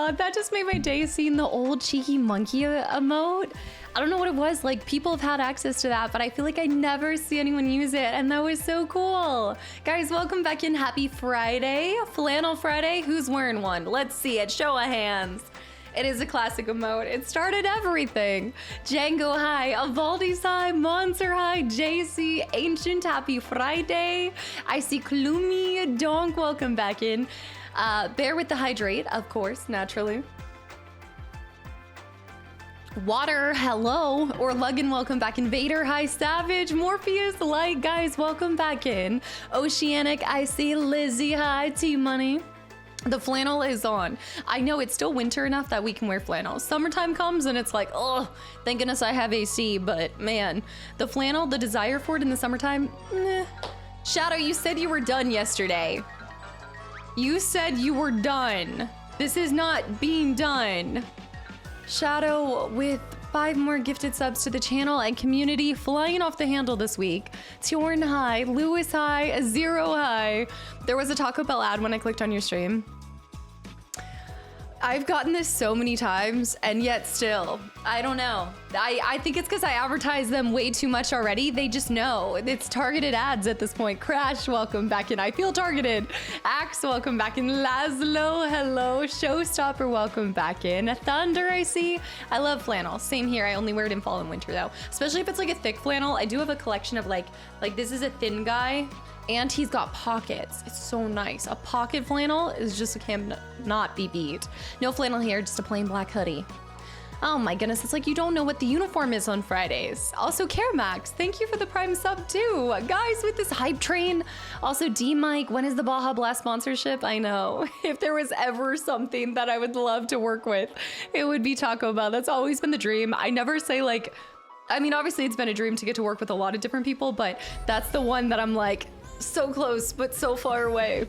god, that just made my day seeing the old cheeky monkey emote. I don't know what it was, like people have had access to that, but I feel like I never see anyone use it, and that was so cool. Guys, welcome back in. Happy Friday. Flannel Friday. Who's wearing one? Let's see it. Show of hands. It is a classic emote. It started everything. Django hi, Avaldi's hi, Monster hi, JC, Ancient, happy Friday. I see Klumi, Donk, welcome back in. Bear with the hydrate, of course, naturally. Water, hello. Or Luggin, welcome back in. Vader, hi. Savage, Morpheus, Light, guys, welcome back in. Oceanic, I see Lizzie, hi. T-Money. The flannel is on. I know it's still winter enough that we can wear flannel. Summertime comes and it's like, oh, thank goodness I have AC, but man, the flannel, the desire for it in the summertime, Shadow, you said you were done yesterday. You said you were done. This is not being done. Shadow with 5 more gifted subs to the channel and community, flying off the handle this week. Tjorn high, Lewis high, Zero high. There was a Taco Bell ad when I clicked on your stream. I've gotten this so many times, and yet still, I don't know. I think it's because I advertise them way too much already. They just know. It's targeted ads at this point. Crash, welcome back in. I feel targeted. Axe, welcome back in. Laszlo, hello. Showstopper, welcome back in. Thunder, I see. I love flannel. Same here. I only wear it in fall and winter, though. Especially if it's like a thick flannel. I do have a collection of like this is a thin guy. And he's got pockets. It's so nice. A pocket flannel is just cannot be beat. No flannel here, just a plain black hoodie. Oh my goodness, it's like you don't know what the uniform is on Fridays. Also, Caremax, thank you for the Prime sub too. Guys, with this hype train. Also, D-Mike, when is the Baja Blast sponsorship? I know. If there was ever something that I would love to work with, it would be Taco Bell. That's always been the dream. I never say like, I mean, obviously it's been a dream to get to work with a lot of different people, but that's the one that I'm like, so close, but so far away.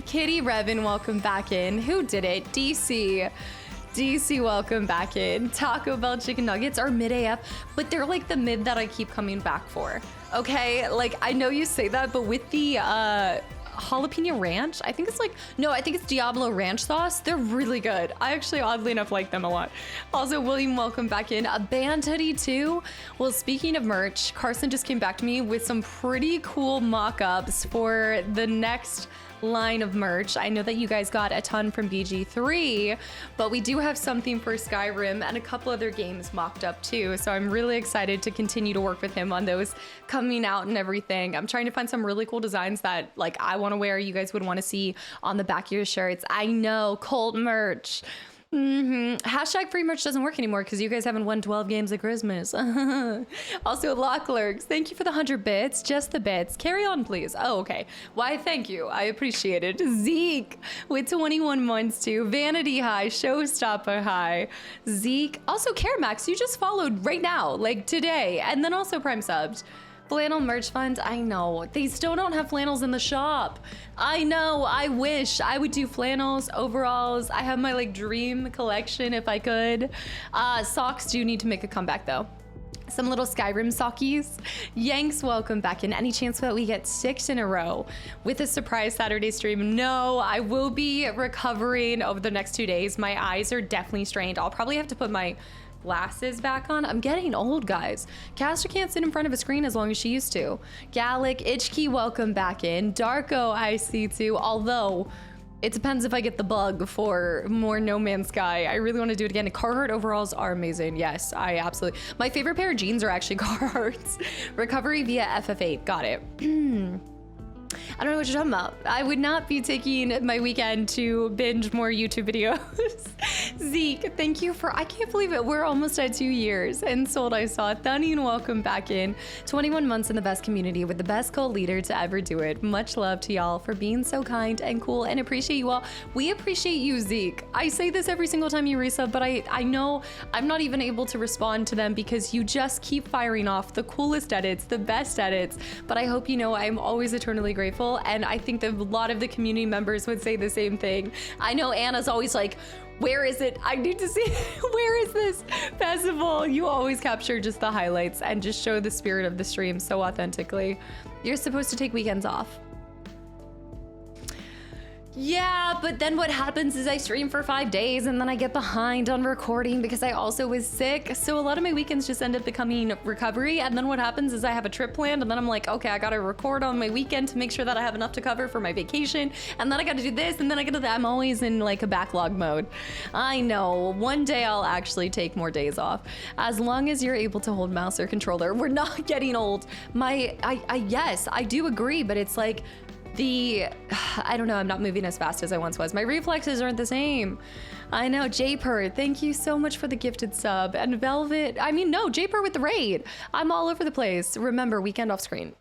Kitty Revin, welcome back in. Who did it? DC. DC, welcome back in. Taco Bell chicken nuggets are mid AF, but they're like the mid that I keep coming back for. Okay, like I know you say that, but with the jalapeno ranch, I think it's like, no, I think it's Diablo ranch sauce. They're really good. I actually, oddly enough, like them a lot. Also, William, welcome back in. A band hoodie too. Well, speaking of merch, Carson just came back to me with some pretty cool mock-ups for the next line of merch. I know that you guys got a ton from BG3, but we do have something for Skyrim and a couple other games mocked up too. So I'm really excited to continue to work with him on those coming out and everything. I'm trying to find some really cool designs that like I want to wear, you guys would want to see on the back of your shirts. I know, Colt merch. Hashtag free merch doesn't work anymore because you guys haven't won 12 games at Christmas. Also, Locklurks, thank you for the 100 bits. Just the bits. Carry on, please. Oh, okay. Why, thank you. I appreciate it. Zeke with 21 months too. Vanity high. Showstopper high. Zeke. Also, Caremax, you just followed right now, like today. And then also Prime subbed. Flannel merch fund, I know. They still don't have flannels in the shop. I know, I wish I would do flannels, overalls. I have my like dream collection if I could. Socks do need to make a comeback though. Some little Skyrim sockies. Yanks, welcome back in. Any chance that we get 6 in a row with a surprise Saturday stream? No, I will be recovering over the next 2 days. My eyes are definitely strained. I'll probably have to put my glasses back on. I'm getting old, guys. Caster can't sit in front of a screen as long as she used to. Gallic, Itchkey, welcome back in. Darko, I see too. Although, it depends if I get the bug for more No Man's Sky. I really want to do it again. Carhartt overalls are amazing. Yes, I absolutely. My favorite pair of jeans are actually Carhartts. Recovery via FF8. Got it. I don't know what you're talking about. I would not be taking my weekend to binge more YouTube videos. Zeke, thank you for, I can't believe it. We're almost at 2 years. And Sold, I saw Thunny, welcome back in. 21 months in the best community with the best co-leader to ever do it. Much love to y'all for being so kind and cool and appreciate you all. We appreciate you, Zeke. I say this every single time you resub, but I know I'm not even able to respond to them because you just keep firing off the coolest edits, the best edits. But I hope you know I'm always eternally grateful, and I think that a lot of the community members would say the same thing. I know Anna's always like, where is it? I need to see, where is this festival? You always capture just the highlights and just show the spirit of the stream so authentically. You're supposed to take weekends off. Yeah, but then what happens is I stream for 5 days and then I get behind on recording because I also was sick. So a lot of my weekends just end up becoming recovery. And then what happens is I have a trip planned and then I'm like, okay, I gotta record on my weekend to make sure that I have enough to cover for my vacation. And then I gotta do this and then I gotta do that. I'm always in like a backlog mode. I know, one day I'll actually take more days off. As long as you're able to hold mouse or controller, we're not getting old. Yes, I do agree, but it's like, I don't know, I'm not moving as fast as I once was. My reflexes aren't the same. I know, Jper, thank you so much for the gifted sub. And Velvet, Jper with the raid. I'm all over the place. Remember, weekend off screen.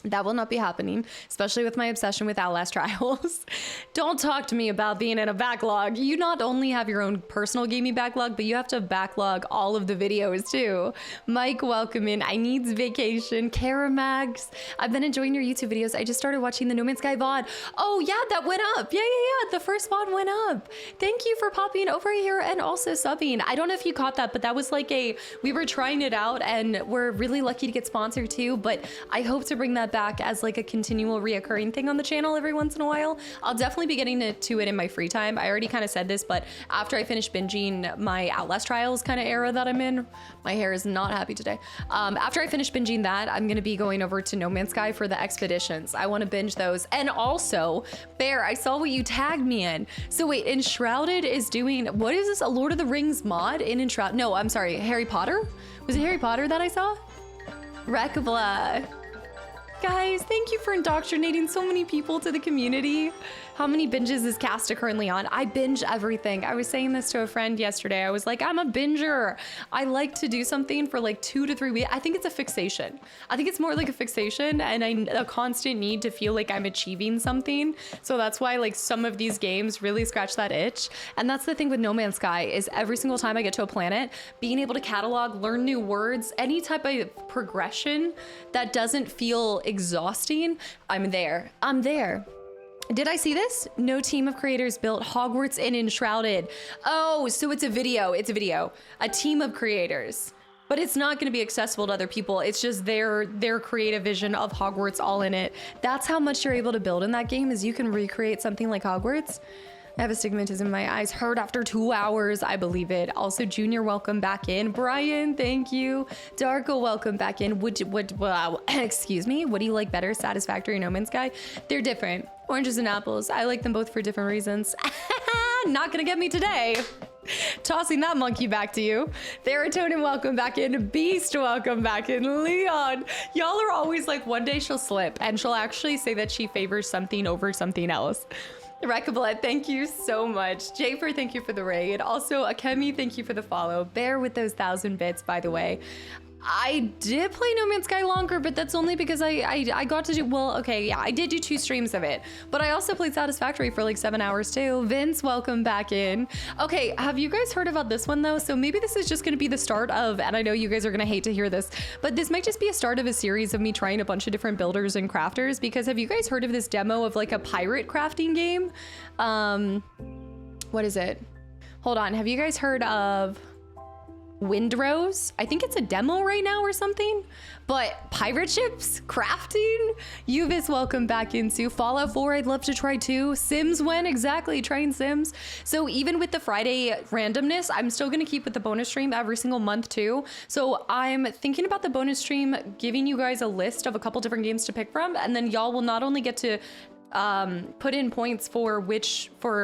That will not be happening, especially with my obsession with Outlast Trials. Don't talk to me about being in a backlog. You not only have your own personal gaming backlog, but you have to backlog all of the videos too. Mike, welcome in. I needs vacation. Caramax, I've been enjoying your YouTube videos. I just started watching the No Man's Sky VOD. Oh yeah, that went up. Yeah. The first VOD went up. Thank you for popping over here and also subbing. I don't know if you caught that, but that was like we were trying it out and we're really lucky to get sponsored too, but I hope to bring that back as like a continual reoccurring thing on the channel every once in a while. I'll definitely be getting to it in my free time. I already kind of said this, but after I finish binging my Outlast Trials kind of era that I'm in, my hair is not happy today. After I finish binging that, I'm going to be going over to No Man's Sky for the expeditions. I want to binge those. And also, Bear, I saw what you tagged me in. So wait, Enshrouded is doing, what is this? A Lord of the Rings mod in Enshrouded? No, I'm sorry, Harry Potter? Was it Harry Potter that I saw? Rekabla. Guys, thank you for indoctrinating so many people to the community. How many binges is Casta currently on? I binge everything. I was saying this to a friend yesterday. I was like, I'm a binger. I like to do something for like 2 to 3 weeks. I think it's a fixation. I think it's more like a fixation and a constant need to feel like I'm achieving something. So that's why like some of these games really scratch that itch. And that's the thing with No Man's Sky is every single time I get to a planet, being able to catalog, learn new words, any type of progression that doesn't feel exhausting, I'm there. Did I see this? No team of creators built Hogwarts in Enshrouded. Oh, so it's a video. A team of creators. But it's not going to be accessible to other people. It's just their creative vision of Hogwarts all in it. That's how much you're able to build in that game is you can recreate something like Hogwarts. I have astigmatism in my eyes. Heard after 2 hours. I believe it. Also, Junior, welcome back in. Brian, thank you. Darko, welcome back in. Excuse me. What do you like better? Satisfactory, No Man's Sky? They're different. Oranges and apples. I like them both for different reasons. Not gonna get me today. Tossing that monkey back to you. Serotonin, welcome back in. Beast, welcome back in. Leon, y'all are always like, one day she'll slip and she'll actually say that she favors something over something else. Rekablet, thank you so much. Jafer, thank you for the raid. Also, Akemi, thank you for the follow. Bear with those 1,000 bits, by the way. I did play No Man's Sky longer, but that's only because I got to do, well, okay, yeah, I did do 2 streams of it, but I also played Satisfactory for like 7 hours too. Vince, welcome back in. Okay, have you guys heard about this one though? So maybe this is just gonna be the start of, and I know you guys are gonna hate to hear this, but this might just be a start of a series of me trying a bunch of different builders and crafters, because have you guys heard of this demo of like a pirate crafting game? What is it? Hold on, have you guys heard of Windrose? I think it's a demo right now or something, but pirate ships crafting. Uvis, welcome back into Fallout 4. I'd love to try too. Sims, when exactly? Trying Sims. So even with the Friday randomness, I'm still gonna keep with the bonus stream every single month too. So I'm thinking about the bonus stream giving you guys a list of a couple different games to pick from, and then y'all will not only get to put in points for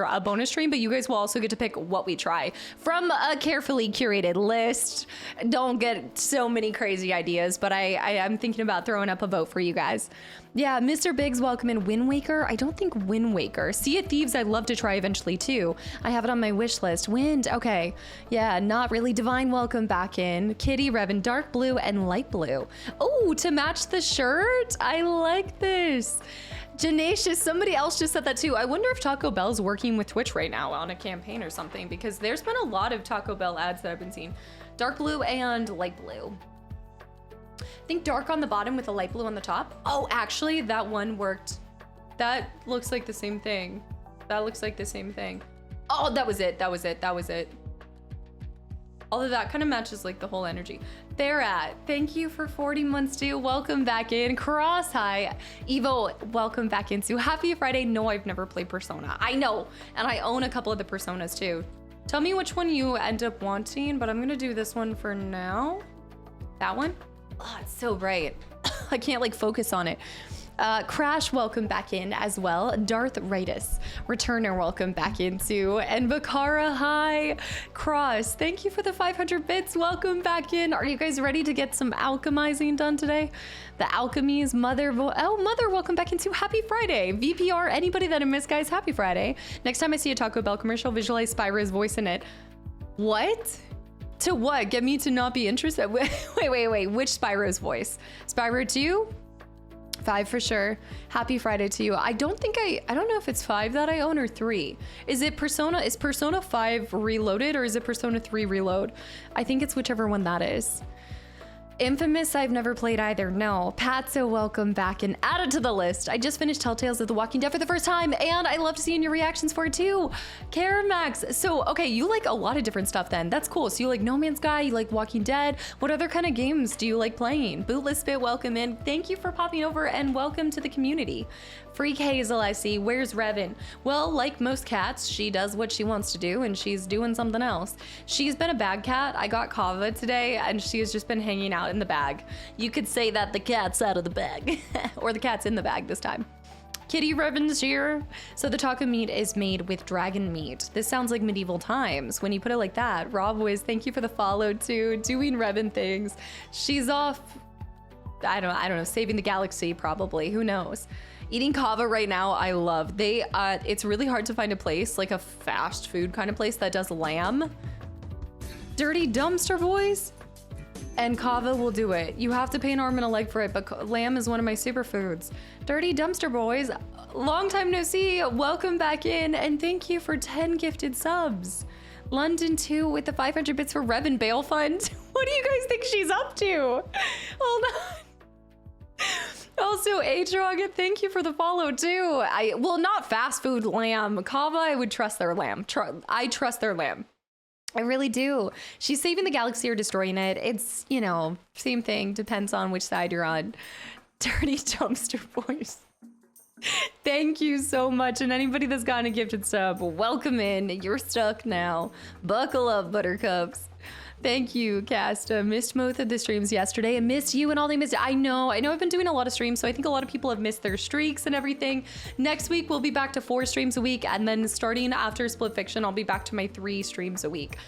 a bonus stream, but you guys will also get to pick what we try from a carefully curated list. Don't get so many crazy ideas, but I'm thinking about throwing up a vote for you guys. Yeah, Mr. Biggs, welcome in. Wind Waker? I don't think Wind Waker. Sea of Thieves, I'd love to try eventually too. I have it on my wish list. Wind, okay. Yeah, Not Really Divine, welcome back in. Kitty, Revan, Dark Blue and Light Blue. Oh, to match the shirt? I like this. Janacious, somebody else just said that too. I wonder if Taco Bell's working with Twitch right now on a campaign or something, because there's been a lot of Taco Bell ads that I've been seeing. Dark blue and light blue. I think dark on the bottom with a light blue on the top. Oh, actually, that one worked. That looks like the same thing. That looks like the same thing. Oh, that was it. Although that kind of matches like the whole energy. Therat, thank you for 40 months too. Welcome back in. Cross, hi. Evo, welcome back into. Happy Friday. No, I've never played Persona. I know, and I own a couple of the Personas too. Tell me which one you end up wanting, but I'm gonna do this one for now. That one? Oh, it's so bright. I can't like focus on it. Crash, welcome back in as well. Darthritis, returner, welcome back in too. And Bakara, hi. Cross, thank you for the 500 bits. Welcome back in. Are you guys ready to get some alchemizing done today? The alchemies, Mother, Mother, welcome back into. Happy Friday. VPR, anybody that I missed, guys, happy Friday. Next time I see a Taco Bell commercial, visualize Spyro's voice in it. What? To what? Get me to not be interested? Wait. Which Spyro's voice? Spyro 2? 5 for sure. Happy Friday to you. I don't know if it's 5 that I own or 3. Is Persona 5 Reloaded or is it Persona 3 Reload? I think it's whichever one that is. Infamous, I've never played either. No. Patso, welcome back and added to the list. I just finished Telltales of the Walking Dead for the first time, and I love to see your reactions for it too. Karamax. So, okay, you like a lot of different stuff then. That's cool. So you like No Man's Sky, you like Walking Dead. What other kind of games do you like playing? Bootless Bit, welcome in. Thank you for popping over and welcome to the community. Freak Hazel, I see. Where's Revan? Well, like most cats, she does what she wants to do and she's doing something else. She's been a bad cat. I got Kava today and she has just been hanging out in the bag. You could say that the cat's out of the bag or the cat's in the bag this time. Kitty Revan's here. So the taco meat is made with dragon meat. This sounds like medieval times when you put it like that. Rob Wiz, thank you for the follow too. Doing Revan things. She's off, I don't know, saving the galaxy probably, who knows. Eating kava right now, I love. It's really hard to find a place, like a fast food kind of place that does lamb. Dirty dumpster boys. And kava will do it. You have to pay an arm and a leg for it, but lamb is one of my superfoods. Dirty dumpster boys, long time no see. Welcome back in, and thank you for 10 gifted subs. London 2 with the 500 bits for Revan Bail Fund. What do you guys think she's up to? Hold on. Also, Atrog, thank you for the follow too. Well, not fast food lamb. Kava, I would trust their lamb. I trust their lamb. I really do. She's saving the galaxy or destroying it. It's, you know, same thing. Depends on which side you're on. Dirty dumpster boys. Thank you so much. And anybody that's gotten a gifted sub, welcome in. You're stuck now. Buckle up, buttercups. Thank you, Casta. Missed most of the streams yesterday and missed you and all they missed. I know I've been doing a lot of streams, so I think a lot of people have missed their streaks and everything. Next week, we'll be back to 4 streams a week. And then starting after Split Fiction, I'll be back to my 3 streams a week.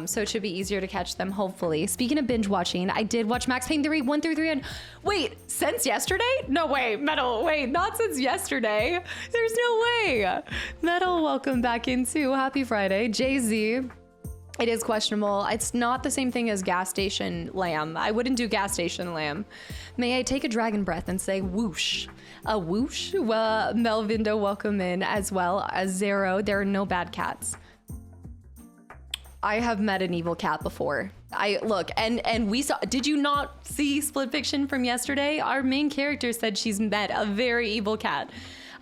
So it should be easier to catch them, hopefully. Speaking of binge watching, I did watch Max Payne 3, 1 through 3. And wait, since yesterday? No way, Metal. Wait, not since yesterday. There's no way. Metal, welcome back into. Happy Friday. Jay-Z. It is questionable. It's not the same thing as gas station lamb. I wouldn't do gas station lamb. May I take a dragon breath and say whoosh? A whoosh? Well, Melvindo, welcome in as well as Zero. There are no bad cats. I have met an evil cat before. Look, and we saw, did you not see Split Fiction from yesterday? Our main character said she's met a very evil cat.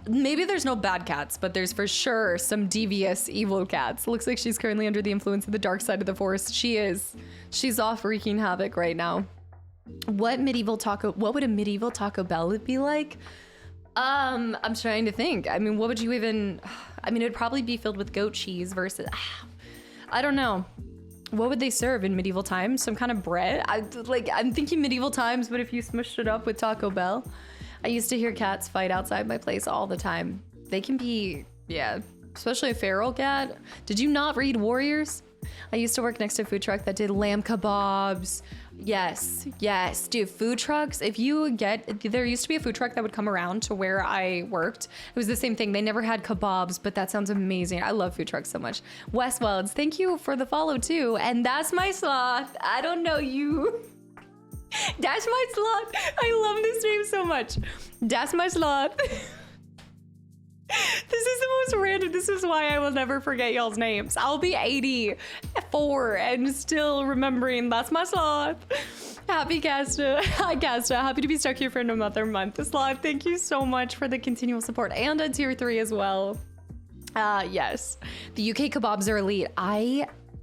Maybe there's no bad cats, but there's for sure some devious evil cats. Looks like she's currently under the influence of the dark side of the force. She is. She's off wreaking havoc right now. What would a medieval Taco Bell be like? I'm trying to think. I mean, what would you even, it'd probably be filled with goat cheese versus, I don't know. What would they serve in medieval times? Some kind of bread? I'm thinking medieval times, but if you smushed it up with Taco Bell. I used to hear cats fight outside my place all the time. They can be, yeah, especially a feral cat. Did you not read Warriors? I used to work next to a food truck that did lamb kebabs. Yes, dude, food trucks. There used to be a food truck that would come around to where I worked. It was the same thing. They never had kebabs, but that sounds amazing. I love food trucks so much. Wes Welds, thank you for the follow too. And that's my sloth. I don't know you. That's my sloth. I love this name so much. That's my sloth. This is the most random. This is why I will never forget y'all's names. I'll be 84 and still remembering that's my sloth. Happy Casta. Hi Casta. Happy to be stuck here for another month. Sloth, thank you so much for the continual support and a tier 3 as well. Yes. The UK kebabs are elite.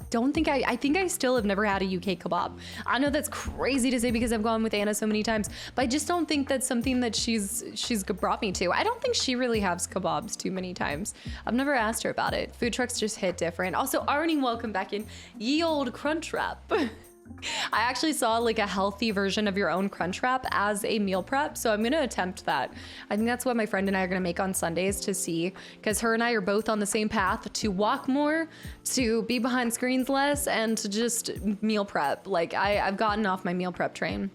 don't think I think I still have never had a UK kebab. I know that's crazy to say because I've gone with Anna so many times, but I just don't think that's something that she's brought me to. I don't think she really has kebabs too many times. I've never asked her about it. Food trucks just hit different. Also, Arnie, welcome back in. Ye old crunch wrap. I actually saw like a healthy version of your own crunch wrap as a meal prep, so I'm gonna attempt that. I think that's what my friend and I are gonna make on Sundays to see, because her and I are both on the same path to walk more, to be behind screens less, and to just meal prep. Like I've gotten off my meal prep train.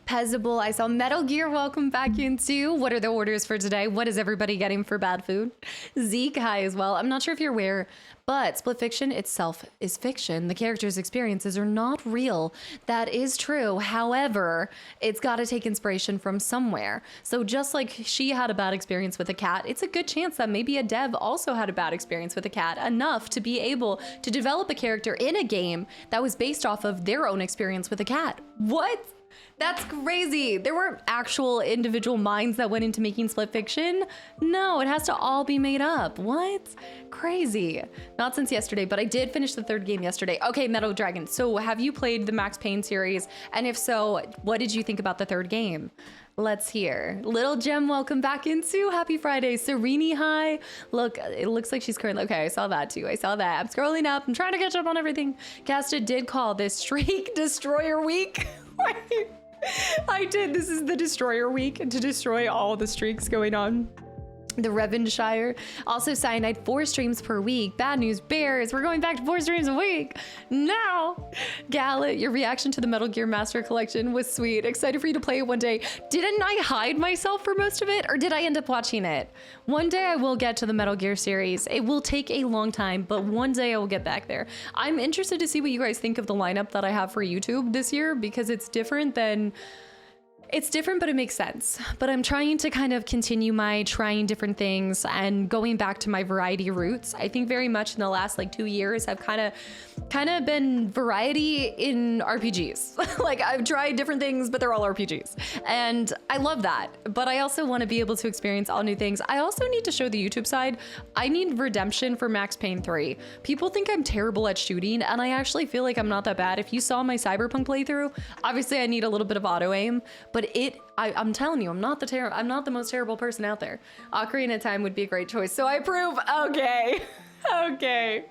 Pezzable, I saw Metal Gear, welcome back in too. What are the orders for today? What is everybody getting for bad food? Zeke, hi as well. I'm not sure if you're aware, but split fiction itself is fiction. The characters' experiences are not real. That is true. However, it's got to take inspiration from somewhere. So just like she had a bad experience with a cat, it's a good chance that maybe a dev also had a bad experience with a cat, enough to be able to develop a character in a game that was based off of their own experience with a cat. What? That's crazy. There were actual individual minds that went into making split fiction? No, it has to all be made up. What? Crazy. Not since yesterday, but I did finish the third game yesterday. Okay, Metal Dragon. So have you played the Max Payne series? And if so, what did you think about the third game? Let's hear. Little Gem, welcome back into Happy Friday. Serene, hi. Look, it looks like she's currently, okay, I saw that too. I saw that. I'm scrolling up. I'm trying to catch up on everything. Casta did call this Streak Destroyer Week. I did. This is the Destroyer Week to destroy all the streaks going on. The Revenshire. Also, Cyanide, 4 streams per week. Bad news bears. We're going back to 4 streams a week. No. Gallet, your reaction to the Metal Gear Master Collection was sweet. Excited for you to play it one day. Didn't I hide myself for most of it, or did I end up watching it? One day I will get to the Metal Gear series. It will take a long time, but one day I will get back there. I'm interested to see what you guys think of the lineup that I have for YouTube this year, because it's different, but it makes sense. But I'm trying to kind of continue my trying different things and going back to my variety roots. I think very much in the last like 2 years, I've kind of been variety in RPGs. Like I've tried different things, but they're all RPGs. And I love that. But I also want to be able to experience all new things. I also need to show the YouTube side. I need redemption for Max Payne 3. People think I'm terrible at shooting, and I actually feel like I'm not that bad. If you saw my Cyberpunk playthrough, obviously I need a little bit of auto aim, but I'm telling you, I'm not the most terrible person out there. Ocarina of Time would be a great choice, so I approve. Okay. Okay.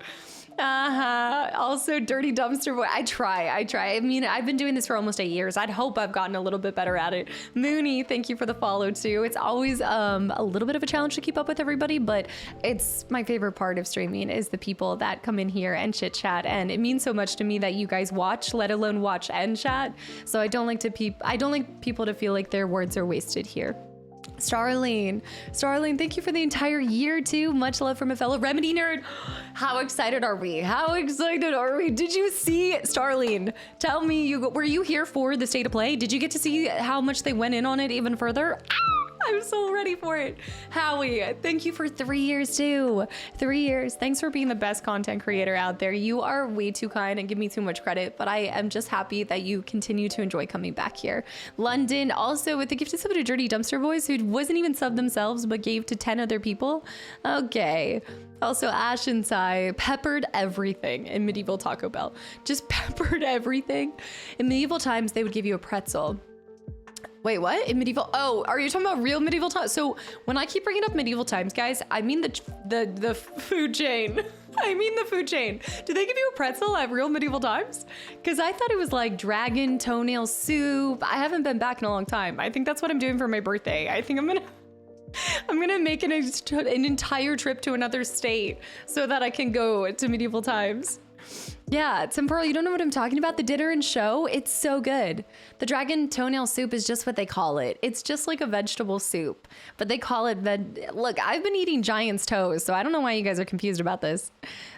Also, Dirty Dumpster Boy. I try. I mean, I've been doing this for almost 8 years. I'd hope I've gotten a little bit better at it. Mooney, thank you for the follow too. It's always a little bit of a challenge to keep up with everybody, but it's my favorite part of streaming is the people that come in here and chit chat, and it means so much to me that you guys watch, let alone watch and chat. So I don't like people to feel like their words are wasted here. Starling, thank you for the entire year too. Much love from a fellow Remedy nerd. How excited are we? Did you see, Starling, tell me, were you here for the State of Play? Did you get to see how much they went in on it even further? I'm so ready for it. Howie, thank you for 3 years too. 3 years. Thanks for being the best content creator out there. You are way too kind and give me too much credit, but I am just happy that you continue to enjoy coming back here. London, also with the gifted sub to Dirty Dumpster Boys, who wasn't even subbed themselves, but gave to 10 other people. Okay. Also, Ash and Sai peppered everything in medieval Taco Bell. Just peppered everything. In medieval times, they would give you a pretzel. Wait, what? In medieval? Oh, are you talking about real medieval times? So when I keep bringing up medieval times, guys, I mean the food chain. I mean the food chain. Do they give you a pretzel at real medieval times? Because I thought it was like dragon toenail soup. I haven't been back in a long time. I think that's what I'm doing for my birthday. I think I'm gonna make an entire trip to another state so that I can go to medieval times. Yeah, Tim Pearl, you don't know what I'm talking about? The dinner and show, it's so good. The dragon toenail soup is just what they call it. It's just like a vegetable soup, but they call it Look, I've been eating giant's toes, so I don't know why you guys are confused about this.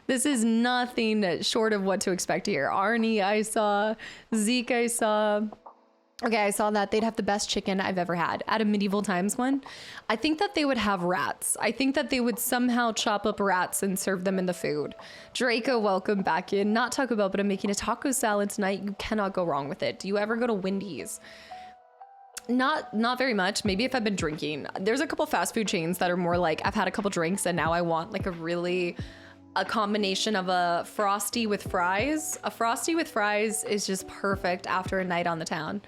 This is nothing short of what to expect here. Arnie, I saw. Zeke, I saw. Okay, I saw that they'd have the best chicken I've ever had at a medieval times one. I think that they would have rats. I think that they would somehow chop up rats and serve them in the food. Draco, welcome back in. Not Taco Bell, but I'm making a taco salad tonight. You cannot go wrong with it. Do you ever go to Wendy's? Not very much. Maybe if I've been drinking. There's a couple fast food chains that are more like I've had a couple drinks and now I want like a really a combination of a Frosty with fries. A Frosty with fries is just perfect after a night on the town.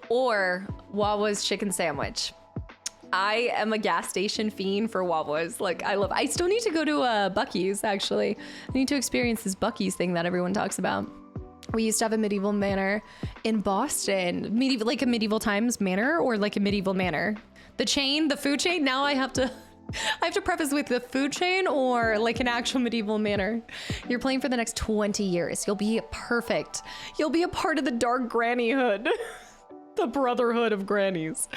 Or Wawa's chicken sandwich. I am a gas station fiend for Wawa's. Like, I still need to go to Buc-ee's, actually. I need to experience this Buc-ee's thing that everyone talks about. We used to have a medieval manor in Boston. Like a medieval times manor or like a medieval manor? The chain, the food chain? Now I have to preface with the food chain or like an actual medieval manor. You're playing for the next 20 years. You'll be perfect. You'll be a part of the dark grannyhood. The brotherhood of grannies.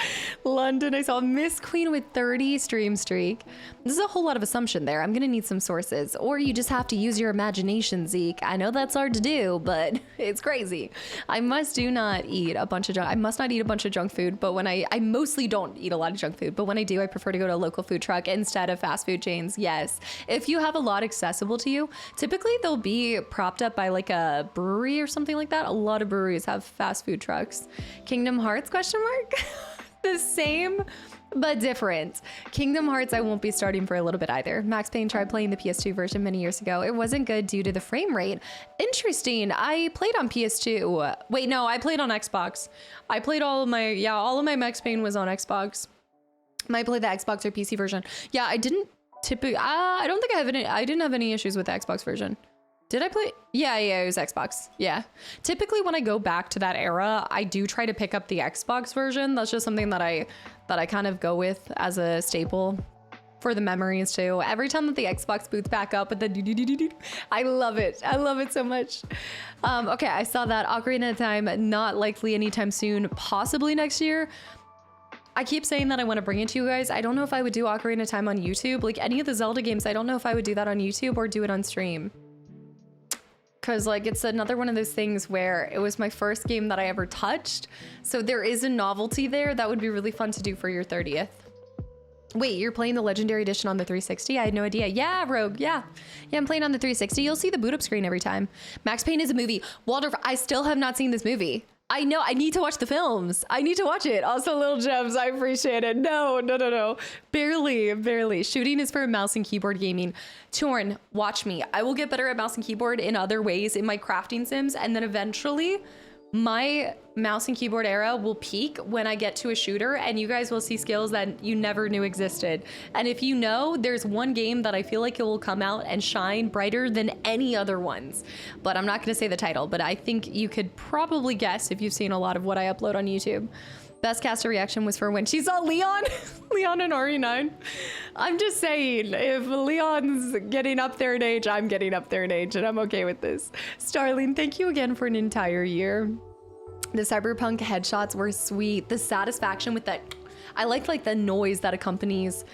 London, I saw Miss Queen with 30 stream streak. This is a whole lot of assumption there. I'm gonna need some sources, or you just have to use your imagination, Zeke. I know that's hard to do, but it's crazy. I must not eat a bunch of junk food, but when I mostly don't eat a lot of junk food, but when I do, I prefer to go to a local food truck instead of fast food chains. Yes, if you have a lot accessible to you, typically they'll be propped up by like a brewery or something like that. A lot of breweries have fast food trucks. Kingdom Hearts ? The same but different. Kingdom Hearts I won't be starting for a little bit either. Max Payne tried playing the PS2 version many years ago. It wasn't good due to the frame rate. Interesting. I played on PS2. Wait, no, I played on Xbox. I played all of my Max Payne was on Xbox. Might play the Xbox or PC version. Yeah, I didn't typically, I don't think I didn't have any issues with the Xbox version. Did I play? Yeah, it was Xbox. Yeah. Typically when I go back to that era, I do try to pick up the Xbox version. That's just something that I kind of go with as a staple for the memories too. Every time that the Xbox boots back up with the I love it. I love it so much. Okay, I saw that Ocarina of Time, not likely anytime soon, possibly next year. I keep saying that I want to bring it to you guys. I don't know if I would do Ocarina of Time on YouTube. Like any of the Zelda games, I don't know if I would do that on YouTube or do it on stream. Because like it's another one of those things where it was my first game that I ever touched. So there is a novelty there that would be really fun to do for your 30th. Wait, you're playing the Legendary Edition on the 360? I had no idea. Yeah, Rogue, yeah. Yeah, I'm playing on the 360. You'll see the boot up screen every time. Max Payne is a movie. Waldorf, I still have not seen this movie. I know, I need to watch the films. I need to watch it. Also, Little Gems, I appreciate it. No. Barely. Shooting is for mouse and keyboard gaming. Torn, watch me. I will get better at mouse and keyboard in other ways in my crafting sims, and then eventually my mouse and keyboard era will peak when I get to a shooter, and you guys will see skills that you never knew existed. And if you know, there's one game that I feel like it will come out and shine brighter than any other ones. But I'm not gonna say the title, but I think you could probably guess if you've seen a lot of what I upload on YouTube. Best caster reaction was for when she saw Leon, Leon and RE9. I'm just saying, if Leon's getting up there in age, I'm getting up there in age, and I'm okay with this. Starling, thank you again for an entire year. The Cyberpunk headshots were sweet. The satisfaction with that, I like the noise that accompanies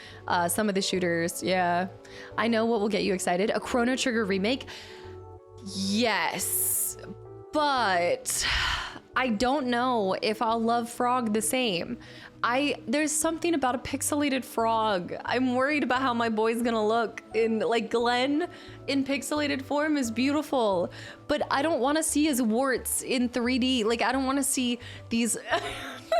some of the shooters. Yeah, I know what will get you excited. A Chrono Trigger remake, yes, but I don't know if I'll love Frog the same. There's something about a pixelated Frog. I'm worried about how my boy's gonna look in, like, Glenn in pixelated form is beautiful, but I don't want to see his warts in 3D. Like, I don't want to see these,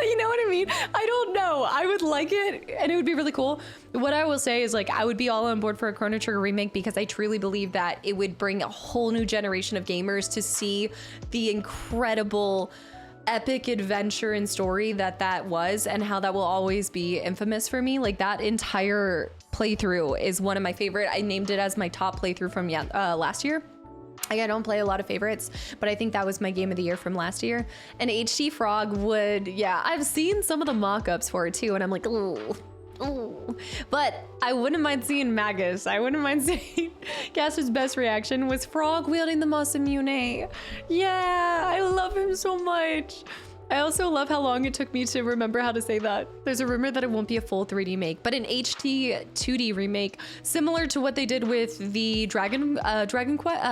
you know what I mean? I don't know. I would like it and it would be really cool. What I will say is, like, I would be all on board for a Chrono Trigger remake because I truly believe that it would bring a whole new generation of gamers to see the incredible epic adventure and story that was, and how that will always be infamous for me. Like, that entire playthrough is one of my favorite. I named it as my top playthrough from last year. Like, I don't play a lot of favorites, but I think that was my game of the year from last year. And HD Frog would, yeah, I've seen some of the mock-ups for it too, and I'm like, ooh. But I wouldn't mind seeing Magus. I wouldn't mind seeing Gaster's best reaction was Frog wielding the Masamune. Yeah, I love him so much. I also love how long it took me to remember how to say that. There's a rumor that it won't be a full 3D make, but an HD 2D remake, similar to what they did with the Dragon Quest.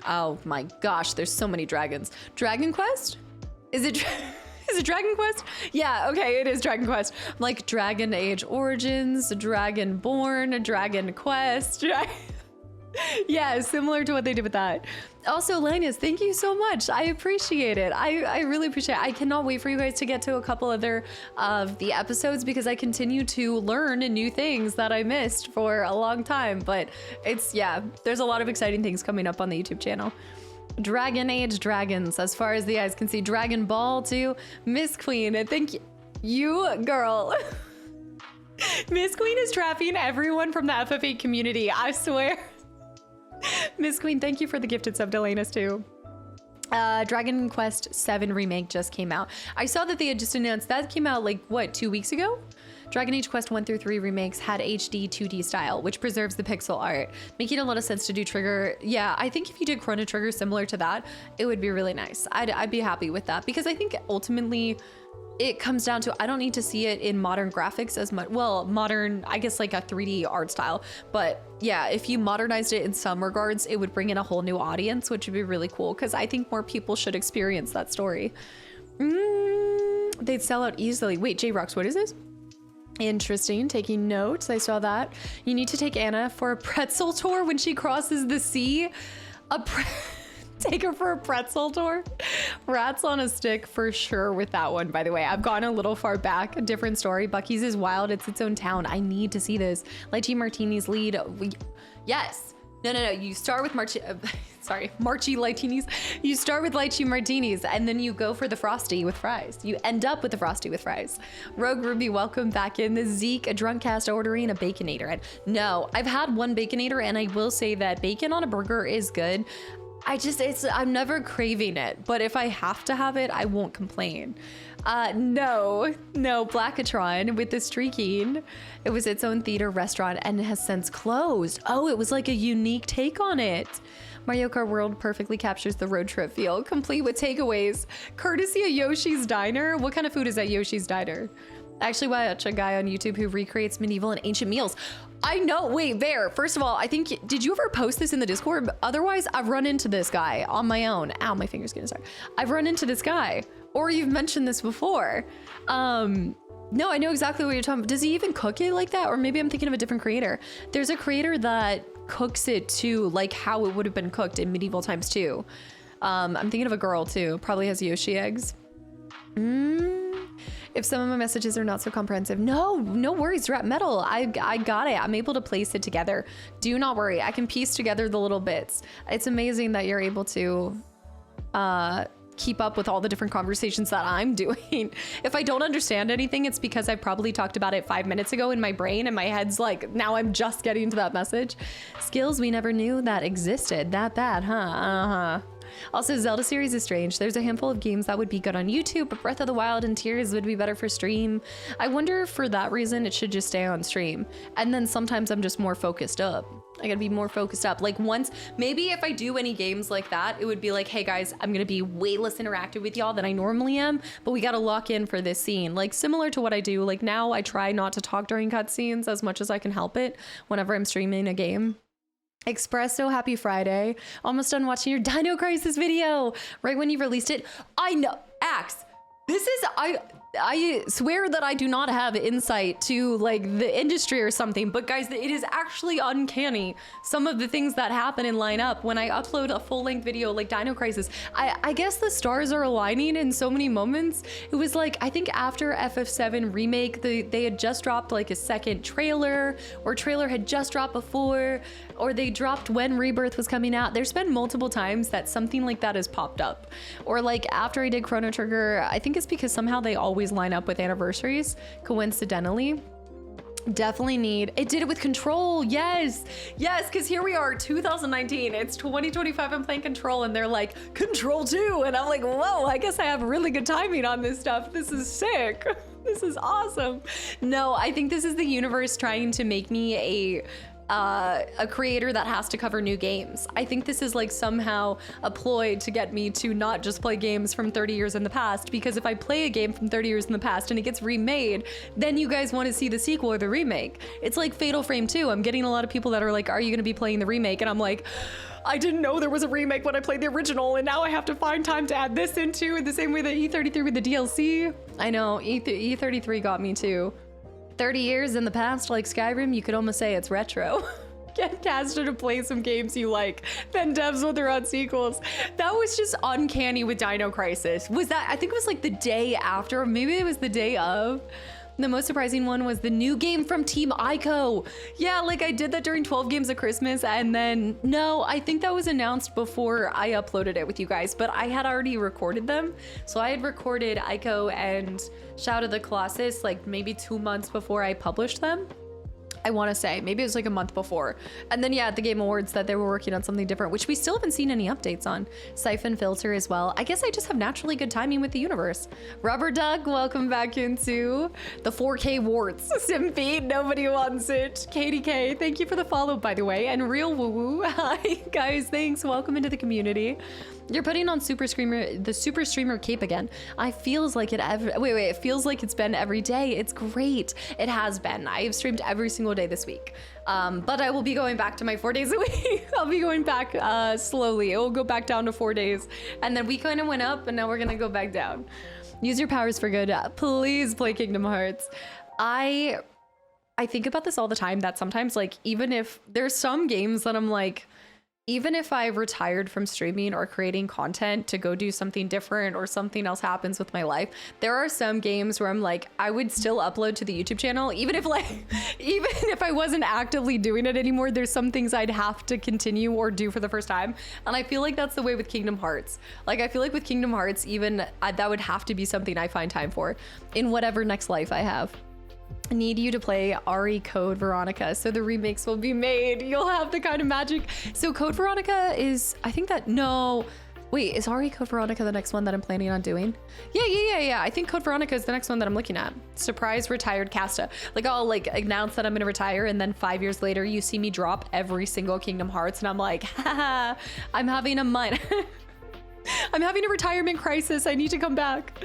Oh my gosh, there's so many dragons. Dragon Quest? Is it Dragon Quest? Yeah, okay, it is Dragon Quest. Like Dragon Age Origins, Dragonborn, Dragon Quest. Yeah, similar to what they did with that. Also, Linus, thank you so much. I appreciate it. I really appreciate it. I cannot wait for you guys to get to a couple other of the episodes because I continue to learn new things that I missed for a long time. But it's, yeah, there's a lot of exciting things coming up on the YouTube channel. Dragon Age Dragons, as far as the eyes can see. Dragon Ball too. Miss Queen, and thank you, girl. Miss Queen is trapping everyone from the FF8 community, I swear. Miss Queen, thank you for the gifted sub to Lanus too. Dragon Quest VII Remake just came out. I saw that they had just announced that came out like, what, 2 weeks ago? Dragon Age Quest 1 through 3 remakes had HD 2D style, which preserves the pixel art, making a lot of sense to do Trigger. Yeah, I think if you did Chrono Trigger similar to that, it would be really nice. I'd be happy with that because I think ultimately it comes down to, I don't need to see it in modern graphics as much. Well, modern, I guess like a 3D art style. But yeah, if you modernized it in some regards, it would bring in a whole new audience, which would be really cool because I think more people should experience that story. They'd sell out easily. Wait, J-Rocks, what is this? Interesting, taking notes. I saw that. You need to take Anna for a pretzel tour when she crosses the sea. Take her for a pretzel tour. Rats on a stick for sure with that one, by the way. I've gone a little far back. A different story. Buc-ee's is wild. It's its own town. I need to see this. Lychee Martini's lead. Yes. No. You start with Marchie Martinis. You start with Lychee Martinis and then you go for the Frosty with fries. You end up with the Frosty with fries. Rogue Ruby, welcome back in. The Zeke, a drunk cast ordering a Baconator. And no, I've had one Baconator and I will say that bacon on a burger is good. I'm never craving it, but if I have to have it, I won't complain. No, Blackatron with the Streaking. It was its own theater restaurant and it has since closed. Oh, it was like a unique take on it. Mario Kart World perfectly captures the road trip feel, complete with takeaways. Courtesy of Yoshi's Diner. What kind of food is at Yoshi's Diner? I actually watch a guy on YouTube who recreates medieval and ancient meals. I know, wait, Bear, first of all, I think, did you ever post this in the Discord? Otherwise, I've run into this guy on my own. Ow, my finger's getting sorry. I've run into this guy, or you've mentioned this before. No, I know exactly what you're talking about. Does he even cook it like that? Or maybe I'm thinking of a different creator. There's a creator that cooks it too, like how it would have been cooked in medieval times too. I'm thinking of a girl too, probably has Yoshi eggs. If some of my messages are not so comprehensive, no worries, Rap Metal. I got it. I'm able to place it together. Do not worry. I can piece together the little bits. It's amazing that you're able to keep up with all the different conversations that I'm doing. If I don't understand anything, it's because I probably talked about it 5 minutes ago in my brain and my head's like, now I'm just getting to that message. Skills we never knew that existed. That bad, huh? Also, Zelda series is strange. There's a handful of games that would be good on YouTube, but Breath of the Wild and Tears would be better for stream. I wonder if for that reason it should just stay on stream. And then sometimes I'm just more focused up. I gotta be more focused up. Like once, maybe if I do any games like that, it would be like, hey guys, I'm gonna be way less interactive with y'all than I normally am, but we gotta lock in for this scene. Like similar to what I do. Like now I try not to talk during cutscenes as much as I can help it whenever I'm streaming a game. Espresso, happy Friday. Almost done watching your Dino Crisis video. Right when you released it. I know, Axe, this is, I swear that I do not have insight to like the industry or something, but guys, it is actually uncanny. Some of the things that happen and line up when I upload a full-length video like Dino Crisis. I guess the stars are aligning in so many moments. It was like, I think after FF7 Remake, they had just dropped like a second trailer, or trailer had just dropped before, or they dropped when Rebirth was coming out. There's been multiple times that something like that has popped up. Or like after I did Chrono Trigger, I think it's because somehow they always line up with anniversaries, coincidentally. Definitely need, it did it with Control. Yes, because here we are, 2019, it's 2025, I'm playing Control and they're like, Control 2, and I'm like, whoa, I guess I have really good timing on this stuff. This is sick. This is awesome. No, I think this is the universe trying to make me a creator that has to cover new games. I think this is like somehow a ploy to get me to not just play games from 30 years in the past, because if I play a game from 30 years in the past and it gets remade, then you guys want to see the sequel or the remake. It's like Fatal Frame 2. I'm getting a lot of people that are like, are you going to be playing the remake? And I'm like, I didn't know there was a remake when I played the original, and now I have to find time to add this into it the same way that E33 with the DLC. I know, E33 got me too. 30 years in the past, like Skyrim, you could almost say it's retro. Get Caster to play some games you like, then devs with their own sequels. That was just uncanny with Dino Crisis. Was that, I think it was like the day after, or maybe it was the day of. The most surprising one was the new game from Team Ico. Yeah, like I did that during 12 Games of Christmas, and then, no, I think that was announced before I uploaded it with you guys, but I had already recorded them. So I had recorded Ico and Shout of the Colossus like maybe 2 months before I published them. I want to say maybe it was like a month before. And then yeah, at the Game Awards that they were working on something different, which we still haven't seen any updates on. Siphon Filter as well. I guess I just have naturally good timing with the universe. Rubber Duck, welcome back into the 4K warts. Simpy, nobody wants it. KDK, thank you for the follow, by the way. And Real Woo Woo, hi guys, thanks. Welcome into the community. You're putting on the Super Streamer cape again. I feels like it it feels like it's been every day. It's great. It has been. I have streamed every single day this week. But I will be going back to my 4 days a week. I'll be going back slowly. It will go back down to 4 days. And then we kind of went up and now we're gonna go back down. Use your powers for good. Please play Kingdom Hearts. I think about this all the time, that sometimes like, even if there's some games that I'm like, even if I retired from streaming or creating content to go do something different or something else happens with my life, there are some games where I'm like, I would still upload to the YouTube channel, even if I wasn't actively doing it anymore. There's some things I'd have to continue or do for the first time. And I feel like that's the way with Kingdom Hearts. Like, I feel like with Kingdom Hearts, even that would have to be something I find time for in whatever next life I have. I need you to play RE Code Veronica so the remakes will be made. You'll have the kind of magic. So Code Veronica is, I think that, no, wait, is RE Code Veronica the next one that I'm planning on doing? Yeah. I think Code Veronica is the next one that I'm looking at. Surprise retired Casta. Like, I'll like announce that I'm gonna retire, and then 5 years later you see me drop every single Kingdom Hearts and I'm like, haha, I'm having a I'm having a retirement crisis. I need to come back.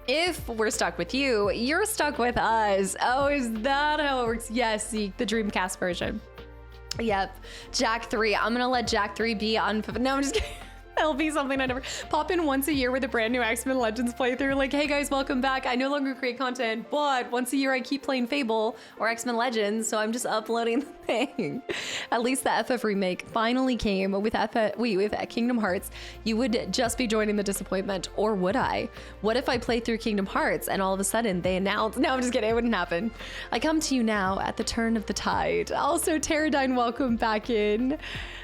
If we're stuck with you, you're stuck with us. Oh, is that how it works? Yes, the Dreamcast version. Yep. Jack 3. I'm gonna let Jack 3 be on. No, I'm just kidding. That'll be something I never pop in once a year with a brand new X-Men Legends playthrough. Like, hey guys, welcome back. I no longer create content, but once a year I keep playing Fable or X-Men Legends, so I'm just uploading the thing. At least the FF remake finally came with Kingdom Hearts. You would just be joining the disappointment, or would I? What if I play through Kingdom Hearts and all of a sudden they announce? No, I'm just kidding. It wouldn't happen. I come to you now at the turn of the tide. Also, Pterodyne, welcome back in.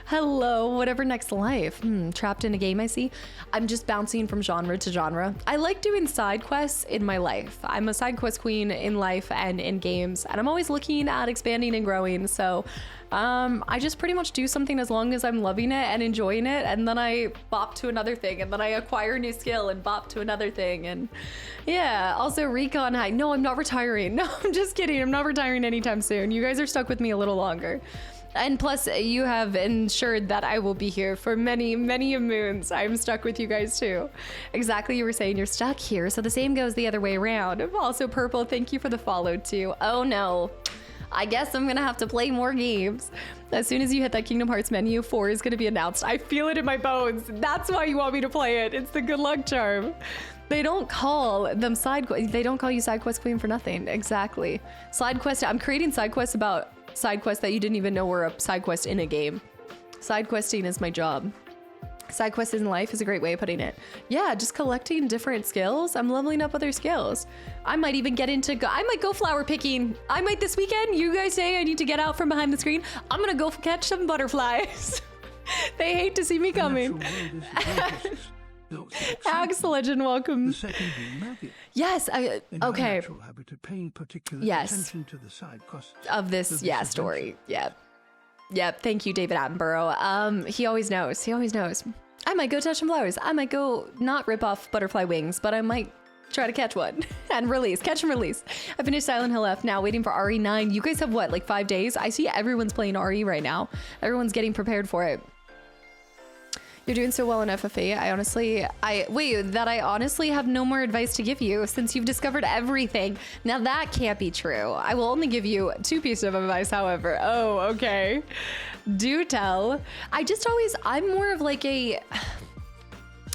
Hello, whatever next life. Trapped in a game, I see. I'm just bouncing from genre to genre. I like doing side quests in my life. I'm a side quest queen in life and in games, and I'm always looking at expanding and growing. So I just pretty much do something as long as I'm loving it and enjoying it, and then I bop to another thing, and then I acquire a new skill and bop to another thing. And yeah, also Recon High. No, I'm not retiring. No, I'm just kidding. I'm not retiring anytime soon. You guys are stuck with me a little longer. And plus, you have ensured that I will be here for many, many moons. I'm stuck with you guys too. Exactly, you were saying you're stuck here, so the same goes the other way around. Also, Purple, thank you for the follow too. Oh no, I guess I'm gonna have to play more games. As soon as you hit that Kingdom Hearts menu, 4 is gonna be announced. I feel it in my bones. That's why you want me to play it. It's the good luck charm. They don't call them they don't call you side quest queen for nothing. Exactly. Side quest, I'm creating side quests about side quests that you didn't even know were a side quest in a game. Side questing is my job. Side quests in life is a great way of putting it. Yeah, just collecting different skills. I'm leveling up other skills. I might even get into, I might go flower picking. I might this weekend. You guys say I need to get out from behind the screen. I'm gonna go catch some butterflies. They hate to see me coming. Axe Legend, welcome. The second being magic. Yes, okay. Habit of paying particular yes. attention to the side quests of this, yeah, story. Yep. Thank you, David Attenborough. He always knows. He always knows. I might go touch some flowers. I might go not rip off butterfly wings, but I might try to catch one and release. Catch and release. I finished Silent Hill F now, waiting for RE9. You guys have what, like 5 days? I see everyone's playing RE right now. Everyone's getting prepared for it. You're doing so well in FFA. I honestly have no more advice to give you since you've discovered everything. Now that can't be true. I will only give you 2 pieces of advice, however. Oh, okay. Do tell. I'm more of like I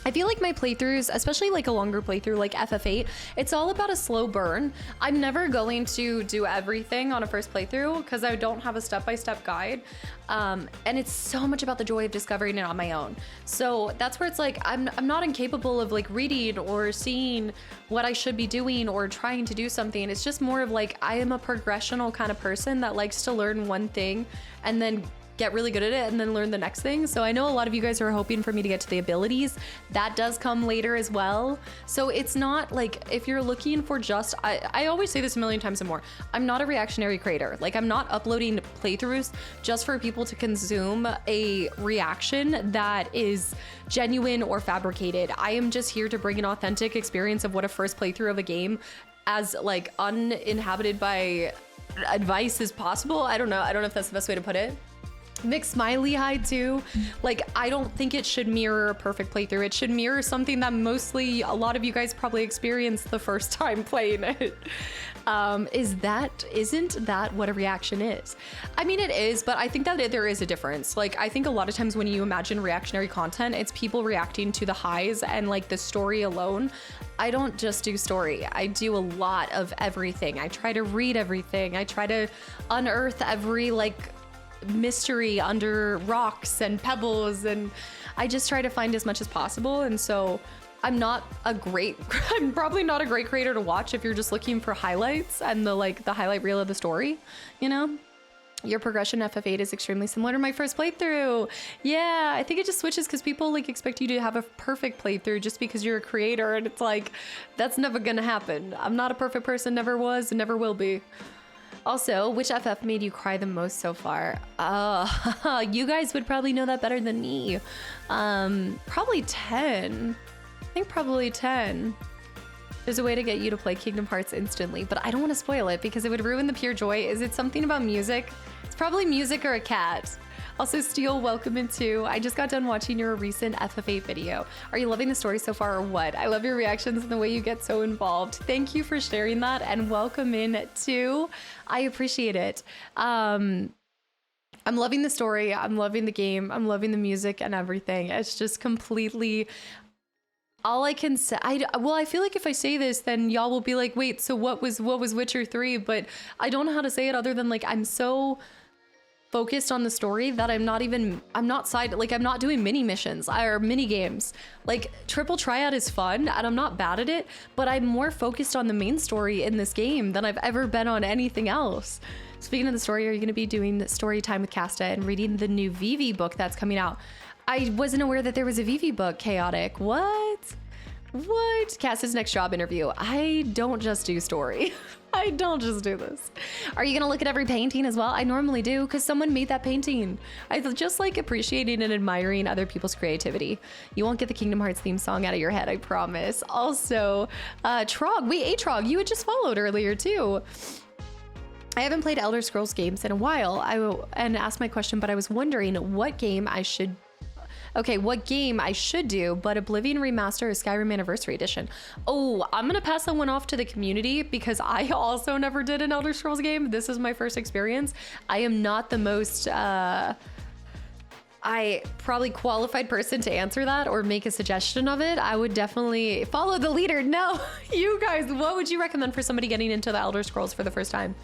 I feel like my playthroughs, especially like a longer playthrough like FF8, it's all about a slow burn. I'm never going to do everything on a first playthrough because I don't have a step-by-step guide. And it's so much about the joy of discovering it on my own. So that's where it's like, I'm not incapable of like reading or seeing what I should be doing or trying to do something. It's just more of like, I am a progressional kind of person that likes to learn one thing and then get really good at it and then learn the next thing. So I know a lot of you guys are hoping for me to get to the abilities. That does come later as well. So it's not like, if you're looking for just, I always say this a million times and more, I'm not a reactionary creator. Like, I'm not uploading playthroughs just for people to consume a reaction that is genuine or fabricated. I am just here to bring an authentic experience of what a first playthrough of a game as like uninhabited by advice is possible. I don't know if that's the best way to put it. Mixed smiley hi too. Like, I don't think it should mirror a perfect playthrough. It should mirror something that mostly a lot of you guys probably experienced the first time playing it. Isn't that what a reaction is? I mean, it is, but I think that there is a difference. Like, I think a lot of times when you imagine reactionary content, it's people reacting to the highs and like the story alone. I don't just do story. I do a lot of everything. I try to read everything. I try to unearth every like mystery under rocks and pebbles, and I just try to find as much as possible. And so I'm probably not a great creator to watch if you're just looking for highlights and the highlight reel of the story, you know? Your progression FF8 is extremely similar to my first playthrough. Yeah, I think it just switches because people like expect you to have a perfect playthrough just because you're a creator, and it's like, that's never gonna happen. I'm not a perfect person, never was, and never will be. Also, which FF made you cry the most so far? You guys would probably know that better than me. Probably 10. I think probably 10. There's a way to get you to play Kingdom Hearts instantly, but I don't want to spoil it because it would ruin the pure joy. Is it something about music? It's probably music or a cat. Also, Steel, welcome in too. I just got done watching your recent FF8 video. Are you loving the story so far or what? I love your reactions and the way you get so involved. Thank you for sharing that, and welcome in too. I appreciate it. I'm loving the story. I'm loving the game. I'm loving the music and everything. It's just completely... all I can say, I feel like if I say this, then y'all will be like, wait, so what was Witcher 3? But I don't know how to say it other than like, I'm so focused on the story that I'm not doing mini missions or mini games. Like, Triple Triad is fun and I'm not bad at it, but I'm more focused on the main story in this game than I've ever been on anything else. Speaking of the story, are you going to be doing story time with Casta and reading the new Vivi book that's coming out? I wasn't aware that there was a Vivi book, Chaotic. What? Cass's next job interview. I don't just do story. I don't just do this. Are you gonna look at every painting as well? I normally do, because someone made that painting. I just like appreciating and admiring other people's creativity. You won't get the Kingdom Hearts theme song out of your head, I promise. Also, Trog, wait, Trog, you had just followed earlier too. I haven't played Elder Scrolls games in a while. And asked my question, but I was wondering what game I should do, but Oblivion Remaster or Skyrim Anniversary Edition. Oh, I'm gonna pass that one off to the community because I also never did an Elder Scrolls game. This is my first experience. I am not the most probably qualified person to answer that or make a suggestion of it. I would definitely follow the leader. No, you guys, what would you recommend for somebody getting into the Elder Scrolls for the first time?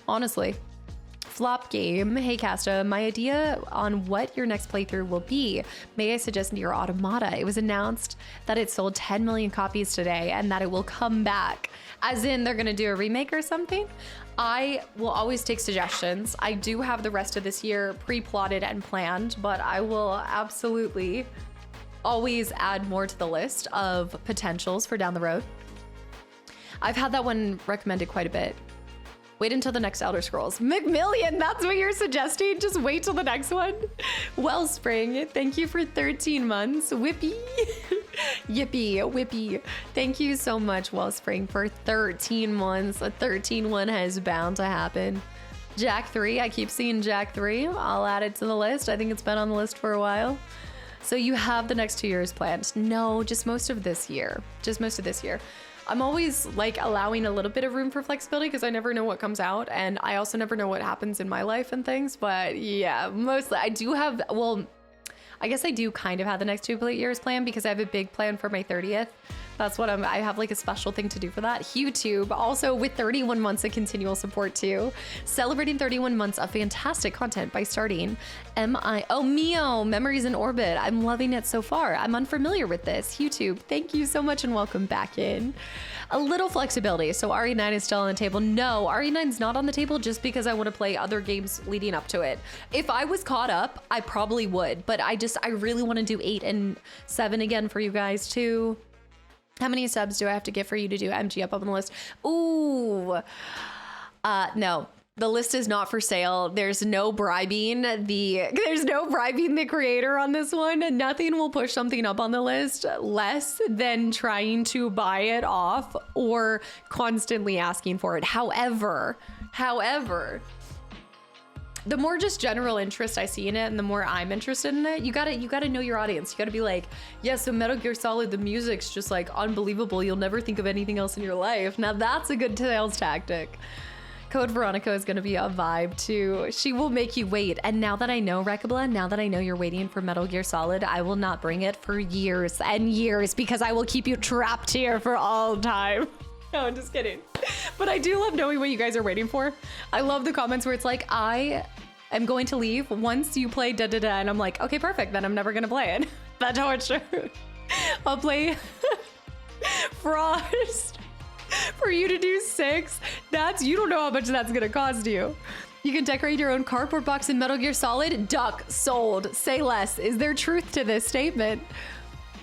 Honestly. Flop game. Hey Casta, my idea on what your next playthrough will be. May I suggest your Automata? It was announced that it sold 10 million copies today and that it will come back. As in they're gonna do a remake or something? I will always take suggestions. I do have the rest of this year pre-plotted and planned, but I will absolutely always add more to the list of potentials for down the road. I've had that one recommended quite a bit. Wait until the next Elder Scrolls. McMillion, that's what you're suggesting? Just wait till the next one? Wellspring, thank you for 13 months. Whippy. Yippee, whippy. Thank you so much, Wellspring, for 13 months. A 13 one has bound to happen. Jack 3, I keep seeing Jack 3. I'll add it to the list. I think it's been on the list for a while. So you have the next 2 years planned? No, just most of this year. I'm always like allowing a little bit of room for flexibility because I never know what comes out, and I also never know what happens in my life and things. But yeah, mostly I do have, well, I guess I do kind of have the next 2 years planned because I have a big plan for my 30th. That's what I have like a special thing to do for that. YouTube, also with 31 months of continual support too. Celebrating 31 months of fantastic content by starting Mio, Memories in Orbit. I'm loving it so far. I'm unfamiliar with this. YouTube, thank you so much and welcome back in. A little flexibility. So RE9 is still on the table. No, RE9's not on the table just because I want to play other games leading up to it. If I was caught up, I probably would, but I really want to do 8 and 7 again for you guys too. How many subs do I have to get for you to do MG up on the list? Ooh, no. The list is not for sale. There's no bribing the creator on this one. Nothing will push something up on the list less than trying to buy it off or constantly asking for it. However, the more just general interest I see in it and the more I'm interested in it, you gotta know your audience. You gotta be like, yeah, so Metal Gear Solid, the music's just like unbelievable. You'll never think of anything else in your life. Now that's a good sales tactic. Code Veronica is gonna be a vibe too. She will make you wait. And now that I know, Rekabla, now that I know you're waiting for Metal Gear Solid, I will not bring it for years and years because I will keep you trapped here for all time. No, I'm just kidding. But I do love knowing what you guys are waiting for. I love the comments where it's like, I am going to leave once you play da-da-da. And I'm like, okay, perfect. Then I'm never going to play it. That's how it's true. I'll play Frost for you to do 6. You don't know how much that's going to cost you. You can decorate your own cardboard box in Metal Gear Solid. Duck, sold. Say less. Is there truth to this statement?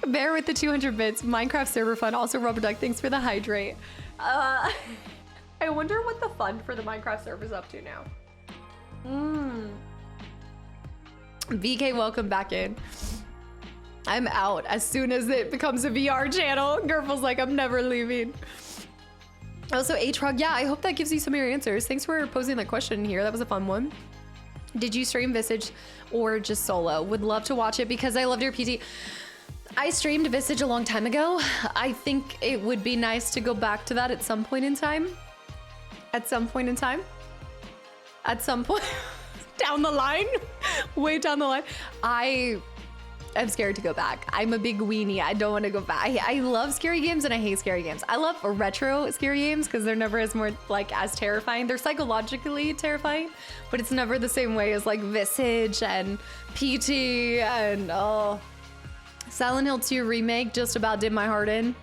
Bear with the 200 bits. Minecraft server fun. Also, Rubber Duck, thanks for the hydrate. I wonder what the fund for the Minecraft server's up to now. VK, welcome back in. I'm out as soon as it becomes a VR channel. Gerfel's like, I'm never leaving. Also, H-Rug, yeah, I hope that gives you some of your answers. Thanks for posing that question here. That was a fun one. Did you stream Visage or just solo? Would love to watch it because I loved your PT. I streamed Visage a long time ago. I think it would be nice to go back to that at some point in time. At some point down the line, way down the line. I'm scared to go back. I'm a big weenie. I don't want to go back. I love scary games and I hate scary games. I love retro scary games because they're never as terrifying. They're psychologically terrifying, but it's never the same way as like Visage and PT and Silent Hill 2 remake just about did my heart in.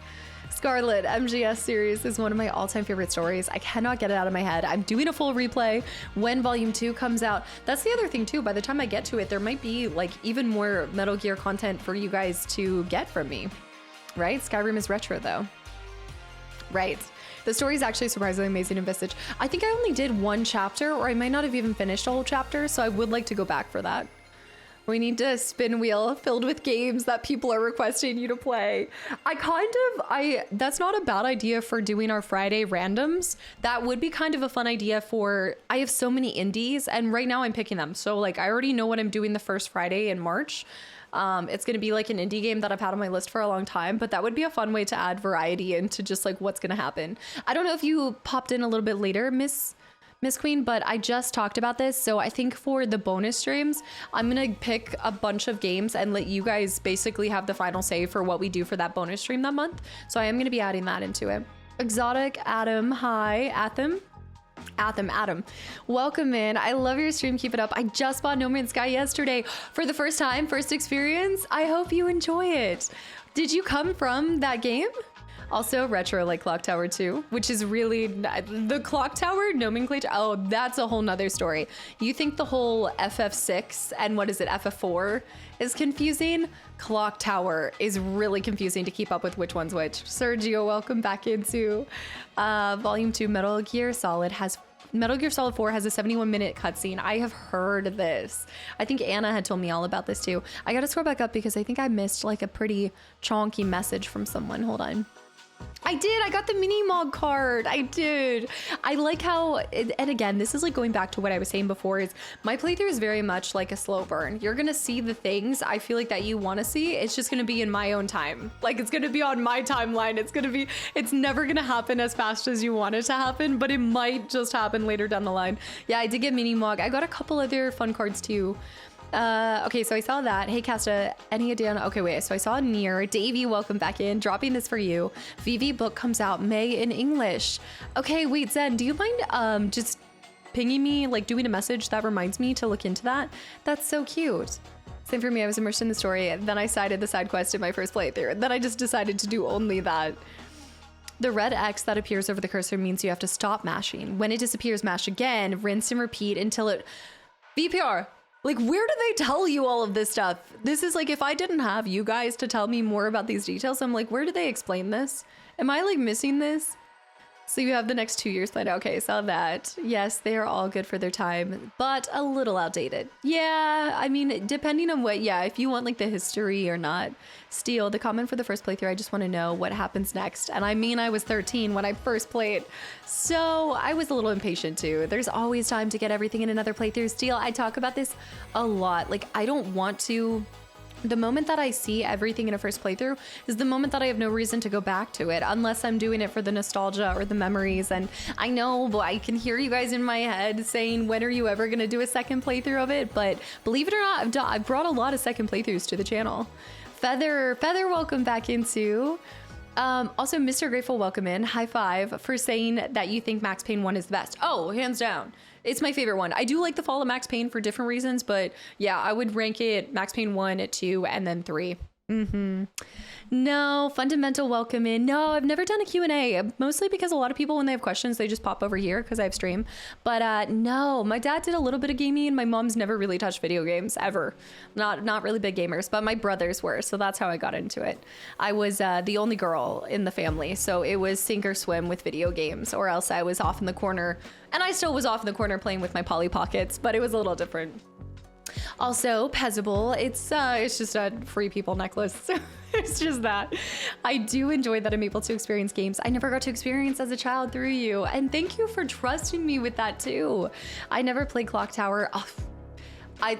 Scarlet MGS series is one of my all-time favorite stories. I cannot get it out of my head. I'm doing a full replay when Volume 2 comes out. That's the other thing too. By the time I get to it, there might be like even more Metal Gear content for you guys to get from me. Right? Skyrim is retro though. Right. The story is actually surprisingly amazing in Visage. I think I only did 1 chapter, or I might not have even finished a whole chapter, so I would like to go back for that. We need a spin wheel filled with games that people are requesting you to play. That's not a bad idea for doing our Friday randoms. That would be kind of a fun idea I have so many indies and right now I'm picking them. So like, I already know what I'm doing the first Friday in March. It's going to be like an indie game that I've had on my list for a long time, but that would be a fun way to add variety into just like what's going to happen. I don't know if you popped in a little bit later, Miss Queen, but I just talked about this. So I think for the bonus streams, I'm going to pick a bunch of games and let you guys basically have the final say for what we do for that bonus stream that month. So I am going to be adding that into it. Exotic Adam, hi. Adam, welcome in. I love your stream. Keep it up. I just bought No Man's Sky yesterday for the first time, first experience. I hope you enjoy it. Did you come from that game? Also retro like Clock Tower 2, which is really the Clock Tower nomenclature. Oh, that's a whole nother story. You think the whole FF6 and what is it, FF4 is confusing? Clock Tower is really confusing to keep up with which one's which. Sergio, welcome back into Volume 2. Metal Gear Solid 4 has a 71-minute cutscene. I have heard this. I think Anna had told me all about this too. I gotta scroll back up because I think I missed like a pretty chonky message from someone. Hold on. I did. I got the mini mog card. I did. I like how, and again, this is like going back to what I was saying before, is my playthrough is very much like a slow burn. You're going to see the things I feel like that you want to see. It's just going to be in my own time. Like it's going to be on my timeline. It's never going to happen as fast as you want it to happen, but it might just happen later down the line. Yeah, I did get mini mog. I got a couple other fun cards too. Okay, so I saw that. Hey, Casta, any idea? Okay, wait. So I saw Near. Davey, welcome back in. Dropping this for you. VV book comes out May in English. Okay, wait, Zen, do you mind just pinging me, like doing a message that reminds me to look into that? That's so cute. Same for me. I was immersed in the story. Then I sided the side quest in my first playthrough. Then I just decided to do only that. The red X that appears over the cursor means you have to stop mashing. When it disappears, mash again, rinse and repeat until it... VPR, like, where do they tell you all of this stuff? This is like, if I didn't have you guys to tell me more about these details, I'm like, where do they explain this? Am I like missing this? So you have the next 2 years planned. Okay, saw that. Yes, they are all good for their time, but a little outdated. Yeah, I mean, depending on what, yeah, if you want like the history or not. Steel, the comment for the first playthrough, I just want to know what happens next. And I mean, I was 13 when I first played, so I was a little impatient too. There's always time to get everything in another playthrough. Steel, I talk about this a lot. Like, I don't want to... The moment that I see everything in a first playthrough is the moment that I have no reason to go back to it unless I'm doing it for the nostalgia or the memories. And I know, but I can hear you guys in my head saying, when are you ever going to do a second playthrough of it? But believe it or not, I've brought a lot of second playthroughs to the channel. Feather, welcome back in too. Also, Mr. Grateful, welcome in. High five for saying that you think Max Payne 1 is the best. Oh, hands down. It's my favorite one. I do like the Fall of Max Payne for different reasons, but yeah, I would rank it Max Payne 1, 2, and then 3. No, Fundamental, welcome in. No, I've never done a Q&A, mostly because a lot of people, when they have questions, they just pop over here because I have stream. But no, my dad did a little bit of gaming and my mom's never really touched video games ever. Not really big gamers, but my brothers were, so that's how I got into it. I was the only girl in the family, so it was sink or swim with video games, or else I was off in the corner, and I still was off in the corner playing with my Polly Pockets, but it was a little different. Also, Pezzable, it's just a free people necklace. It's just that. I do enjoy that I'm able to experience games I never got to experience as a child through you. And thank you for trusting me with that too. I never played Clock Tower. Oh, I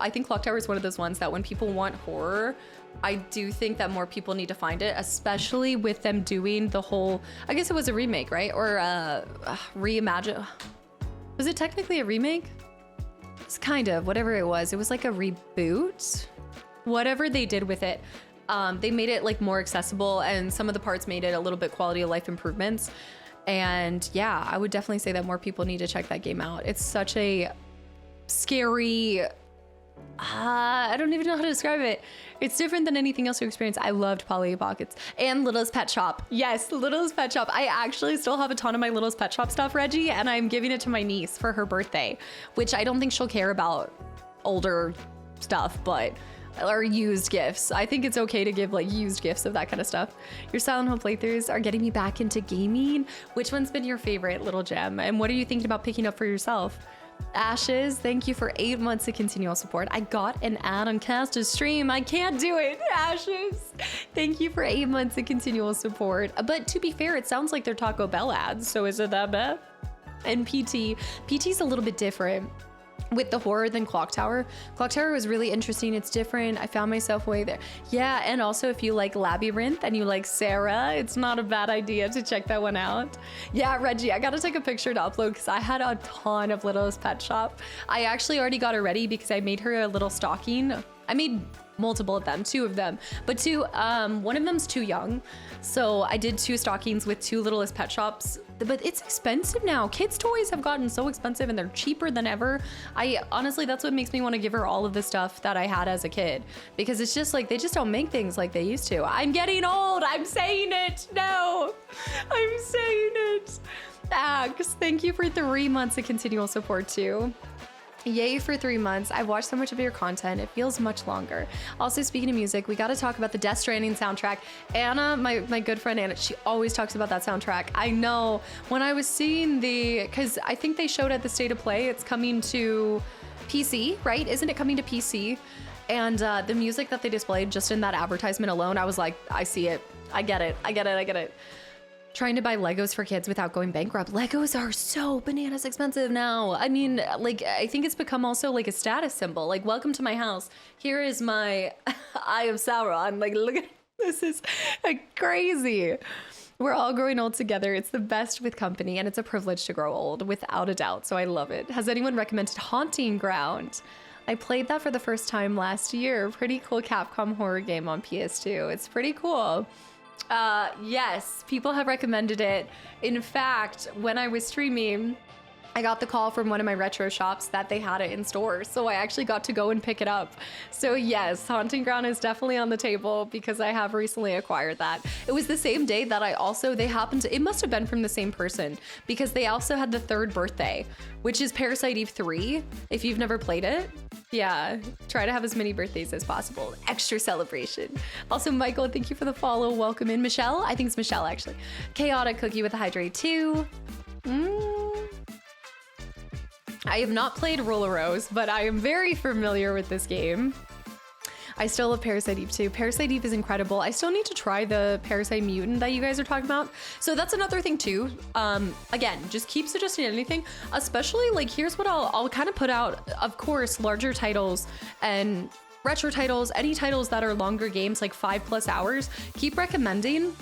think Clock Tower is one of those ones that when people want horror, I do think that more people need to find it, especially with them doing the whole, I guess it was a remake, right? Or reimagine. Was it technically a remake? It's kind of, whatever it was like a reboot. Whatever they did with it, they made it like more accessible, and some of the parts made it a little bit quality of life improvements. And yeah, I would definitely say that more people need to check that game out. It's such a scary, I don't even know how to describe it. It's different than anything else you experience. I loved Polly Pockets and Littlest Pet Shop. Yes, Littlest Pet Shop. I actually still have a ton of my Littlest Pet Shop stuff, Reggie, and I'm giving it to my niece for her birthday, which I don't think she'll care about older stuff, but or used gifts. I think it's okay to give like used gifts of that kind of stuff. Your Silent Hill playthroughs are getting me back into gaming. Which one's been your favorite, little gem? And what are you thinking about picking up for yourself? Ashes, thank you for 8 months of continual support. I got an ad on Casta's stream. I can't do it. Ashes, thank you for 8 months of continual support. But to be fair, it sounds like they're Taco Bell ads, so is it that bad? And PT's a little bit different with the horror than Clock Tower. Clock Tower was really interesting. It's different. I found myself way there. Yeah, and also if you like Labyrinth and you like Sarah, it's not a bad idea to check that one out. Yeah, Reggie, I gotta take a picture to upload because I had a ton of Littlest Pet Shop. I actually already got her ready because I made her a little stocking. I made multiple of them, 2 of them, but one of them's too young. So I did 2 stockings with 2 Littlest Pet Shops, but it's expensive now. Kids' toys have gotten so expensive and they're cheaper than ever. Honestly, that's what makes me want to give her all of the stuff that I had as a kid, because it's just like, they just don't make things like they used to. I'm getting old. I'm saying it. No, I'm saying it. Axe, thank you for 3 months of continual support too. Yay for 3 months. I've watched so much of your content. It feels much longer. Also, speaking of music, we got to talk about the Death Stranding soundtrack. Anna, my good friend Anna, she always talks about that soundtrack. I know when I was seeing because I think they showed at the State of Play, it's coming to PC, right? Isn't it coming to PC? And the music that they displayed just in that advertisement alone, I was like, I see it. I get it. Trying to buy Legos for kids without going bankrupt. Legos are so bananas expensive now. I mean, like, I think it's become also like a status symbol. Like, welcome to my house. Here is my Eye of Sauron. Like, look at this, is like crazy. We're all growing old together. It's the best with company, and it's a privilege to grow old, without a doubt. So I love it. Has anyone recommended Haunting Ground? I played that for the first time last year. Pretty cool Capcom horror game on PS2. It's pretty cool. Yes, people have recommended it. In fact, when I was streaming, I got the call from one of my retro shops that they had it in stores, so I actually got to go and pick it up. So yes, Haunting Ground is definitely on the table because I have recently acquired that. It was the same day that it must have been from the same person because they also had the third birthday, which is Parasite Eve 3, if you've never played it. Yeah, try to have as many birthdays as possible. Extra celebration. Also, Michael, thank you for the follow. Welcome in. Michelle, I think it's Michelle actually. Chaotic Cookie with a Hydrate 2. I have not played Roller Rose, but I am very familiar with this game. I still love Parasite Eve 2. Parasite Eve is incredible. I still need to try the Parasite Mutant that you guys are talking about. So that's another thing too. Again, just keep suggesting anything, especially like here's what I'll kind of put out. Of course, larger titles and retro titles, any titles that are longer games, like 5+ hours, keep recommending.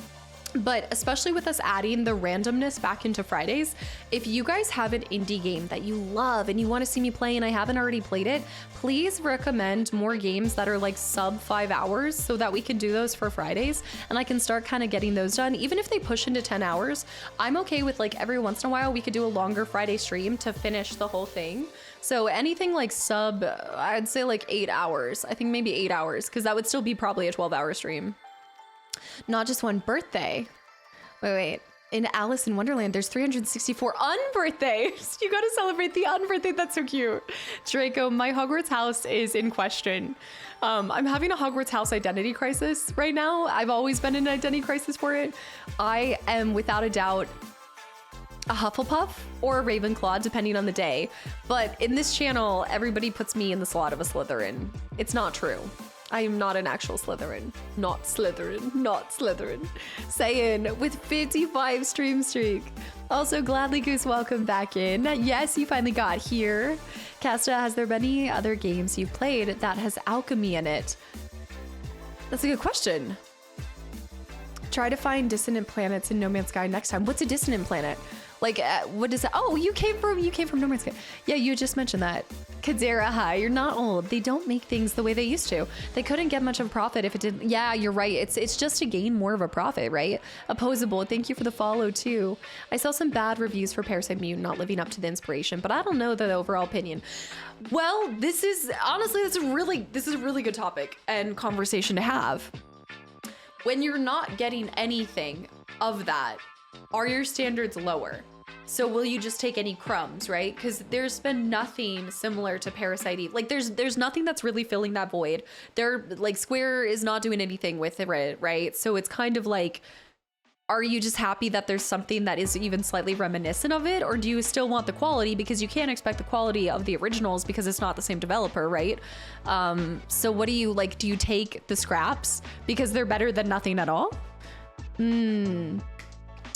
But especially with us adding the randomness back into Fridays, if you guys have an indie game that you love and you want to see me play and I haven't already played it, please recommend more games that are like sub 5 hours so that we can do those for Fridays and I can start kind of getting those done. Even if they push into 10 hours, I'm okay with like every once in a while we could do a longer Friday stream to finish the whole thing. So anything like sub, I'd say like 8 hours. I think maybe 8 hours because that would still be probably a 12-hour stream. Not just one birthday. Wait. In Alice in Wonderland, there's 364 unbirthdays. You gotta celebrate the unbirthday. That's so cute. Draco, my Hogwarts house is in question. I'm having a Hogwarts house identity crisis right now. I've always been in an identity crisis for it. I am without a doubt a Hufflepuff or a Ravenclaw, depending on the day. But in this channel, everybody puts me in the slot of a Slytherin. It's not true. I am not an actual Slytherin. Not Slytherin. Not Slytherin. Sayin with 55 stream streak. Also, Gladly Goose, welcome back in. Yes, you finally got here. Casta, has there been any other games you've played that has alchemy in it? That's a good question. Try to find dissonant planets in No Man's Sky next time. What's a dissonant planet? Like, what does that? Oh, you came from No Man's Sky. Yeah, you just mentioned that. Kadzera, hi, you're not old. They don't make things the way they used to. They couldn't get much of a profit if it didn't. Yeah, you're right. It's just to gain more of a profit, right? Opposable, thank you for the follow too. I saw some bad reviews for Parasite Mutant not living up to the inspiration, but I don't know the overall opinion. Well, this is a really good topic and conversation to have. When you're not getting anything of that, are your standards lower? So will you just take any crumbs, right? Because there's been nothing similar to Parasite Eve. Like there's nothing that's really filling that void. Square is not doing anything with it, right? So it's kind of like, are you just happy that there's something that is even slightly reminiscent of it? Or do you still want the quality? Because you can't expect the quality of the originals because it's not the same developer, right? So what do you like? Do you take the scraps because they're better than nothing at all?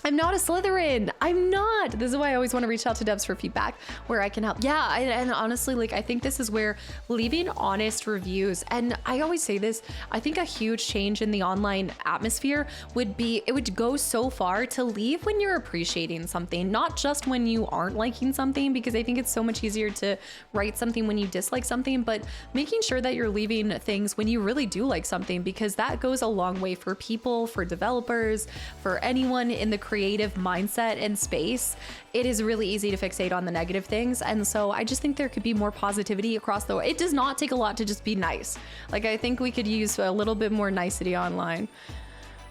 I'm not a Slytherin. I'm not. This is why I always want to reach out to devs for feedback where I can help. Yeah, and honestly, like I think this is where leaving honest reviews, and I always say this, I think a huge change in the online atmosphere would be, it would go so far to leave when you're appreciating something, not just when you aren't liking something, because I think it's so much easier to write something when you dislike something, but making sure that you're leaving things when you really do like something, because that goes a long way for people, for developers, for anyone in the creative mindset and space. It is really easy to fixate on the negative things, and so I just think there could be more positivity across the way. It does not take a lot to just be nice. Like I think we could use a little bit more nicety online.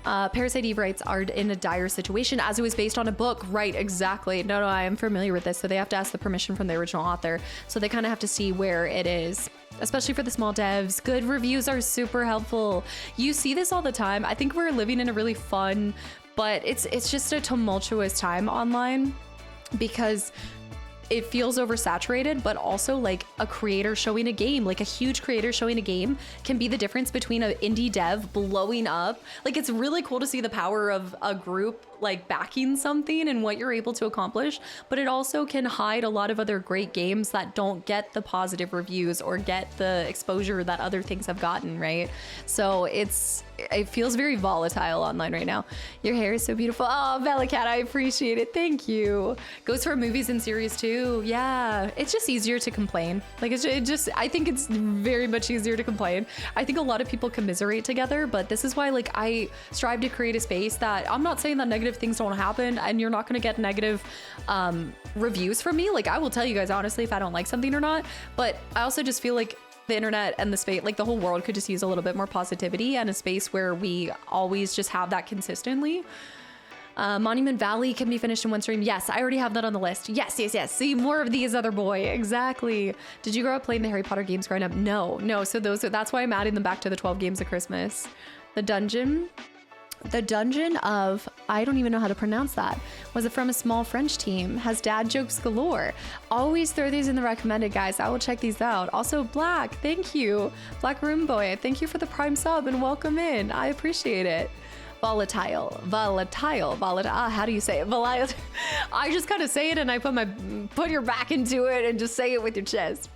Parasite Eve writes are in a dire situation as it was based on a book. Right, exactly. No, I am familiar with this. So they have to ask the permission from the original author. So they kind of have to see where it is, especially for the small devs. Good reviews are super helpful. You see this all the time. I think we're living in a really fun, but it's just a tumultuous time online because it feels oversaturated, but also like a creator showing a game, like a huge creator showing a game can be the difference between an indie dev blowing up. Like it's really cool to see the power of a group like backing something and what you're able to accomplish, but it also can hide a lot of other great games that don't get the positive reviews or get the exposure that other things have gotten, right? So it feels very volatile online right now. Your hair is so beautiful. Oh, Bellacat, I appreciate it. Thank you. Goes for movies and series too. Yeah, it's just easier to complain. Like I think it's very much easier to complain. I think a lot of people commiserate together, but this is why like I strive to create a space that I'm not saying that negative things don't happen and you're not going to get negative reviews from me. Like I will tell you guys honestly if I don't like something or not, but I also just feel like the internet and the space, like the whole world could just use a little bit more positivity and a space where we always just have that consistently. Monument Valley can be finished in one stream. Yes, I already have that on the list. Yes. See more of these, other boy. Exactly. Did you grow up playing the Harry Potter games growing up? No. So that's why I'm adding them back to the 12 games of Christmas. The dungeon of, I don't even know how to pronounce that. Was it from a small French team? Has dad jokes galore. Always throw these in the recommended, guys. I will check these out. Also, Black, thank you. Black Room Boy, thank you for the Prime sub and welcome in. I appreciate it. Volatile. How do you say it? Volatile. I just kind of say it and I put your back into it and just say it with your chest.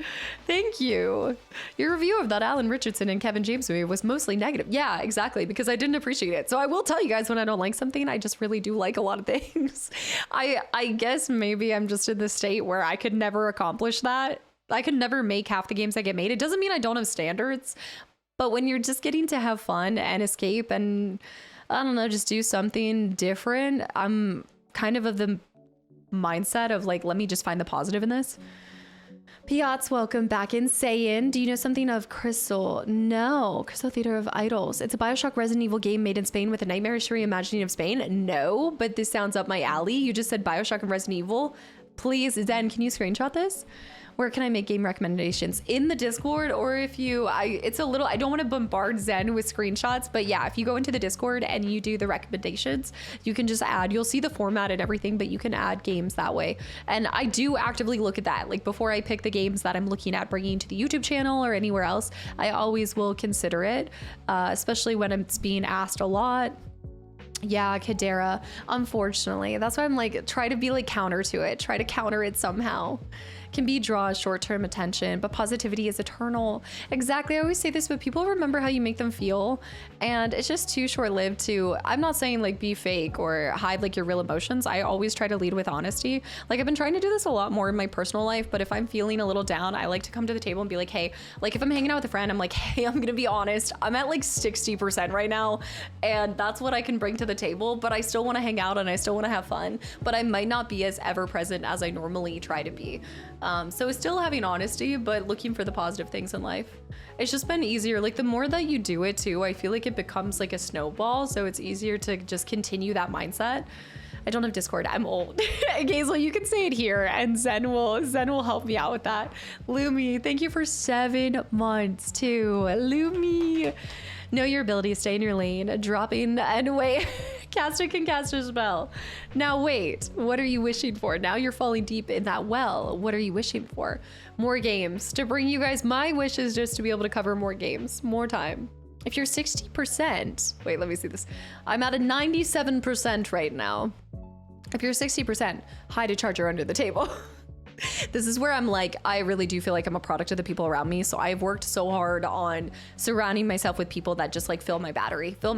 Thank you. Your review of that Alan Richardson and Kevin James movie was mostly negative. Yeah, exactly. Because I didn't appreciate it. So I will tell you guys when I don't like something, I just really do like a lot of things. I guess maybe I'm just in the state where I could never accomplish that. I could never make half the games I get made. It doesn't mean I don't have standards, but when you're just getting to have fun and escape and I don't know, just do something different. I'm kind of the mindset of like, let me just find the positive in this. Piot's welcome back in. Sayin, do you know something of Crystal? No. Crystal Theater of Idols. It's a Bioshock Resident Evil game made in Spain with a nightmarish reimagining of Spain. No, but this sounds up my alley. You just said Bioshock and Resident Evil. Please, Zen, can you screenshot this? Where can I make game recommendations? In the Discord, or if you, I don't want to bombard Zen with screenshots, but yeah, if you go into the Discord and you do the recommendations, you can just add, you'll see the format and everything, but you can add games that way. And I do actively look at that. Like before I pick the games that I'm looking at bringing to the YouTube channel or anywhere else, I always will consider it, especially when it's being asked a lot. Yeah, Kadera, unfortunately. That's why I'm like, try to be like counter to it. Try to counter it somehow. Can be draw short-term attention, but positivity is eternal. Exactly. I always say this, but people remember how you make them feel. And it's just too short-lived to, I'm not saying like be fake or hide like your real emotions. I always try to lead with honesty. Like I've been trying to do this a lot more in my personal life, but if I'm feeling a little down, I like to come to the table and be like, hey, like if I'm hanging out with a friend, I'm like, hey, I'm gonna be honest. I'm at like 60% right now. And that's what I can bring to the table, but I still wanna hang out and I still wanna have fun, but I might not be as ever present as I normally try to be. So it's still having honesty, but looking for the positive things in life. It's just been easier. Like the more that you do it too, I feel like it becomes like a snowball. So it's easier to just continue that mindset. I don't have Discord. I'm old. Gazel, you can say it here and Zen will help me out with that. Lumi, thank you for 7 months too. Lumi. Know your ability, stay in your lane, dropping and wait. Caster can cast a spell. Now wait, what are you wishing for? Now you're falling deep in that well. What are you wishing for? More games to bring you guys. My wish is just to be able to cover more games, more time. If you're 60%, wait, let me see this. I'm at a 97% right now. If you're 60%, hide a charger under the table. This is where I'm like, I really do feel like I'm a product of the people around me. So I've worked so hard on surrounding myself with people that just like fill my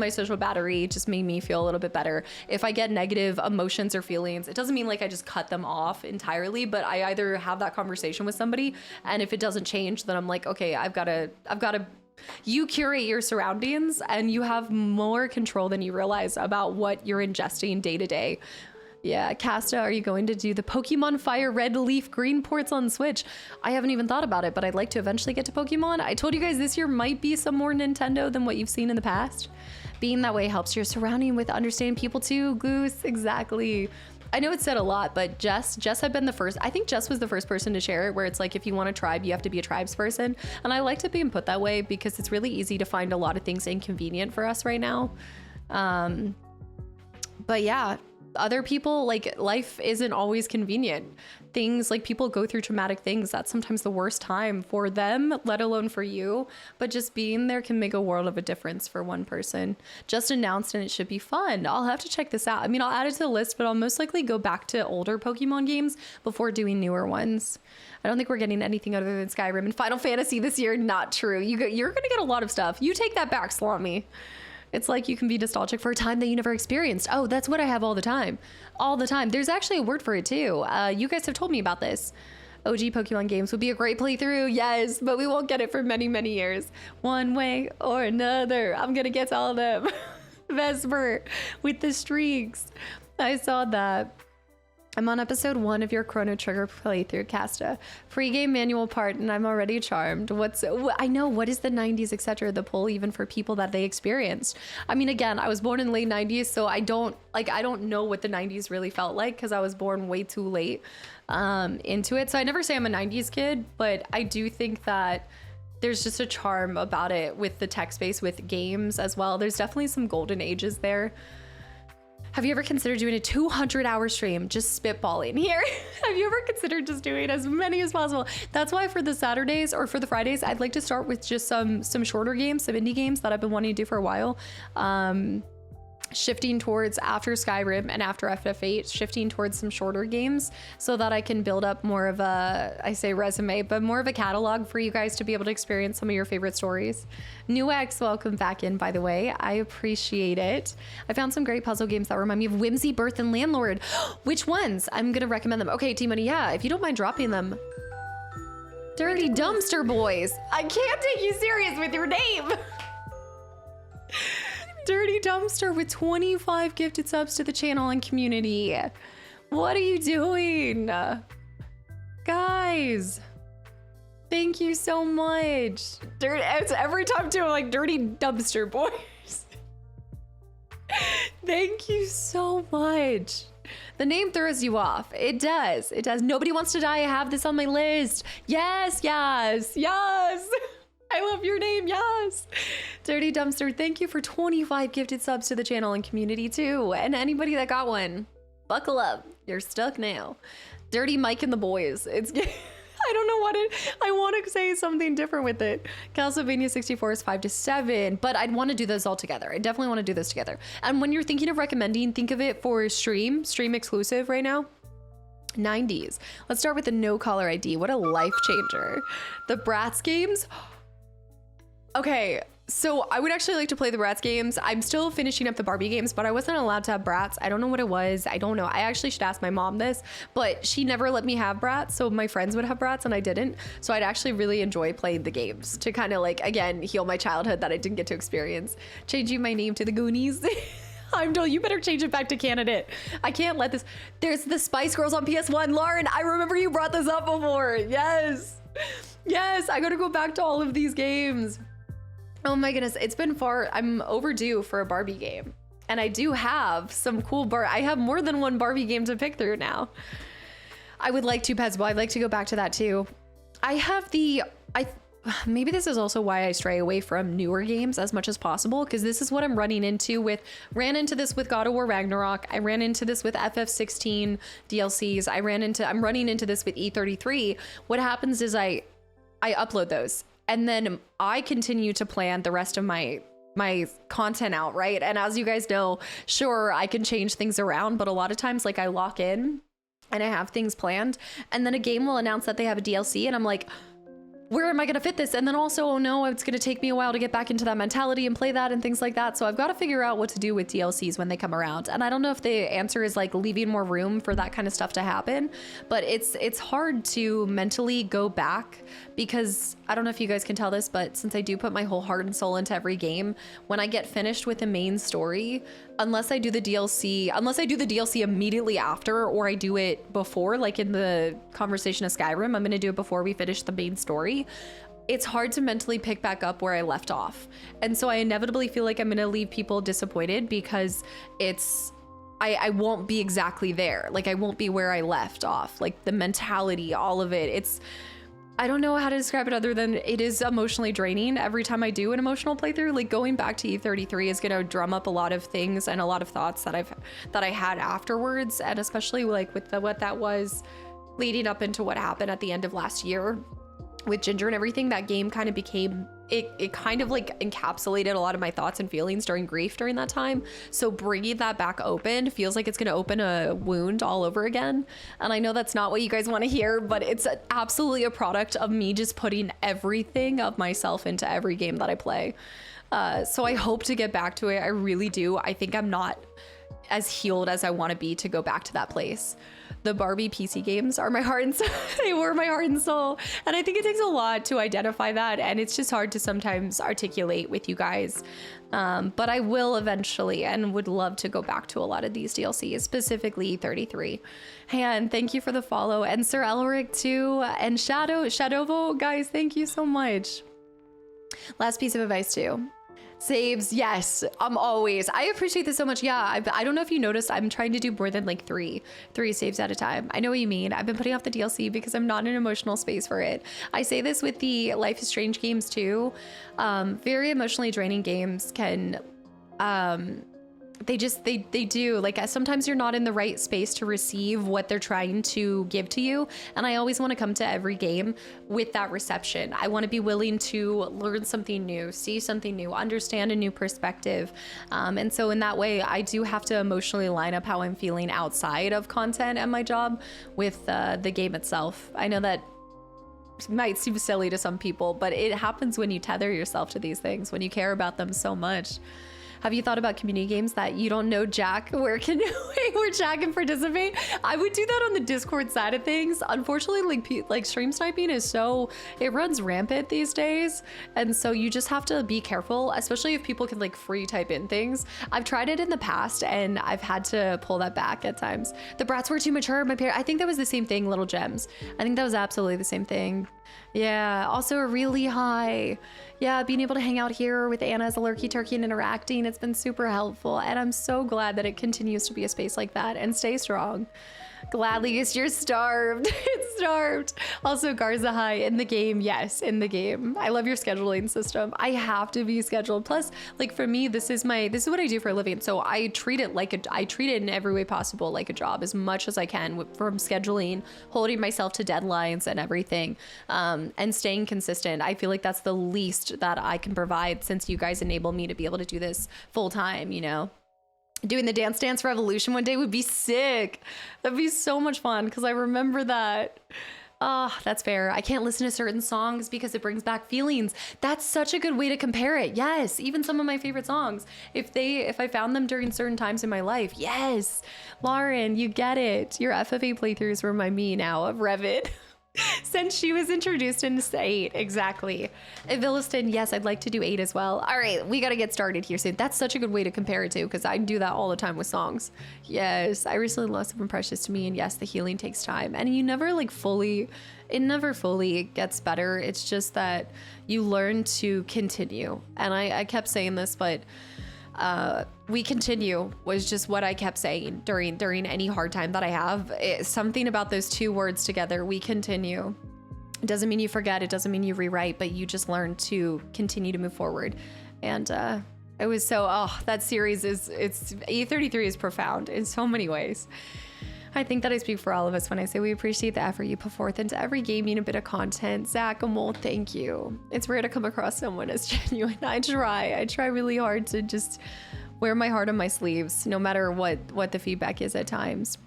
social battery, just made me feel a little bit better. If I get negative emotions or feelings, it doesn't mean like I just cut them off entirely, but I either have that conversation with somebody, and if it doesn't change, then I'm like, okay, I've got to, you curate your surroundings and you have more control than you realize about what you're ingesting day to day. Yeah, Casta, are you going to do the Pokemon Fire Red Leaf Green ports on Switch? I haven't even thought about it, but I'd like to eventually get to Pokemon. I told you guys this year might be some more Nintendo than what you've seen in the past. Being that way helps your surrounding with understand people too. Goose, exactly. I know it's said a lot, but Jess had been the first. I think Jess was the first person to share it, where it's like, if you want a tribe, you have to be a tribes person. And I like to be put that way because it's really easy to find a lot of things inconvenient for us right now. But yeah, other people, like, life isn't always convenient. Things like people go through traumatic things. That's sometimes the worst time for them, let alone for you. But just being there can make a world of a difference for one person. Just announced, and it should be fun. I'll have to check this out. I mean, I'll add it to the list, but I'll most likely go back to older Pokemon games before doing newer ones. I don't think we're getting anything other than Skyrim and Final Fantasy this year. Not true. You're going to get a lot of stuff. You take that back, Salami. It's like you can be nostalgic for a time that you never experienced. Oh, that's what I have all the time. All the time. There's actually a word for it too. You guys have told me about this. OG Pokemon games would be a great playthrough. Yes, but we won't get it for many, many years. One way or another. I'm going to get to all of them. Vesper with the streaks. I saw that. I'm on episode 1 of your Chrono Trigger playthrough, Casta. Pre-game manual part, and I'm already charmed. I know, what is the 90s, etc., the pull even for people that they experienced? I mean, again, I was born in the late 90s, so I don't know what the 90s really felt like, because I was born way too late into it. So I never say I'm a 90s kid, but I do think that there's just a charm about it with the tech space, with games as well. There's definitely some golden ages there. Have you ever considered doing a 200-hour stream, just spitballing here? Have you ever considered just doing as many as possible? That's why for the Saturdays or for the Fridays, I'd like to start with just some shorter games, some indie games that I've been wanting to do for a while. Shifting towards, after Skyrim and after FF8, shifting towards some shorter games so that I can build up more of a, I say resume, but more of a catalog for you guys to be able to experience some of your favorite stories. New X, welcome back in, by the way. I appreciate it. I found some great puzzle games that remind me of Whimsy, Birth, and Landlord. Which ones? I'm gonna recommend them. Okay, T-Money, yeah, if you don't mind dropping them. Dirty Dumpster Boys. I can't take you serious with your name. Dirty Dumpster with 25 gifted subs to the channel and community. What are you doing? Guys, thank you so much. It's every time too, I'm like, Dirty Dumpster Boys. Thank you so much. The name throws you off. It does. It does. Nobody Wants to Die. I have this on my list. Yes, yes, yes. I love your name, yes. Dirty Dumpster, thank you for 25 gifted subs to the channel and community too. And anybody that got one, buckle up. You're stuck now. Dirty Mike and the Boys. I don't know what I want to say something different with it. Castlevania 64 is 5 to 7, but I'd want to do those all together. I definitely want to do this together. And when you're thinking of recommending, think of it for stream exclusive right now. 90s. Let's start with the No Caller ID. What a life changer. The Bratz games. Okay, so I would actually like to play the Bratz games. I'm still finishing up the Barbie games, but I wasn't allowed to have Bratz. I don't know what it was. I don't know. I actually should ask my mom this, but she never let me have Bratz. So my friends would have Bratz and I didn't. So I'd actually really enjoy playing the games to kind of like, again, heal my childhood that I didn't get to experience. Changing my name to the Goonies. You better change it back to candidate. I can't let this. There's the Spice Girls on PS1. Lauren, I remember you brought this up before. Yes. Yes, I gotta go back to all of these games. Oh my goodness, it's been far. I'm overdue for a Barbie game. And I do have some cool I have more than one Barbie game to pick through now. I would like to, Pezbo. I'd like to go back to that too. I have maybe this is also why I stray away from newer games as much as possible, because this is what I'm running into ran into this with God of War Ragnarok. I ran into this with FF16 DLCs. I'm running into this with E33. What happens is I upload those. And then I continue to plan the rest of my content out, right? And as you guys know, sure, I can change things around, but a lot of times, like, I lock in and I have things planned, and then a game will announce that they have a DLC, and I'm like, where am I going to fit this? And then also, oh no, it's going to take me a while to get back into that mentality and play that and things like that. So I've got to figure out what to do with DLCs when they come around. And I don't know if the answer is like leaving more room for that kind of stuff to happen, but it's hard to mentally go back, because I don't know if you guys can tell this, but since I do put my whole heart and soul into every game, when I get finished with the main story, unless I do the DLC immediately after, or I do it before, like in the conversation of Skyrim, I'm going to do it before we finish the main story. It's hard to mentally pick back up where I left off. And so I inevitably feel like I'm going to leave people disappointed, because I won't be exactly there. Like, I won't be where I left off. Like, the mentality, all of it. I don't know how to describe it other than it is emotionally draining every time I do an emotional playthrough. Like going back to E33 is going to drum up a lot of things and a lot of thoughts that I had afterwards, and especially like with what that was leading up into what happened at the end of last year with Ginger and everything. That game kind of became it kind of like encapsulated a lot of my thoughts and feelings during grief during that time. So bringing that back open feels like it's going to open a wound all over again. And I know that's not what you guys want to hear, but it's absolutely a product of me just putting everything of myself into every game that I play. So I hope to get back to it. I really do. I think I'm not as healed as I want to be to go back to that place. The Barbie PC games are my heart and soul. They were my heart and soul. And I think it takes a lot to identify that. And it's just hard to sometimes articulate with you guys. But I will eventually, and would love to go back to a lot of these DLCs, specifically 33. And thank you for the follow. And Sir Elric too. And Shadowvo, guys, thank you so much. Last piece of advice too. Saves, yes, always. I appreciate this so much. Yeah, I don't know if you noticed, I'm trying to do more than like three saves at a time. I know what you mean. I've been putting off the DLC because I'm not in an emotional space for it. I say this with the Life is Strange games too. Very emotionally draining games can, they do, like, sometimes you're not in the right space to receive what they're trying to give to you. And I always want to come to every game with that reception. I want to be willing to learn something new, see something new, understand a new perspective. And so in that way, I do have to emotionally line up how I'm feeling outside of content and my job with the game itself. I know that might seem silly to some people, but it happens when you tether yourself to these things, when you care about them so much. Have you thought about community games that you don't know Jack where Jack can participate? I would do that on the Discord side of things. Unfortunately, like stream sniping is it runs rampant these days. And so you just have to be careful, especially if people can like free type in things. I've tried it in the past and I've had to pull that back at times. The brats were too mature. I think that was the same thing, Little Gems. I think that was absolutely the same thing. Yeah, also a really high. Yeah, being able to hang out here with Anna as a lurky turkey and interacting, it's been super helpful. And I'm so glad that it continues to be a space like that, and stay strong. Gladly, because you're starved. It's starved. Also, Garza High in the game. Yes, in the game. I love your scheduling system. I have to be scheduled. Plus, like for me, this is what I do for a living. So I treat it in every way possible like a job as much as I can, from scheduling, holding myself to deadlines and everything, and staying consistent. I feel like that's the least that I can provide, since you guys enable me to be able to do this full time, you know? Doing the Dance Dance Revolution one day would be sick. That'd be so much fun, because I remember that. Oh, that's fair. I can't listen to certain songs because it brings back feelings. That's such a good way to compare it. Yes, even some of my favorite songs, if I found them during certain times in my life. Yes, Lauren, you get it. Your FFA playthroughs remind me now of Revit. Since she was introduced into 8, exactly. Villiston, yes, I'd like to do 8 as well. All right, we got to get started here soon. That's such a good way to compare it to, because I do that all the time with songs. Yes, I recently lost someone precious to me, and yes, the healing takes time, and you never it never fully gets better. It's just that you learn to continue. And I kept saying this, but we continue was just what I kept saying during any hard time that I have. Something about those two words together, we continue. It doesn't mean you forget, it doesn't mean you rewrite, but you just learn to continue to move forward. And it was that series E33 is profound in so many ways. I think that I speak for all of us when I say we appreciate the effort you put forth into every gaming a bit of content. Zach Amol, thank you. It's rare to come across someone as genuine. I try really hard to just wear my heart on my sleeves, no matter what the feedback is at times.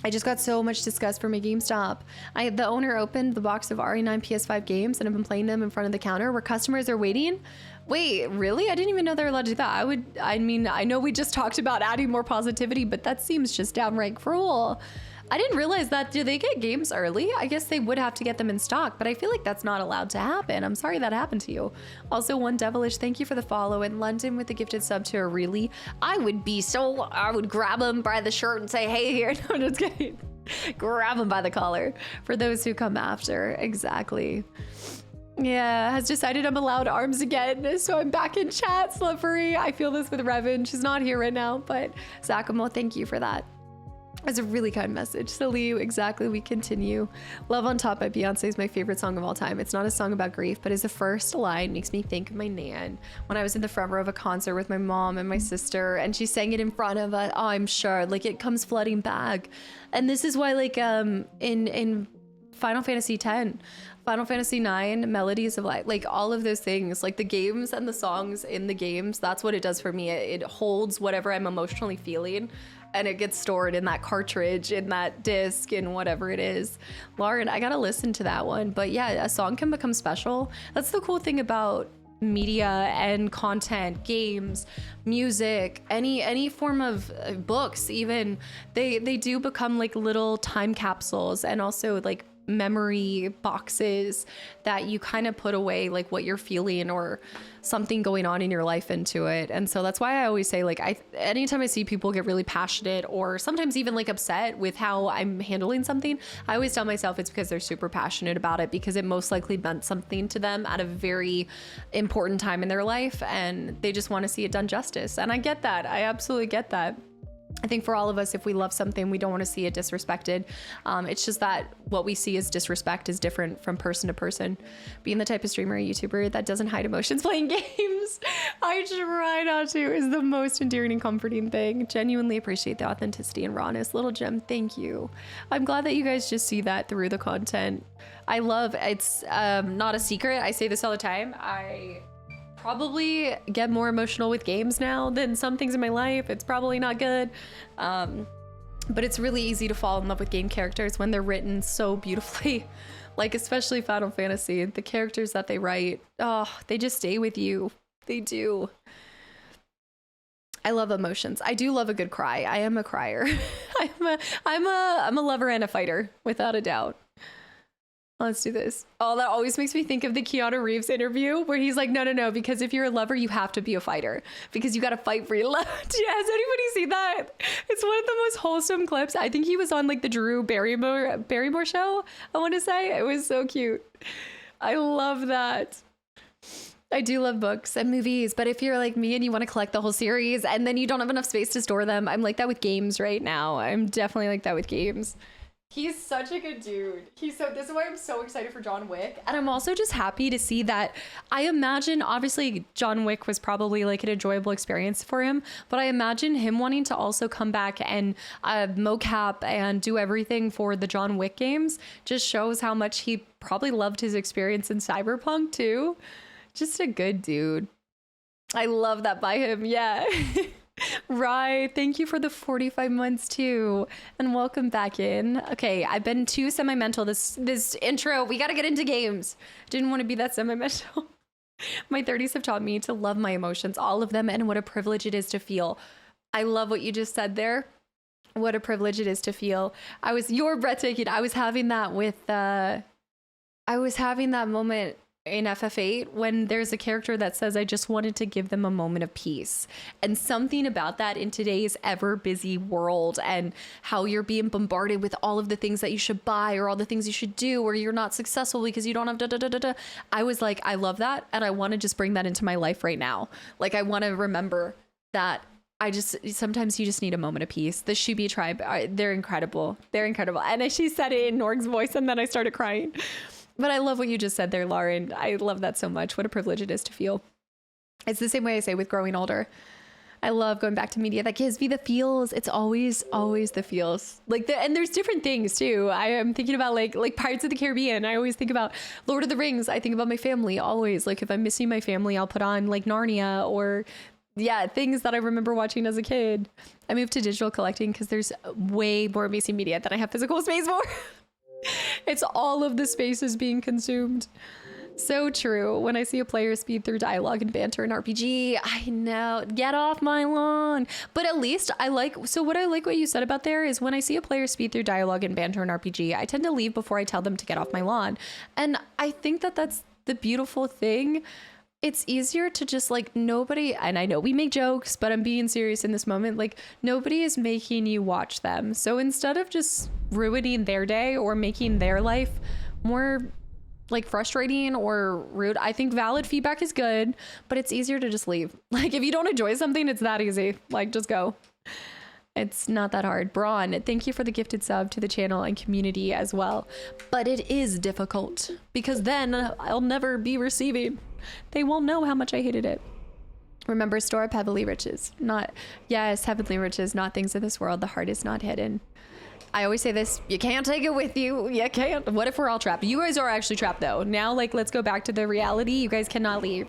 I just got so much disgust from a GameStop. The owner opened the box of RE9 PS5 games and I've been playing them in front of the counter where customers are waiting. Wait, really? I didn't even know they're allowed to do that. I know we just talked about adding more positivity, but that seems just downright cruel. I didn't realize that. Do they get games early? I guess they would have to get them in stock, but I feel like that's not allowed to happen. I'm sorry that happened to you. Also, One Devilish, thank you for the follow. And London with the gifted sub to a really. I would grab him by the shirt and say, hey, here. No, I'm just kidding. Grab him by the collar. For those who come after. Exactly. Yeah, has decided I'm allowed arms again, so I'm back in chat, Slippery. I feel this with Revan. She's not here right now, but Zakamo, thank you for that. It's a really kind message. Salute, exactly. We continue. Love on Top by Beyonce is my favorite song of all time. It's not a song about grief, but as the first line makes me think of my nan when I was in the front row of a concert with my mom and my sister, and she sang it in front of us. Oh, I'm sure, like, it comes flooding back. And this is why, like, in Final Fantasy X, Final Fantasy IX, Melodies of Light, like all of those things, like the games and the songs in the games, that's what it does for me. It holds whatever I'm emotionally feeling, and it gets stored in that cartridge, in that disc, in whatever it is. Lauren, I gotta listen to that one. But yeah, a song can become special. That's the cool thing about media and content, games, music, any form of books, even they do become like little time capsules, and also like memory boxes that you kind of put away like what you're feeling or something going on in your life into it. And so that's why I always say, like, anytime I see people get really passionate or sometimes even like upset with how I'm handling something, I always tell myself it's because they're super passionate about it, because it most likely meant something to them at a very important time in their life, and they just want to see it done justice. And I get that. I absolutely get that. I think for all of us, if we love something, we don't want to see it disrespected. It's just that what we see as disrespect is different from person to person. Being the type of streamer or YouTuber that doesn't hide emotions playing games, I try not to, is the most endearing and comforting thing. Genuinely appreciate the authenticity and rawness. Little Gem, thank you. I'm glad that you guys just see that through the content. I love, it's not a secret. I say this all the time. I probably get more emotional with games now than some things in my life. It's probably not good. But it's really easy to fall in love with game characters when they're written so beautifully. Like, especially Final Fantasy, the characters that they write, oh, they just stay with you. They do. I love emotions. I do love a good cry. I am a crier. I'm a lover and a fighter, without a doubt. Let's do this. Oh, that always makes me think of the Keanu Reeves interview where he's like, no, because if you're a lover, you have to be a fighter because you got to fight for your love. Yeah, has anybody seen that? It's one of the most wholesome clips. I think he was on like the Drew Barrymore show, I want to say. It was so cute. I love that. I do love books and movies, but if you're like me and you want to collect the whole series and then you don't have enough space to store them, I'm like that with games right now. I'm definitely like that with games. He's such a good dude. This is why I'm so excited for John Wick. And I'm also just happy to see that. I imagine, obviously, John Wick was probably like an enjoyable experience for him, but I imagine him wanting to also come back and mocap and do everything for the John Wick games just shows how much he probably loved his experience in Cyberpunk too. Just a good dude. I love that by him. Yeah. Right. Thank you for the 45 months too. And welcome back in. Okay. I've been too sentimental this intro. We got to get into games. Didn't want to be that sentimental. My 30s have taught me to love my emotions, all of them, and what a privilege it is to feel. I love what you just said there. What a privilege it is to feel. You're breathtaking. I was having that moment in FF8 when there's a character that says, I just wanted to give them a moment of peace. And something about that in today's ever busy world and how you're being bombarded with all of the things that you should buy or all the things you should do, or you're not successful because you don't have da-da-da-da-da. I was like, I love that. And I want to just bring that into my life right now. Like, I want to remember that sometimes you just need a moment of peace. The Shubi tribe, they're incredible. They're incredible. And she said it in Norg's voice and then I started crying. But I love what you just said there, Lauren. I love that so much. What a privilege it is to feel. It's the same way I say with growing older. I love going back to media that gives me the feels. It's always the feels. And there's different things too. I am thinking about like Pirates of the Caribbean. I always think about Lord of the Rings. I think about my family always. Like if I'm missing my family, I'll put on like Narnia or things that I remember watching as a kid. I moved to digital collecting because there's way more amazing media than I have physical space for. It's all of the spaces being consumed. So true. When I see a player speed through dialogue and banter in RPG, I know, get off my lawn. But at least what you said about there is when I see a player speed through dialogue and banter in RPG, I tend to leave before I tell them to get off my lawn. And I think that that's the beautiful thing. It's easier to just nobody, and I know we make jokes, but I'm being serious in this moment. Nobody is making you watch them. So instead of just ruining their day or making their life more frustrating or rude, I think valid feedback is good, but it's easier to just leave. If you don't enjoy something, it's that easy. Just go. It's not that hard. Braun, thank you for the gifted sub to the channel and community as well. But it is difficult because then I'll never be receiving. They won't know how much I hated it. Remember, store up heavenly riches. Yes, heavenly riches, not things of this world. The heart is not hidden. I always say this, you can't take it with you. You can't. What if we're all trapped? You guys are actually trapped though. Now, like, let's go back to the reality. You guys cannot leave.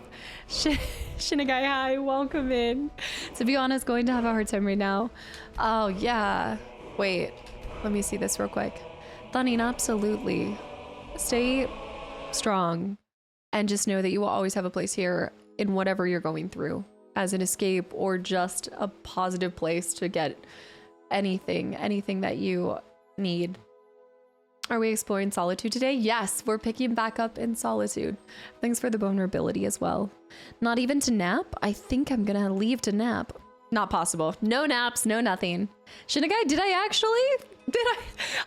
Shinagai, hi, welcome in. To be honest, going to have a hard time right now. Oh, yeah. Wait, let me see this real quick. Thunin, absolutely. Stay strong and just know that you will always have a place here in whatever you're going through as an escape or just a positive place to get anything that you need. Are we exploring solitude today? Yes, we're picking back up in solitude. Thanks for the vulnerability as well. Not even to nap? I think I'm gonna leave to nap. Not possible. No naps, no nothing. Shinagai, did I actually?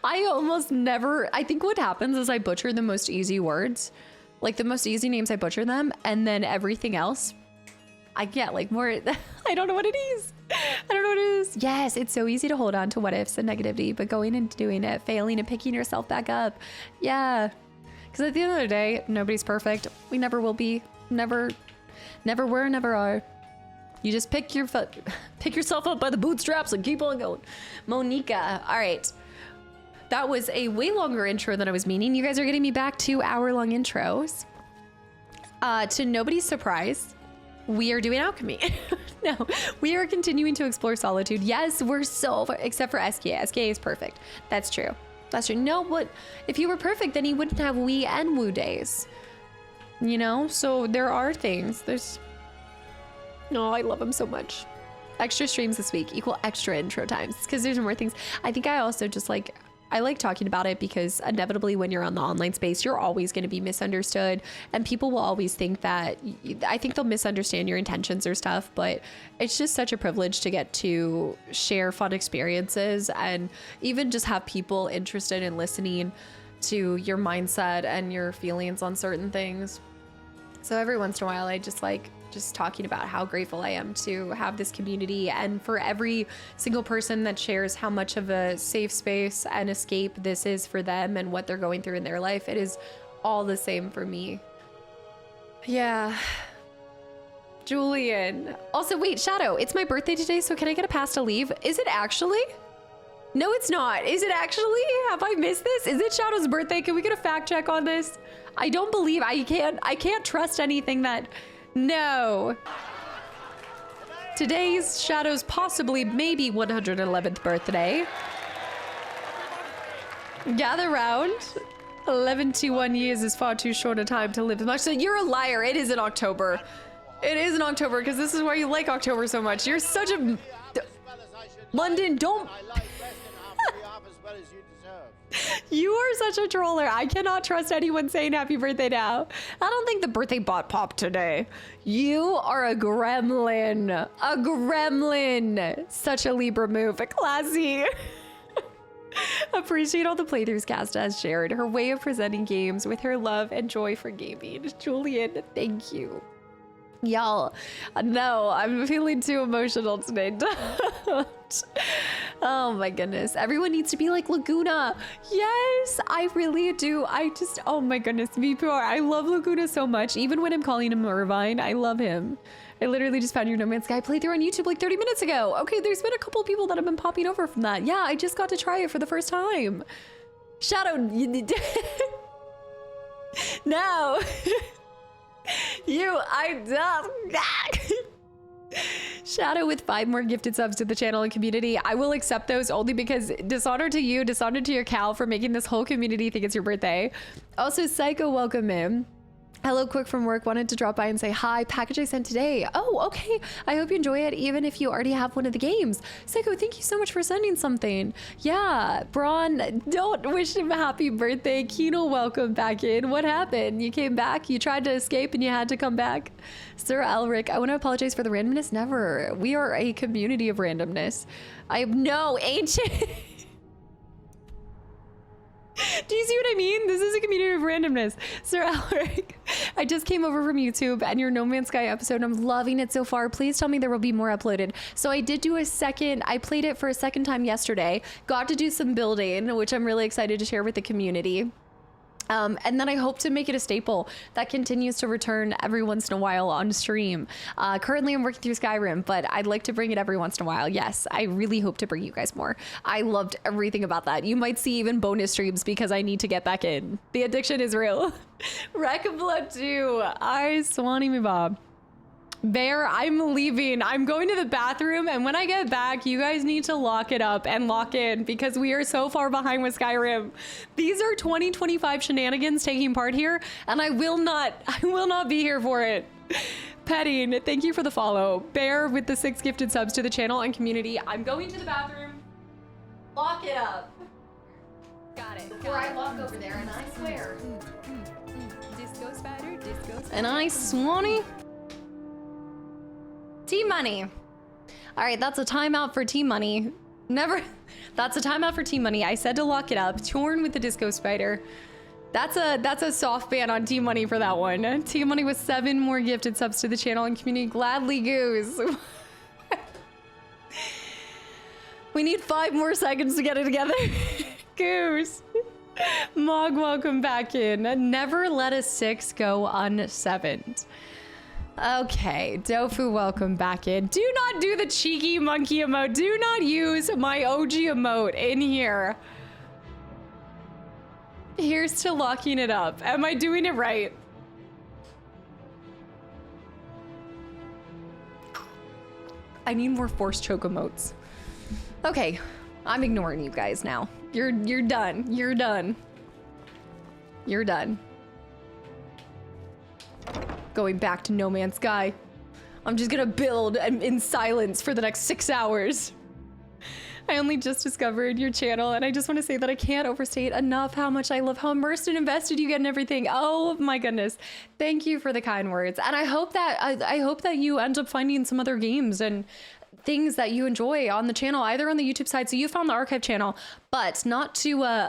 I almost never, I think what happens is I butcher the most easy words. Like the most easy names, I butcher them, and then everything else, I get like more, I don't know what it is. I don't know what it is. Yes, it's so easy to hold on to what ifs and negativity, but going and doing it, failing and picking yourself back up. Yeah. Because at the end of the day, nobody's perfect. We never will be. Never were, never are. You just pick yourself up by the bootstraps and keep on going. Monica. All right. That was a way longer intro than I was meaning. You guys are getting me back 2 hour-long intros. To nobody's surprise, we are doing alchemy. No, we are continuing to explore solitude. Yes, we're except for SKA. SKA is perfect. That's true. That's true. No, but if you were perfect, then you wouldn't have Wii and Woo days. You know? So there are things. No, I love him so much. Extra streams this week equal extra intro times because there's more things. I think I also just I like talking about it because inevitably when you're on the online space, you're always going to be misunderstood and people will always think that, I think they'll misunderstand your intentions or stuff, but it's just such a privilege to get to share fun experiences and even just have people interested in listening to your mindset and your feelings on certain things. So every once in a while, I just talking about how grateful I am to have this community and for every single person that shares how much of a safe space and escape this is for them and what they're going through in their life. It is all the same for me. Yeah. Julian. Also, wait, Shadow, it's my birthday today, so can I get a pass to leave? Is it actually? No, it's not. Is it actually? Have I missed this? Is it Shadow's birthday? Can we get a fact check on this? I don't believe I can't trust anything that. No. Today's Shadow's possibly maybe 111th birthday. Gather round. 1121 years is far too short a time to live much. So you're a liar. It is in October. It is in October because this is why you like October so much. You're such a... London, don't... You are such a troller. I cannot trust anyone saying happy birthday now. I don't think the birthday bot popped today. You are a gremlin. A gremlin. Such a Libra move. Classy. Appreciate all the playthroughs Casta has shared. Her way of presenting games with her love and joy for gaming. Julian, thank you. Y'all, no, I'm feeling too emotional today. Don't. Oh my goodness. Everyone needs to be like Laguna. Yes, I really do. Oh my goodness, VPR. I love Laguna so much. Even when I'm calling him Irvine, I love him. I literally just found your No Man's Sky playthrough on YouTube like 30 minutes ago. Okay, there's been a couple of people that have been popping over from that. Yeah, I just got to try it for the first time. Shadow, no. Shadow with 5 more gifted subs to the channel and community. I will accept those only because dishonor to you, dishonor to your cow for making this whole community think it's your birthday. Also, Psycho, welcome in. Hello, quick from work. Wanted to drop by and say hi. Package I sent today. Oh, okay. I hope you enjoy it, even if you already have one of the games. Psycho, thank you so much for sending something. Yeah, Braun, don't wish him a happy birthday. Kino, welcome back in. What happened? You came back? You tried to escape and you had to come back? Sir Elric, I want to apologize for the randomness. Never. We are a community of randomness. I have no ancient... Do you see what I mean? This is a community of randomness. Sir Alric, I just came over from YouTube and your No Man's Sky episode. I'm loving it so far. Please tell me there will be more uploaded. So I did do I played it for a second time yesterday. Got to do some building, which I'm really excited to share with the community. And then I hope to make it a staple that continues to return every once in a while on stream. Currently I'm working through Skyrim, but I'd like to bring it every once in a while. Yes, I really hope to bring you guys more. I loved everything about that. You might see even bonus streams because I need to get back in. The addiction is real. Wreck of Blood 2. I Swanee me Bob. Bear, I'm leaving. I'm going to the bathroom, and when I get back, you guys need to lock it up and lock in because we are so far behind with Skyrim. These are 2025 shenanigans taking part here, and I will not be here for it. Petting, thank you for the follow. Bear with the 6 gifted subs to the channel and community. I'm going to the bathroom. Lock it up. Got it. Before I walk over there, and I swear. Disco spider, disco spider. And I Swanee. T-Money. All right, that's a timeout for T-Money. That's a timeout for T-Money. I said to lock it up. Torn with the Disco Spider. That's a soft ban on T-Money for that one. T-Money with 7 more gifted subs to the channel and community. Gladly Goose. We need 5 more seconds to get it together. Goose. Mog, welcome back in. Never let a 6 go un-7'd. Okay, Dofu, welcome back in. Do not do the cheeky monkey emote. Do not use my OG emote in here. Here's to locking it up. Am I doing it right? I need more force choke emotes. Okay, I'm ignoring you guys now. You're done. You're done. You're done. Going back to No Man's Sky. I'm just gonna build in silence for the next 6 hours. I only just discovered your channel, and I just want to say that I can't overstate enough how much I love how immersed and invested you get in everything. Oh my goodness. Thank you for the kind words. And I hope that you end up finding some other games and things that you enjoy on the channel, either on the YouTube side. So you found the archive channel, but not to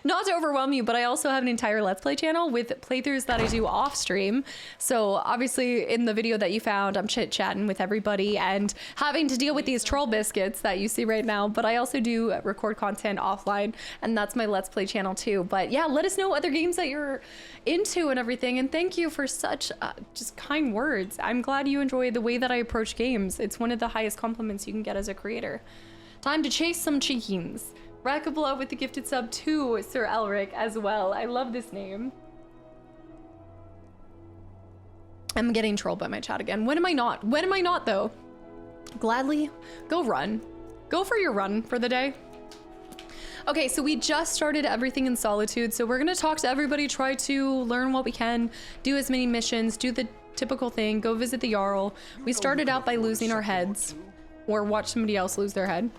not to overwhelm you, but I also have an entire Let's Play channel with playthroughs that I do off stream. So obviously in the video that you found, I'm chit-chatting with everybody and having to deal with these troll biscuits that you see right now, but I also do record content offline, and that's my Let's Play channel too. But yeah, let us know other games that you're into and everything, and thank you for such just kind words. I'm glad you enjoy the way that I approach games. It's one of the highest compliments you can get as a creator. Time to chase some chickens. Rack of Blood with the gifted sub to Sir Elric as well. I love this name. I'm getting trolled by my chat again. When am I not? When am I not though? Gladly, go run. Go for your run for the day. Okay, so we just started everything in Solitude. So we're gonna talk to everybody, try to learn what we can, do as many missions, do the typical thing, go visit the Jarl. We started out by losing our heads, or watch somebody else lose their head.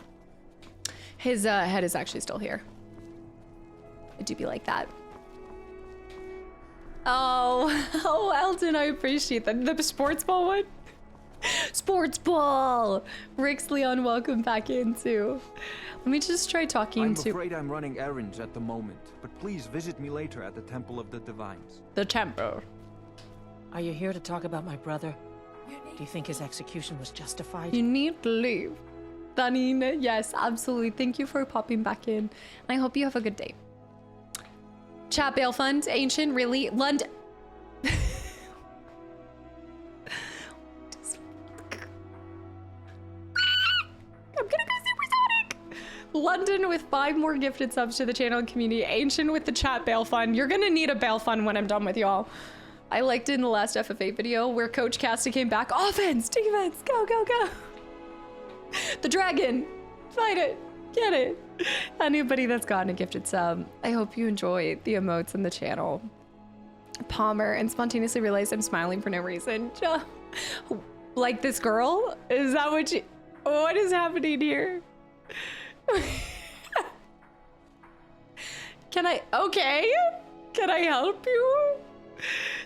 His head is actually still here. It do be like that. Oh, Elton, I appreciate that. The sports ball one? Sports ball! Rick's Leon, welcome back in too. Let me just try talking to... I'm afraid I'm running errands at the moment, but please visit me later at the Temple of the Divines. The temple. Are you here to talk about my brother? Do you think his execution was justified? You need to leave. Danine, yes, absolutely. Thank you for popping back in. And I hope you have a good day. Chat bail fund, ancient, really? London. I'm gonna go supersonic. London with 5 more gifted subs to the channel and community. Ancient with the chat bail fund. You're gonna need a bail fund when I'm done with y'all. I liked it in the last FFA video where Coach Casta came back. Offense, defense, go, go, go. The dragon, fight it, get it. Anybody that's gotten a gifted sub, I hope you enjoy the emotes in the channel. Palmer, and spontaneously realized I'm smiling for no reason. Like this girl? Is that what is happening here? Can I help you?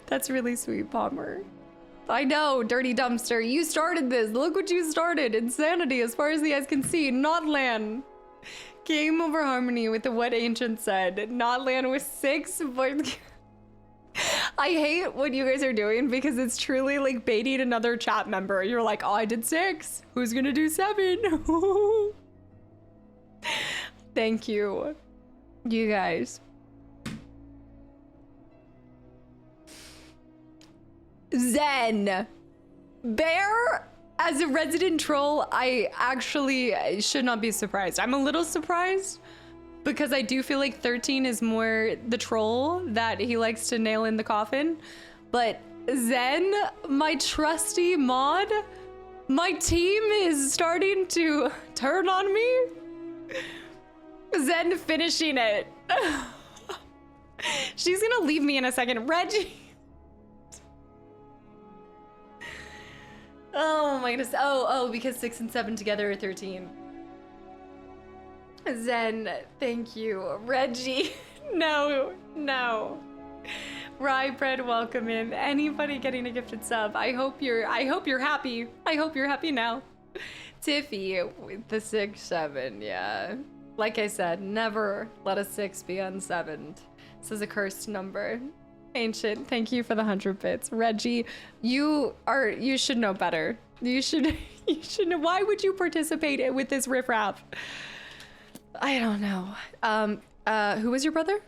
That's really sweet, Palmer. I know, dirty dumpster. You started this. Look what you started. Insanity as far as the eyes can see. Not land. Game over harmony with the what ancient said. Not land with 6, but I hate what you guys are doing because it's truly like baiting another chat member. You're like, oh, I did 6. Who's gonna do 7? Thank you. You guys. Zen. Bear, as a resident troll, I actually should not be surprised. I'm a little surprised because I do feel like 13 is more the troll that he likes to nail in the coffin. But Zen, my trusty mod, my team is starting to turn on me. Zen finishing it. She's gonna leave me in a second. Reggie. Oh my goodness. Oh, because 6 and 7 together are 13. Zen, thank you. Reggie, no. Rye bread, welcome in. Anybody getting a gifted sub? I hope you're happy. I hope you're happy now. Tiffy with the 6, 7, yeah. Like I said, never let a 6 be unsevenned. This is a cursed number. Ancient, thank you for the 100 bits. Reggie, you should know better. You should know. Why would you participate with this riffraff? I don't know. Who was your brother?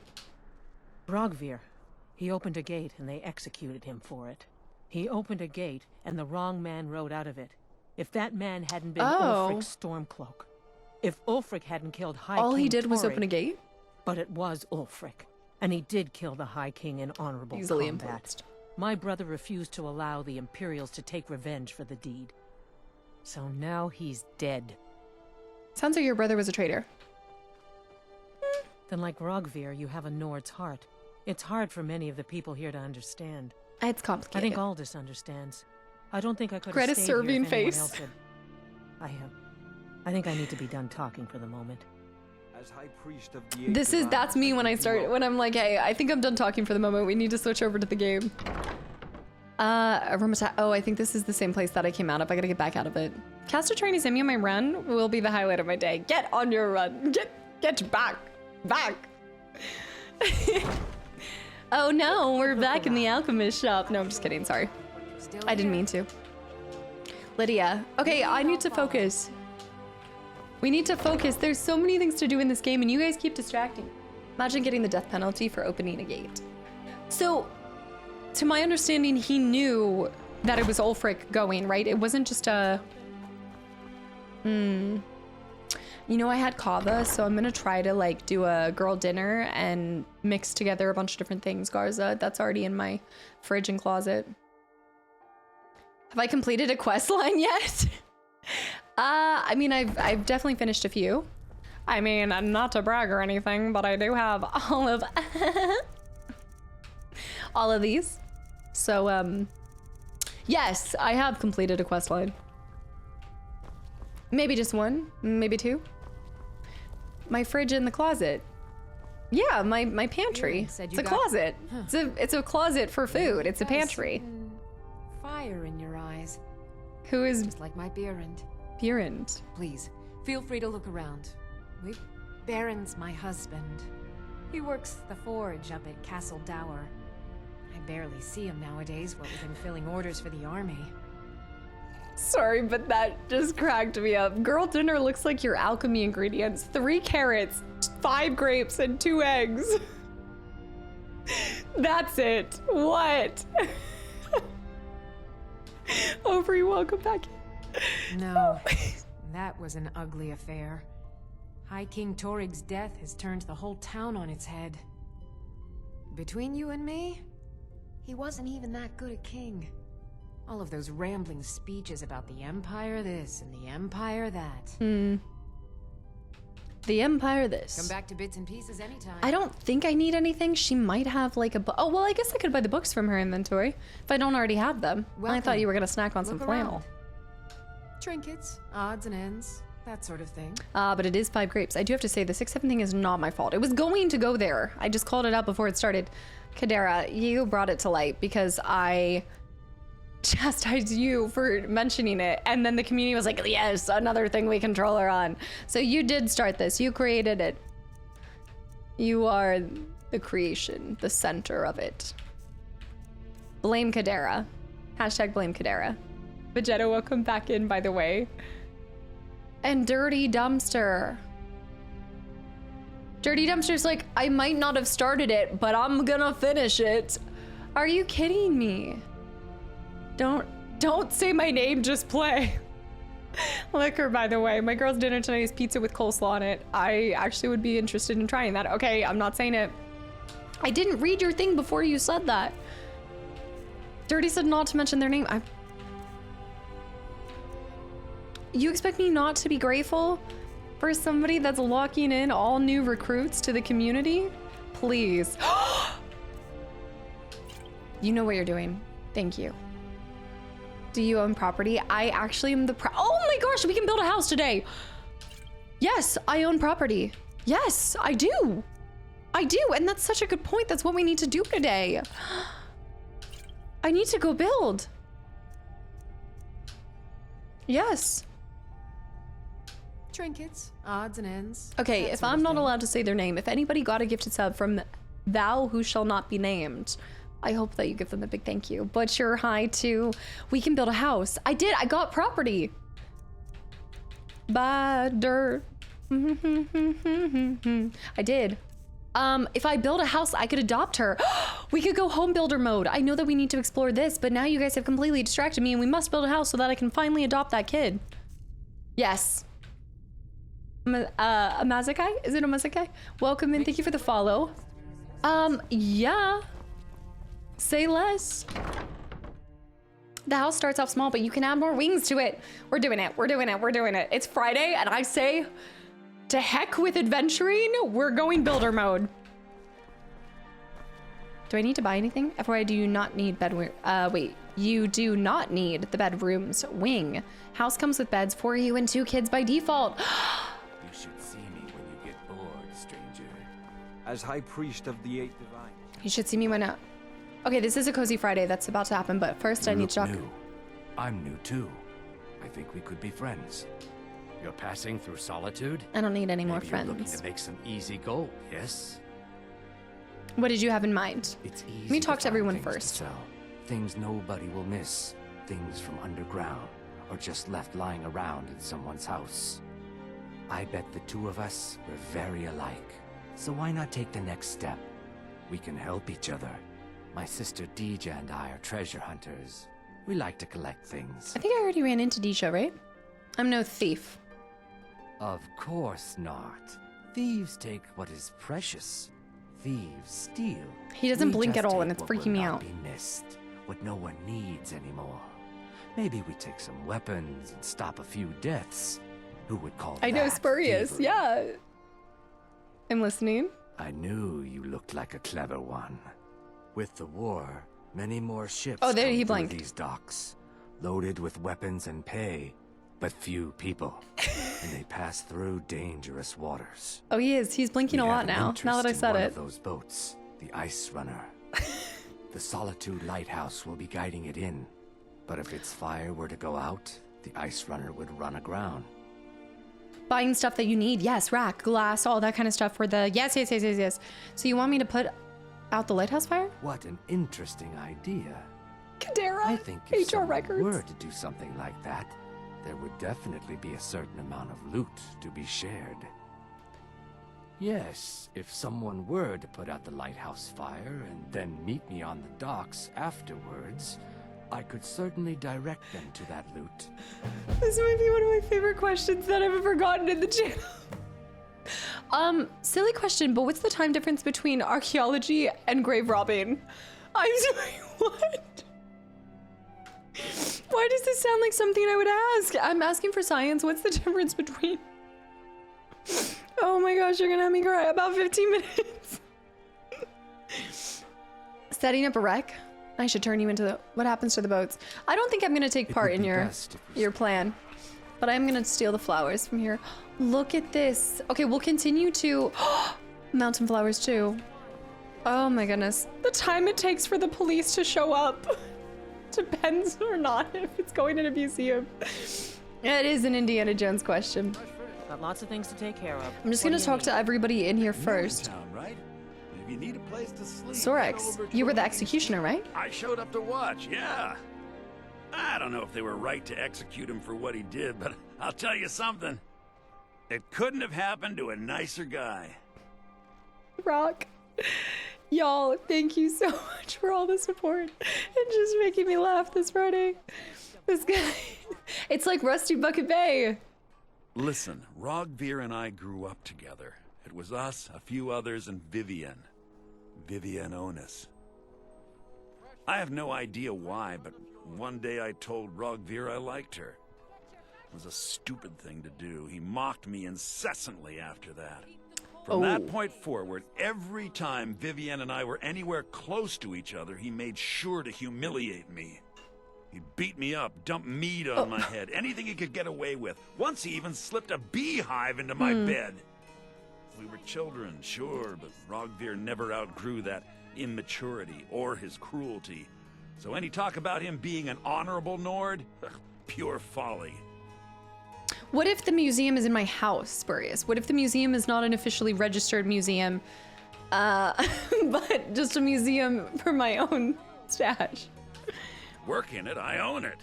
Brogvir. He opened a gate and they executed him for it. He opened a gate and the wrong man rode out of it. If that man hadn't been Ulfric's Stormcloak, if Ulfric hadn't killed High King all he did was Torrig, open a gate? But it was Ulfric, and he did kill the High King in honorable Easily combat. influenced. My brother refused to allow the Imperials to take revenge for the deed. So now he's dead. Sounds like your brother was a traitor. Then like Rogvir, you have a Nord's heart. It's hard for many of the people here to understand. It's complicated. I think Aldous understands. I don't think I could Greta's have stayed here serving if anyone face. else had. I think I need to be done talking for the moment. As High Priest of the That's me when I'm like, hey, I think I'm done talking for the moment. We need to switch over to the game. Oh, I think this is the same place that I came out of. I gotta get back out of it. Kastaclysm send me on my run will be the highlight of my day. Get on your run. Get back. Oh no, we're back in the alchemist shop. No, I'm just kidding. Sorry. I didn't mean to. Lydia. Okay, I need to focus. We need to focus. There's so many things to do in this game and you guys keep distracting. Imagine getting the death penalty for opening a gate. So, to my understanding, he knew that it was Ulfric going, right? It wasn't just a... You know, I had kava, so I'm gonna try to like do a girl dinner and mix together a bunch of different things, Garza. That's already in my fridge and closet. Have I completed a quest line yet? I mean, I've definitely finished a few. I mean, not to brag or anything, but I do have all of all of these. So, yes, I have completed a quest line. Maybe just one, maybe 2. My fridge in the closet. Yeah, my pantry. It's a closet. It's a closet for food. It's a pantry. Fire in your eyes. Who is Just like my Berend. Berend? Please, feel free to look around. Baron's my husband. He works the forge up at Castle Dower. I barely see him nowadays, what with him filling orders for the army. Sorry, but that just cracked me up. Girl dinner looks like your alchemy ingredients. 3 carrots, 5 grapes, and 2 eggs. That's it. What? Overy, welcome back. No, that was an ugly affair. High King Torrig's death has turned the whole town on its head. Between you and me, he wasn't even that good a king. All of those rambling speeches about the Empire this and the Empire that. The Empire this. Come back to bits and pieces anytime. I don't think I need anything. She might have like a book. Oh, well, I guess I could buy the books from her inventory if I don't already have them. I thought you were gonna snack on some flannel. Trinkets, odds and ends, that sort of thing. But it is 5 grapes. I do have to say the 6-7 thing is not my fault. It was going to go there. I just called it out before it started. Kadera, you brought it to light because I chastised you for mentioning it, and then the community was like, yes, another thing we control her on. So you did start this. You created it. You are the creation, the center of it. Blame Kadera. Hashtag blame Kadera. Vegeta, welcome back in, by the way. And Dirty Dumpster. Dirty Dumpster's like, I might not have started it, but I'm gonna finish it. Are you kidding me? Don't say my name, just play. Liquor, by the way. My girl's dinner tonight is pizza with coleslaw on it. I actually would be interested in trying that. Okay, I'm not saying it. I didn't read your thing before you said that. Dirty said not to mention their name. You expect me not to be grateful for somebody that's locking in all new recruits to the community? Please. You know what you're doing. Thank you. Do you own property? I actually am the oh my gosh, we can build a house today. Yes, I own property. Yes, I do. I do, and that's such a good point. That's what we need to do today. I need to go build. Yes. Trinkets, odds and ends. Okay, that if sort I'm of not thing. allowed to say their name, if anybody got a gifted sub from thou who shall not be named, I hope that you give them a big thank you. Butcher, hi to we can build a house. I did, I got property. Badder. I did. If I build a house, I could adopt her. We could go home builder mode. I know that we need to explore this, but now you guys have completely distracted me and we must build a house so that I can finally adopt that kid. Yes. Amazakai? Is it Amazakai? Welcome in, thank you for the follow. Yeah. Say less. The house starts off small, but you can add more wings to it. We're doing it, we're doing it, we're doing it. It's Friday, and I say, to heck with adventuring, we're going builder mode. Do I need to buy anything? FYI, do you not need bedroom? Wait, you do not need the bedroom's wing. House comes with beds for you and 2 kids by default. You should see me when you get bored, stranger. As High Priest of the 8th Divine. You should see me when okay, this is a cozy Friday that's about to happen, but first I need to talk. New. I'm new too. I think we could be friends. You're passing through solitude? I don't need any more Maybe you're looking friends. to make some easy gold, yes? What did you have in mind? It's easy. Let me talk to find everyone things to first. sell. Things nobody will miss. Things from underground, or just left lying around in someone's house. I bet the 2 of us were very alike. So why not take the next step? We can help each other. My sister Deja and I are treasure hunters. We like to collect things. I think I already ran into Deja, right? I'm no thief. Of course not. Thieves take what is precious. Thieves steal. He doesn't We blink just at all, take and it's what will freaking me not out. Be missed, what no one needs anymore. Maybe we take some weapons and stop a few deaths. Who would call I know, that spurious. thievery? Yeah. I'm listening. I knew you looked like a clever one. With the war, many more ships Oh, there come he through blinked. these docks, loaded with weapons and pay, but few people. And they pass through dangerous waters. Oh, he is. He's blinking We a have lot an now. Now that I interest said in one it. of those boats, the Ice Runner. The Solitude Lighthouse will be guiding it in. But if its fire were to go out, the Ice Runner would run aground. Buying stuff that you need. Yes, rack, glass, all that kind of stuff for the... Yes. So you want me to put out the lighthouse fire? What an interesting idea. Kadera, I think if HR someone records. were to do something like that, there would definitely be a certain amount of loot to be shared. Yes, if someone were to put out the lighthouse fire and then meet me on the docks afterwards, I could certainly direct them to that loot. This might be one of my favorite questions that I've ever gotten in the channel. Silly question, but what's the time difference between archaeology and grave robbing? I'm sorry, what? Why does this sound like something I would ask? I'm asking for science. What's the difference between... Oh my gosh, you're gonna have me cry. About 15 minutes. Setting up a wreck? I should turn you into the... What happens to the boats? I don't think I'm gonna take part in your plan. But I'm gonna steal the flowers from here. Look at this. Okay, we'll continue to... Mountain flowers too. Oh my goodness. The time it takes for the police to show up. Depends or not if it's going in a museum. It is an Indiana Jones question. Got lots of things to take care of. I'm just What gonna do you talk need? to everybody in here first. Town, right? If you need a place to sleep, Sorex, head over you were the 20. executioner, right? I showed up to watch, yeah. I don't know if they were right to execute him for what he did, but I'll tell you something. It couldn't have happened to a nicer guy. Rock. Y'all, thank you so much for all the support and just making me laugh this Friday. This guy, it's like Rusty Bucket Bay. Listen, Rogvir and I grew up together. It was us, a few others, and Vivian. Vivian Onus. I have no idea why, but one day I told Rogvir I liked her. It was a stupid thing to do. He mocked me incessantly after that. From that point forward, every time Vivian and I were anywhere close to each other, he made sure to humiliate me. He beat me up, dumped meat on my head, anything he could get away with. Once he even slipped a beehive into my bed. We were children, sure, but Rogvir never outgrew that immaturity or his cruelty. So any talk about him being an honorable Nord? Pure folly. What if the museum is in my house, Spurious? What if the museum is not an officially registered museum, but just a museum for my own stash? Work in it, I own it.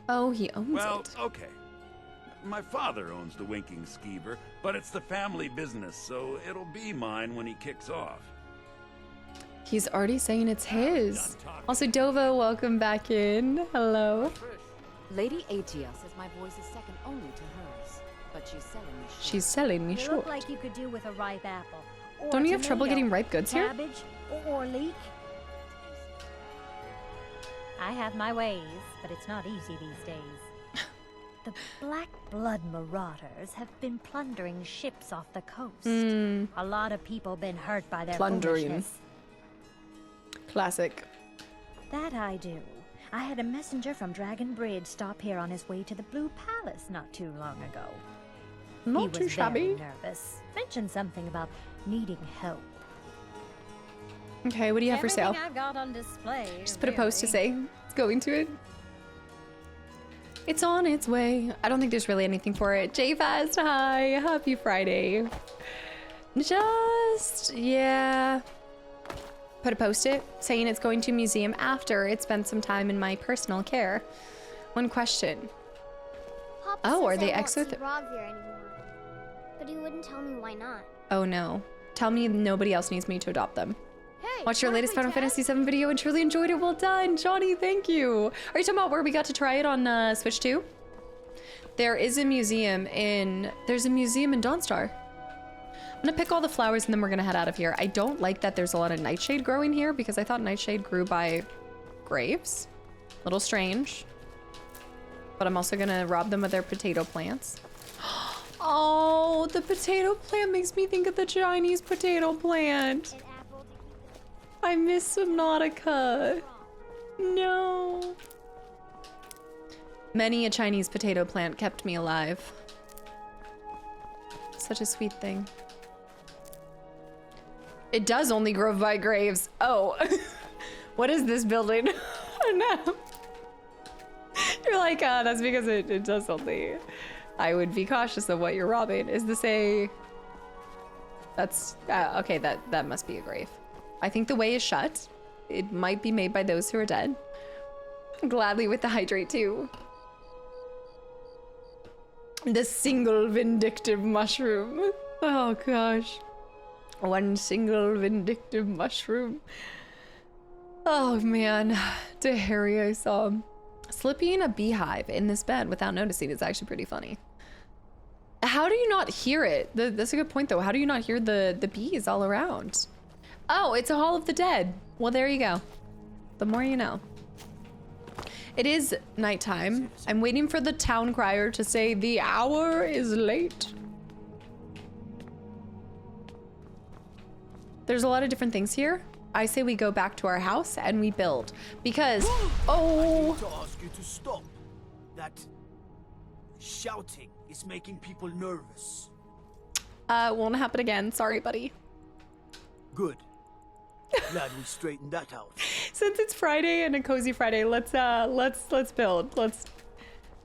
Oh, he owns Well, it. okay. My father owns the Winking Skeever, but it's the family business, so it'll be mine when he kicks off. He's already saying it's his. Also, Dovo, welcome back in. Hello. Lady Atia says my voice is second only to hers, but she's selling me short. She's selling me You short. look like you could do with a ripe apple. Or Don't you have trouble tomato, getting ripe goods here? cabbage, or leek. I have my ways, but it's not easy these days. The Black Blood Marauders have been plundering ships off the coast. A lot of people been hurt by their Plundering. foolishness. Classic. That I do. I had a messenger from Dragon Bridge stop here on his way to the Blue Palace not too long ago. He Not was too shabby. very nervous. Mentioned something about needing help. Okay, what do you have for sale? Everything I've got on display. Just put a post to really. say it's going to it. It's on its way. I don't think there's really anything for it. JFast, hi. Happy Friday. Yeah. Put a post-it saying it's going to museum after it spent some time in my personal care. One question. Papa Oh, says are they I won't exo- see Rogvir anymore. But he wouldn't tell me why not. Oh no. Tell me nobody else needs me to adopt them. Hey, Watch your wanna latest play Final tag? Fantasy VII video and truly enjoyed it. Well done, Johnny. Thank you. Are you talking about where we got to try it on Switch 2? There is a museum in. There's a museum in Dawnstar. I'm gonna pick all the flowers and then we're gonna head out of here. I don't like that there's a lot of nightshade growing here because I thought nightshade grew by graves. Little strange. But I'm also gonna rob them of their potato plants. Oh, the potato plant makes me think of the Chinese potato plant. An apple to eat. I miss Subnautica. No. Many a Chinese potato plant kept me alive. Such a sweet thing. It does only grow by graves. Oh. What is this building? Oh no. You're like, that's because it does only. I would be cautious of what you're robbing. Is this a... That's... okay, that must be a grave. I think the way is shut. It might be made by those who are dead. Gladly with the hydrate too. The single vindictive mushroom. Oh gosh. One single vindictive mushroom. Oh man. To Harry I saw. Slipping a beehive in this bed without noticing is actually pretty funny. How do you not hear it? That's a good point though. How do you not hear the bees all around? Oh, it's a Hall of the Dead. Well, there you go. The more you know. It is nighttime. I'm waiting for the town crier to say the hour is late. There's a lot of different things here. I say we go back to our house and we build because, oh. I need to ask you to stop. That shouting is making people nervous. Won't happen again. Sorry, buddy. Good. Glad we straightened that out. Since it's Friday and a cozy Friday, let's build.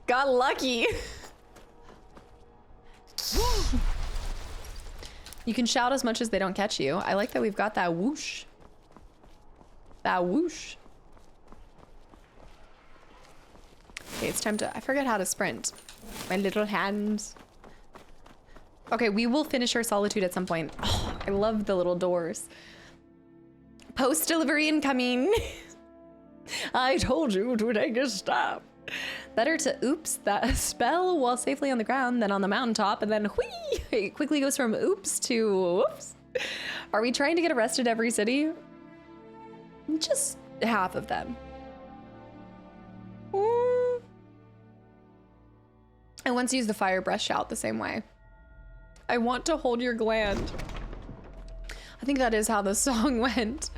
Got lucky. You can shout as much as they don't catch you. I like that we've got that whoosh. That whoosh. Okay, it's time to, I forget how to sprint. My little hands. Okay, we will finish our solitude at some point. Oh, I love the little doors. Post delivery incoming. I told you to take a stop. Better to oops that spell while safely on the ground than on the mountaintop, and then whee! It quickly goes from oops to whoops. Are we trying to get arrested every city? Just half of them. I once used the fire breath shout the same way. I want to hold your gland. I think that is how the song went.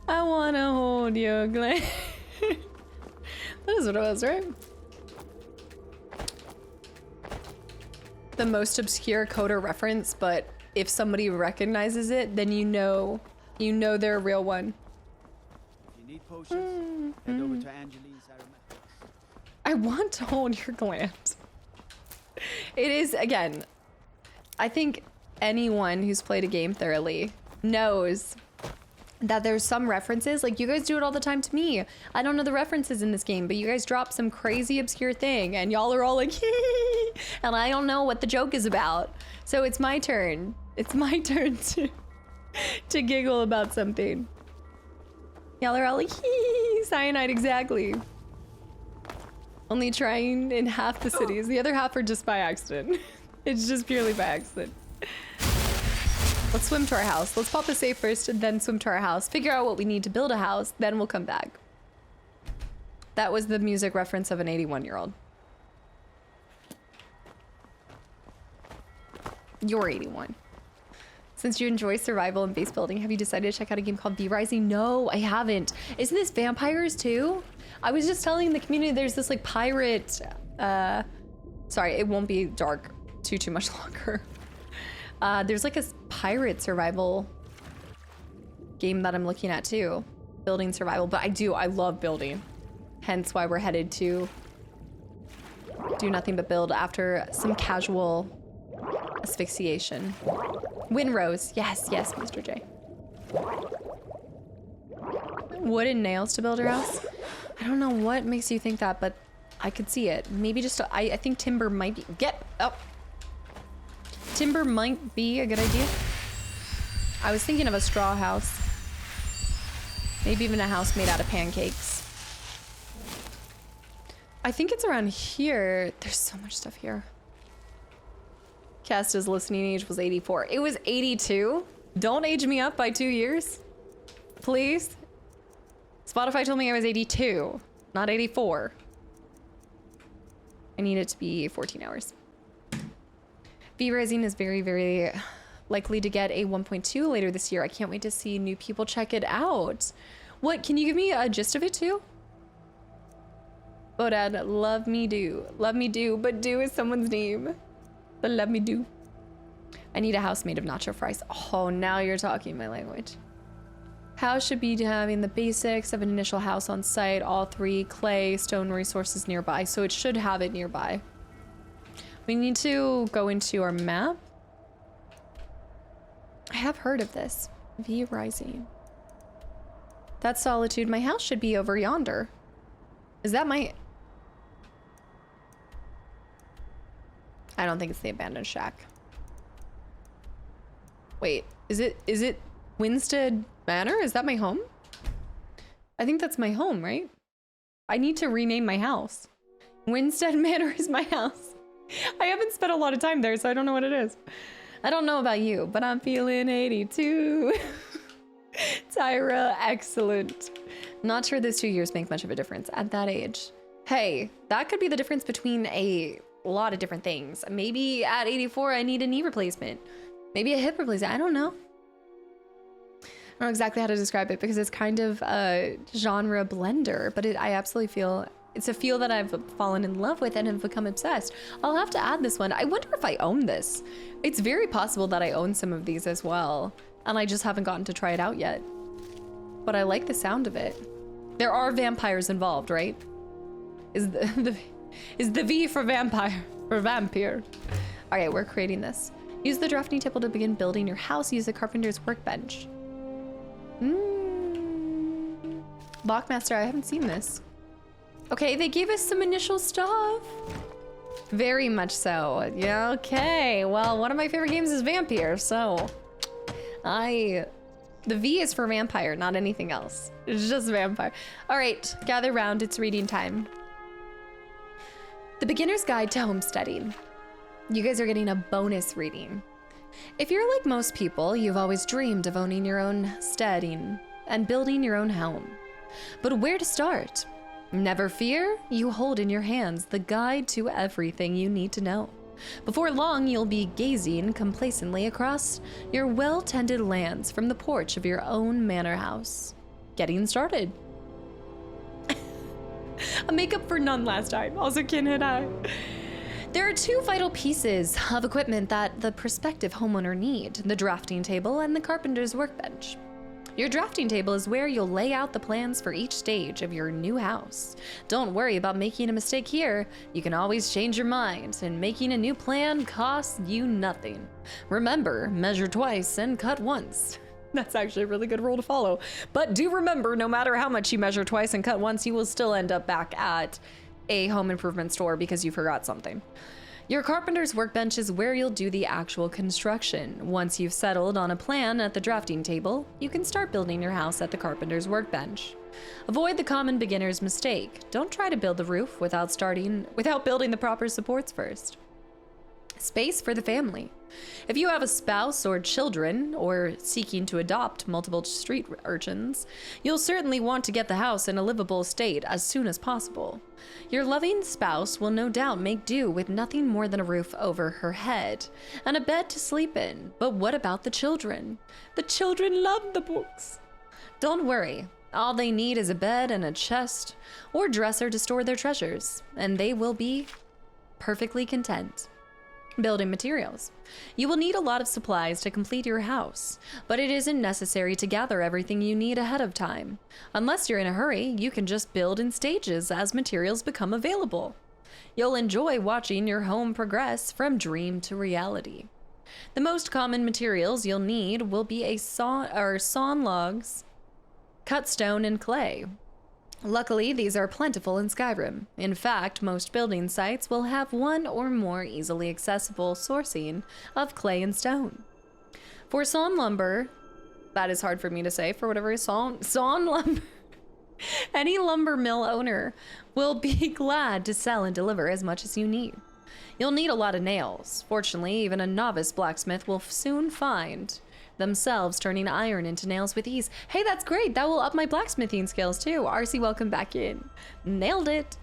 I want to hold your gland. That is what it was, right? The most obscure Coda reference, but if somebody recognizes it, then you know they're a real one. If you need potions, head over to Angeline's Aromatics. I want to hold your gland. It is, again, I think anyone who's played a game thoroughly knows that there's some references, like you guys do it all the time to me. I don't know the references in this game, but you guys drop some crazy obscure thing and y'all are all like, and I don't know what the joke is about. So it's my turn. It's my turn to giggle about something. Y'all are all like, cyanide, exactly. Only trying in half the cities. The other half are just by accident. It's just purely by accident. Let's swim to our house. Let's pop the safe first and then swim to our house. Figure out what we need to build a house, then we'll come back. That was the music reference of an 81-year-old. You're 81. Since you enjoy survival and base building, have you decided to check out a game called V Rising? No, I haven't. Isn't this vampires too? I was just telling the community there's this like pirate, sorry, it won't be dark too much longer. There's like a pirate survival game that I'm looking at too. Building survival, but I love building. Hence why we're headed to do nothing but build after some casual asphyxiation. Windrose, yes, Mr. J. Wood and nails to build a house? I don't know what makes you think that, but I could see it. Maybe just, I think timber might be, timber might be a good idea. I was thinking of a straw house. Maybe even a house made out of pancakes. I think it's around here. There's so much stuff here. Casta's listening age was 84. It was 82. Don't age me up by 2 years. Please. Spotify told me I was 82, not 84. I need it to be 14 hours. V Rising is very, very likely to get a 1.2 later this year. I can't wait to see new people check it out. What, can you give me a gist of it too? Bodad, love me do, but do is someone's name. But love me do. I need a house made of nacho fries. Oh, now you're talking my language. House should be having the basics of an initial house on site, all 3 clay, stone resources nearby, so it should have it nearby. We need to go into our map. I have heard of this. V Rising. That's Solitude. My house should be over yonder. Is that my... I don't think it's the abandoned shack. Wait, is it Winstead Manor? Is that my home? I think that's my home, right? I need to rename my house. Winstead Manor is my house. I haven't spent a lot of time there, so I don't know what it is. I don't know about you, but I'm feeling 82. Tyra, excellent. Not sure those 2 years make much of a difference at that age. Hey, that could be the difference between a lot of different things. Maybe at 84, I need a knee replacement. Maybe a hip replacement. I don't know. I don't know exactly how to describe it because it's kind of a genre blender, but I absolutely feel it's a feel that I've fallen in love with and have become obsessed. I'll have to add this one. I wonder if I own this. It's very possible that I own some of these as well, and I just haven't gotten to try it out yet. But I like the sound of it. There are vampires involved, right? Is the V for vampire, for vampire. All right, we're creating this. Use the drafting table to begin building your house. Use the carpenter's workbench. Lockmaster, I haven't seen this. Okay, they gave us some initial stuff. Very much so. Yeah, okay. Well, one of my favorite games is Vampire, so the V is for vampire, not anything else. It's just vampire. All right, gather round, it's reading time. The Beginner's Guide to Homesteading. You guys are getting a bonus reading. If you're like most people, you've always dreamed of owning your own steading and building your own home. But where to start? Never fear, you hold in your hands the guide to everything you need to know. Before long, you'll be gazing complacently across your well-tended lands from the porch of your own manor house. Getting started. A makeup for none last time. Also, Kin and I. There are two vital pieces of equipment that the prospective homeowner need: the drafting table and the carpenter's workbench. Your drafting table is where you'll lay out the plans for each stage of your new house. Don't worry about making a mistake here. You can always change your mind, and making a new plan costs you nothing. Remember, measure twice and cut once. That's actually a really good rule to follow. But do remember, no matter how much you measure twice and cut once, you will still end up back at a home improvement store because you forgot something. Your carpenter's workbench is where you'll do the actual construction. Once you've settled on a plan at the drafting table, you can start building your house at the carpenter's workbench. Avoid the common beginner's mistake. Don't try to build the roof without building the proper supports first. Space for the family. If you have a spouse or children, or seeking to adopt multiple street urchins, you'll certainly want to get the house in a livable state as soon as possible. Your loving spouse will no doubt make do with nothing more than a roof over her head and a bed to sleep in. But what about the children? The children love the books. Don't worry. All they need is a bed and a chest or dresser to store their treasures, and they will be perfectly content. Building materials. You will need a lot of supplies to complete your house, but it isn't necessary to gather everything you need ahead of time. Unless you're in a hurry, you can just build in stages as materials become available. You'll enjoy watching your home progress from dream to reality. The most common materials you'll need will be sawn logs, cut stone, and clay. Luckily, these are plentiful in Skyrim. In fact, most building sites will have one or more easily accessible sourcing of clay and stone. For sawn lumber, that is hard for me to say for whatever is sawn lumber, any lumber mill owner will be glad to sell and deliver as much as you need. You'll need a lot of nails. Fortunately, even a novice blacksmith will soon find themselves turning iron into nails with ease. Hey, that's great. That will up my blacksmithing skills too. RC, welcome back in. Nailed it.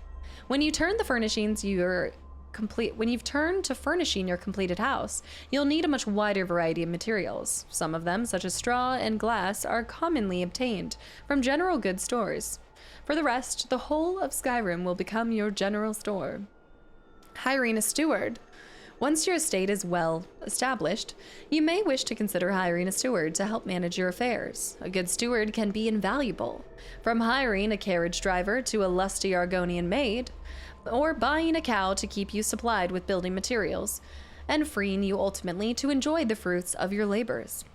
When you've turned to furnishing your completed house, you'll need a much wider variety of materials. Some of them, such as straw and glass, are commonly obtained from general goods stores. For the rest, the whole of Skyrim will become your general store. Hiring a steward. Once your estate is well established, you may wish to consider hiring a steward to help manage your affairs. A good steward can be invaluable, from hiring a carriage driver to a lusty Argonian maid, or buying a cow to keep you supplied with building materials, and freeing you ultimately to enjoy the fruits of your labors.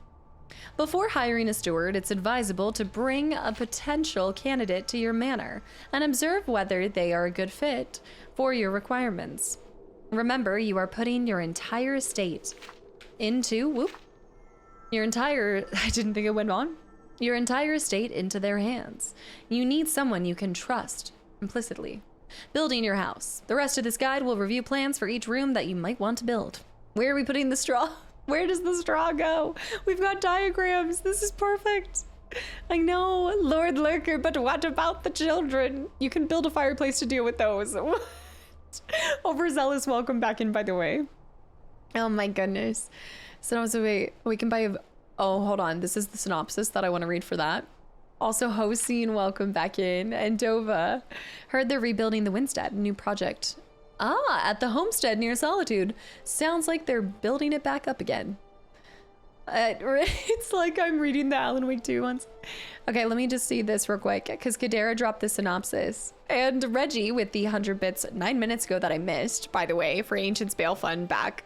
Before hiring a steward, it's advisable to bring a potential candidate to your manor and observe whether they are a good fit for your requirements. Remember, you are putting your entire estate into, your entire estate into their hands. You need someone you can trust implicitly. Building your house. The rest of this guide will review plans for each room that you might want to build. Where are we putting the straw? Where does the straw go? We've got diagrams. This is perfect. I know, Lord Lurker, but what about the children? You can build a fireplace to deal with those. Overzealous, welcome back in, by the way. Oh my goodness. So wait, we can buy hold on. This is the synopsis that I want to read for that. Also, Hoseen, welcome back in. And Dova. Heard they're rebuilding the Winstead, new project. At the homestead near Solitude. Sounds like they're building it back up again. It's like I'm reading the Alan Wake 2 ones. Okay, let me just see this real quick, because Kadera dropped the synopsis. And Reggie with the 100 bits 9 minutes ago that I missed, by the way, for Ancient Spale Fun back.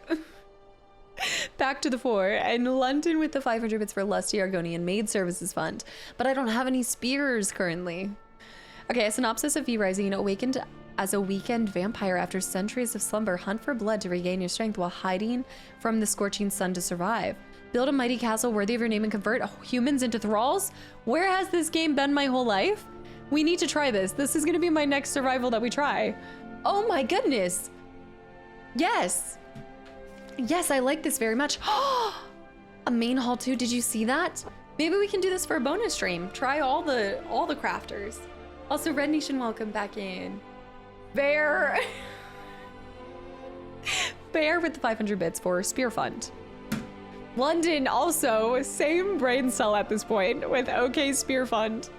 Back to the fore. And London with the 500 bits for Lusty Argonian Maid Services Fund. But I don't have any spears currently. Okay, a synopsis of V Rising. Awakened as a weekend vampire after centuries of slumber, hunt for blood to regain your strength while hiding from the scorching sun to survive. Build a mighty castle worthy of your name and convert humans into thralls? Where has this game been my whole life? We need to try this. This is gonna be my next survival that we try. Oh my goodness. Yes. Yes, I like this very much. A main hall too, did you see that? Maybe we can do this for a bonus stream. Try all the crafters. Also, Red Nation, welcome back in. Bear. Bear with the 500 bits for Spear Fund. London also, same brain cell at this point with OK Spear Fund.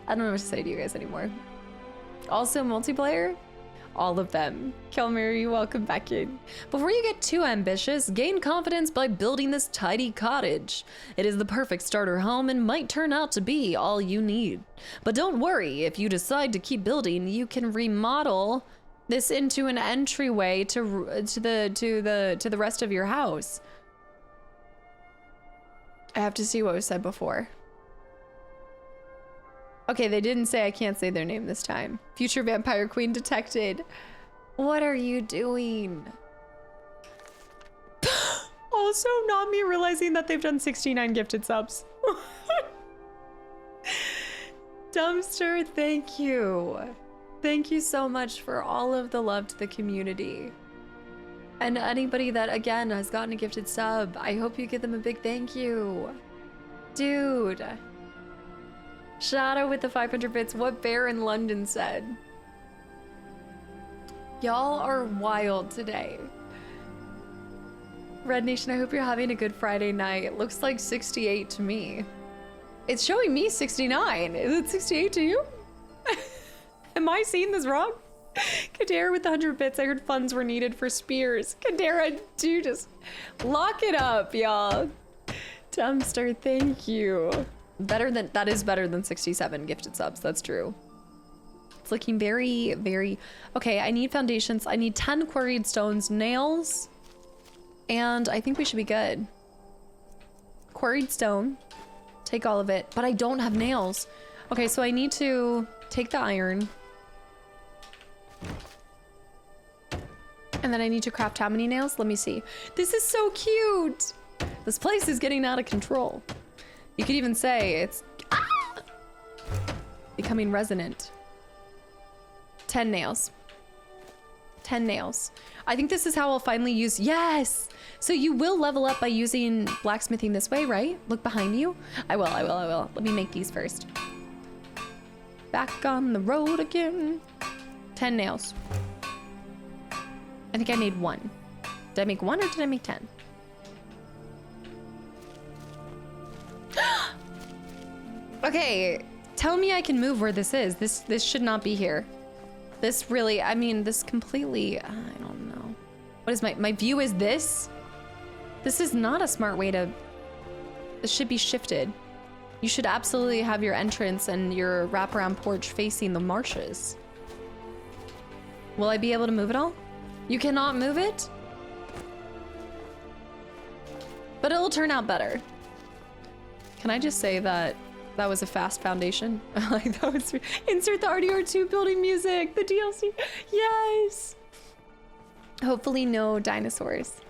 I don't know what to say to you guys anymore. Also multiplayer, all of them. Kelmary, welcome back in. Before you get too ambitious, gain confidence by building this tidy cottage. It is the perfect starter home and might turn out to be all you need. But don't worry, if you decide to keep building, you can remodel this into an entryway to the rest of your house. I have to see what was said before. Okay, they didn't say I can't say their name this time. Future Vampire Queen detected. What are you doing? Also, not me realizing that they've done 69 gifted subs. Dumpster, thank you. Thank you so much for all of the love to the community. And anybody that, again, has gotten a gifted sub, I hope you give them a big thank you. Dude. Shadow with the 500 bits, what Bear in London said. Y'all are wild today. Red Nation, I hope you're having a good Friday night. It looks like 68 to me. It's showing me 69. Is it 68 to you? Am I seeing this wrong? Kadera with the 100 bits. I heard funds were needed for spears. Kadera, do just lock it up, y'all. Dumpster, thank you. That is better than 67 gifted subs. That's true. It's looking very, very... Okay, I need foundations. I need 10 quarried stones, nails, and I think we should be good. Quarried stone. Take all of it, but I don't have nails. Okay, so I need to take the iron. And then I need to craft how many nails? Let me see. This is so cute. This place is getting out of control. You could even say it's becoming resonant. 10 nails. 10 nails. I think this is how I'll finally use, yes! So you will level up by using blacksmithing this way, right? Look behind you. I will. Let me make these first. Back on the road again. 10 nails. I think I made 1. Did I make 1 or did I make 10? Okay, tell me I can move where this is. This should not be here. This really, I mean, this completely, I don't know. What is my view is this? This is not a smart way to, this should be shifted. You should absolutely have your entrance and your wraparound porch facing the marshes. Will I be able to move it all? You cannot move it? But it'll turn out better. Can I just say that that was a fast foundation? Like that was, insert the RDR2 building music, the DLC. Yes. Hopefully no dinosaurs.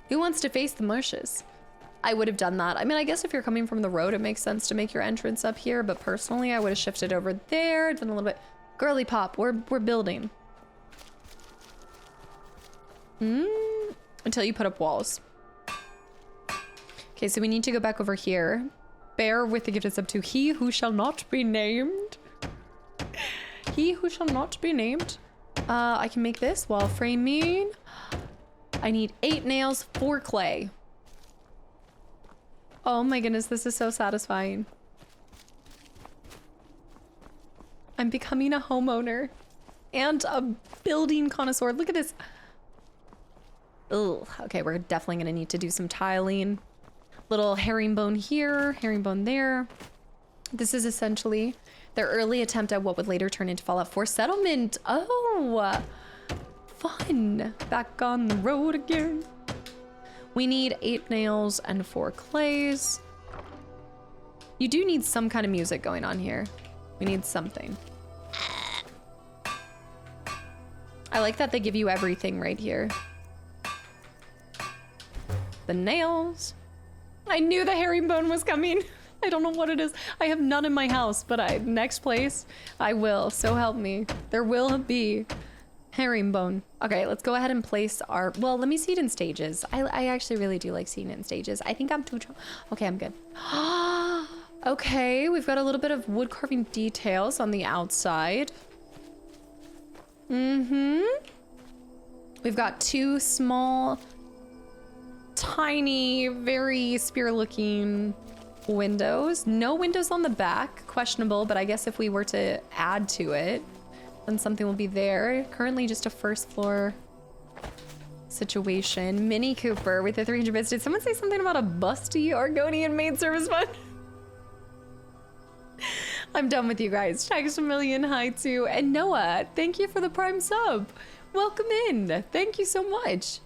Who wants to face the marshes? I would have done that. I mean, I guess if you're coming from the road, it makes sense to make your entrance up here, but personally, I would have shifted over there, done a little bit. Girly pop, we're building. Until you put up walls. Okay, so we need to go back over here. Bear with the gifted sub to he who shall not be named. He who shall not be named. I can make this wall framing. I need 8 nails, 4 clay. Oh my goodness, this is so satisfying. I'm becoming a homeowner and a building connoisseur. Look at this. Ugh. Okay, we're definitely gonna need to do some tiling. Little herringbone here, herringbone there. This is essentially their early attempt at what would later turn into Fallout 4 settlement. Oh, fun. Back on the road again. We need 8 nails and 4 clays. You do need some kind of music going on here. We need something. I like that they give you everything right here. The nails. I knew the herringbone was coming. I don't know what it is. I have none in my house, but next place, I will. So help me. There will be herringbone. Okay, let's go ahead and place our... Well, let me see it in stages. I actually really do like seeing it in stages. I think I'm too... Okay, I'm good. Okay, we've got a little bit of wood carving details on the outside. We've got 2 small, tiny, very spear-looking windows. No windows on the back. Questionable, but I guess if we were to add to it, then something will be there. Currently just a first floor situation. Mini Cooper with the 300 bits. Did someone say something about a busty Argonian maid service fund? I'm done with you guys. Tax a million, hi to, and Noah, thank you for the prime sub. Welcome in. Thank you so much.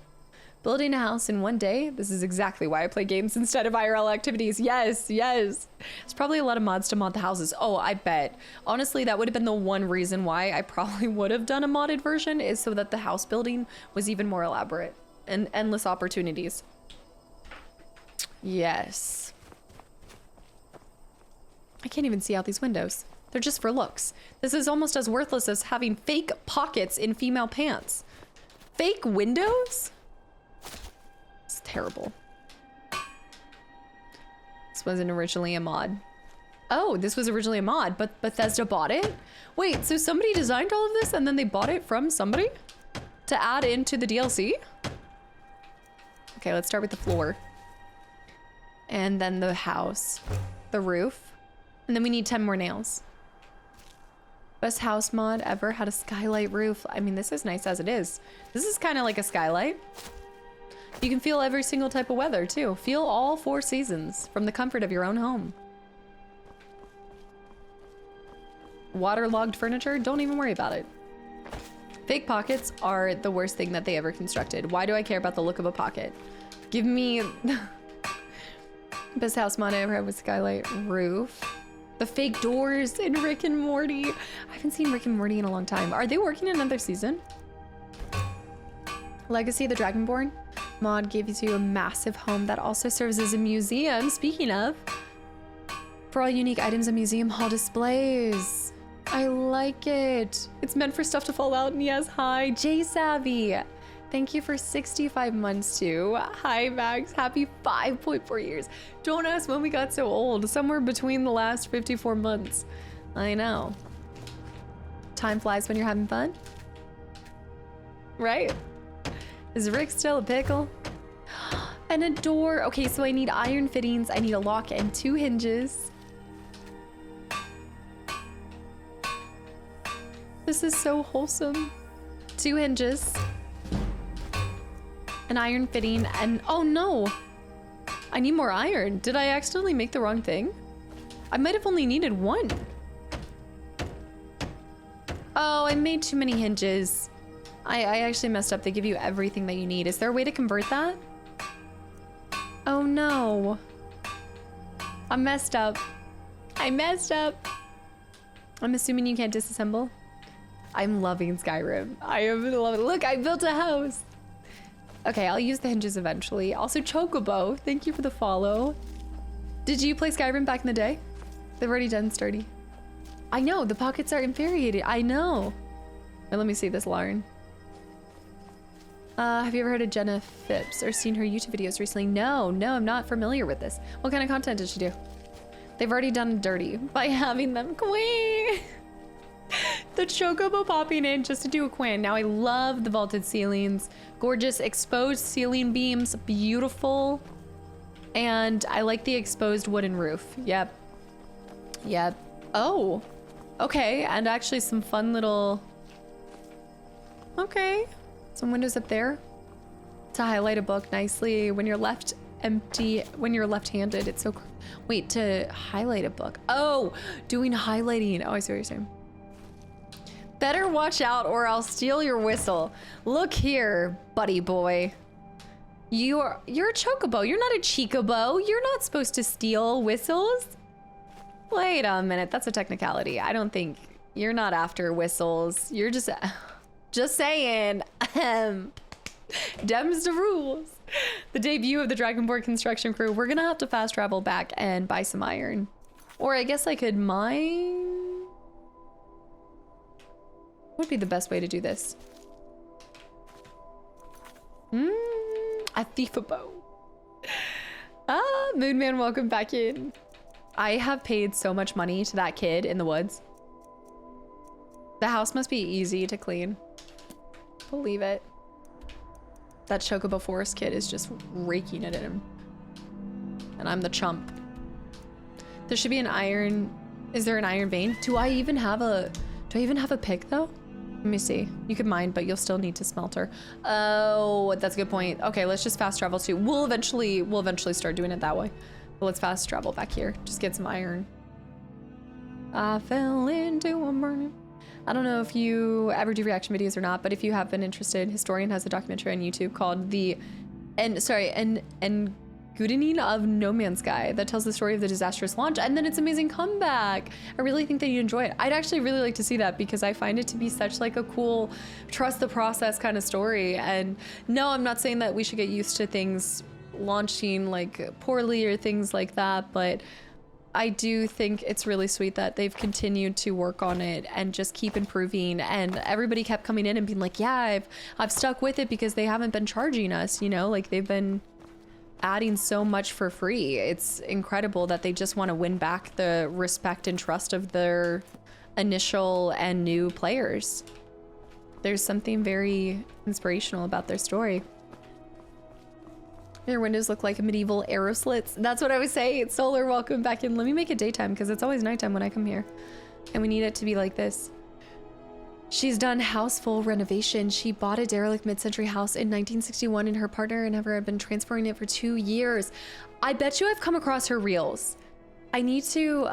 Building a house in one day. This is exactly why I play games instead of IRL activities. Yes, yes. There's probably a lot of mods to mod the houses. Oh, I bet. Honestly, that would have been the one reason why I probably would have done a modded version, is so that the house building was even more elaborate and endless opportunities. Yes. I can't even see out these windows. They're just for looks. This is almost as worthless as having fake pockets in female pants. Fake windows? It's terrible. This wasn't originally a mod. Oh, this was originally a mod, but Bethesda bought it? Wait, so somebody designed all of this and then they bought it from somebody to add into the DLC? Okay, let's start with the floor. And then the house, the roof. And then we need 10 more nails. Best house mod ever, had a skylight roof. I mean, this is nice as it is. This is kind of like a skylight. You can feel every single type of weather too. Feel all 4 seasons from the comfort of your own home. Waterlogged furniture, don't even worry about it. Fake pockets are the worst thing that they ever constructed. Why do I care about the look of a pocket? Give me... Best house mod I ever had was skylight roof. The fake doors in Rick and Morty. I haven't seen Rick and Morty in a long time. Are they working another season? Legacy of the Dragonborn mod gives you a massive home that also serves as a museum. Speaking of, for all unique items and museum hall displays. I like it. It's meant for stuff to fall out. And yes, hi, J Savvy. Thank you for 65 months too. Hi, Max. Happy 5.4 years. Don't ask when we got so old. Somewhere between the last 54 months. I know. Time flies when you're having fun. Right? Is Rick still a pickle? And a door. Okay, so I need iron fittings. I need a lock and 2 hinges. This is so wholesome. 2 hinges. An iron fitting and oh no, I need more iron. Did I accidentally make the wrong thing? I might have only needed 1. Oh, I made too many hinges. I actually messed up. They give you everything that you need. Is there a way to convert that? Oh no. I messed up. I messed up. I'm assuming you can't disassemble. I'm loving Skyrim. I am loving. Look, I built a house. Okay, I'll use the hinges eventually. Also, Chocobo, thank you for the follow. Did you play Skyrim back in the day? They've already done sturdy. I know, the pockets are infuriating. I know. Wait, let me see this, Lauren. Have you ever heard of Jenna Phipps or seen her YouTube videos recently? No, I'm not familiar with this. What kind of content did she do? They've already done dirty by having them queen. The Chocobo popping in just to do a Quinn. Now I love the vaulted ceilings. Gorgeous exposed ceiling beams, beautiful. And I like the exposed wooden roof. Yep. Oh, okay. And actually some fun little, okay. Some windows up there. To highlight a book nicely when you're left-handed. It's so wait, to highlight a book. Oh, doing highlighting. Oh, I see what you're saying. Better watch out or I'll steal your whistle. Look here, buddy boy. You're a chocobo. You're not a chicobo. You're not supposed to steal whistles. Wait a minute, that's a technicality. I don't think you're not after whistles. You're just saying. Dems the rules. The debut of the Dragonborn construction crew. We're gonna have to fast travel back and buy some iron. Or I guess I could mine. What would be the best way to do this? A thief a bow. Ah, Moonman, welcome back in. I have paid so much money to that kid in the woods. The house must be easy to clean. Believe it. That Chocobo Forest kid is just raking it in him. And I'm the chump. There should be an iron. Is there an iron vein? Do I even have a pick though? Let me see. You could mine, but you'll still need to smelter. Oh, that's a good point. Okay, let's just fast travel too. We'll eventually start doing it that way. But let's fast travel back here. Just get some iron. I fell into a burning. I don't know if you ever do reaction videos or not, but if you have been interested, Historian has a documentary on YouTube called Goodening of No Man's Sky that tells the story of the disastrous launch and then its amazing comeback. I really think that you'd enjoy it. I'd actually really like to see that because I find it to be such like a cool trust the process kind of story. And no, I'm not saying that we should get used to things launching like poorly or things like that, but I do think it's really sweet that they've continued to work on it and just keep improving. And everybody kept coming in and being like, yeah, I've stuck with it because they haven't been charging us, you know, like they've been adding so much for free. It's incredible that they just want to win back the respect and trust of their initial and new players. There's something very inspirational about their story. Your windows look like medieval arrow slits. That's what I was saying. Solar, welcome back in. Let me make it daytime because it's always nighttime when I come here. And we need it to be like this. She's done house full renovation. She bought a derelict mid-century house in 1961 and her partner and her have been transferring it for 2 years. I bet you I've come across her reels. I need to,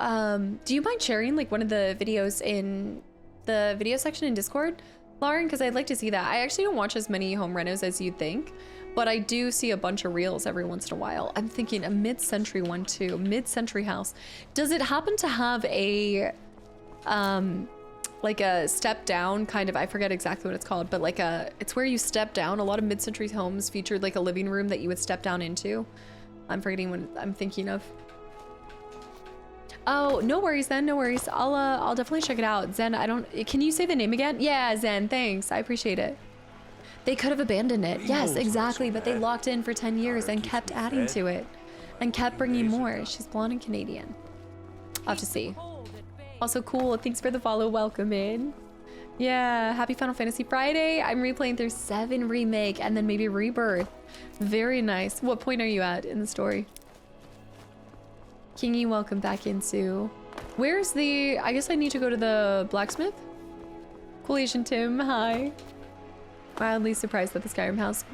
do you mind sharing like one of the videos in the video section in Discord, Lauren? Because I'd like to see that. I actually don't watch as many home renos as you'd think, but I do see a bunch of reels every once in a while. I'm thinking a mid-century one too, mid-century house. Does it happen to have a, like a step down kind of, I forget exactly what it's called, but like it's where you step down. A lot of mid-century homes featured like a living room that you would step down into. I'm forgetting what I'm thinking of. Oh, no worries then, no worries. I'll definitely check it out. Zen, can you say the name again? Yeah, Zen, thanks, I appreciate it. They could have abandoned it. Yes, exactly, but they locked in for 10 years and kept adding to it and kept bringing more. She's blonde and Canadian. I'll have to see. Also cool, thanks for the follow, welcome in. Yeah, happy Final Fantasy Friday. I'm replaying through 7 Remake and then maybe Rebirth. Very nice. What point are you at in the story? Kingy, welcome back in, Sue. Where's the, I guess I need to go to the blacksmith? Cool Asian Tim, hi. Mildly surprised at the Skyrim house.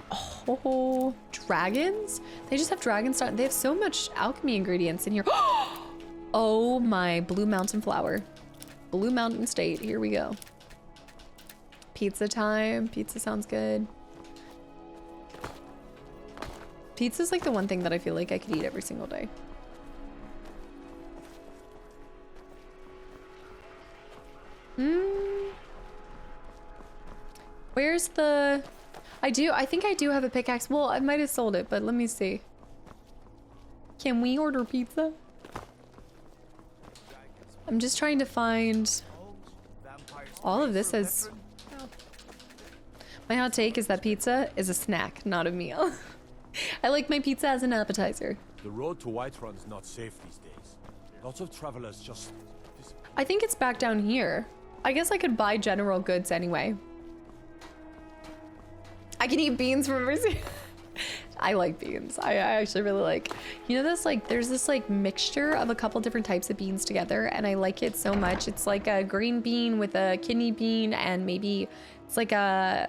Oh, dragons? They just have dragon stuff. They have so much alchemy ingredients in here. Oh my, Blue Mountain flower. Blue Mountain State, here we go. Pizza time, pizza sounds good. Pizza's like the one thing that I feel like I could eat every single day. Where's the... I think I do have a pickaxe. Well, I might have sold it, but let me see. Can we order pizza? I'm just trying to find... All of this is... My hot take is that pizza is a snack, not a meal. I like my pizza as an appetizer. The road to Whiterun is not safe these days. Lots of travelers just... I think it's back down here. I guess I could buy general goods anyway. I can eat beans from overseas. I like beans. I actually really like, you know, this like, there's this like mixture of a couple different types of beans together and I like it so much. It's like a green bean with a kidney bean and maybe it's like a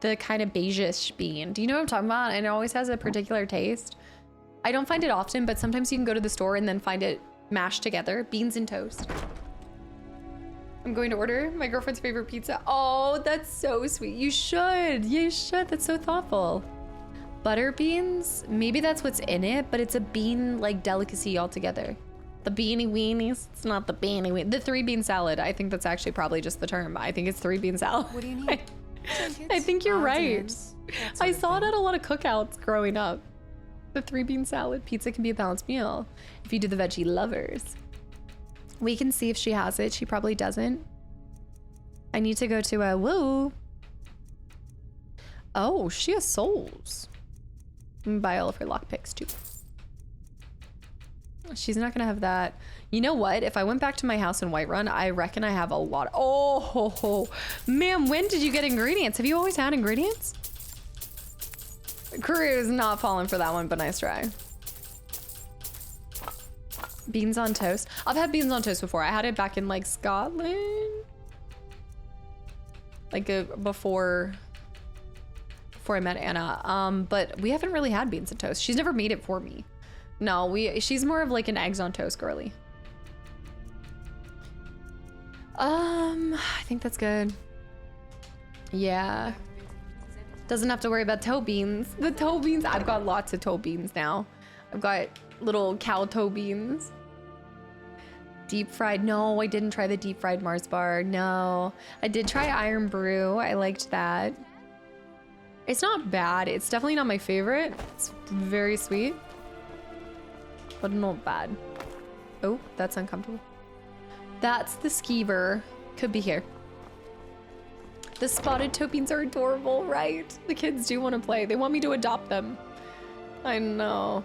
the kind of beigeish bean. Do you know what I'm talking about? And it always has a particular taste. I don't find it often, but sometimes you can go to the store and then find it mashed together. Beans and toast. I'm going to order my girlfriend's favorite pizza. Oh, that's so sweet. You should. You should. That's so thoughtful. Butter beans? Maybe that's what's in it, but it's a bean like delicacy altogether. The beanie weenies. It's not the beanie weenie. The 3-bean salad. I think that's actually probably just the term. I think it's 3-bean salad. What do you need? I think you're right. I saw it it at a lot of cookouts growing up. The 3-bean salad. Pizza can be a balanced meal if you do the veggie lovers. We can see if she has it. She probably doesn't. I need to go to a woo. Oh, she has souls. I'm gonna buy all of her lockpicks too. She's not gonna have that. You know what? If I went back to my house in Whiterun, I reckon I have a lot. Oh, ma'am, when did you get ingredients? Have you always had ingredients? Career is not falling for that one, but nice try. Beans on toast. I've had beans on toast before. I had it back in like Scotland. Like before I met Anna. But we haven't really had beans on toast. She's never made it for me. No, she's more of like an eggs on toast girly. I think that's good. Yeah. Doesn't have to worry about toe beans. The toe beans, I've got lots of toe beans now. I've got little cow toe beans. Deep fried, no, I didn't try the deep fried Mars bar. No, I did try Iron Brew. I liked that. It's not bad. It's definitely not my favorite. It's very sweet, but not bad. Oh, that's uncomfortable. That's the skeever. Could be here. The spotted toe beans are adorable, right? The kids do want to play. They want me to adopt them. I know.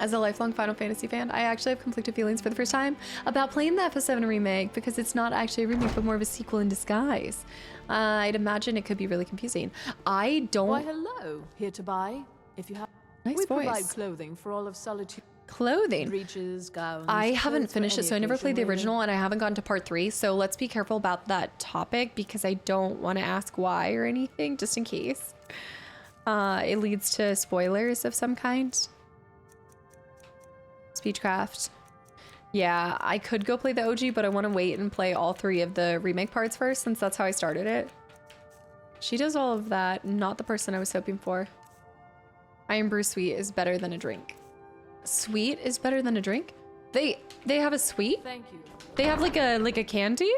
As a lifelong Final Fantasy fan, I actually have conflicted feelings for the first time about playing the FF7 remake because it's not actually a remake, but more of a sequel in disguise. I'd imagine it could be really confusing. I don't... Why, hello. Here to buy. If you have... Nice we voice. provide clothing for all of Solitude. Clothing. Breeches, gowns. I haven't clothes for finished it, any so I never occasion, played the really. original, and I haven't gotten to part 3. So let's be careful about that topic because I don't want to ask why or anything, just in case. It leads to spoilers of some kind. Speechcraft. Yeah, I could go play the OG, but I want to wait and play all 3 of the remake parts first, since that's how I started it. She does all of that, not the person I was hoping for. Iron Brew Sweet is better than a drink. Sweet is better than a drink? They have a sweet? Thank you. They have like a candy?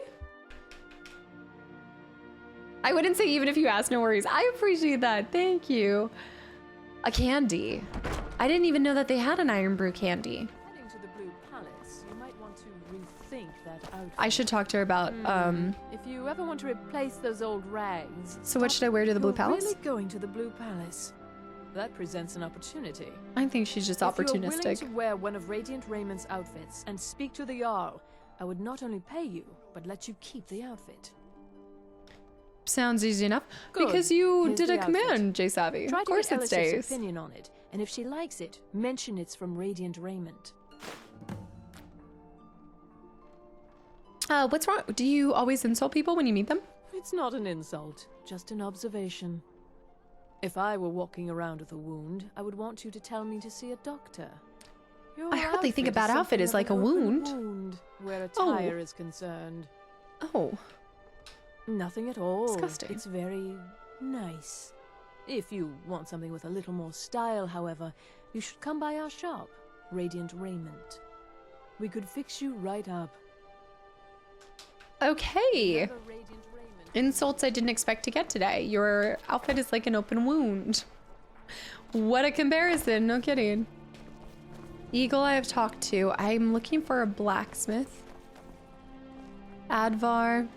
I wouldn't say even if you asked, no worries. I appreciate that. Thank you. A candy. I didn't even know that they had an Iron Brew candy. Heading to the Blue Palace, you might want to rethink that outfit. I should talk to her about If you ever want to replace those old rags. So what should I wear to the Blue You're Palace? Really going to the Blue Palace. That presents an opportunity. I think she's just If you're willing opportunistic. to wear one of Radiant Raymond's outfits and speak to the Jarl, I would not only pay you, but let you keep the outfit. Sounds easy enough. Good. Because you Here's did the a outfit. command, J Savvy. Try Of to course get it Elisabeth's stays. opinion on it, and if she likes it, mention it's from Radiant Raymond. What's wrong? Do you always insult people when you meet them? It's not an insult, just an observation. If I were walking around with a wound, I would want you to tell me to see a doctor. Your I hardly think a outfit bad is outfit something is of like a an open wound. wound where a Oh. tire is concerned. Oh. Nothing at all. Disgusting. It's very nice. If you want something with a little more style, however, you should come by our shop, Radiant Raiment. We could fix you right up. Okay. Remember Radiant Raiment? Insults I didn't expect to get today. Your outfit is like an open wound. What a comparison. No kidding. Eagle I have talked to. I'm looking for a blacksmith. Advar.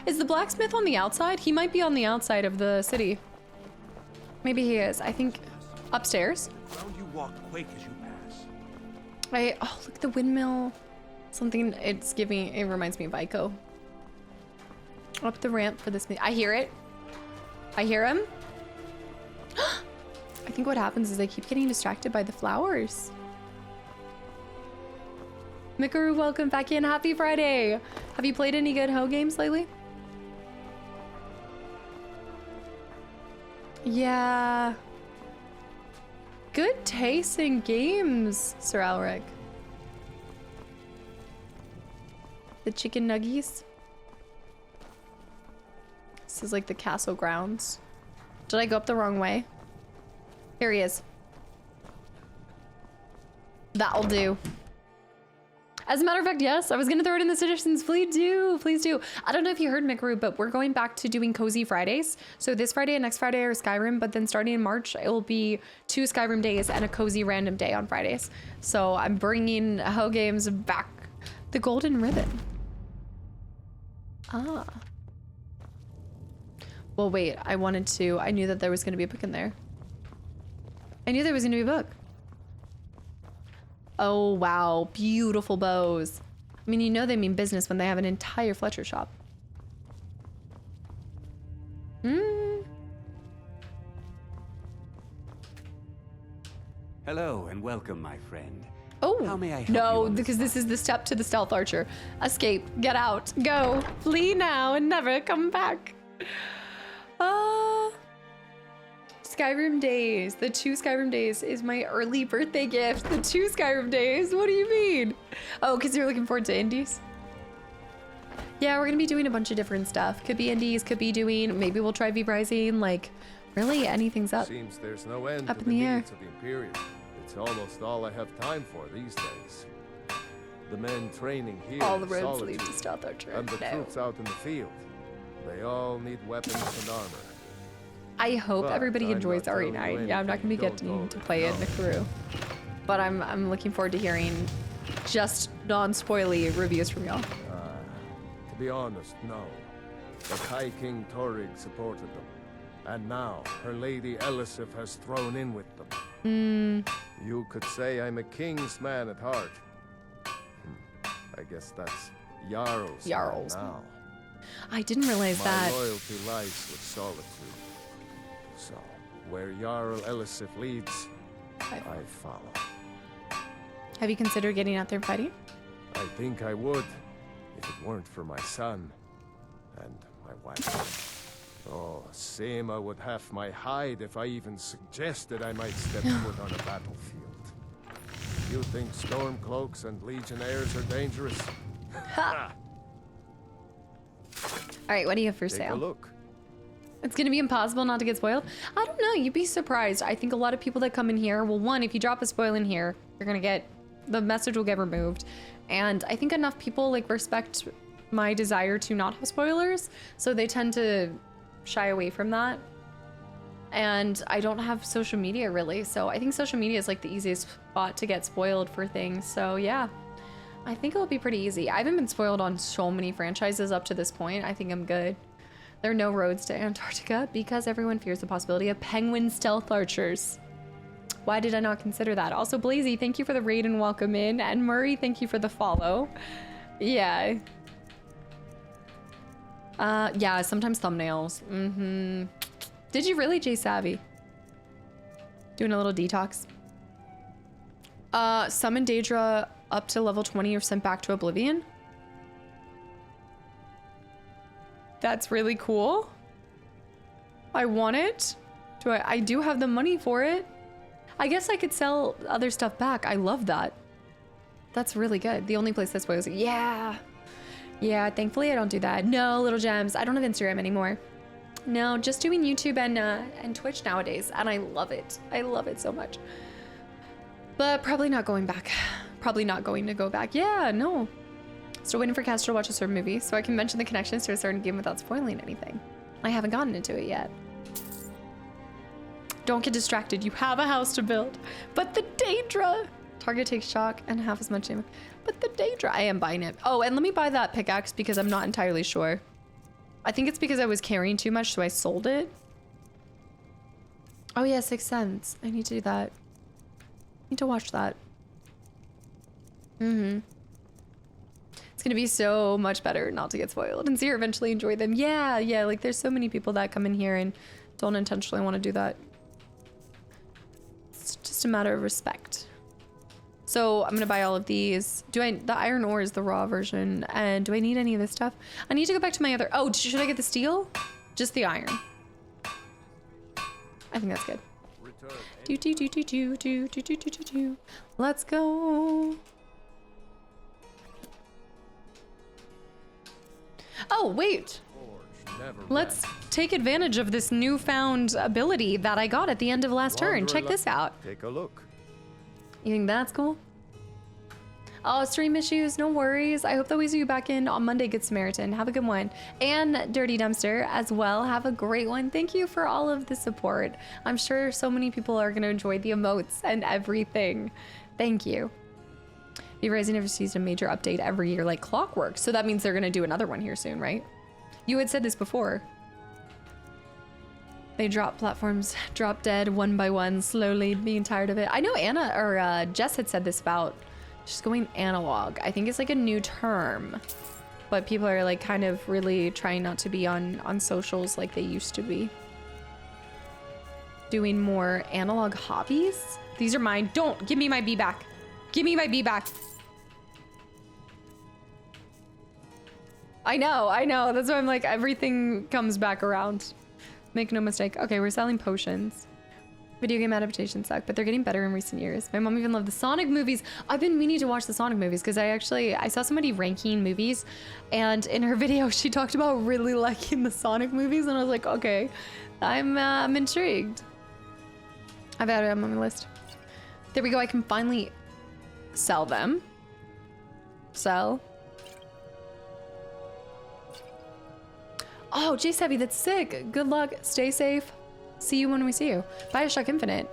Is the blacksmith on the outside? He might be on the outside of the city. Maybe he is. I think upstairs. Round you walk, quake as you pass. Oh, look at the windmill. Something, it reminds me of Ico. Up the ramp for this. I hear it. I hear him. I think what happens is I keep getting distracted by the flowers. Mikaru, welcome back in. Happy Friday. Have you played any good Ho games lately? Yeah. Good taste in games, Sir Alric. The chicken nuggies. This is like the castle grounds. Did I go up the wrong way? Here he is. That'll do. As a matter of fact, yes, I was gonna throw it in the suggestions. Please do, please do. I don't know if you heard Mikaru, but we're going back to doing Cozy Fridays. So this Friday and next Friday are Skyrim, but then starting in March, it will be 2 Skyrim days and a Cozy random day on Fridays. So I'm bringing Ho Games back. The golden ribbon. Ah. Well, wait, I knew that there was gonna be a book in there. I knew there was gonna be a book. Oh, wow. Beautiful bows. I mean, you know they mean business when they have an entire Fletcher shop. Hello and welcome, my friend. Oh, how may I help no, because this is the step to the stealth archer. Escape, get out, go, flee now and never come back. Skyrim days. The 2 Skyrim days is my early birthday gift. The 2 Skyrim days. What do you mean? Oh, because you're looking forward to indies? Yeah, we're gonna be doing a bunch of different stuff. Could be indies, could be doing, maybe we'll try V-Rising, like, really anything's up. Seems there's no end up to in the air. needs of the Imperium. It's almost all I have time for these days. The men training here All the in roads Solitude, lead to Stealth Archer. and the No. troops out in the field. They all need weapons and armor. I hope But everybody I'm enjoys not telling you RE9. Yeah, I'm not gonna be anything you getting don't to play it in the already crew. But I'm looking forward to hearing just non-spoily reviews from y'all. To be honest, no. But High King Torrig supported them. And now, her Lady Elisif has thrown in with them. You could say I'm a king's man at heart. I guess that's Jarl's Jarl's. man now. I didn't realize that. My loyalty lies with Solitude. So, where Jarl Elisif leads, I follow. Have you considered getting out there and fighting? I think I would, if it weren't for my son and my wife. Oh, Seema would have my hide if I even suggested I might step foot on a battlefield. You think Stormcloaks and Legionnaires are dangerous? Ha! Alright, what do you have for Take sale? a look. It's gonna be impossible not to get spoiled? I don't know, you'd be surprised. I think a lot of people that come in here, well, one, if you drop a spoil in here, you're gonna get, the message will get removed. And I think enough people like respect my desire to not have spoilers, so they tend to shy away from that. And I don't have social media really, so I think social media is like the easiest spot to get spoiled for things. So yeah, I think it'll be pretty easy. I haven't been spoiled on so many franchises up to this point. I think I'm good. There are no roads to Antarctica because everyone fears the possibility of penguin stealth archers. Why did I not consider that? Also, Blazy, thank you for the raid and welcome in. And Murray, thank you for the follow. Yeah. Yeah, sometimes thumbnails. Did you really, Jay Savvy? Doing a little detox. Summon Daedra up to level 20 or sent back to Oblivion. That's really cool. I want it. I do have the money for it. I guess I could sell other stuff back. I love that. That's really good. The only place that spoils it. Yeah. Yeah, thankfully I don't do that. No, Little Gems. I don't have Instagram anymore. No, just doing YouTube and Twitch nowadays. And I love it. I love it so much. But probably not going back. Probably not going to go back. Yeah, no. Still waiting for Caster to watch a certain movie so I can mention the connections to a certain game without spoiling anything. I haven't gotten into it yet. Don't get distracted. You have a house to build. But the Daedra! Target takes shock and half as much damage. But the Daedra, I am buying it. Oh, and let me buy that pickaxe because I'm not entirely sure. I think it's because I was carrying too much, so I sold it. Oh yeah, 6 cents. I need to do that. I need to watch that. It's gonna be so much better not to get spoiled and see her eventually enjoy them. Yeah, like there's so many people that come in here and don't intentionally want to do that. It's just a matter of respect. So I'm gonna buy all of these. The iron ore is the raw version. And do I need any of this stuff? I need to go back to my other, oh, should I get the steel? Just the iron. I think that's good. Do. Let's go. Oh, wait. Let's take advantage of this newfound ability that I got at the end of last turn. Check this out. Take a look. You think that's cool? Oh, stream issues, no worries. I hope that we see you back in on Monday, Good Samaritan. Have a good one. And Dirty Dumpster as well. Have a great one. Thank you for all of the support. I'm sure so many people are going to enjoy the emotes and everything. Thank you. V-Rising never sees a major update every year like clockwork. So that means they're going to do another one here soon, right? You had said this before. They drop platforms, drop dead one by one, slowly, being tired of it. I know Anna or Jess had said this about just going analog. I think it's like a new term, but people are like kind of really trying not to be on socials like they used to be. Doing more analog hobbies. These are mine. Don't give me my bee back. Give me my bee back. I know. That's why I'm like, everything comes back around. Make no mistake. Okay, we're selling potions. Video game adaptations suck, but they're getting better in recent years. My mom even loved the Sonic movies. I've been meaning to watch the Sonic movies because I saw somebody ranking movies, and in her video she talked about really liking the Sonic movies, and I was like, okay, I'm intrigued. I've added them on my list. There we go. I can finally sell them. Sell. Oh, J-Savvy, that's sick. Good luck. Stay safe. See you when we see you. Bioshock Infinite.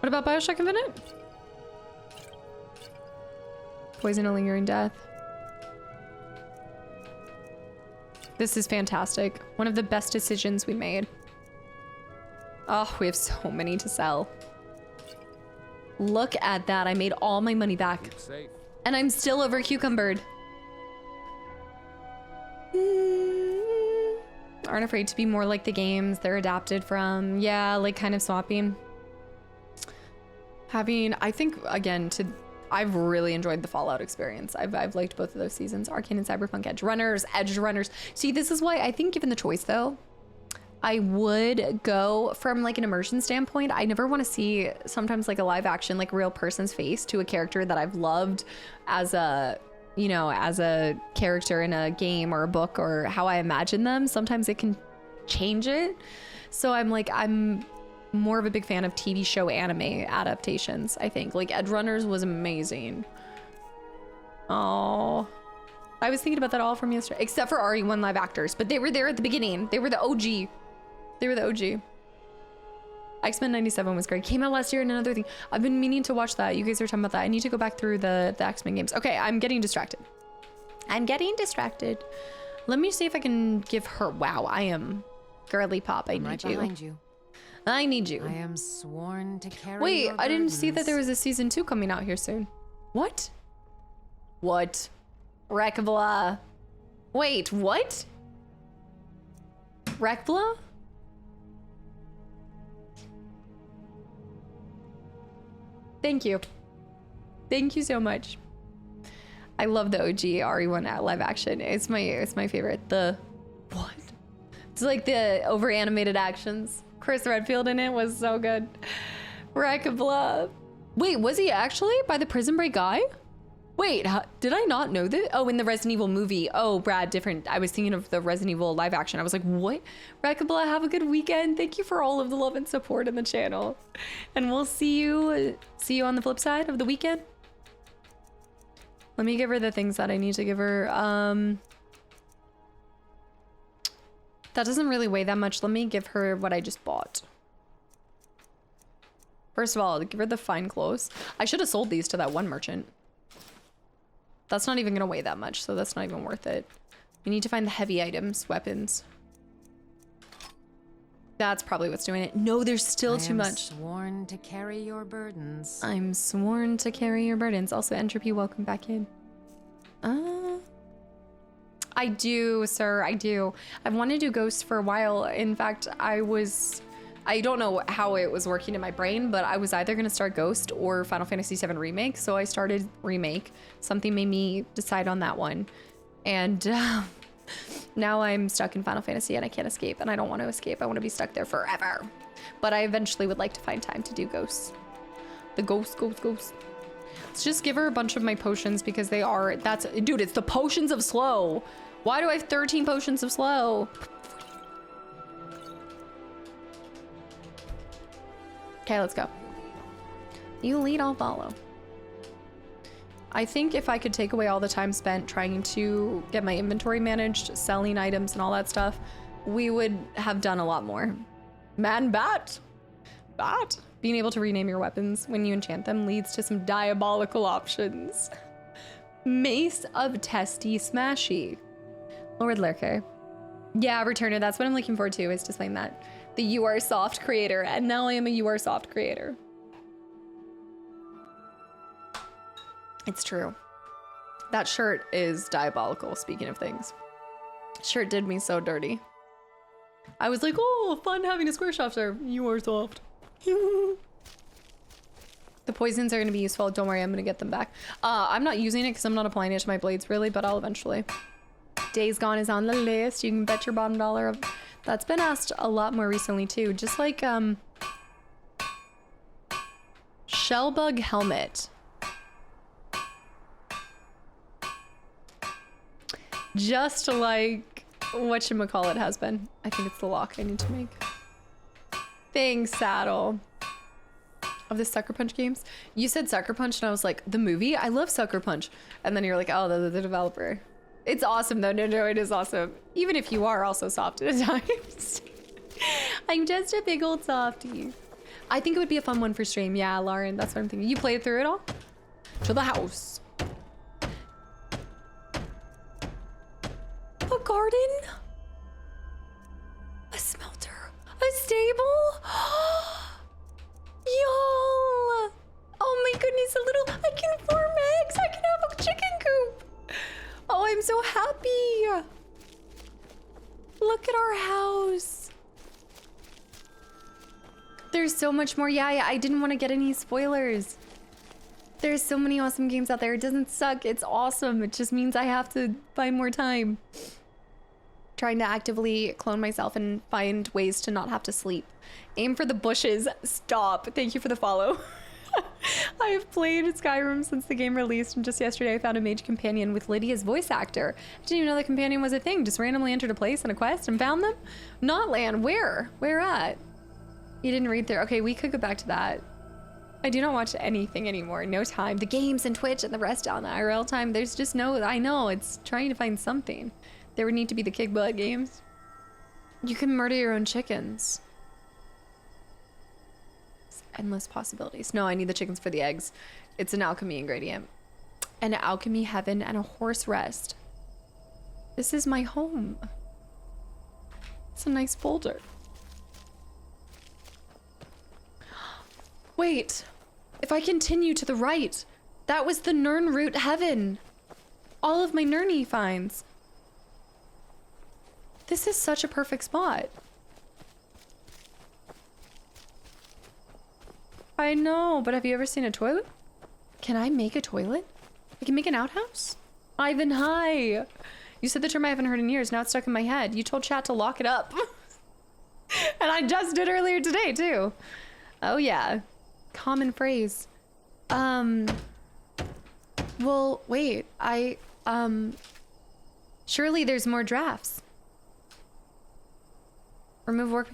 What about Bioshock Infinite? Poison a lingering death. This is fantastic. One of the best decisions we made. Oh, we have so many to sell. Look at that. I made all my money back. And I'm still over cucumbered. Aren't afraid to be more like the games they're adapted from. Yeah, like kind of swapping. I think, again, I've really enjoyed the Fallout experience. I've liked both of those seasons. Arcane and Cyberpunk Edge Runners. See, this is why I think given the choice though, I would go from like an immersion standpoint. I never want to see sometimes like a live action, like real person's face to a character that I've loved as a character in a game or a book or how I imagine them. Sometimes it can change it. So I'm more of a big fan of TV show anime adaptations, I think. Like Edge Runners was amazing. Oh, I was thinking about that all from yesterday, except for RE1 live actors, but they were there at the beginning. They were the OG. X-Men 97 was great. Came out last year. And another thing, I've been meaning to watch that. You guys are talking about that. I need to go back through the X-Men games. Okay, I'm getting distracted. Let me see if I can give her. Wow, I am girly pop. I need you. Behind you. I need you. I am sworn to carry. Wait, your I didn't see that burdens. there was a season 2 coming out here soon. What? Rekbla. Wait, what? Rekbla? Thank you. Thank you so much. I love the OG RE1 live action. It's my favorite. What? It's like the over animated actions. Chris Redfield in it was so good. Rekbla. Wait, was he actually by the Prison Break guy? Wait, did I not know that? Oh, in the Resident Evil movie. Oh, Brad, different. I was thinking of the Resident Evil live action. I was like, what? Rekbla, have a good weekend. Thank you for all of the love and support in the channel. And we'll see you on the flip side of the weekend. Let me give her the things that I need to give her. That doesn't really weigh that much. Let me give her what I just bought. First of all, give her the fine clothes. I should have sold these to that one merchant. That's not even gonna weigh that much, so that's not even worth it. We need to find the heavy items, weapons. That's probably what's doing it. No, there's still too much. I'm sworn to carry your burdens. I'm sworn to carry your burdens. Also, Entropy, welcome back in. I do, sir, I do. I've wanted to do Ghost for a while. In fact, I don't know how it was working in my brain, but I was either going to start Ghost or Final Fantasy VII Remake. So I started Remake. Something made me decide on that one. And Now I'm stuck in Final Fantasy and I can't escape, and I don't want to escape. I want to be stuck there forever. But I eventually would like to find time to do ghosts. The ghosts. Let's just give her a bunch of my potions because they are, dude, it's the potions of slow. Why do I have 13 potions of slow? Okay, let's go. You lead, I'll follow. I think if I could take away all the time spent trying to get my inventory managed, selling items and all that stuff, we would have done a lot more. Man, bat. Being able to rename your weapons when you enchant them leads to some diabolical options. Mace of Testy Smashy. Lord Lurker. Yeah, Returner, that's what I'm looking forward to, is displaying that. The You Are Soft creator, and now I am a You Are Soft creator. It's true. That shirt is diabolical, speaking of things. Shirt did me so dirty. I was like, oh, fun having a square shop there. You are soft. The poisons are going to be useful. Don't worry, I'm going to get them back. I'm not using it because I'm not applying it to my blades really, but I'll eventually. Days Gone is on the list. You can bet your bottom dollar. That's been asked a lot more recently too. Just like Shellbug Helmet. Just like whatchamacallit has been. I think it's the lock I need to make. Thanks, Saddle. Of the Sucker Punch games. You said Sucker Punch and I was like, the movie? I love Sucker Punch. And then you're like, oh, the developer. It's awesome though. No, it is awesome. Even if you are also soft at times. I'm just a big old softie. I think it would be a fun one for stream. Yeah, Lauren, that's what I'm thinking. You played through it all? To the house. A garden? A smelter? A stable? Y'all! Oh my goodness, I can farm eggs! I can have a chicken coop! Oh, I'm so happy! Look at our house! There's so much more. Yeah, I didn't want to get any spoilers. There's so many awesome games out there. It doesn't suck. It's awesome. It just means I have to find more time. Trying to actively clone myself and find ways to not have to sleep. Aim for the bushes. Stop. Thank you for the follow. I have played Skyrim since the game released, and just yesterday I found a mage companion with Lydia's voice actor. I didn't even know the companion was a thing. Just randomly entered a place and a quest and found them. Notland. Where? Where at? You didn't read through. Okay, we could go back to that. I do not watch anything anymore. No time. The games and Twitch and the rest on the IRL time. There's just no, I know, it's trying to find something. There would need to be the kick butt games. You can murder your own chickens. It's endless possibilities. No, I need the chickens for the eggs. It's an alchemy ingredient. An alchemy heaven and a horse rest. This is my home. It's a nice boulder. Wait, if I continue to the right, that was the Nirn route heaven. All of my Nirny finds. This is such a perfect spot. I know, but have you ever seen a toilet? Can I make a toilet? I can make an outhouse? Ivan, hi. You said the term I haven't heard in years, now it's stuck in my head. You told chat to lock it up. And I just did earlier today, too. Oh, yeah. Common phrase. Well, wait, surely there's more drafts. Remove work.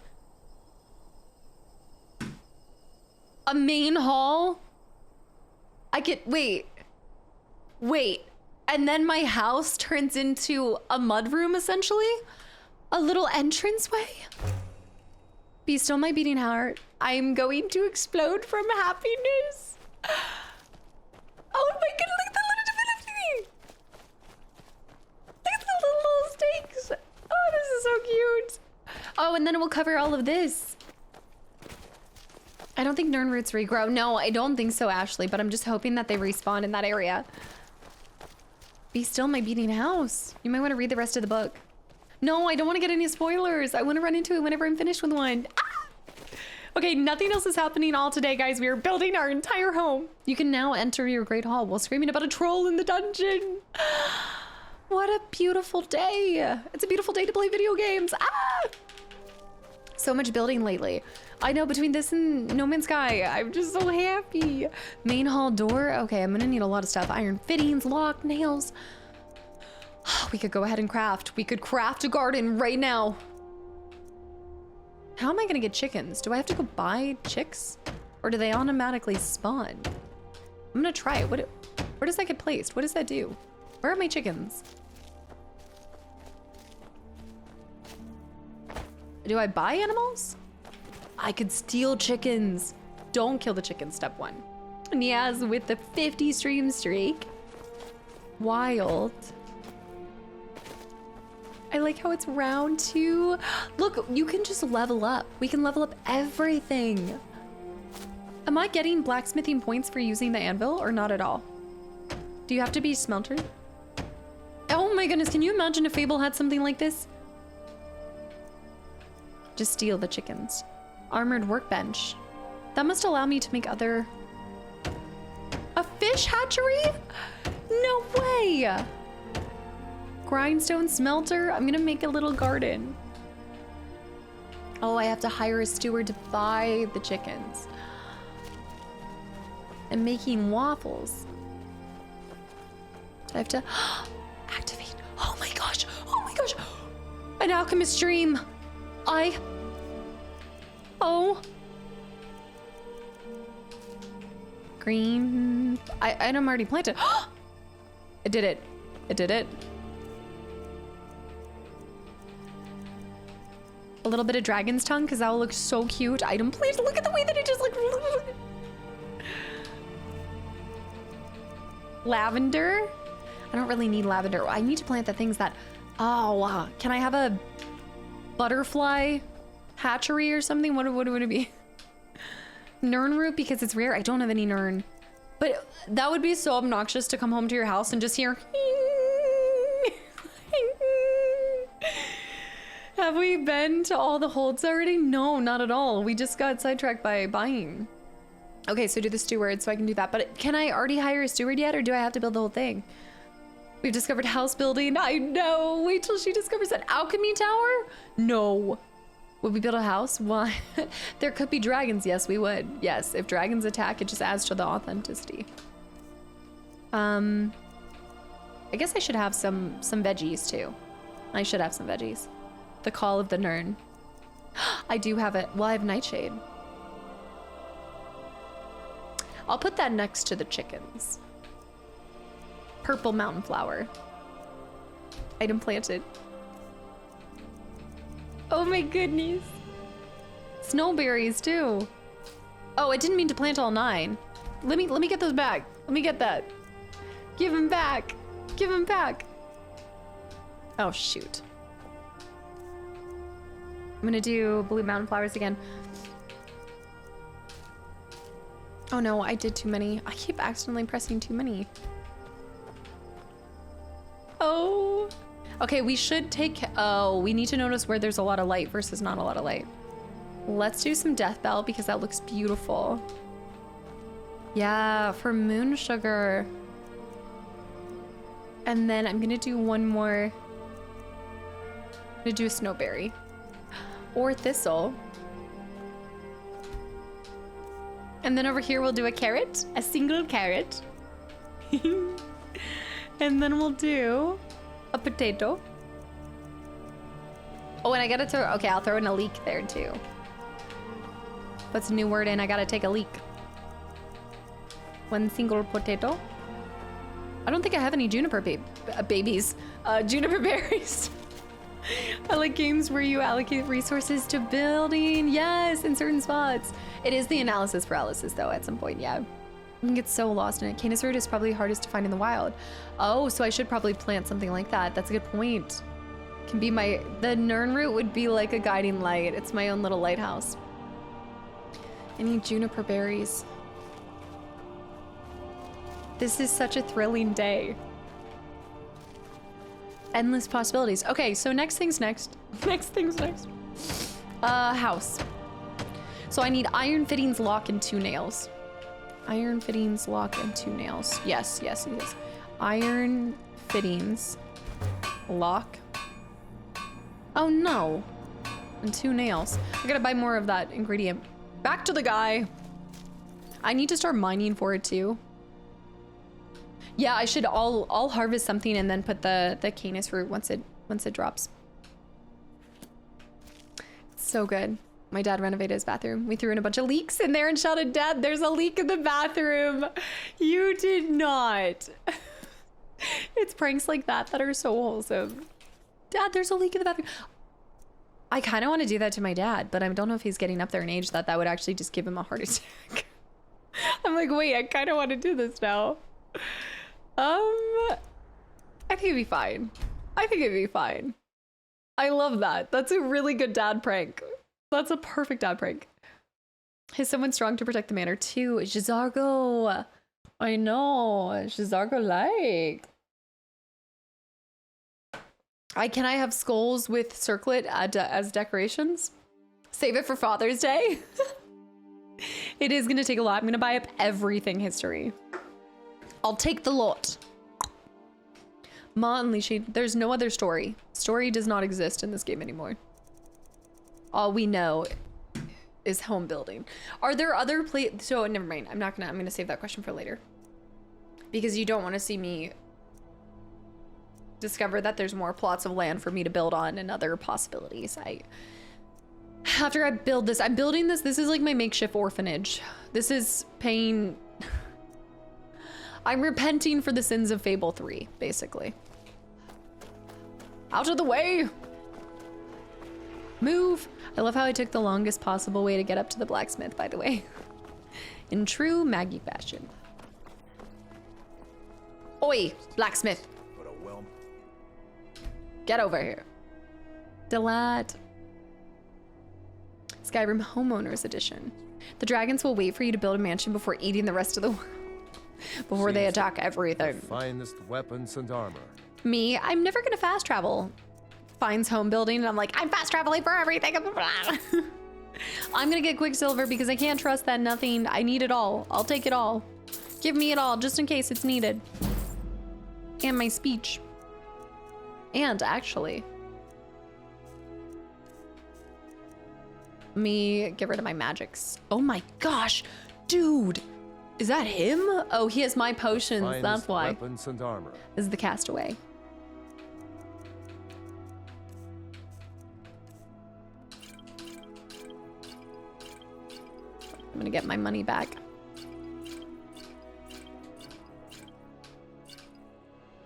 A main hall? I could, wait. And then my house turns into a mudroom, essentially? A little entranceway? Be still my beating heart. I'm going to explode from happiness. Oh my god, look at the little divinity! Look at the little stakes! Oh, this is so cute! Oh, and then it will cover all of this. I don't think Nirn roots regrow. No, I don't think so, Ashley, but I'm just hoping that they respawn in that area. Be still my beating house. You might want to read the rest of the book. No, I don't want to get any spoilers. I want to run into it whenever I'm finished with one. Ah! Okay, nothing else is happening all today, guys. We are building our entire home. You can now enter your great hall while screaming about a troll in the dungeon. What a beautiful day. It's a beautiful day to play video games. Ah! So much building lately. I know, between this and No Man's Sky, I'm just so happy. Main hall door. Okay, I'm gonna need a lot of stuff. Iron fittings, lock, nails. We could go ahead and craft. We could craft a garden right now. How am I gonna get chickens? Do I have to go buy chicks? Or do they automatically spawn? I'm gonna try it. Where does that get placed? What does that do? Where are my chickens? Do I buy animals? I could steal chickens. Don't kill the chickens, step 1. Niaz with the 50 stream streak. Wild. I like how it's round 2. Look, you can just level up. We can level up everything. Am I getting blacksmithing points for using the anvil or not at all? Do you have to be smelter? Oh my goodness, can you imagine if Fable had something like this? Just steal the chickens. Armored workbench. That must allow me to make other... A fish hatchery? No way! Grindstone smelter? I'm gonna make a little garden. Oh, I have to hire a steward to buy the chickens. And making waffles. I have to activate. Oh my gosh. Oh my gosh. An alchemist dream. Oh. Green. Item already planted. It did it. It did it. A little bit of dragon's tongue because that will look so cute. Item planted. Look at the way that it just like. Lavender. I don't really need lavender. I need to plant the things that. Oh, wow. Can I have a butterfly hatchery or something? What would it be? Nern root because it's rare. I don't have any nern. But that would be so obnoxious to come home to your house and just hear. Have we been to all the holds already? No, not at all. We just got sidetracked by buying. Okay, so do the steward so I can do that. But can I already hire a steward yet or do I have to build the whole thing? We've discovered house building. I know. Wait till she discovers an alchemy tower? No. Would we build a house? Why? There could be dragons. Yes, we would. Yes, if dragons attack, it just adds to the authenticity. I guess I should have some veggies too. I should have some veggies. The call of the Nern. I do have it. Well, I have nightshade. I'll put that next to the chickens. Purple mountain flower. Item planted. Oh my goodness. Snowberries too. Oh, I didn't mean to plant all 9. Let me get those back. Let me get that. Give them back. Give them back. Oh shoot. I'm gonna do blue mountain flowers again. Oh no, I did too many. I keep accidentally pressing too many. Oh. Okay, we should take, oh, we need to notice where there's a lot of light versus not a lot of light. Let's do some death bell because that looks beautiful. Yeah, for moon sugar. And then I'm gonna do one more. I'm gonna do a snowberry. Or thistle. And then over here we'll do a carrot, a single carrot. And then we'll do a potato. Oh, and I gotta throw, okay, I'll throw in a leek there too. What's a new word in? I gotta take a leek. One single potato. I don't think I have any juniper babies. Juniper berries. I like games where you allocate resources to building. Yes, in certain spots. It is the analysis paralysis though at some point, yeah. You can get so lost in it. Canis root is probably hardest to find in the wild. Oh, so I should probably plant something like that. That's a good point. Can be the Nern root would be like a guiding light. It's my own little lighthouse. I need juniper berries. This is such a thrilling day. Endless possibilities. Okay, so next thing's next. Next thing's next. House. So I need iron fittings, lock, and 2 nails. Iron fittings, lock, and 2 nails. Yes, yes, it is. Iron fittings, lock. Oh no. And 2 nails. I gotta buy more of that ingredient. Back to the guy. I need to start mining for it too. Yeah, I should I'll harvest something and then put the canis fruit once it drops. So good. My dad renovated his bathroom. We threw in a bunch of leaks in there and shouted, "Dad, there's a leak in the bathroom." You did not. It's pranks like that that are so wholesome. Dad, there's a leak in the bathroom. I kind of want to do that to my dad, but I don't know if he's getting up there in age that would actually just give him a heart attack. I'm like, wait, I kind of want to do this now. I think it'd be fine. I think it'd be fine. I love that. That's a really good dad prank. That's a perfect dad prank. Is someone strong to protect the manor too? J'zargo. I know. J'zargo like. Can I have skulls with circlet as decorations? Save it for Father's Day. It is gonna take a lot. I'm gonna buy up everything history. I'll take the lot. Ma Unleashing. There's no other story. Story does not exist in this game anymore. All we know is home building. Are there other so never mind. I'm gonna save that question for later. Because you don't want to see me discover that there's more plots of land for me to build on and other possibilities. After I build this, I'm building this. This is like my makeshift orphanage. This is paying. I'm repenting for the sins of Fable 3, basically. Out of the way. Move. I love how I took the longest possible way to get up to the blacksmith, by the way. In true Maggie fashion. Oi, blacksmith. Get over here. Delight. Skyrim Homeowners Edition. The dragons will wait for you to build a mansion before eating the rest of the world. Before they attack everything. Finest weapons and armor. Me, I'm never gonna fast travel. Finds home building and I'm like, I'm fast traveling for everything. I'm gonna get Quicksilver because I can't trust that nothing. I need it all. I'll take it all. Give me it all just in case it's needed. And my speech. And actually, me get rid of my magics. Oh my gosh, dude, is that him? Oh, he has my potions. Finest that's why. Weapons and armor. This is the castaway. I'm gonna get my money back.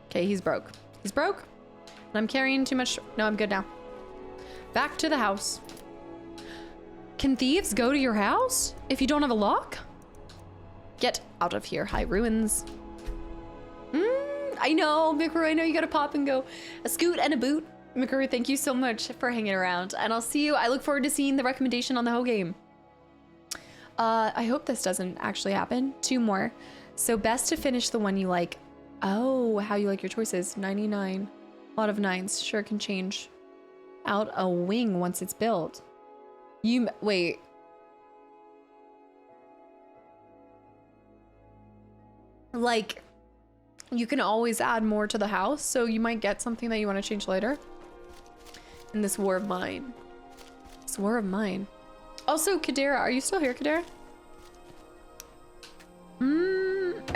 Okay, he's broke. He's broke. And I'm carrying too much. No, I'm good now. Back to the house. Can thieves go to your house if you don't have a lock? Get out of here, high ruins. I know, Mikuru, I know you gotta pop and go. A scoot and a boot. Mikuru, thank you so much for hanging around. And I'll see you. I look forward to seeing the recommendation on the Ho game. I hope this doesn't actually happen. 2 more. So best to finish the one you like. Oh, how you like your choices. 99. A lot of 9s. Sure can change out a wing once it's built. Wait. Like, you can always add more to the house, so you might get something that you want to change later. In this war of mine. This war of mine. Also, Kadera, are you still here, Kadera?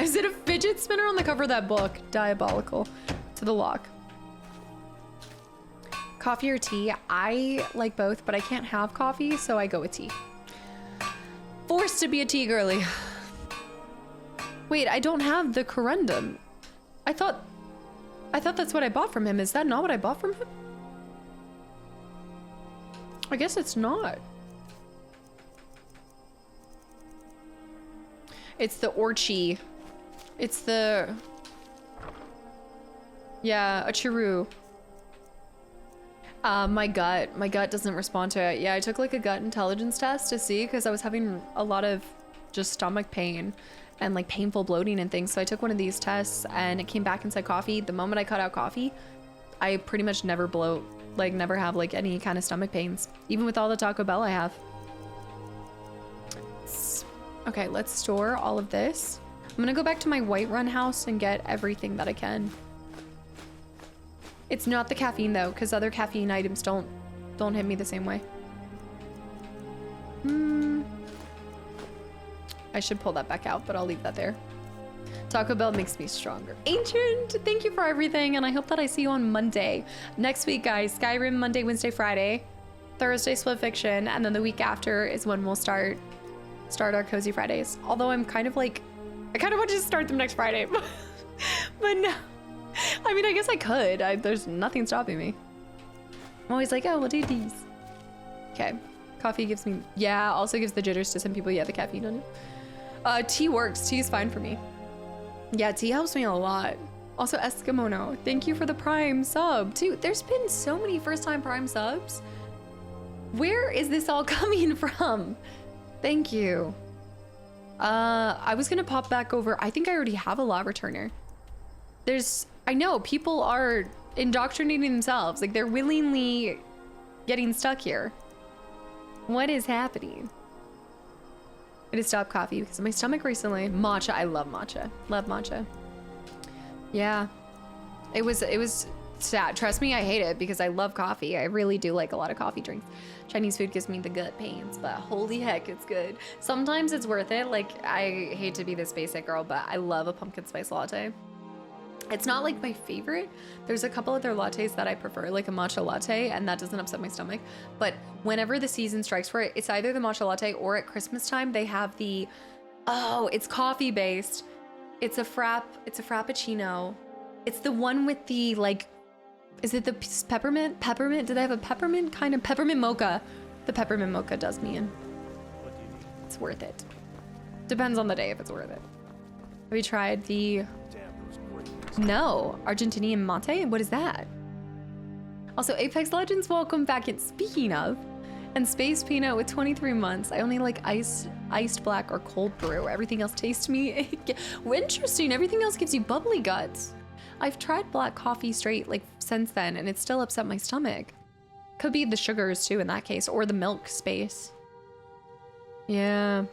Is it a fidget spinner on the cover of that book? Diabolical. To the lock. Coffee or tea? I like both, but I can't have coffee, so I go with tea. Forced to be a tea girly. Wait, I don't have the corundum. I thought that's what I bought from him. Is that not what I bought from him? I guess it's not. It's the orchie. It's the... Yeah, a chiru. My gut doesn't respond to it. Yeah, I took like a gut intelligence test to see because I was having a lot of just stomach pain and like painful bloating and things. So I took one of these tests and it came back and said coffee. The moment I cut out coffee, I pretty much never bloat, like never have like any kind of stomach pains, even with all the Taco Bell I have. Okay, let's store all of this. I'm gonna go back to my Whiterun house and get everything that I can. It's not the caffeine though, because other caffeine items don't hit me the same way. I should pull that back out, but I'll leave that there. Taco Bell makes me stronger. Ancient, thank you for everything, and I hope that I see you on Monday. Next week, guys, Skyrim Monday, Wednesday, Friday. Thursday, Split Fiction, and then the week after is when we'll start our Cozy Fridays. Although I'm kind of like, I kind of want to just start them next Friday. But no. I mean, I guess I could. There's nothing stopping me. I'm always like, oh, we'll do these. Okay. Coffee gives me, yeah, also gives the jitters to some people. Yeah, the caffeine on it. Tea works. Tea is fine for me. Yeah, tea helps me a lot. Also, Eskimono, thank you for the Prime sub. Dude, there's been so many first-time Prime subs. Where is this all coming from? Thank you. I was gonna pop back over. I think I already have a law returner. I know, people are indoctrinating themselves. Like, they're willingly getting stuck here. What is happening? I just stopped coffee because of my stomach recently. Matcha, I love matcha. Love matcha. Yeah. It was sad. Trust me, I hate it because I love coffee. I really do like a lot of coffee drinks. Chinese food gives me the gut pains, but holy heck, it's good. Sometimes it's worth it. Like, I hate to be this basic girl, but I love a pumpkin spice latte. It's not like my favorite. There's a couple other lattes that I prefer, like a matcha latte, and that doesn't upset my stomach. But whenever the season strikes for it, it's either the matcha latte or at Christmas time, they have the, oh, it's coffee based. It's a frappuccino. It's the one with the, like, is it the peppermint? Peppermint? Do they have a peppermint kind of peppermint mocha? The peppermint mocha does me in. It's worth it. Depends on the day if it's worth it. Have you tried the... No, Argentinian mate? What is that? Also, Apex Legends, welcome back. And speaking of, and Space Peanut with 23 months. I only like iced black or cold brew. Everything else tastes me. Interesting. Everything else gives you bubbly guts. I've tried black coffee straight like since then, and it still upset my stomach. Could be the sugars too in that case, or the milk space. Yeah.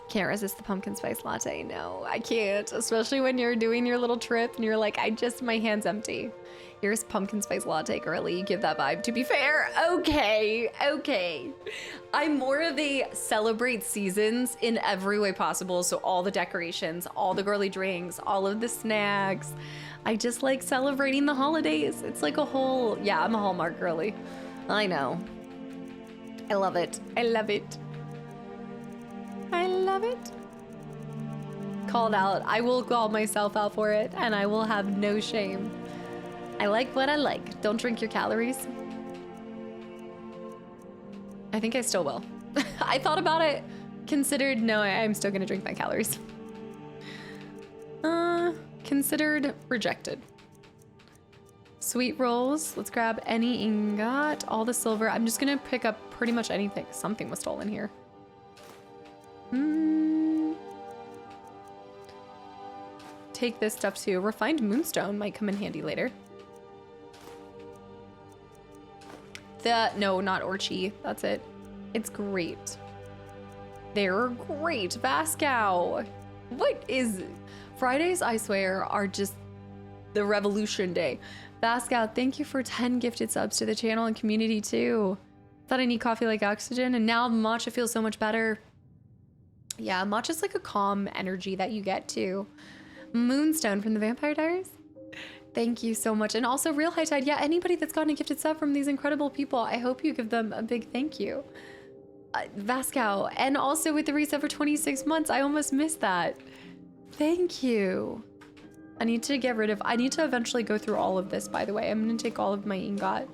Can't resist the pumpkin spice latte. No, I can't. Especially when you're doing your little trip and you're like, my hand's empty. Here's pumpkin spice latte, girly. You give that vibe. To be fair, okay. I'm more of a celebrate seasons in every way possible. So all the decorations, all the girly drinks, all of the snacks. I just like celebrating the holidays. It's like a whole, yeah, I'm a Hallmark girly. I know. I love it. I love it. I love it. Called out. I will call myself out for it, and I will have no shame. I like what I like. Don't drink your calories. I think I still will. I thought about it, considered, no, I'm still gonna drink my calories. Considered rejected. Sweet rolls. Let's grab any ingot, all the silver. I'm just gonna pick up pretty much anything. Something was stolen here. Take this stuff too. Refined moonstone might come in handy later. No, not orchie. That's it. It's great. They're great. Vascow. What is... Fridays, I swear, are just the revolution day. Vascow, thank you for 10 gifted subs to the channel and community too. Thought I need coffee like oxygen, and now matcha feels so much better. Yeah, matcha's like a calm energy that you get too. Moonstone from the Vampire Diaries. Thank you so much. And also Real High Tide. Yeah, anybody that's gotten a gifted sub from these incredible people, I hope you give them a big thank you. Vascow. And also with the reset for 26 months, I almost missed that. Thank you. I need to eventually go through all of this, by the way. I'm gonna take all of my ingot.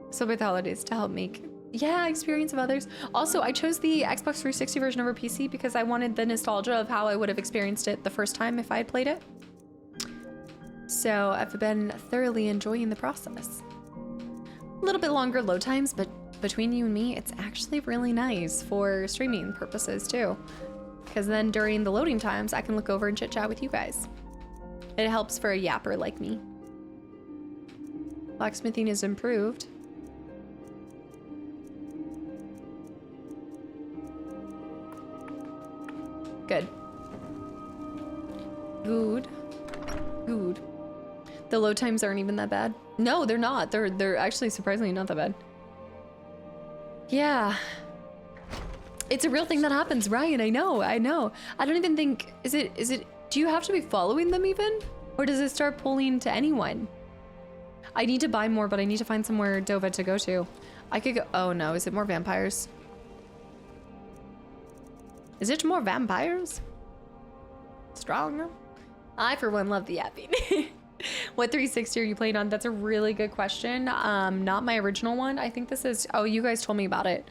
So with holidays to help make, yeah, experience of others. Also, I chose the Xbox 360 version over PC because I wanted the nostalgia of how I would have experienced it the first time if I had played it. So I've been thoroughly enjoying the process. A little bit longer load times, but between you and me, it's actually really nice for streaming purposes too. Because then during the loading times, I can look over and chit chat with you guys. It helps for a yapper like me. Blacksmithing is improved. Good. Good. Good. The load times aren't even that bad. No, they're not. They're actually surprisingly not that bad. Yeah. It's a real thing that happens, Ryan. I know. I don't even think, is it, do you have to be following them even? Or does it start pulling to anyone? I need to buy more, but I need to find somewhere Dova to go to. I could go, oh no, is it more vampires? Is it more vampires? Stronger? I, for one, love the yapping. What 360 are you playing on? That's a really good question. Not my original one. I think this is, oh, you guys told me about it.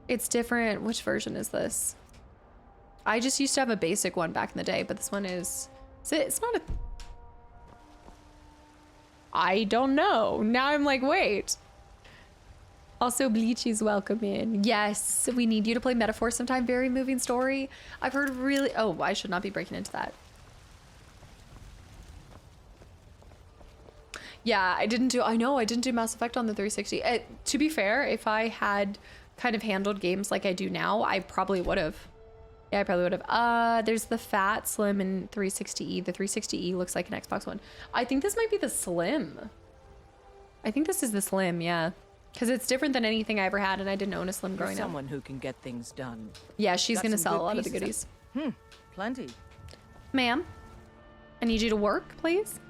It's different. Which version is this? I just used to have a basic one back in the day, but this one is it's not a, I don't know. Now I'm like, wait. Also, Bleachy's welcome in. Yes, we need you to play Metaphor sometime. Very moving story. I've heard really, oh, I should not be breaking into that. Yeah, I didn't do Mass Effect on the 360. To be fair, if I had kind of handled games like I do now, I probably would have. Yeah, I probably would have. There's the Fat, Slim, and 360E. The 360E looks like an Xbox One. I think this might be the Slim. I think this is the Slim, yeah. Because it's different than anything I ever had, and I didn't own a Slim growing up. Someone who can get things done. Yeah, she's going to sell a lot of the goodies. Plenty. Ma'am, I need you to work, please.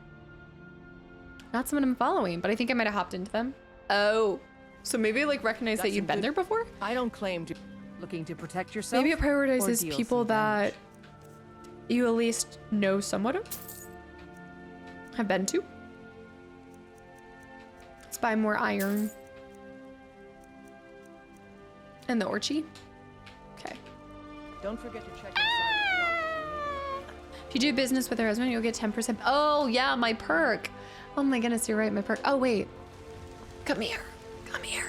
Not someone I'm following, but I think I might have hopped into them. Oh, so maybe I like recognize that you'd been there before? I don't claim to looking to protect yourself. Maybe it prioritizes people that you at least know somewhat of, have been to. Let's buy more iron. And the orchie. Okay. Don't forget to check inside. If you do business with her husband, you'll get 10%. Oh, yeah, my perk. Oh my goodness, you're right, my perk. Oh, wait. Come here. Come here.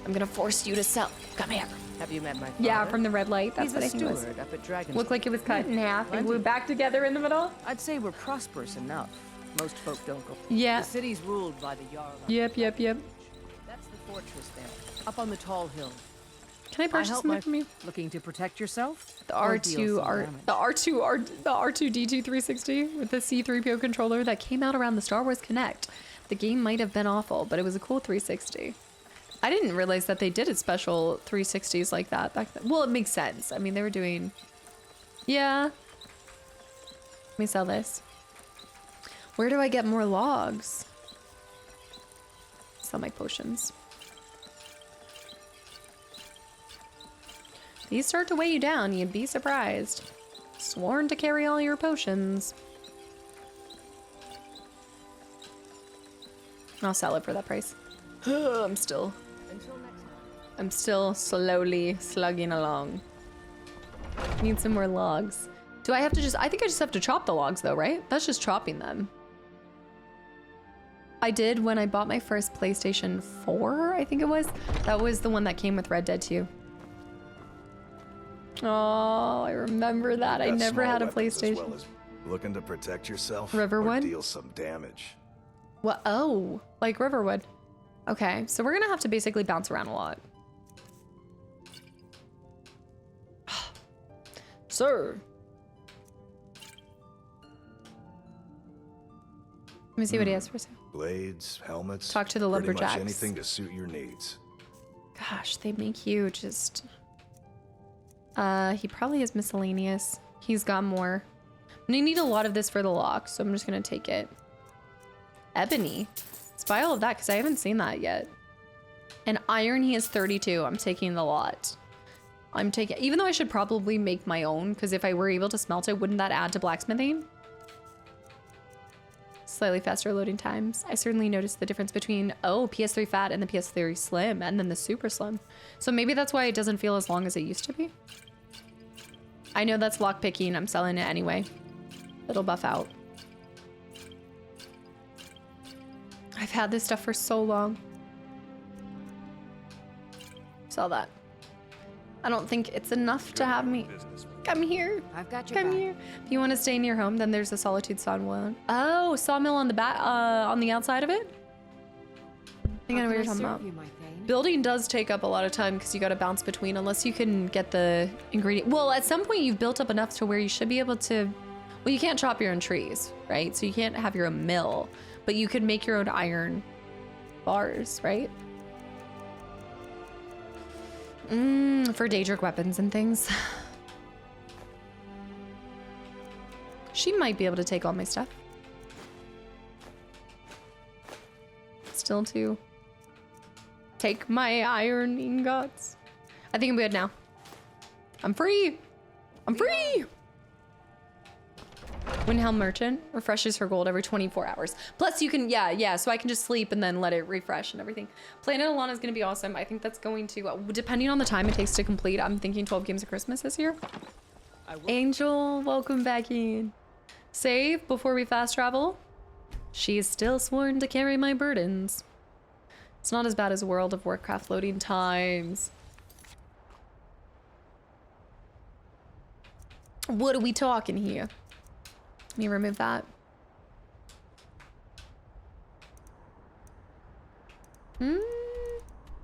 I'm gonna force you to sell. Come here. Have you met my father? Yeah, from the red light. That's He's what I a think it was. steward up at Dragon's Looked like it was cut in half and glued back together in the middle. I'd say we're prosperous enough. Most folk don't go. Yeah. The city's ruled by the Jarl. Yep. That's the fortress there, up on the tall hill. Can I purchase something from you? Looking to protect yourself? The R2D2 360 with the C3PO controller that came out around the Star Wars Connect. The game might have been awful, but it was a cool 360. I didn't realize that they did it special 360s like that back then. Well, it makes sense. I mean, they were doing... Yeah. Let me sell this. Where do I get more logs? Sell my potions. These start to weigh you down, you'd be surprised. Sworn to carry all your potions. I'll sell it for that price. I'm still slowly slugging along. Need some more logs. Do I have to I think I just have to chop the logs though, right? That's just chopping them. I did when I bought my first PlayStation 4, I think it was. That was the one that came with Red Dead 2. Oh, I remember that. I never had a PlayStation. Well as looking to protect yourself Riverwood? or deal some damage. What? Oh, like Riverwood. Okay, so we're gonna have to basically bounce around a lot. Sir. Let me see what he has for sale. Blades, helmets. Talk to the lumberjacks. Pretty much anything to suit your needs. Gosh, they make you just... he probably has miscellaneous. He's got more. I'm gonna need a lot of this for the lock, so I'm just gonna take it. Ebony. Let's buy all of that, because I haven't seen that yet. And iron, he has 32. I'm taking the lot. I'm taking... Even though I should probably make my own, because if I were able to smelt it, wouldn't that add to blacksmithing? Slightly faster loading times. I certainly noticed the difference between, oh, PS3 Fat and the PS3 Slim, and then the Super Slim. So maybe that's why it doesn't feel as long as it used to be. I know that's lockpicking. I'm selling it anyway. It'll buff out. I've had this stuff for so long. Sell that. I don't think it's enough to have me. Come here. I've got your Come back. here. If you want to stay near home, then there's a Solitude Sawmill. Oh, sawmill on the back, on the outside of it. I think I know what you're talking about. Building does take up a lot of time because you got to bounce between, unless you can get the ingredient. Well, at some point you've built up enough to where you should be able to. Well, you can't chop your own trees, right? So you can't have your own mill. But you could make your own iron bars, right? For Daedric weapons and things. She might be able to take all my stuff. Still to take my iron ingots. I think I'm good now. I'm free. I'm free. Windhelm Merchant refreshes her gold every 24 hours. Plus you can, yeah, so I can just sleep and then let it refresh and everything. Planet Alana is going to be awesome. I think that's going to, depending on the time it takes to complete, I'm thinking 12 games of Christmas this year. Angel, welcome back in. Save before we fast travel. She is still sworn to carry my burdens. It's not as bad as World of Warcraft loading times. What are we talking here? Let me remove that.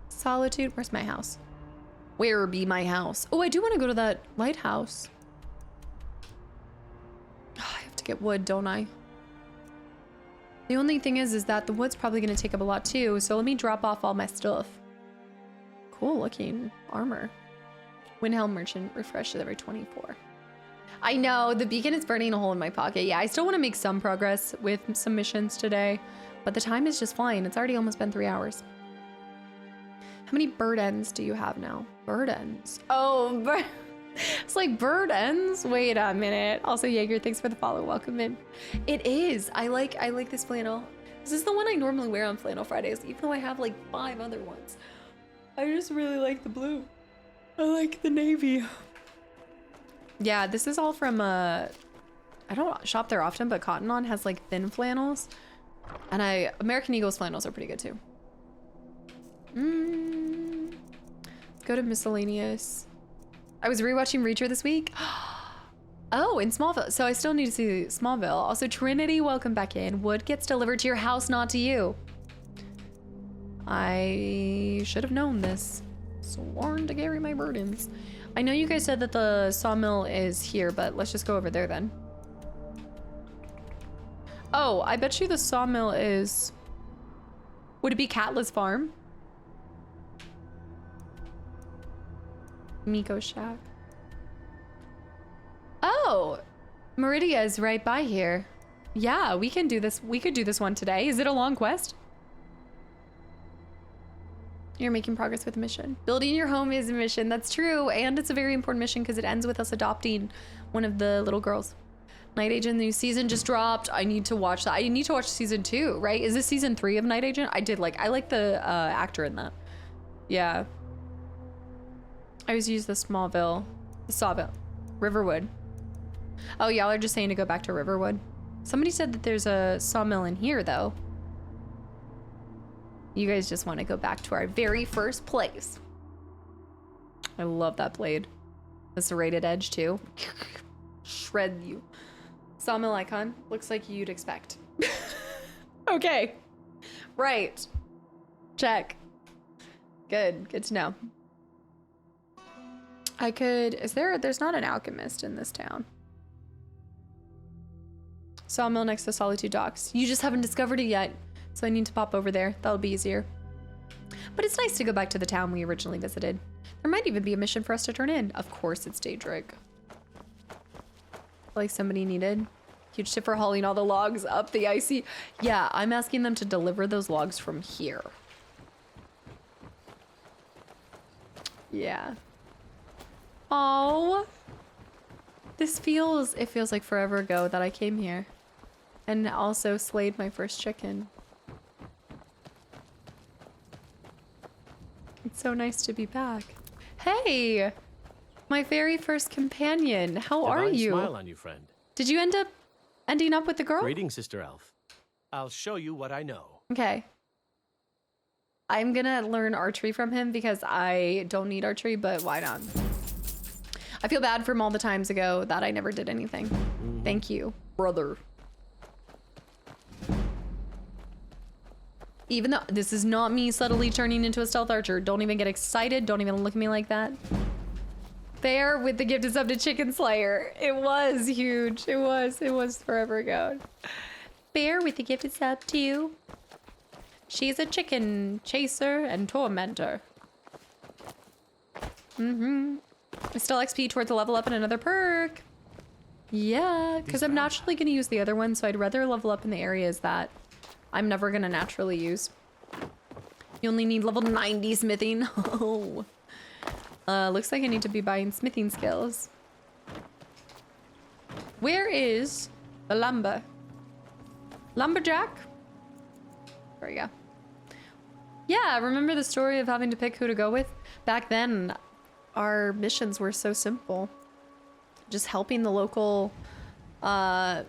Solitude. Where's my house? Where be my house? Oh, I do want to go to that lighthouse. Oh, I have to get wood, don't I? The only thing is that the wood's probably going to take up a lot too. So let me drop off all my stuff. Cool looking armor. Windhelm Merchant refreshes every 24. I know, the beacon is burning a hole in my pocket. Yeah, I still want to make some progress with some missions today, but the time is just flying. It's already almost been 3 hours. How many bird ends do you have now? Bird ends. Oh, it's like bird ends. Wait a minute. Also, Jaeger, thanks for the follow. Welcome in. It is. I like this flannel. This is the one I normally wear on Flannel Fridays, even though I have like 5 other ones. I just really like the blue. I like the navy. Yeah, this is all from, I don't shop there often, but Cotton On has like thin flannels. And American Eagle's flannels are pretty good too. Let's go to miscellaneous. I was rewatching Reacher this week. Oh, in Smallville. So I still need to see Smallville. Also, Trinity, welcome back in. Wood gets delivered to your house, not to you. I should have known this. Sworn to carry my burdens. I know you guys said that the sawmill is here, but let's just go over there then. Oh, I bet you the sawmill is... Would it be Katla's farm? Miko Shack. Oh, Meridia is right by here. Yeah, we can do this. We could do this one today. Is it a long quest? You're making progress with the mission. Building your home is a mission. That's true. And it's a very important mission because it ends with us adopting one of the little girls. Night Agent, the new season just dropped. I need to watch that. I need to watch season 2, right? Is this season 3 of Night Agent? I like the actor in that. Yeah. I always use the Sawville. Riverwood. Oh, y'all are just saying to go back to Riverwood. Somebody said that there's a sawmill in here though. You guys just want to go back to our very first place. I love that blade. The serrated edge too. Shred you. Sawmill icon. Looks like you'd expect. Okay. Right. Check. Good. Good to know. There's not an alchemist in this town. Sawmill next to Solitude Docks. You just haven't discovered it yet. So I need to pop over there. That'll be easier. But it's nice to go back to the town we originally visited. There might even be a mission for us to turn in. Of course it's Daedric. Like somebody needed. Huge tip for hauling all the logs up the icy. Yeah, I'm asking them to deliver those logs from here. Yeah. Oh. It feels like forever ago that I came here. And also slayed my first chicken. It's so nice to be back. Hey! My very first companion. How are you? Smile on you, friend. Did you ending up with the girl? Greetings, Sister Elf. I'll show you what I know. Okay. I'm gonna learn archery from him because I don't need archery, but why not? I feel bad from all the times ago that I never did anything. Thank you, brother. Even though this is not me subtly turning into a stealth archer. Don't even get excited. Don't even look at me like that. Fair with the gifted sub to Chicken Slayer. It was huge. It was forever ago. bear with the gift sub too. She's a chicken chaser and tormentor. Still XP towards a level up and another perk. Yeah, because I'm naturally going to use the other one, so I'd rather level up in the areas that I'm never going to naturally use. You only need level 90 smithing. Oh. Looks like I need to be buying smithing skills. Where is the lumberjack? There we go. Yeah, remember the story of having to pick who to go with? Back then, our missions were so simple. Just helping the local, I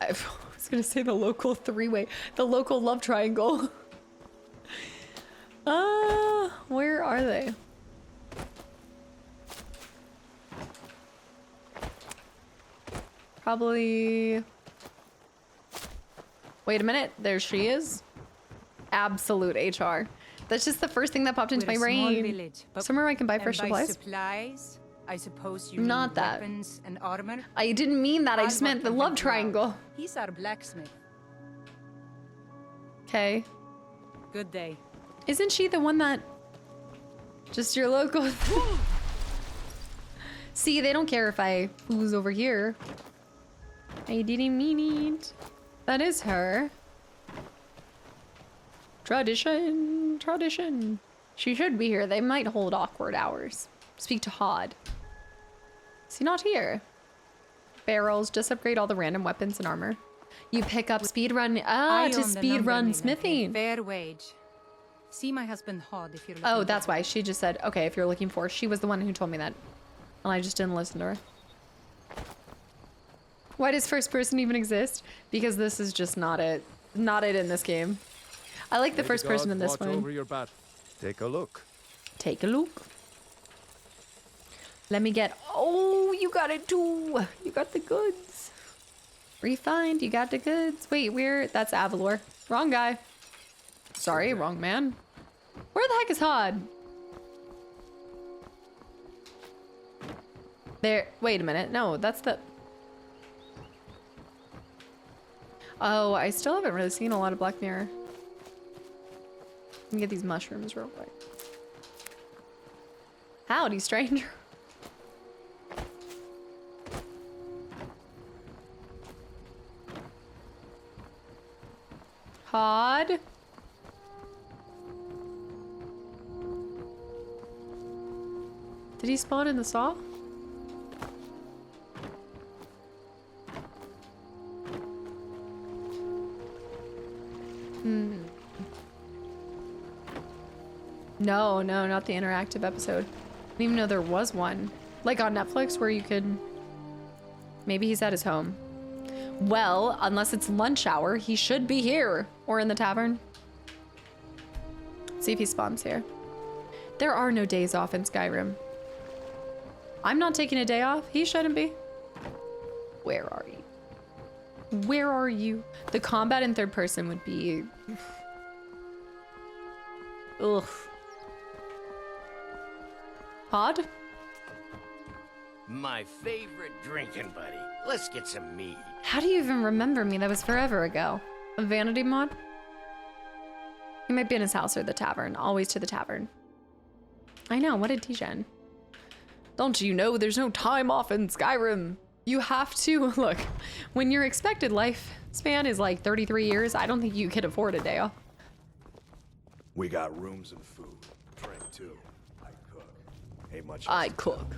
was gonna say the local three-way, the local love triangle. Where are they? Probably, wait a minute, there she is. Absolute HR. That's just the first thing that popped into my brain. Somewhere I can buy fresh supplies. I suppose you Not need that. weapons and armor? I didn't mean that. I just meant the love triangle. He's our blacksmith. Okay. Good day. Isn't she the one that... Just your local... See, they don't care if I who's over here. I didn't mean it. That is her. Tradition. Tradition. She should be here. They might hold awkward hours. Speak to Hod. Is he not here? Barrels. Just upgrade all the random weapons and armor. You pick up speedrun. Ah, to speedrun smithing. Fair wage. See my husband Hod if you're looking. Oh, that's why. She just said, okay, if you're looking for. She was the one who told me that. And I just didn't listen to her. Why does first person even exist? Because this is just not it. Not it in this game. I like the first person in this one. Over your back. Take a look. Take a look. Let me get... Oh, you got it too. You got the goods. Refined, you got the goods. Wait, where? That's Avalor. Wrong guy. Sorry, wrong man. Where the heck is Hod? There. Wait a minute. No, that's the... Oh, I still haven't really seen a lot of Black Mirror. Let me get these mushrooms real quick. Howdy, stranger. Hod. Did he spawn in the saw? No, not the interactive episode. I didn't even know there was one. Like on Netflix where you could... Maybe he's at his home. Well, unless it's lunch hour, he should be here. Or in the tavern. See if he spawns here. There are no days off in Skyrim. I'm not taking a day off. He shouldn't be. Where are you? Where are you? The combat in third person would be... Ugh. Pod? My favorite drinking buddy. Let's get some mead. How do you even remember me? That was forever ago. A vanity mod? He might be in his house or the tavern. Always to the tavern. I know, what a T-Gen. Don't you know there's no time off in Skyrim? You have to, look, when your expected lifespan is like 33 years, I don't think you can afford a day off. We got rooms and food. Drink too. I cook. Ain't much. I cook.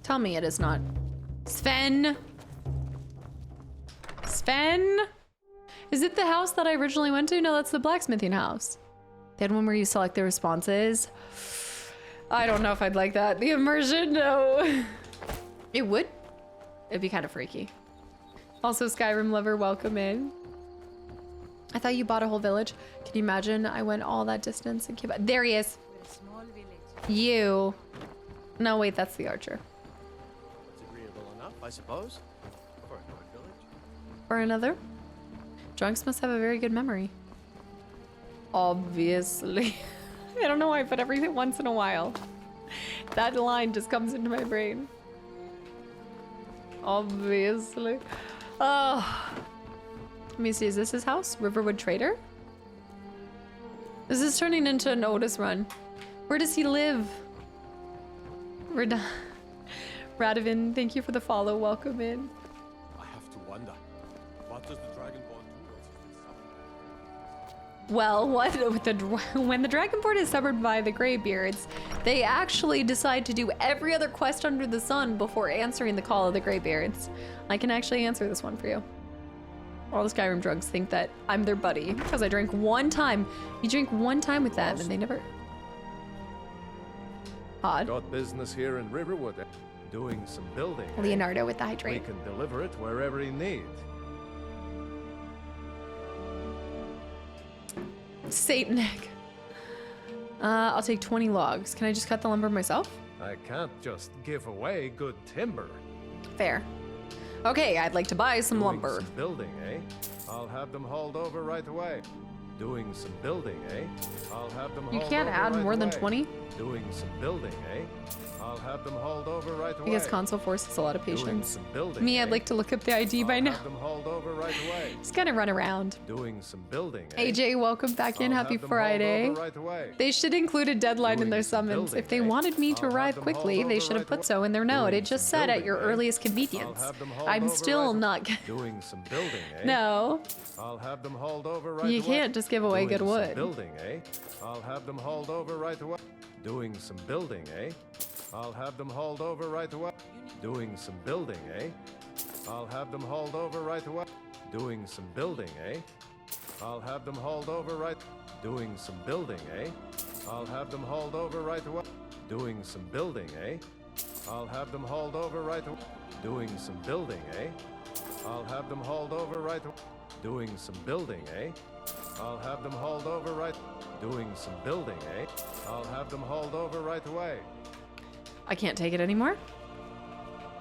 Tell me it is not. Sven? Sven? Is it the house that I originally went to? No, that's the blacksmithing house. They had one where you select the responses. I don't know if I'd like that. The immersion, no. It would. It'd be kind of freaky. Also, Skyrim lover, welcome in. I thought you bought a whole village. Can you imagine? I went all that distance and came back. There he is. You. No, wait, that's the archer. It's agreeable enough, I suppose. For a North village. Or another? Drunks must have a very good memory. Obviously. I don't know why, but every once in a while, that line just comes into my brain. Obviously. Oh. Let me see, is this his house? Riverwood Trader? This is turning into an Otis run. Where does he live? Radovan, thank you for the follow. Welcome in. I have to wonder, what does the Dragonborn do? Well, when the Dragonborn is summoned by the Greybeards, they actually decide to do every other quest under the sun before answering the call of the Greybeards. I can actually answer this one for you. All the Skyrim drugs think that I'm their buddy because I drank one time. You drink one time with them and they never... Odd. Got business here in Riverwood, doing some building. Leonardo with the hydrate. We can deliver it wherever you need. Satan egg. I'll take 20 logs. Can I just cut the lumber myself? I can't just give away good timber. Fair. Okay, I'd like to buy some lumber. Some building, eh? I'll have them hauled over right away. Doing some building, eh? I'll have them hauled over. You can't add more than 20? Doing some building, eh? I'll have them hauled over right away. I guess console forces a lot of patience. Doing some building, Me, I'd like to look up the ID by now. Have them hauled over right away. Just gotta run around. Doing some building, eh? AJ, welcome back in. Happy Friday. Right away. They should include a deadline in their summons. If they wanted me to arrive quickly, they should have put so in their note. It just said at your earliest convenience. I'm still not. Doing some building, eh? No. I'll have them hauled over right away. You can't just give away good wood. Building, eh? I'll have them hauled over right away. Doing some building, eh? I'll have them hauled over right away. Doing some building, eh? I'll have them hauled over right away. Doing some building, eh? I'll have them hauled over right. Doing some building, eh? I'll have them hauled over right away. Doing some building, eh? I'll have them hauled over right away. Doing some building, eh? I'll have them hauled over right away. Doing some building, eh? I'll have them hauled over right. Doing some building, eh? I'll have them hauled over right away. I can't take it anymore.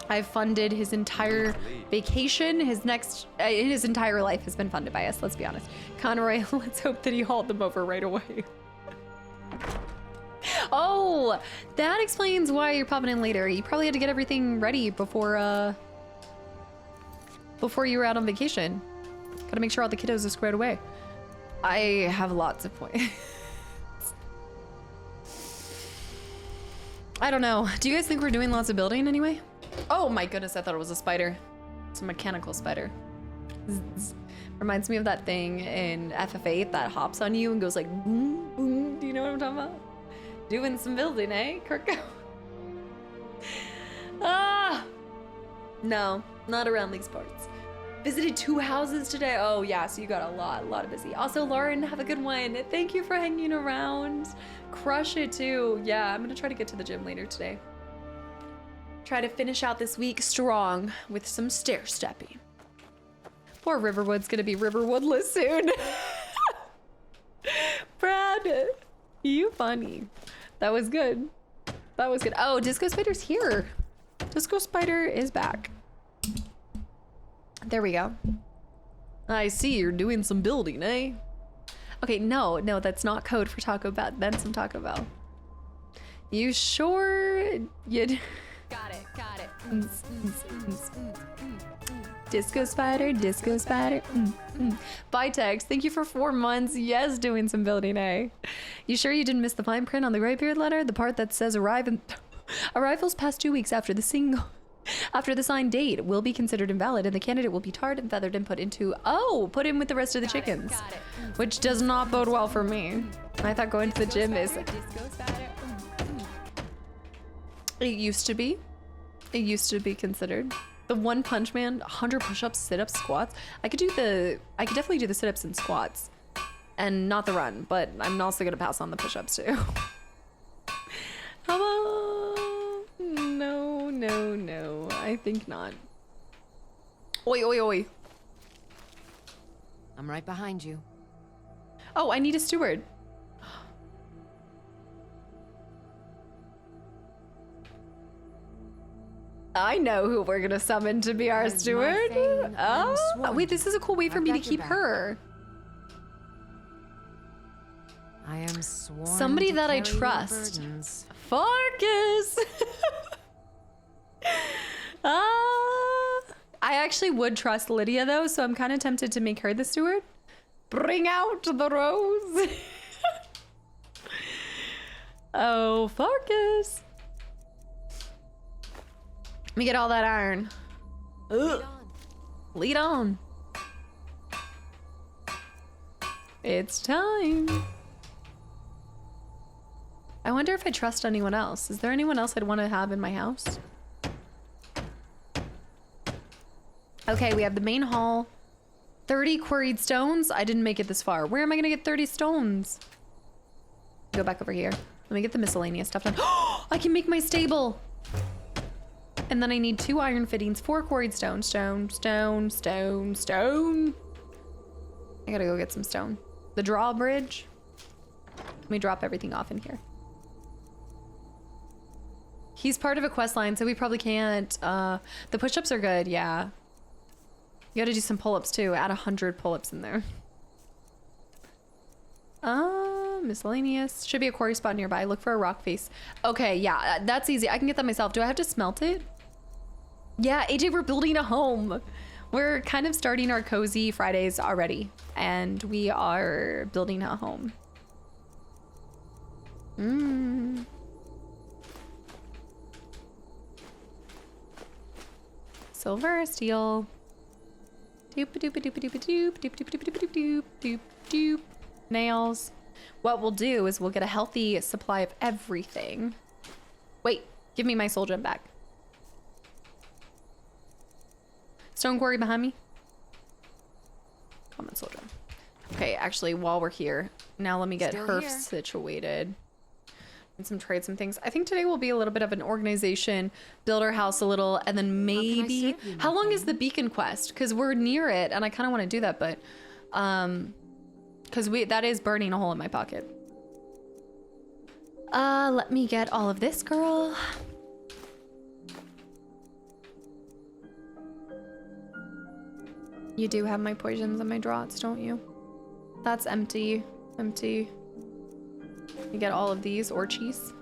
I've funded his entire vacation. His entire life has been funded by us, let's be honest. Conroy, let's hope that he hauled them over right away. Oh, that explains why you're popping in later. You probably had to get everything ready before you were out on vacation. Gotta make sure all the kiddos are squared away. I have lots of points. I don't know. Do you guys think we're doing lots of building anyway? Oh my goodness, I thought it was a spider. It's a mechanical spider. Zzz. Reminds me of that thing in FF8 that hops on you and goes like boom, boom. Do you know what I'm talking about? Doing some building, eh, Kirko? Ah! No, not around these parts. Visited 2 houses today. Oh yeah, so you got a lot of busy. Also, Lauren, have a good one. Thank you for hanging around. Crush it too. Yeah, I'm gonna try to get to the gym later today. Try to finish out this week strong with some stair stepping. Poor Riverwood's gonna be Riverwoodless soon. Brad, you funny. That was good. That was good. Oh, Disco Spider's here. Disco Spider is back. There we go. I see you're doing some building, eh? Okay, no, that's not code for Taco Bell. That's some Taco Bell. You sure you'd... Got it. Disco Spider. Bye, Tex. Thank you for 4 months. Yes, doing some building, eh? You sure you didn't miss the fine print on the Greybeard letter? The part that says arrivals past 2 weeks after the signed date will be considered invalid, and the candidate will be tarred and feathered and put in with the rest of the chickens. Which does not bode well for me. I thought going to the gym is... It used to be. It used to be considered. The One Punch Man, 100 push-ups, sit-ups, squats. I could definitely do the sit-ups and squats. And not the run, but I'm also gonna pass on the push-ups too. How about... No. I think not. Oi. I'm right behind you. Oh, I need a steward. I know who we're gonna summon to be our steward. Oh, wait, this is a cool way for me to keep her. I am sworn. Somebody that I trust. Farkas. I actually would trust Lydia though, so I'm kind of tempted to make her the steward. Bring out the rose. Oh, Farkas. Let me get all that iron. Ugh. Lead on. It's time. I wonder if I trust anyone else. Is there anyone else I'd want to have in my house? Okay, we have the main hall. 30 quarried stones. I didn't make it this far. Where am I gonna get 30 stones? Go back over here. Let me get the miscellaneous stuff done. I can make my stable. And then I need 2 iron fittings, 4 quarried stone. Stone. I gotta go get some stone. The drawbridge. Let me drop everything off in here. He's part of a quest line, so we probably can't. The push-ups are good, yeah. You gotta do some pull-ups too. Add 100 pull-ups in there. Miscellaneous. Should be a quarry spot nearby. Look for a rock face. Okay, yeah, that's easy. I can get that myself. Do I have to smelt it? Yeah, AJ, we're building a home. We're kind of starting our cozy Fridays already, and we are building a home. Silver, steel. Doop doop doop doop doop doop doop doop doop doop doop doop. Nails. What we'll do is we'll get a healthy supply of everything. Wait, give me my soul gem back. Stone quarry behind me. Common soul gem. Okay, actually, while we're here, now let me get her situated. And some trade, some things. I think today will be a little bit of an organization, build our house a little, and then maybe. How long is the beacon quest? Because we're near it, and I kind of want to do that, but because that is burning a hole in my pocket. Let me get all of this, girl. You do have my poisons and my draughts, don't you? That's empty. Empty. You get all of these orchies.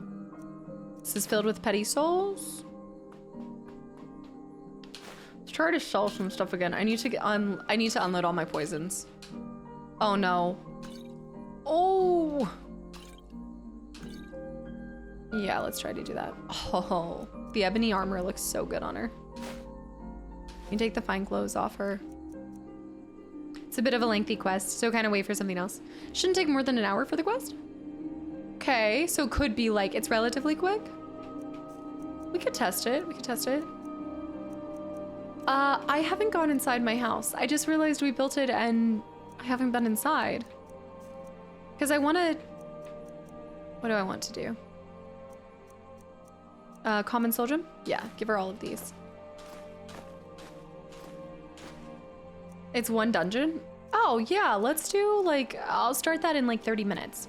This is filled with petty souls. Let's try to sell some stuff again. I need to get I need to unload all my poisons. Oh no. Oh. Yeah, let's try to do that. Oh, the ebony armor looks so good on her. You can take the fine clothes off her. It's a bit of a lengthy quest, so kind of wait for something else. Shouldn't take more than an hour for the quest. Okay, so it could be like it's relatively quick. We could test it. We could test it. I haven't gone inside my house. I just realized we built it and I haven't been inside. Because I want to... What do I want to do? Common soul gem? Yeah, give her all of these. It's 1 dungeon? Oh, yeah, let's do like... I'll start that in like 30 minutes.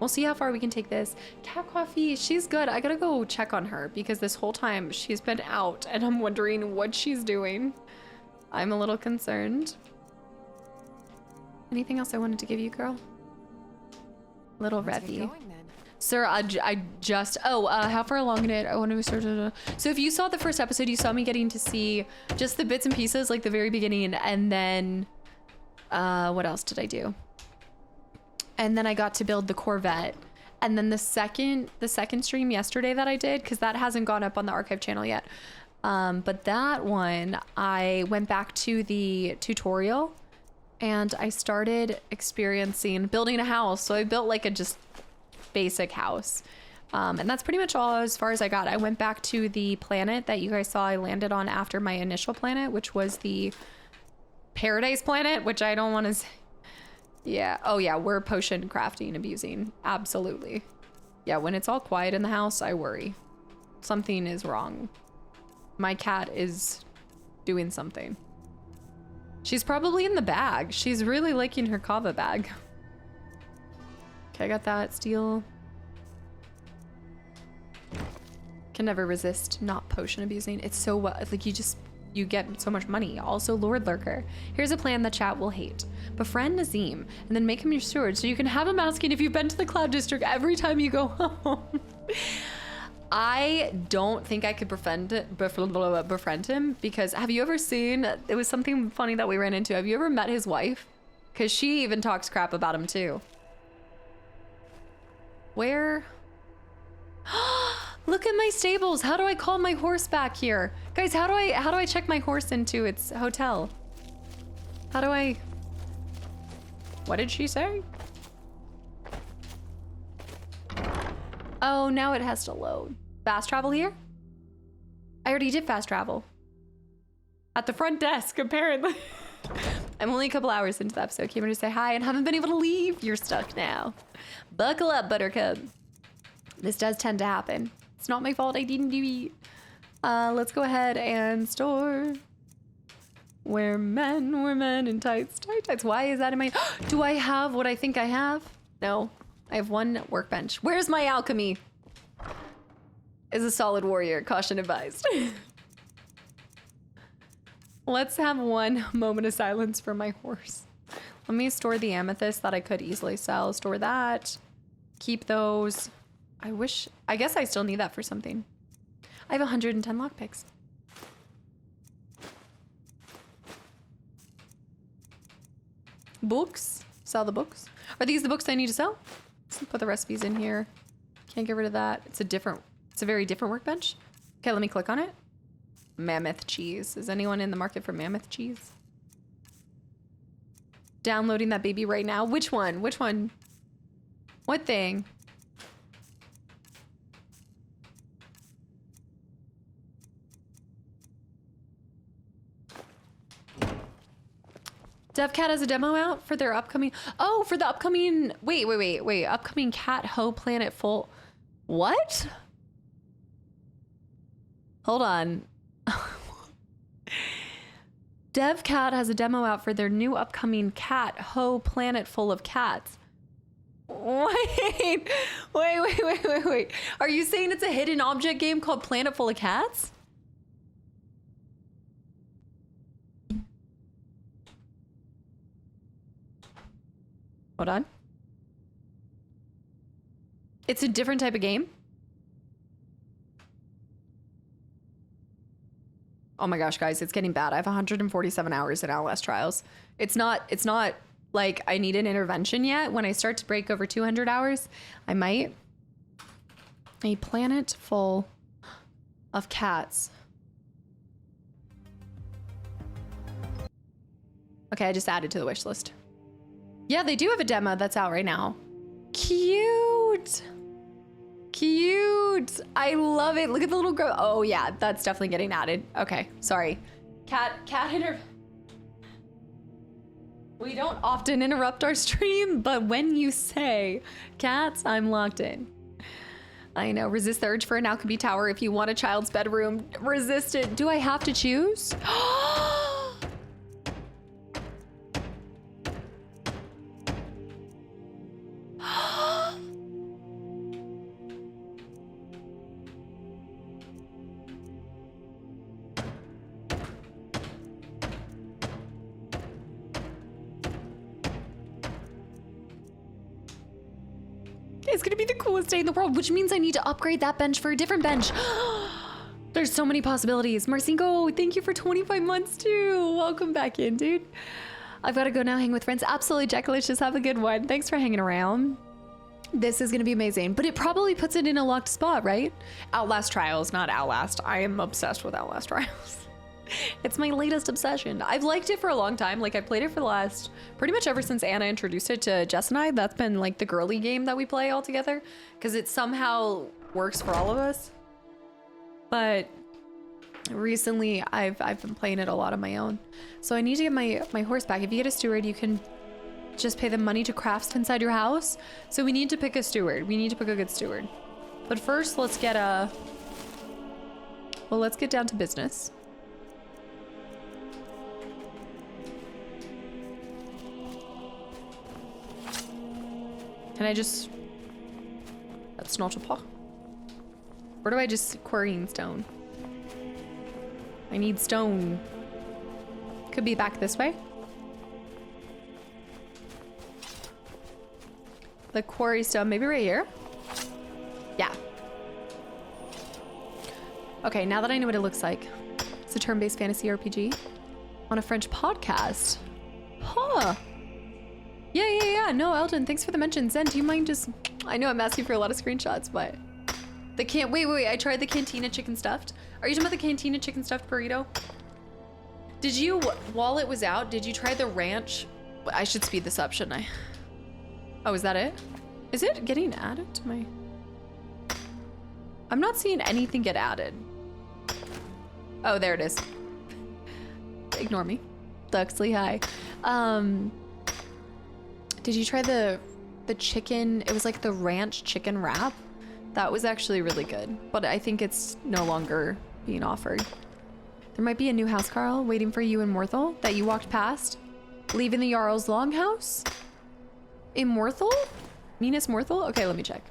We'll see how far we can take this. Cat Coffee, she's good. I gotta go check on her because this whole time she's been out and I'm wondering what she's doing. I'm a little concerned. Anything else I wanted to give you, girl? Little Revy. Sir, I just... Oh, how far along in it? I want to start... So if you saw the first episode, you saw me getting to see just the bits and pieces, like the very beginning, and then... what else did I do? And then I got to build the Corvette. And then the second stream yesterday that I did, because that hasn't gone up on the archive channel yet. But that one, I went back to the tutorial and I started experiencing building a house. So I built like a just basic house. And that's pretty much all as far as I got. I went back to the planet that you guys saw I landed on after my initial planet, which was the Paradise planet, which I don't want to say. Yeah. Oh yeah, we're potion crafting, abusing. Absolutely. Yeah, when it's all quiet in the house, I worry. Something is wrong. My cat is doing something. She's probably in the bag. She's really liking her kava bag. Okay, I got that. Steel. Can never resist not potion abusing. It's so like you get so much money. Also, Lord Lurker. Here's a plan the chat will hate. Befriend Nazim, and then make him your steward so you can have him asking if you've been to the Cloud District every time you go home. I don't think I could befriend him because have you ever seen, it was something funny that we ran into. Have you ever met his wife? Because she even talks crap about him too. Where? Look at my stables. How do I call my horse back here? Guys, how do I check my horse into its hotel? How do I? What did she say? Oh, now it has to load. Fast travel here? I already did fast travel. At the front desk, apparently. I'm only a couple hours into the episode. Came in to say hi and haven't been able to leave. You're stuck now. Buckle up, Buttercup. This does tend to happen. It's not my fault I didn't do it. Let's go ahead and store. We're men in tights, tights. Why is that in my... Do I have what I think I have? No, I have one workbench. Where's my alchemy? Is a solid warrior, caution advised. Let's have one moment of silence for my horse. Let me store the amethyst that I could easily sell. Store that. Keep those. I guess I still need that for something. I have 110 lockpicks. Books. Sell the books. Are these the books I need to sell? Let's put the recipes in here. Can't get rid of that. It's a very different workbench. Okay, let me click on it. Mammoth cheese. Is anyone in the market for mammoth cheese? Downloading that baby right now. Which one? Which one? What thing? DevCat has a demo out for their upcoming... Oh, for the upcoming... Wait. Upcoming Cat Ho Planet Full... What? Hold on. DevCat has a demo out for their new upcoming Cat Ho Planet Full of Cats. Wait. Are you saying it's a hidden object game called Planet Full of Cats? Hold on. It's a different type of game? Oh my gosh, guys, it's getting bad. I have 147 hours in Outlast Trials. It's not like I need an intervention yet. When I start to break over 200 hours, I might. A planet full of cats. Okay, I just added to the wish list. Yeah, they do have a demo that's out right now. Cute. Cute. I love it. Look at the little girl. Oh yeah, that's definitely getting added. Okay, sorry. Cat We don't often interrupt our stream, but when you say cats, I'm locked in. I know, resist the urge for an alchemy tower if you want a child's bedroom. Resist it. Do I have to choose? It's gonna be the coolest day in the world, which means I need to upgrade that bench for a different bench. There's so many possibilities. Marcinko, thank you for 25 months too. Welcome back in, dude. I've got to go now hang with friends. Absolutely, Jackalicious. Have a good one. Thanks for hanging around. This is gonna be amazing, but it probably puts it in a locked spot, right? Outlast Trials, not Outlast. I am obsessed with Outlast Trials. It's my latest obsession. I've liked it for a long time. Like I played it for the last, pretty much ever since Anna introduced it to Jess and I. That's been like the girly game that we play all together because it somehow works for all of us. But recently I've been playing it a lot on my own. So I need to get my horse back. If you get a steward, you can just pay them money to craft inside your house. So we need to pick a steward. We need to pick a good steward. But first let's get let's get down to business. Can I just... That's not a pot. Where do I just... Quarrying stone. I need stone. Could be back this way. The quarry stone, maybe right here? Yeah. Okay, now that I know what it looks like. It's a turn-based fantasy RPG on a French podcast. Huh. Yeah. No, Eldon, thanks for the mention. Zen, do you mind just... I know I'm asking for a lot of screenshots, but... Wait. I tried the Cantina chicken stuffed. Are you talking about the Cantina chicken stuffed burrito? Did you, while it was out, did you try the ranch? I should speed this up, shouldn't I? Oh, is that it? Is it getting added to my... I'm not seeing anything get added. Oh, there it is. Ignore me. Duxley, hi. Did you try the chicken? It was like the ranch chicken wrap. That was actually really good, but I think it's no longer being offered. There might be a new house, Carl, waiting for you in Morthal that you walked past. Leaving the Jarl's Longhouse? In Morthal? Minas Morthal? Okay, let me check.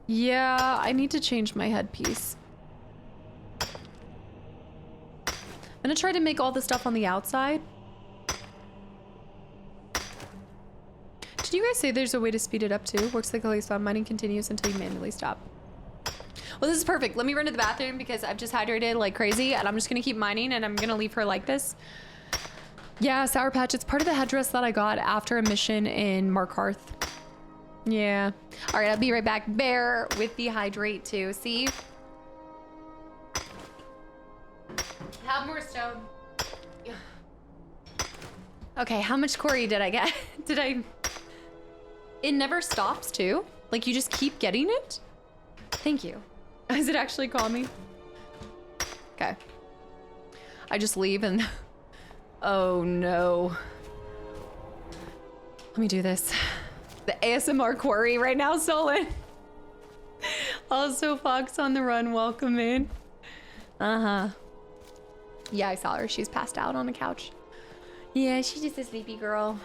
Yeah, I need to change my headpiece. I'm gonna try to make all the stuff on the outside. Did you guys say there's a way to speed it up too? Works like a lace bomb. Mining continues until you manually stop. Well, this is perfect. Let me run to the bathroom because I've just hydrated like crazy and I'm just gonna keep mining and I'm gonna leave her like this. Yeah, Sour Patch. It's part of the headdress that I got after a mission in Markarth. Yeah. All right, I'll be right back. Bear with the hydrate too. See? Have more stone. Okay, how much quarry did I get? It never stops too? Like you just keep getting it? Thank you. Is it actually calling me? Okay. I just leave and... Oh no. Let me do this. The ASMR quarry right now, Solon. Also, Fox on the Run, welcome in. Uh-huh. Yeah, I saw her. She's passed out on a couch. Yeah, she's just a sleepy girl.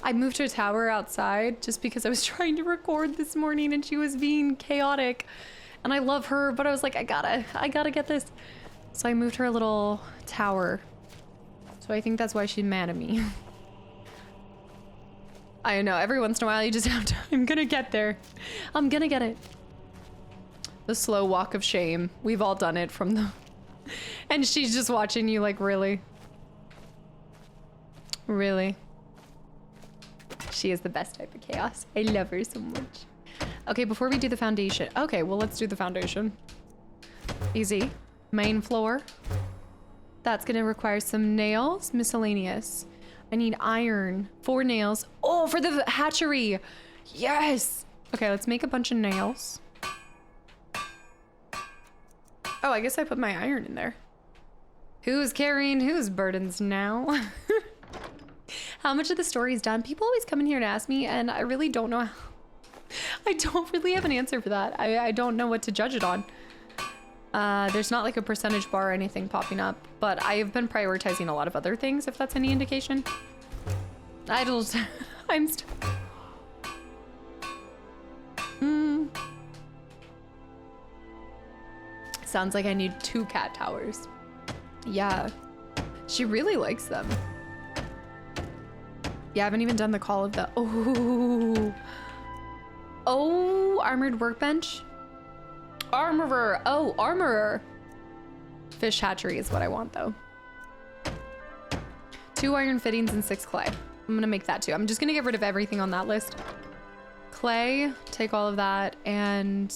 I moved her tower outside just because I was trying to record this morning and she was being chaotic. And I love her, but I was like, I gotta get this. So I moved her little tower. So I think that's why she's mad at me. I know, every once in a while you just have to, I'm gonna get there. I'm gonna get it. The slow walk of shame. We've all done it from the... And she's just watching you like, really? Really? She is the best type of chaos. I love her so much. Okay, before we do the foundation. Okay, well, let's do the foundation. Easy. Main floor. That's gonna require some nails. Miscellaneous. I need iron. 4 nails. Oh, for the hatchery. Yes. Okay, let's make a bunch of nails. Oh, I guess I put my iron in there. Who's carrying whose burdens now? How much of the story is done? People always come in here to ask me, and I really don't know how. I don't really have an answer for that. I don't know what to judge it on. There's not like a percentage bar or anything popping up, but I have been prioritizing a lot of other things, if that's any indication. I'm still... Sounds like I need 2 cat towers. Yeah. She really likes them. Yeah, I haven't even done the call of the... Oh, armored workbench. Armorer. Oh, armorer. Fish hatchery is what I want, though. 2 iron fittings and 6 clay. I'm gonna make that too. I'm just gonna get rid of everything on that list. Clay, take all of that, and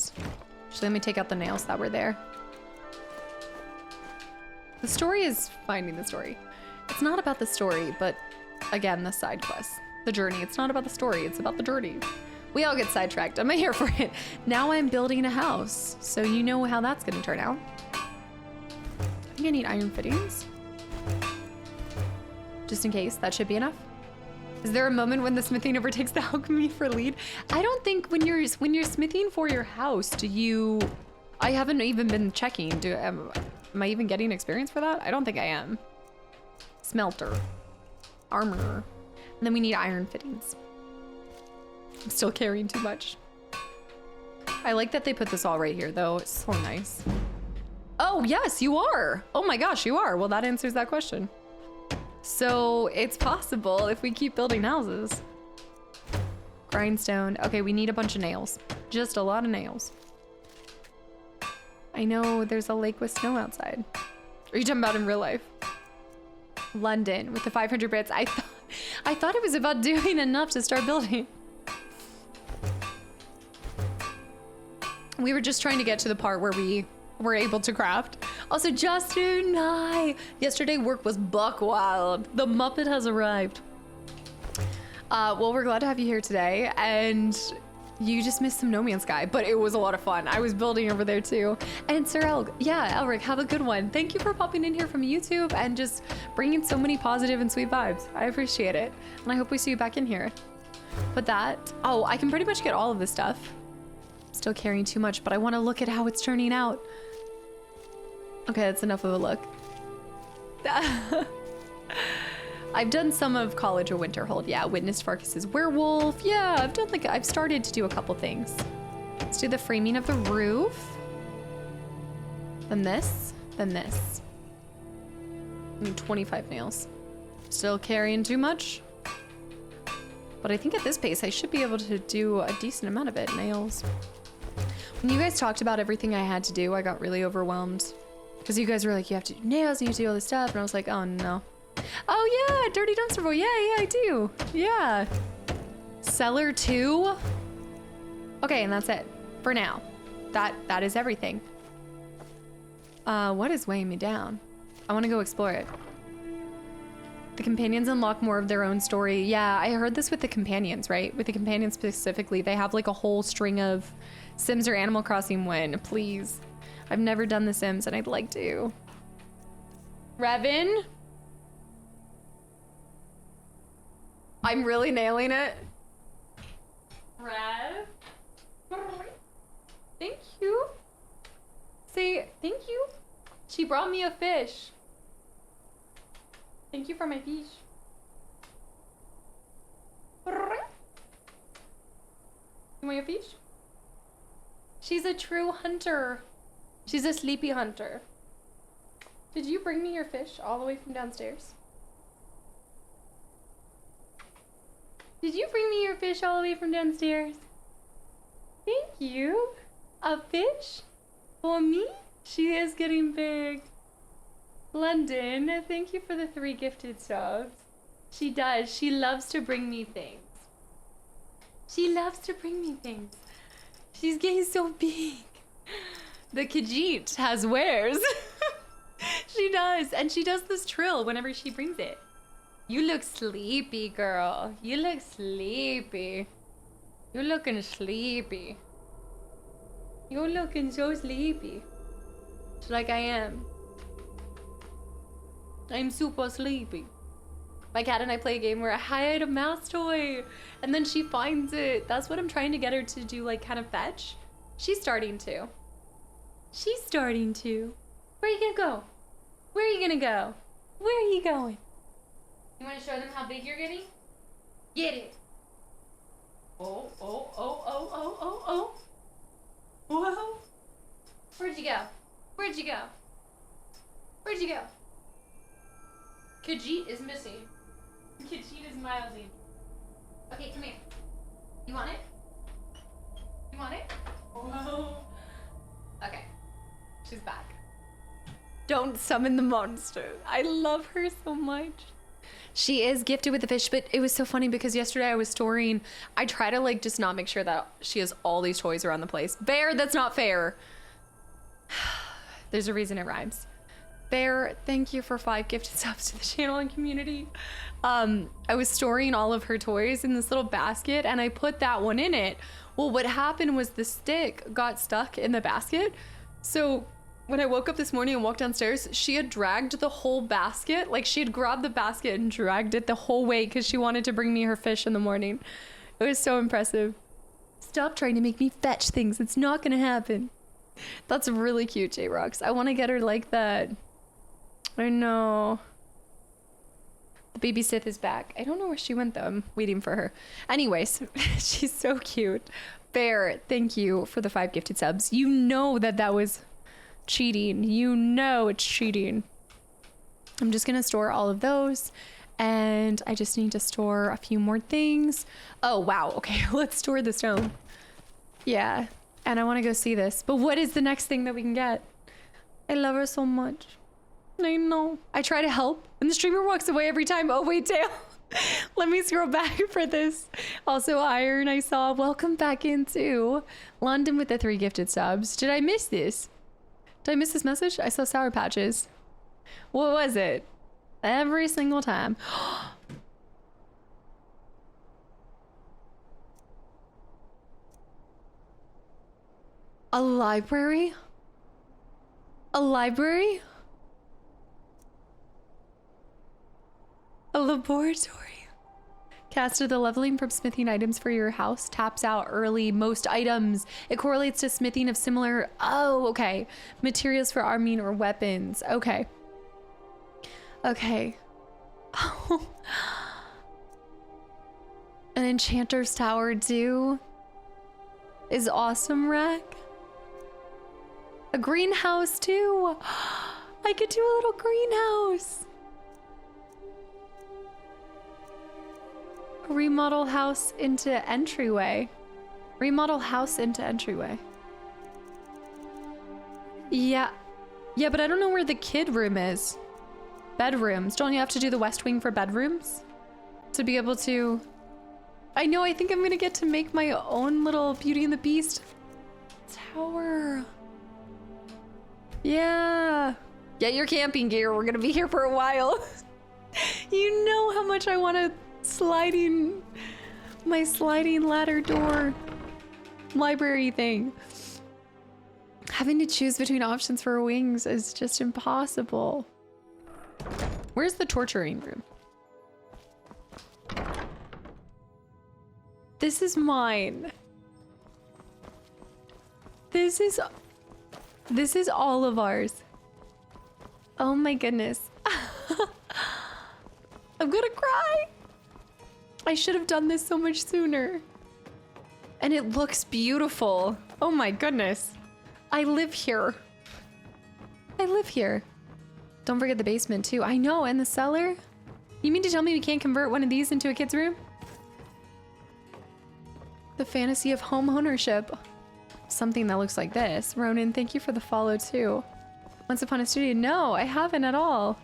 actually let me take out the nails that were there. The story is finding the story. It's not about the story, but again, the side quest, the journey. It's not about the story, it's about the journey. We all get sidetracked. I'm here for it. Now I'm building a house, so you know how that's gonna turn out. I think I need iron fittings. Just in case, that should be enough. Is there a moment when the smithing overtakes the alchemy for lead? I don't think when you're smithing for your house, do you... I haven't even been checking. Am I even getting experience for that? I don't think I am. Smelter. Armor. And then we need iron fittings. I'm still carrying too much. I like that they put this all right here, though. It's so nice. Oh, yes, you are. Oh my gosh, you are. Well, that answers that question. So it's possible if we keep building houses. Grindstone. Okay, we need a bunch of nails. Just a lot of nails. I know there's a lake with snow outside. Are you talking about in real life? London with the 500 bits. I thought it was about doing enough to start building. We were just trying to get to the part where we were able to craft. Also, Justin, hi. Yesterday work was buck wild. The Muppet has arrived. Well, we're glad to have you here today, and you just missed some No Man's Sky, but it was a lot of fun. I was building over there too. And Sir yeah, Elric, have a good one. Thank you for popping in here from YouTube and just bringing so many positive and sweet vibes. I appreciate it, and I hope we see you back in here. But oh, I can pretty much get all of this stuff. Still carrying too much, but I want to look at how it's turning out. Okay, that's enough of a look. I've done some of College of Winterhold. Yeah, witnessed Farkas's werewolf. Yeah, I've started to do a couple things. Let's do the framing of the roof. Then this, then this. I need 25 nails. Still carrying too much. But I think at this pace, I should be able to do a decent amount of it. Nails. When you guys talked about everything I had to do, I got really overwhelmed. Because you guys were like, you have to do nails and you have to do all this stuff. And I was like, oh no. Oh yeah, Dirty Dumpster Boy. Yeah, I do. Yeah. Cellar 2. Okay, and that's it for now. That is everything. What is weighing me down? I want to go explore it. The companions unlock more of their own story. Yeah, I heard this with the companions, right? With the companions specifically, they have like a whole string of Sims or Animal Crossing win. Please. I've never done the Sims and I'd like to. Revan? I'm really nailing it. Rev? Thank you. Say thank you. She brought me a fish. Thank you for my fish. You want your fish? She's a true hunter. She's a sleepy hunter. Did you bring me your fish all the way from downstairs? Did you bring me your fish all the way from downstairs? Thank you. A fish? For me? She is getting big. London, thank you for the 3 gifted subs. She does. She loves to bring me things. She loves to bring me things. She's getting so big. The Khajiit has wares. She does. And she does this trill whenever she brings it. You look sleepy, girl. You look sleepy. You're looking sleepy. You're looking so sleepy. Just like I am. I'm super sleepy. My cat and I play a game where I hide a mouse toy and then she finds it. That's what I'm trying to get her to do, like kind of fetch. She's starting to. She's starting to. Where are you gonna go? Where are you gonna go? Where are you going? You wanna show them how big you're getting? Get it. Oh, oh, oh, oh, oh, oh, oh. Whoa. Where'd you go? Where'd you go? Where'd you go? Khajiit is missing. Khajiit is milding. Okay, come here. You want it? You want it? Whoa. Okay. She's back. Don't summon the monster. I love her so much. She is gifted with the fish, but it was so funny because yesterday I was storing. I try to like just not make sure that she has all these toys around the place. Bear, that's not fair. There's a reason it rhymes. Bear, thank you for 5 gifted subs to the channel and community. I was storing all of her toys in this little basket and I put that one in it. Well, what happened was the stick got stuck in the basket. So when I woke up this morning and walked downstairs, she had dragged the whole basket. Like she had grabbed the basket and dragged it the whole way because she wanted to bring me her fish in the morning. It was so impressive. Stop trying to make me fetch things. It's not gonna happen. That's really cute, J-Rocks. I want to get her like that. I know. The baby Sith is back. I don't know where she went though. I'm waiting for her. Anyways, she's so cute. Bear, thank you for the 5 gifted subs. You know that was cheating. You know it's cheating. I'm just gonna store all of those and I just need to store a few more things. Oh wow, okay, let's store the stone. Yeah, And I want to go see this. But what is the next thing that we can get? I love her so much. I know. I try to help, and the streamer walks away every time. Oh, wait, Dale. Let me scroll back for this. Also, Iron, I saw. Welcome back into London with the 3 gifted subs. Did I miss this? Did I miss this message? I saw Sour Patches. What was it? Every single time. A library? A library? A laboratory. Caster, the leveling from smithing items for your house taps out early most items. It correlates to smithing of similar, oh, okay, materials for arming or weapons. Okay. Okay. An enchanter's tower too is awesome, Rack. A greenhouse too. I could do a little greenhouse. Remodel house into entryway. Remodel house into entryway. Yeah. Yeah, but I don't know where the kid room is. Bedrooms. Don't you have to do the west wing for bedrooms? To be able to... I know, I think I'm gonna get to make my own little Beauty and the Beast tower. Yeah. Get your camping gear. We're gonna be here for a while. You know how much I want to my sliding ladder door library thing. Having to choose between options for wings is just impossible. Where's the torturing room? This is mine. This is all of ours. Oh my goodness. I'm gonna cry. I should have done this so much sooner. And it looks beautiful. Oh my goodness. I live here. I live here. Don't forget the basement too. I know, and the cellar. You mean to tell me we can't convert one of these into a kid's room? The fantasy of home ownership. Something that looks like this. Ronan, thank you for the follow too. Once Upon a Studio. No, I haven't at all.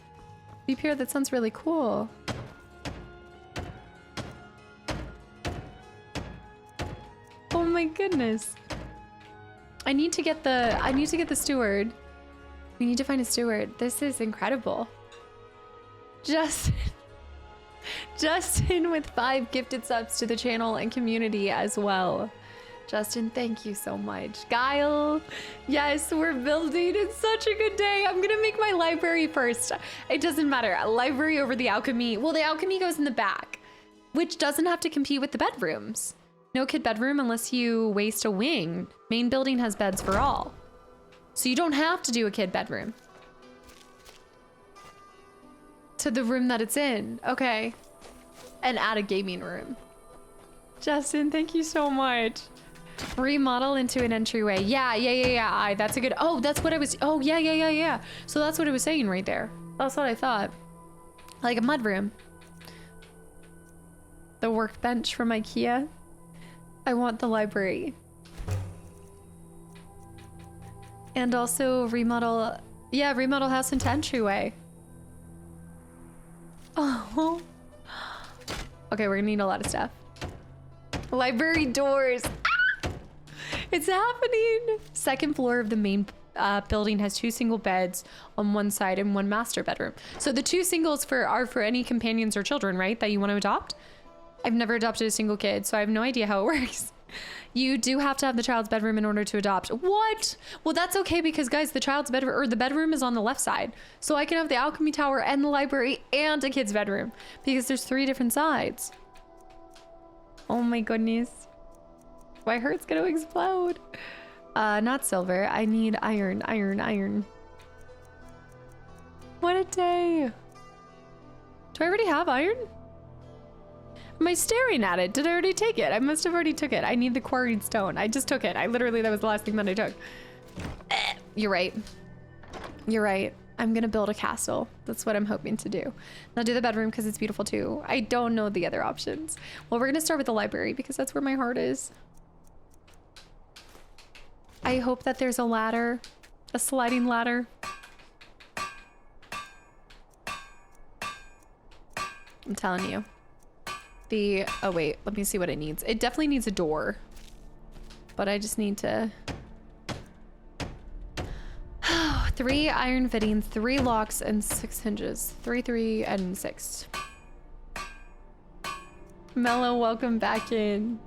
Deep here, that sounds really cool. Oh my goodness. I need to get the steward. We need to find a steward. This is incredible. Justin with 5 gifted subs to the channel and community as well. Justin, thank you so much. Guile, yes, we're building. It's such a good day. I'm gonna make my library first. It doesn't matter. A library over the alchemy. Well, the alchemy goes in the back, which doesn't have to compete with the bedrooms. No kid bedroom unless you waste a wing. Main building has beds for all. So you don't have to do a kid bedroom. To the room that it's in. Okay. And add a gaming room. Justin, thank you so much. Remodel into an entryway. Yeah. That's a good... Oh, that's what I was... Oh, yeah. So that's what it was saying right there. That's what I thought. Like a mudroom. The workbench from IKEA. I want the library. And also remodel... Yeah, remodel house into entryway. Oh. Okay, we're gonna need a lot of stuff. Library doors. Ah! It's happening. Second floor of the main building has 2 single beds on one side and 1 master bedroom. So the 2 singles are for any companions or children, right? That you want to adopt? I've never adopted a single kid, so I have no idea how it works. You do have to have the child's bedroom in order to adopt. What? Well, that's okay because, guys, the child's bedroom or the bedroom is on the left side. So I can have the alchemy tower and the library and a kid's bedroom because there's 3 different sides. Oh my goodness. My heart's gonna explode. Not silver. I need iron. What a day. Do I already have iron? Am I staring at it? Did I already take it? I must have already took it. I need the quarried stone. I just took it. That was the last thing that I took. You're right. I'm gonna build a castle. That's what I'm hoping to do. I'll do the bedroom because it's beautiful too. I don't know the other options. Well, we're gonna start with the library because that's where my heart is. I hope that there's a ladder, a sliding ladder. I'm telling you. Oh wait, let me see what it needs. It definitely needs a door. But I just need to... 3 iron fittings, 3 locks, and 6 hinges. 3, 3, and 6. Mello, welcome back in.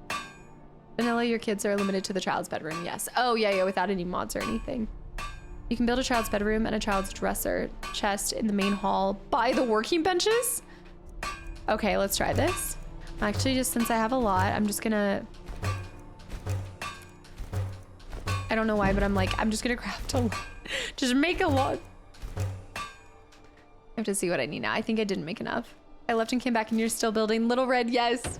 Vanilla, your kids are limited to the child's bedroom. Yes. Oh, yeah, without any mods or anything. You can build a child's bedroom and a child's dresser chest in the main hall by the working benches. Okay, let's try this. Actually, just since I have a lot, I'm just gonna... I don't know why, but I'm like, I'm just gonna craft a lot. Just make a lot. I have to see what I need now. I think I didn't make enough. I left and came back and you're still building. Little Red, yes.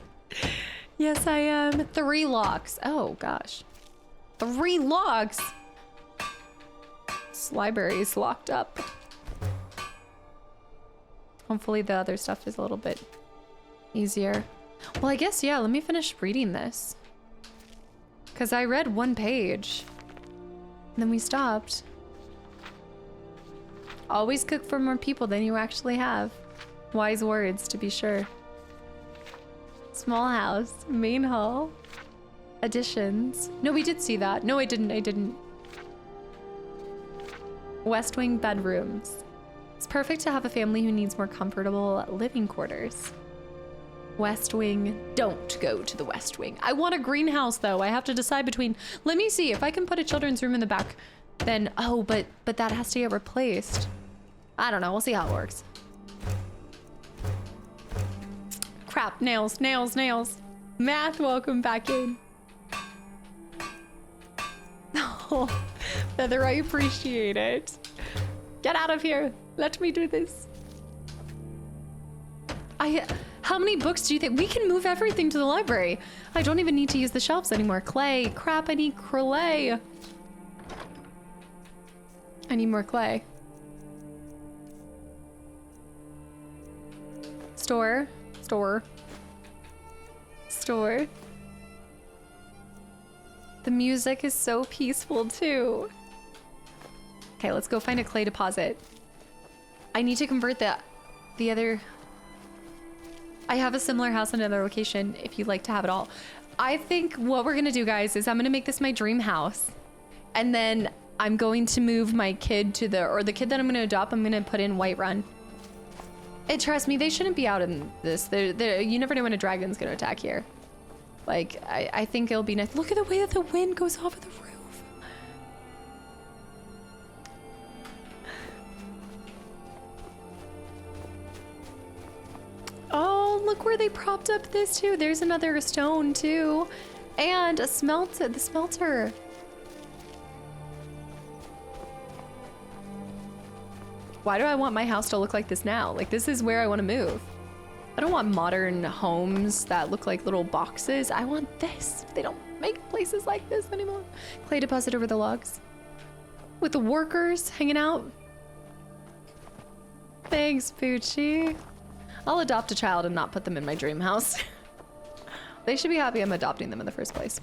Yes, I am. 3 locks. Oh, gosh. 3 locks? This library is locked up. Hopefully the other stuff is a little bit easier. Well, I guess, yeah, let me finish reading this. Because I read 1 page. And then we stopped. Always cook for more people than you actually have. Wise words, to be sure. Small house, main hall, additions. No, we did see that. No, I didn't. West Wing bedrooms. It's perfect to have a family who needs more comfortable living quarters. West Wing. Don't go to the West Wing. I want a greenhouse, though. I have to decide between... Let me see. If I can put a children's room in the back, then... Oh, but that has to get replaced. I don't know. We'll see how it works. Crap. Nails. Math, welcome back in. Oh, Feather, I appreciate it. Get out of here. Let me do this. How many books do you think? We can move everything to the library. I don't even need to use the shelves anymore. Clay. Crap, I need clay. I need more clay. Store. The music is so peaceful too. Okay, let's go find a clay deposit. I need to convert the other... I have a similar house in another location if you'd like to have it all. I think what we're gonna do, guys, is I'm gonna make this my dream house. And then I'm going to move my kid to the kid that I'm gonna adopt, I'm gonna put in Whiterun. And trust me, they shouldn't be out in this. You never know when a dragon's gonna attack here. Like, I think it'll be nice. Look at the way that the wind goes off of the roof. Oh, look where they propped up this too. There's another stone too. And a smelter, the smelter. Why do I want my house to look like this now? Like, this is where I want to move. I don't want modern homes that look like little boxes. I want this. They don't make places like this anymore. Clay deposit over the logs. With the workers hanging out. Thanks, Poochie. I'll adopt a child and not put them in my dream house. They should be happy I'm adopting them in the first place.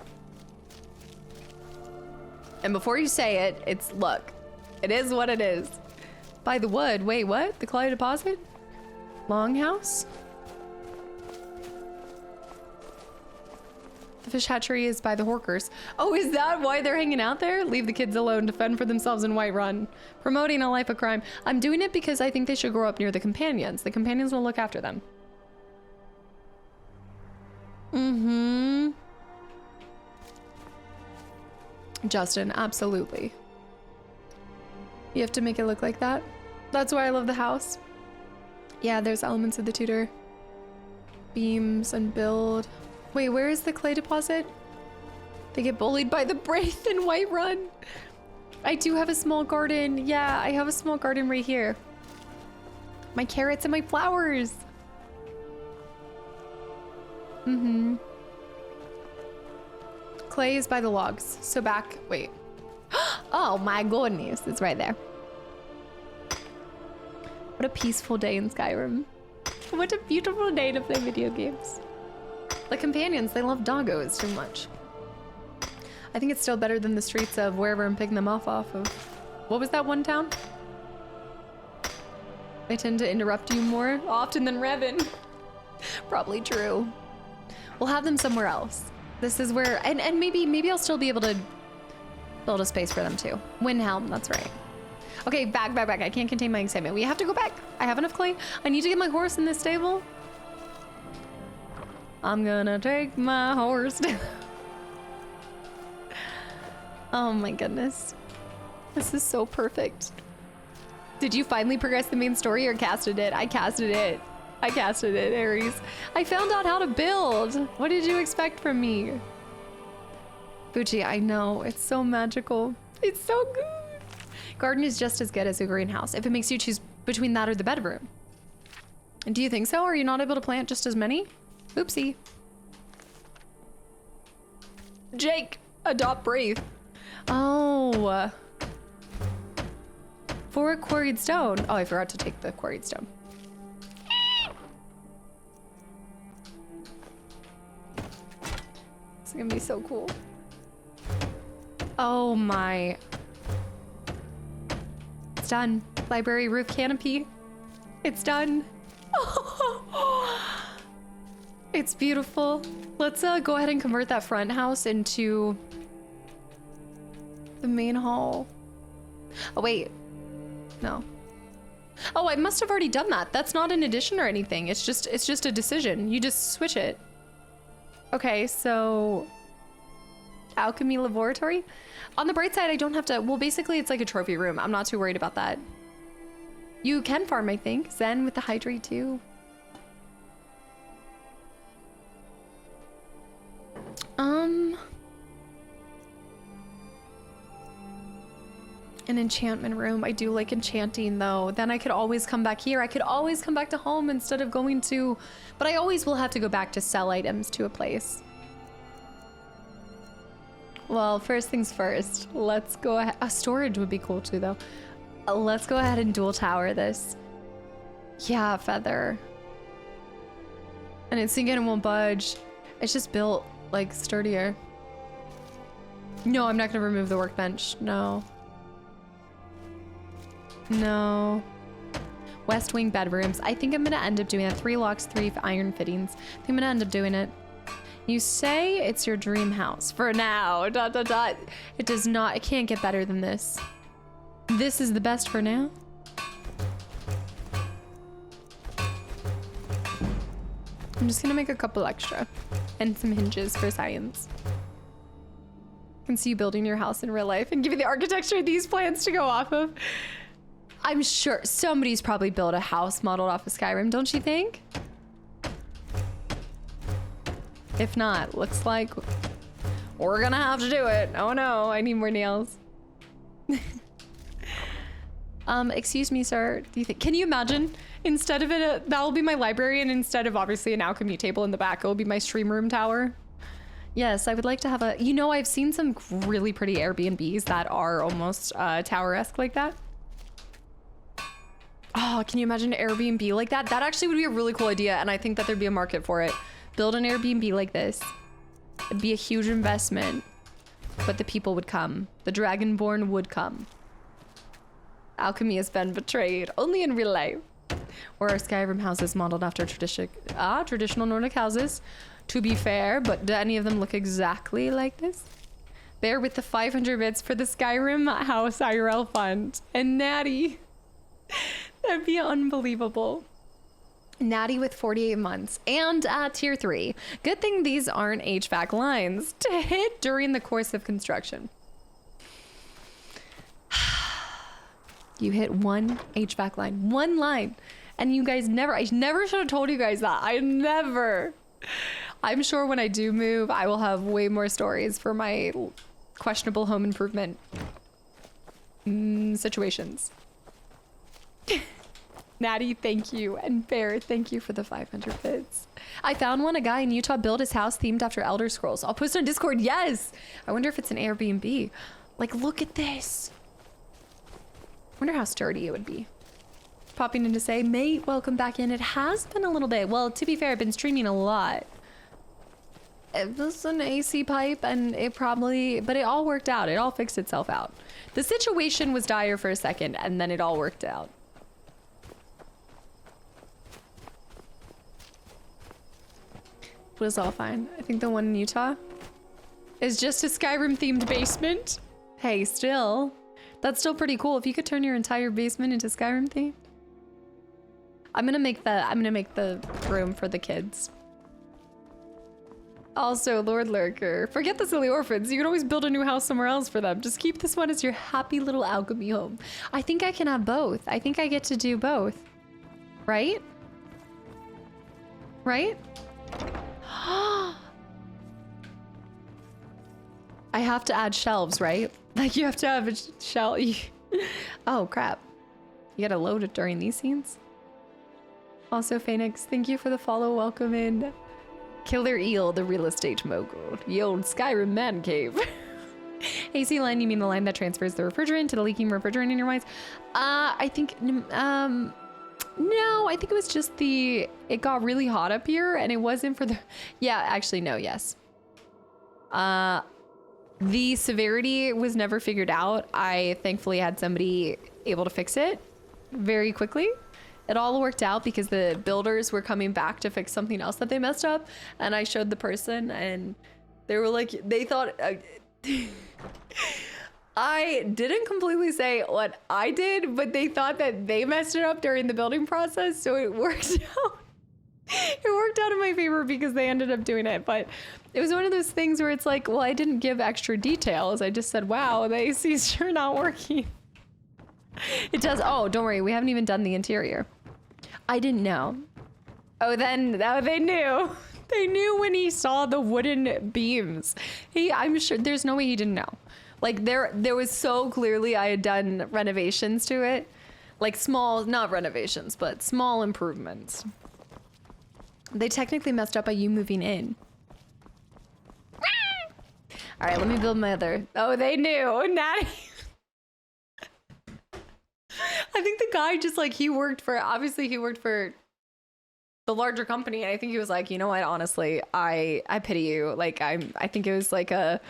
And before you say it, it's, look, it is what it is. By the wood. Wait, what? The clay deposit? Longhouse? The fish hatchery is by the Horkers. Oh, is that why they're hanging out there? Leave the kids alone to fend for themselves in Whiterun. Promoting a life of crime. I'm doing it because I think they should grow up near the companions. The companions will look after them. Mm-hmm. Justin, absolutely. You have to make it look like that. That's why I love the house. Yeah, there's elements of the Tudor. Beams and build. Wait, where is the clay deposit? They get bullied by the Braith in Whiterun. I do have a small garden. Yeah, I have a small garden right here. My carrots and my flowers. Mm-hmm. Clay is by the logs. So back, wait. Oh my goodness, it's right there. What a peaceful day in Skyrim. What a beautiful day to play video games. The companions, they love doggos too much. I think it's still better than the streets of wherever I'm picking them off of. What was that one town? I tend to interrupt you more often than Revan. Probably true. We'll have them somewhere else. This is where, and maybe I'll still be able to build a space for them too. Windhelm, that's right. Okay, back. I can't contain my excitement. We have to go back. I have enough clay. I need to get my horse in this stable. I'm gonna take my horse. Oh my goodness. This is so perfect. Did you finally progress the main story or casted it? I casted it, Ares. I found out how to build. What did you expect from me? Bucci, I know, it's so magical. It's so good. Garden is just as good as a greenhouse if it makes you choose between that or the bedroom. Do you think so? Are you not able to plant just as many? Oopsie. Jake, adopt Brave. Oh. For a quarried stone. Oh, I forgot to take the quarried stone. It's gonna be so cool. Oh my. It's done. Library roof canopy. It's done. It's beautiful. Let's go ahead and convert that front house into the main hall. Oh, wait. No. Oh, I must have already done that. That's not an addition or anything. It's just a decision. You just switch it. Okay, so alchemy laboratory. On the bright side, I don't have to, well, basically it's like a trophy room. I'm not too worried about that. You can farm, I think. Zen with the hydrate too. An enchantment room. I do like enchanting though. Then I could always come back here. I could always come back to home instead of going to, but I always will have to go back to sell items to a place. Well, first things first, let's go ahead. A storage would be cool too though. Let's go ahead and dual tower this. Yeah, feather. And it's sinking and won't budge. It's just built like sturdier. No, I'm not gonna remove the workbench. No. No. West wing bedrooms. I think I'm gonna end up doing that. 3 locks, 3 iron fittings. I think I'm gonna end up doing it. You say it's your dream house for now. ... It does not. It can't get better than this. This is the best for now. I'm just gonna make a couple extra and some hinges for science. I can see you building your house in real life and giving the architecture these plans to go off of. I'm sure somebody's probably built a house modeled off of Skyrim, don't you think? If not, looks like we're gonna have to do it. Oh no, I need more nails. Excuse me, sir. Do you think, can you imagine? Instead of it, that will be my library, and instead of obviously an alchemy table in the back, it will be my stream room tower. Yes, I would like to have a, you know, I've seen some really pretty Airbnbs that are almost tower-esque like that. Oh, can you imagine an Airbnb like that? That actually would be a really cool idea, and I think that there'd be a market for it. Build an Airbnb like this. It'd be a huge investment, but the people would come. The Dragonborn would come. Alchemy has been betrayed, only in real life. Or are Skyrim houses modeled after traditional Nordic houses? To be fair, but do any of them look exactly like this? There with the 500 bits for the Skyrim house IRL fund. And Natty. That'd be unbelievable. Natty with 48 months and tier 3. Good thing these aren't HVAC lines to hit during the course of construction. You hit one HVAC line, one line. And you guys I never should have told you guys that. I'm sure when I do move, I will have way more stories for my questionable home improvement situations. Natty, thank you. And Bear, thank you for the 500 bits. I found one. A guy in Utah built his house themed after Elder Scrolls. I'll post it on Discord. Yes. I wonder if it's an Airbnb. Like, look at this. Wonder how sturdy it would be. Popping in to say, mate, welcome back in. It has been a little bit. Well, to be fair, I've been streaming a lot. it was an AC pipe, and but it all worked out. It all fixed itself out. The situation was dire for a second, and then it all worked out. It was all fine. I think the one in Utah is just a Skyrim themed basement. Hey, still, that's still pretty cool. If you could turn your entire basement into Skyrim themed. I'm gonna make the room for the kids. Also, Lord Lurker, forget the silly orphans. You can always build a new house somewhere else for them. Just keep this one as your happy little alchemy home. I think I can have both. I think I get to do both. Right? Right? I have to add shelves, right? Like you have to have a shelf. Oh crap. You gotta load it during these scenes. Also, Phoenix, thank you for the follow. Welcome in. Killer Eel, the real estate mogul. The old Skyrim man cave. AC line, you mean the line that transfers the refrigerant to the leaking refrigerant in your wines? I think, no, I think it was just it got really hot up here and it wasn't for the, yeah, actually, no, yes. The severity was never figured out. I thankfully had somebody able to fix it very quickly. It all worked out because the builders were coming back to fix something else that they messed up. And I showed the person and they were like, they thought, I didn't completely say what I did, but they thought that they messed it up during the building process. So it worked out. It worked out in my favor because they ended up doing it. But it was one of those things where it's like, well, I didn't give extra details. I just said, wow, the AC's sure not working. It does. Oh, don't worry. We haven't even done the interior. I didn't know. Oh, they knew. They knew when he saw the wooden beams. I'm sure there's no way he didn't know. Like there was so clearly I had done renovations to it. Like small, not renovations, but small improvements. They technically messed up by you moving in. All right, let me build my other. Oh, they knew. Natty. I think the guy just like, obviously he worked for the larger company. And I think he was like, you know what, honestly, I pity you. Like I think it was like a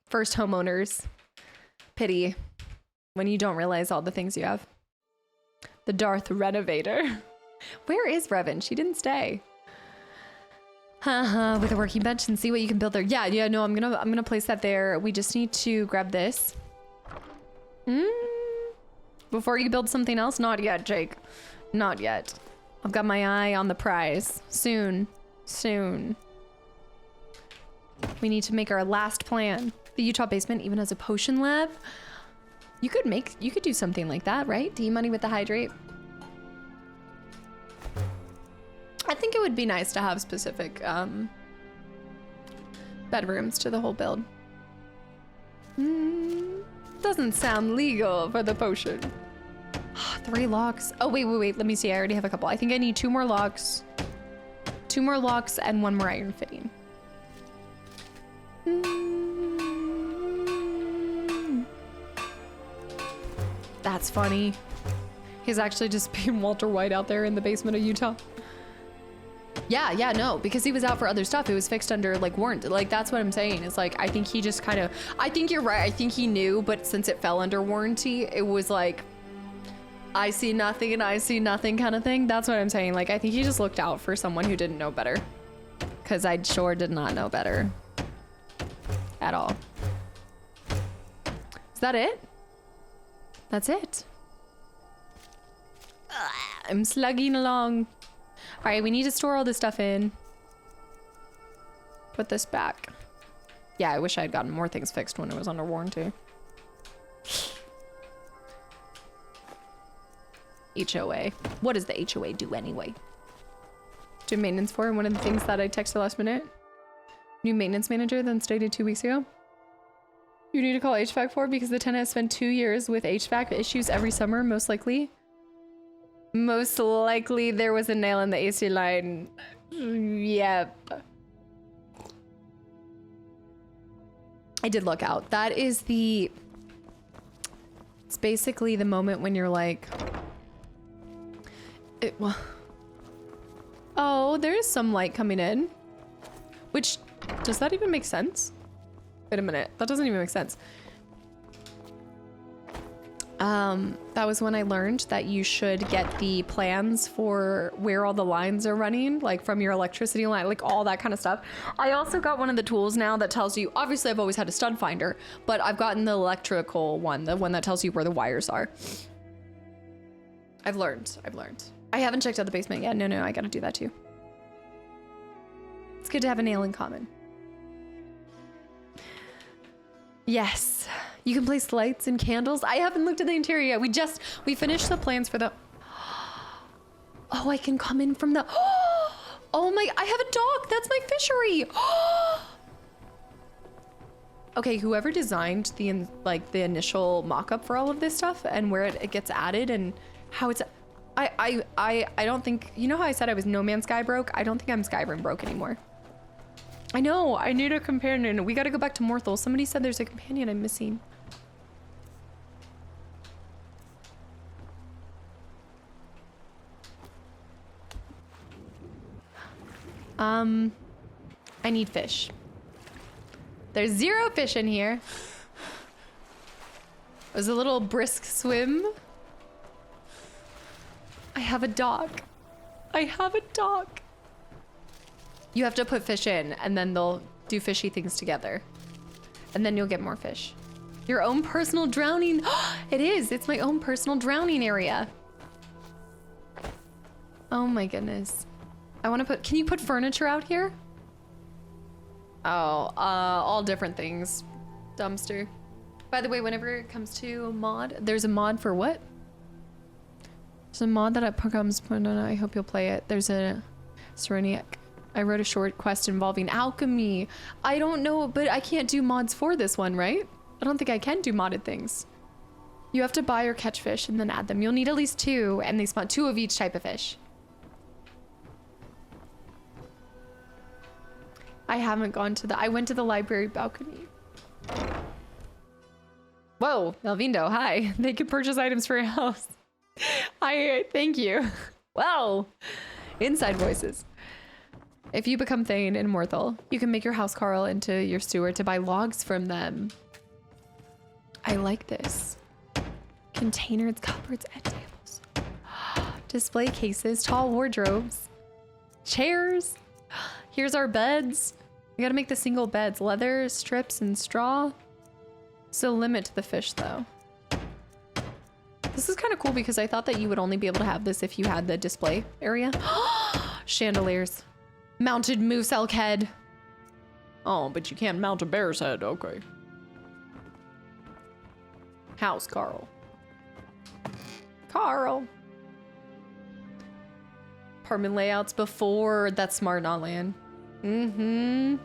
first homeowners pity when you don't realize all the things you have. The Darth Renovator. Where is Revan? She didn't stay. With a working bench and see what you can build there. Yeah, no, I'm gonna place that there. We just need to grab this. Before you build something else? Not yet, Jake. Not yet. I've got my eye on the prize. Soon. We need to make our last plan. The Utah basement even has a potion lab. You could do something like that, right? D-money with the hydrate. I think it would be nice to have specific bedrooms to the whole build. Doesn't sound legal for the potion. 3 locks. Oh, wait. Let me see. I already have a couple. I think I need 2 more locks. 2 more locks and 1 more iron fitting. That's funny. He's actually just being Walter White out there in the basement of Utah. Yeah, no, because he was out for other stuff. It was fixed under like warrant. Like that's what I'm saying. It's like, I think he just kind of, I think you're right. I think he knew, but since it fell under warranty, it was like, I see nothing and I see nothing kind of thing. That's what I'm saying. Like, I think he just looked out for someone who didn't know better. Cause I sure did not know better at all. Is that it? That's it. I'm slugging along. All right, we need to store all this stuff in. Put this back. Yeah, I wish I had gotten more things fixed when it was under warranty. HOA. What does the HOA do anyway? Do maintenance for one of the things that I texted last minute. New maintenance manager then stated 2 weeks ago. You need to call HVAC for because the tenant has spent 2 years with HVAC issues every summer, most likely. Most likely there was a nail in the AC line. Yep. I did look out. That is the... It's basically the moment when you're like... Oh, there is some light coming in. Which, does that even make sense? Wait a minute, that doesn't even make sense. That was when I learned that you should get the plans for where all the lines are running, like from your electricity line, like all that kind of stuff. I also got one of the tools now that tells you, obviously I've always had a stud finder, but I've gotten the electrical one, the one that tells you where the wires are. I've learned. I haven't checked out the basement yet. No, I gotta do that too. It's good to have a nail in common. Yes, you can place lights and candles. I haven't looked at the interior yet. We finished the plans for the... Oh, I can come in from the... Oh my, I have a dock. That's my fishery. Okay, whoever designed the initial mock-up for all of this stuff and where it gets added and how it's... I don't think... You know how I said I was No Man's Sky broke? I don't think I'm Skyrim broke anymore. I know, I need a companion. We gotta go back to Morthal. Somebody said there's a companion I'm missing. I need fish. There's 0 fish in here. It was a little brisk swim. I have a dock. You have to put fish in and then they'll do fishy things together. And then you'll get more fish. Your own personal drowning. It is. It's my own personal drowning area. Oh my goodness. I want to put... Can you put furniture out here? Oh, all different things. Dumpster. By the way, whenever it comes to mod, there's a mod for what? There's a mod that comes... I hope you'll play it. There's a... Sereniac. I wrote a short quest involving alchemy. I don't know, but I can't do mods for this one, right? I don't think I can do modded things. You have to buy or catch fish and then add them. You'll need at least 2, and they spawn 2 of each type of fish. I haven't gone to the... I went to the library balcony. Whoa, Melvindo, hi. They can purchase items for your house. Thank you. Wow. Inside voices. If you become Thane in Morthal, you can make your housecarl into your steward to buy logs from them. I like this. Containers, cupboards, and tables. Display cases, tall wardrobes, chairs. Here's our beds. We gotta make the single beds. Leather, strips, and straw. So limit to the fish though. This is kind of cool because I thought that you would only be able to have this if you had the display area. Chandeliers. Mounted moose elk head. Oh, but you can't mount a bear's head. Okay. House, Carl. Apartment layouts before. That's smart, not land. I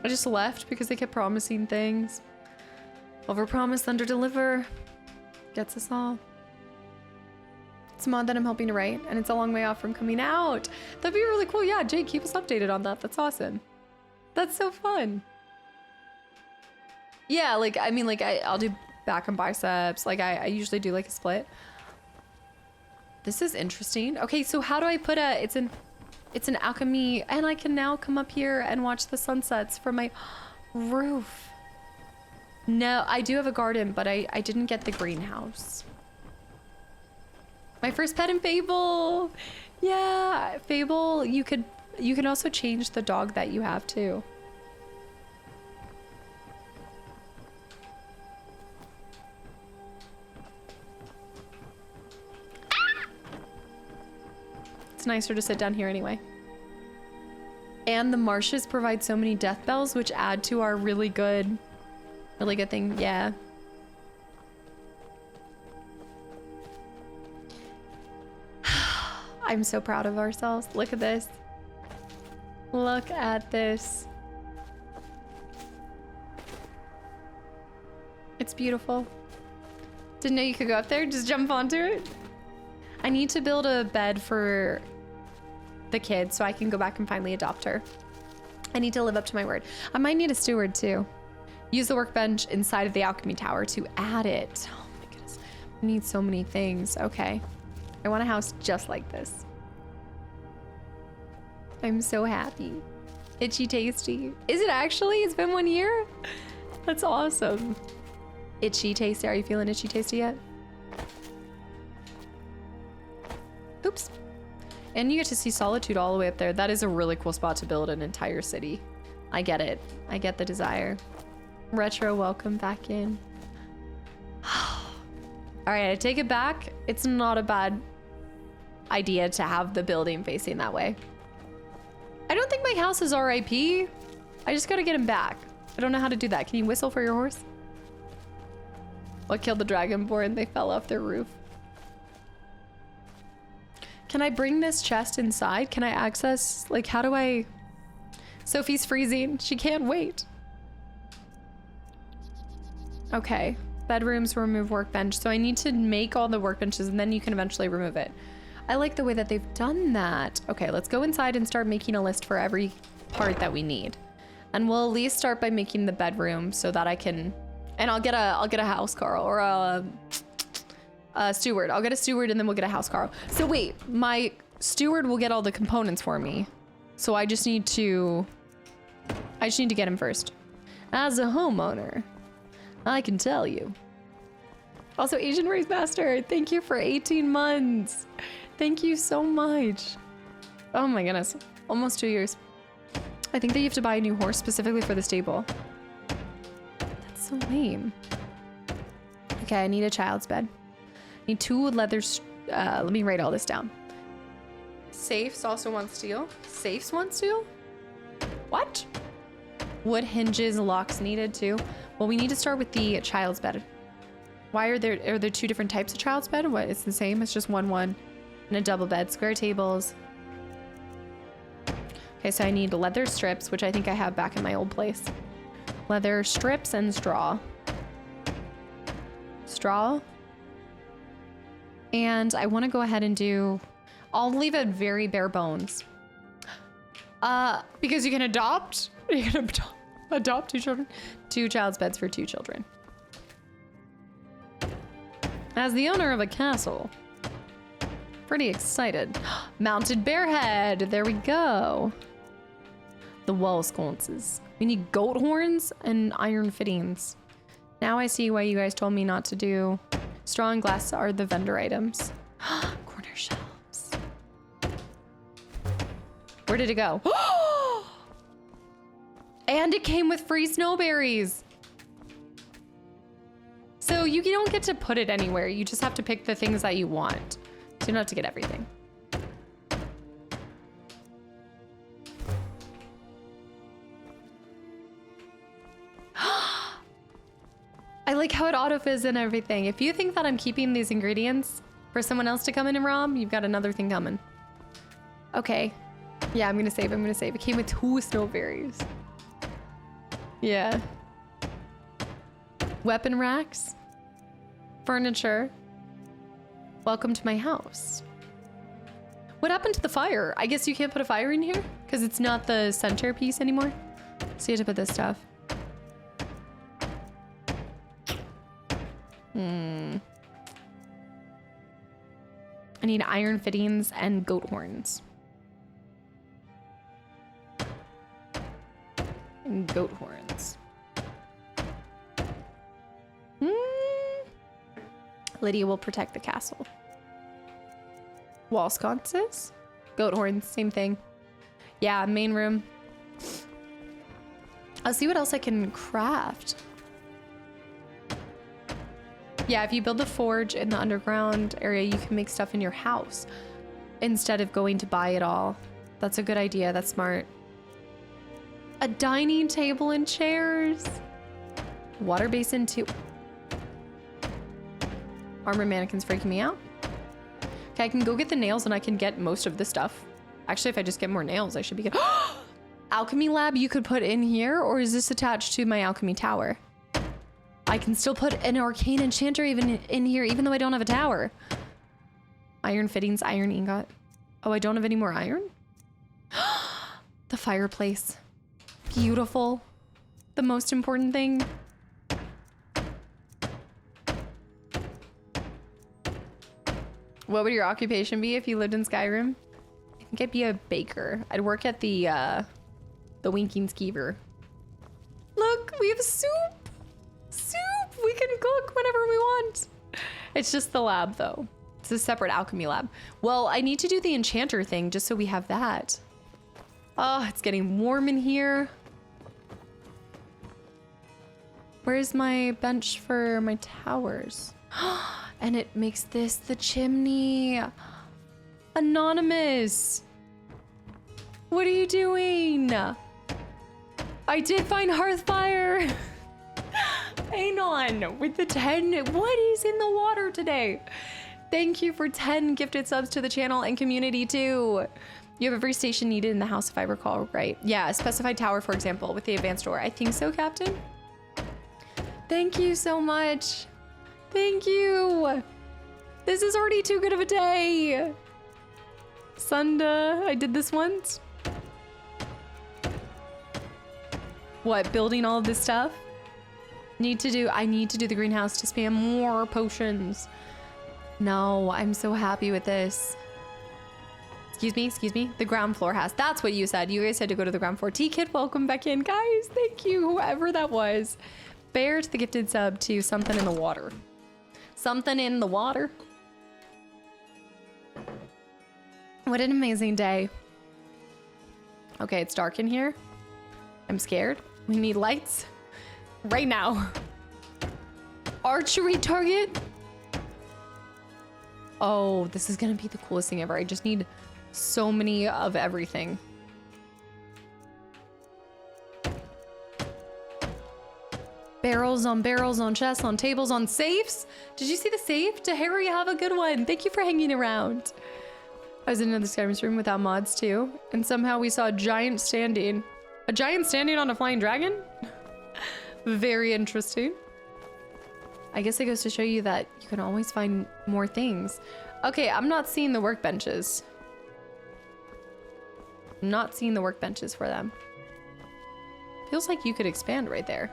just left because they kept promising things. Overpromise, underdeliver. Gets us all. It's a mod that I'm helping to write, and it's a long way off from coming out. That'd be really cool. Yeah, Jake, keep us updated on that. That's awesome. That's so fun. Yeah, like, I mean, like, I'll do back and biceps. Like, I usually do, like, a split. This is interesting. Okay, so how do I put a... It's an alchemy, and I can now come up here and watch the sunsets from my roof. No, I do have a garden, but I didn't get the greenhouse. My first pet in Fable. Yeah, Fable, you can also change the dog that you have too. It's nicer to sit down here anyway. And the marshes provide so many death bells, which add to our really good thing. Yeah. I'm so proud of ourselves. Look at this. Look at this. It's beautiful. Didn't know you could go up there. Just jump onto it. I need to build a bed for the kid so I can go back and finally adopt her. I need to live up to my word. I might need a steward too. Use the workbench inside of the alchemy tower to add it. Oh my goodness. I need so many things. Okay. I want a house just like this. I'm so happy. Itchy Tasty. Is it actually? It's been 1 year? That's awesome. Itchy Tasty. Are you feeling Itchy Tasty yet? Oops. And you get to see Solitude all the way up there. That is a really cool spot to build an entire city. I get it. I get the desire. Retro, welcome back in. All right, I take it back. It's not a bad idea to have the building facing that way. I don't think my house is RIP. I just gotta get him back. I don't know how to do that. Can you whistle for your horse? What killed the dragonborn? They fell off their roof. Can I bring this chest inside? Can I access, like, how do I? Sophie's freezing. She can't wait. Okay. Bedrooms, remove workbench. So I need to make all the workbenches and then you can eventually remove it. I like the way that they've done that. Okay, let's go inside and start making a list for every part that we need. And we'll at least start by making the bedroom so that I can, and I'll get a house Carl or a steward. I'll get a steward and then we'll get a house Carl. So wait, my steward will get all the components for me. So I just need to get him first. As a homeowner, I can tell you. Also, Asian Race Master, thank you for 18 months. Thank you so much. Oh my goodness, almost 2 years. I think that you have to buy a new horse specifically for the stable. That's so lame. Okay, I need a child's bed. I need 2 leather, let me write all this down. Safes also want steel. Safes want steel? What? Wood hinges, locks needed too. Well, we need to start with the child's bed. Why are there 2 different types of child's bed? What, it's the same, it's just one and a double bed. Square tables. Okay, so I need leather strips, which I think I have back in my old place. Leather strips and straw. Straw. And I want to go ahead and do, I'll leave it very bare bones. Because you can adopt, adopt 2 children. 2 child's beds for 2 children. As the owner of a castle, pretty excited. Mounted bear head, there we go. The wall sconces. We need goat horns and iron fittings. Now I see why you guys told me not to do. Straw and glass are the vendor items. Corner shelves. Where did it go? And it came with free snowberries. So you don't get to put it anywhere. You just have to pick the things that you want. So you don't have to get everything. I like how it autofizz and everything. If you think that I'm keeping these ingredients for someone else to come in and rob, you've got another thing coming. Okay. Yeah, I'm gonna save. It came with 2 snowberries. Yeah. Weapon racks. Furniture. Welcome to my house. What happened to the fire? I guess you can't put a fire in here because it's not the centerpiece anymore. So you have to put this stuff. I need iron fittings and goat horns. And goat horns. Lydia will protect the castle. Wall sconces? Goat horns, same thing. Yeah, main room. I'll see what else I can craft. Yeah, if you build the forge in the underground area, you can make stuff in your house instead of going to buy it all. That's a good idea. That's smart. A dining table and chairs. Water basin too. Armor mannequin's freaking me out. Okay, I can go get the nails and I can get most of this stuff. Actually, if I just get more nails, I should be good. Alchemy lab you could put in here, or is this attached to my alchemy tower? I can still put an arcane enchanter even in here, even though I don't have a tower. Iron fittings, iron ingot. Oh, I don't have any more iron? The fireplace. Beautiful. The most important thing. What would your occupation be if you lived in Skyrim? If think I'd be a baker. I'd work at the Winking Skeever. Look, we have soup. Soup. We can cook whenever we want. It's just the lab though. It's a separate alchemy lab. Well, I need to do the enchanter thing just so we have that. Oh, it's getting warm in here. Where's my bench for my towers? And it makes this the chimney. Anonymous. What are you doing? I did find Hearthfire. Anon with the 10. What is in the water today? Thank you for 10 gifted subs to the channel and community too. You have every station needed in the house if I recall right. Yeah, a specified tower, for example, with the advanced door. I think so, Captain. Thank you so much. Thank you. This is already too good of a day. Sunda, I did this once. What, building all of this stuff? I need to do the greenhouse to spam more potions. No, I'm so happy with this. Excuse me. The ground floor has. That's what you said. You guys said to go to the ground floor. T-Kid, welcome back in. Guys, thank you, whoever that was. Bear to the gifted sub to something in the water. Something in the water. What an amazing day. Okay, it's dark in here. I'm scared. We need lights. Right now. Archery target. Oh, this is gonna be the coolest thing ever. I just need so many of everything. Barrels on chests, on tables, on safes. Did you see the safe? To Harry, have a good one. Thank you for hanging around. I was in another Skyrim room without mods too, and somehow we saw a giant standing on a flying dragon? Very interesting. I guess it goes to show you that you can always find more things. Okay, I'm not seeing the workbenches. I'm not seeing the workbenches for them. Feels like you could expand right there.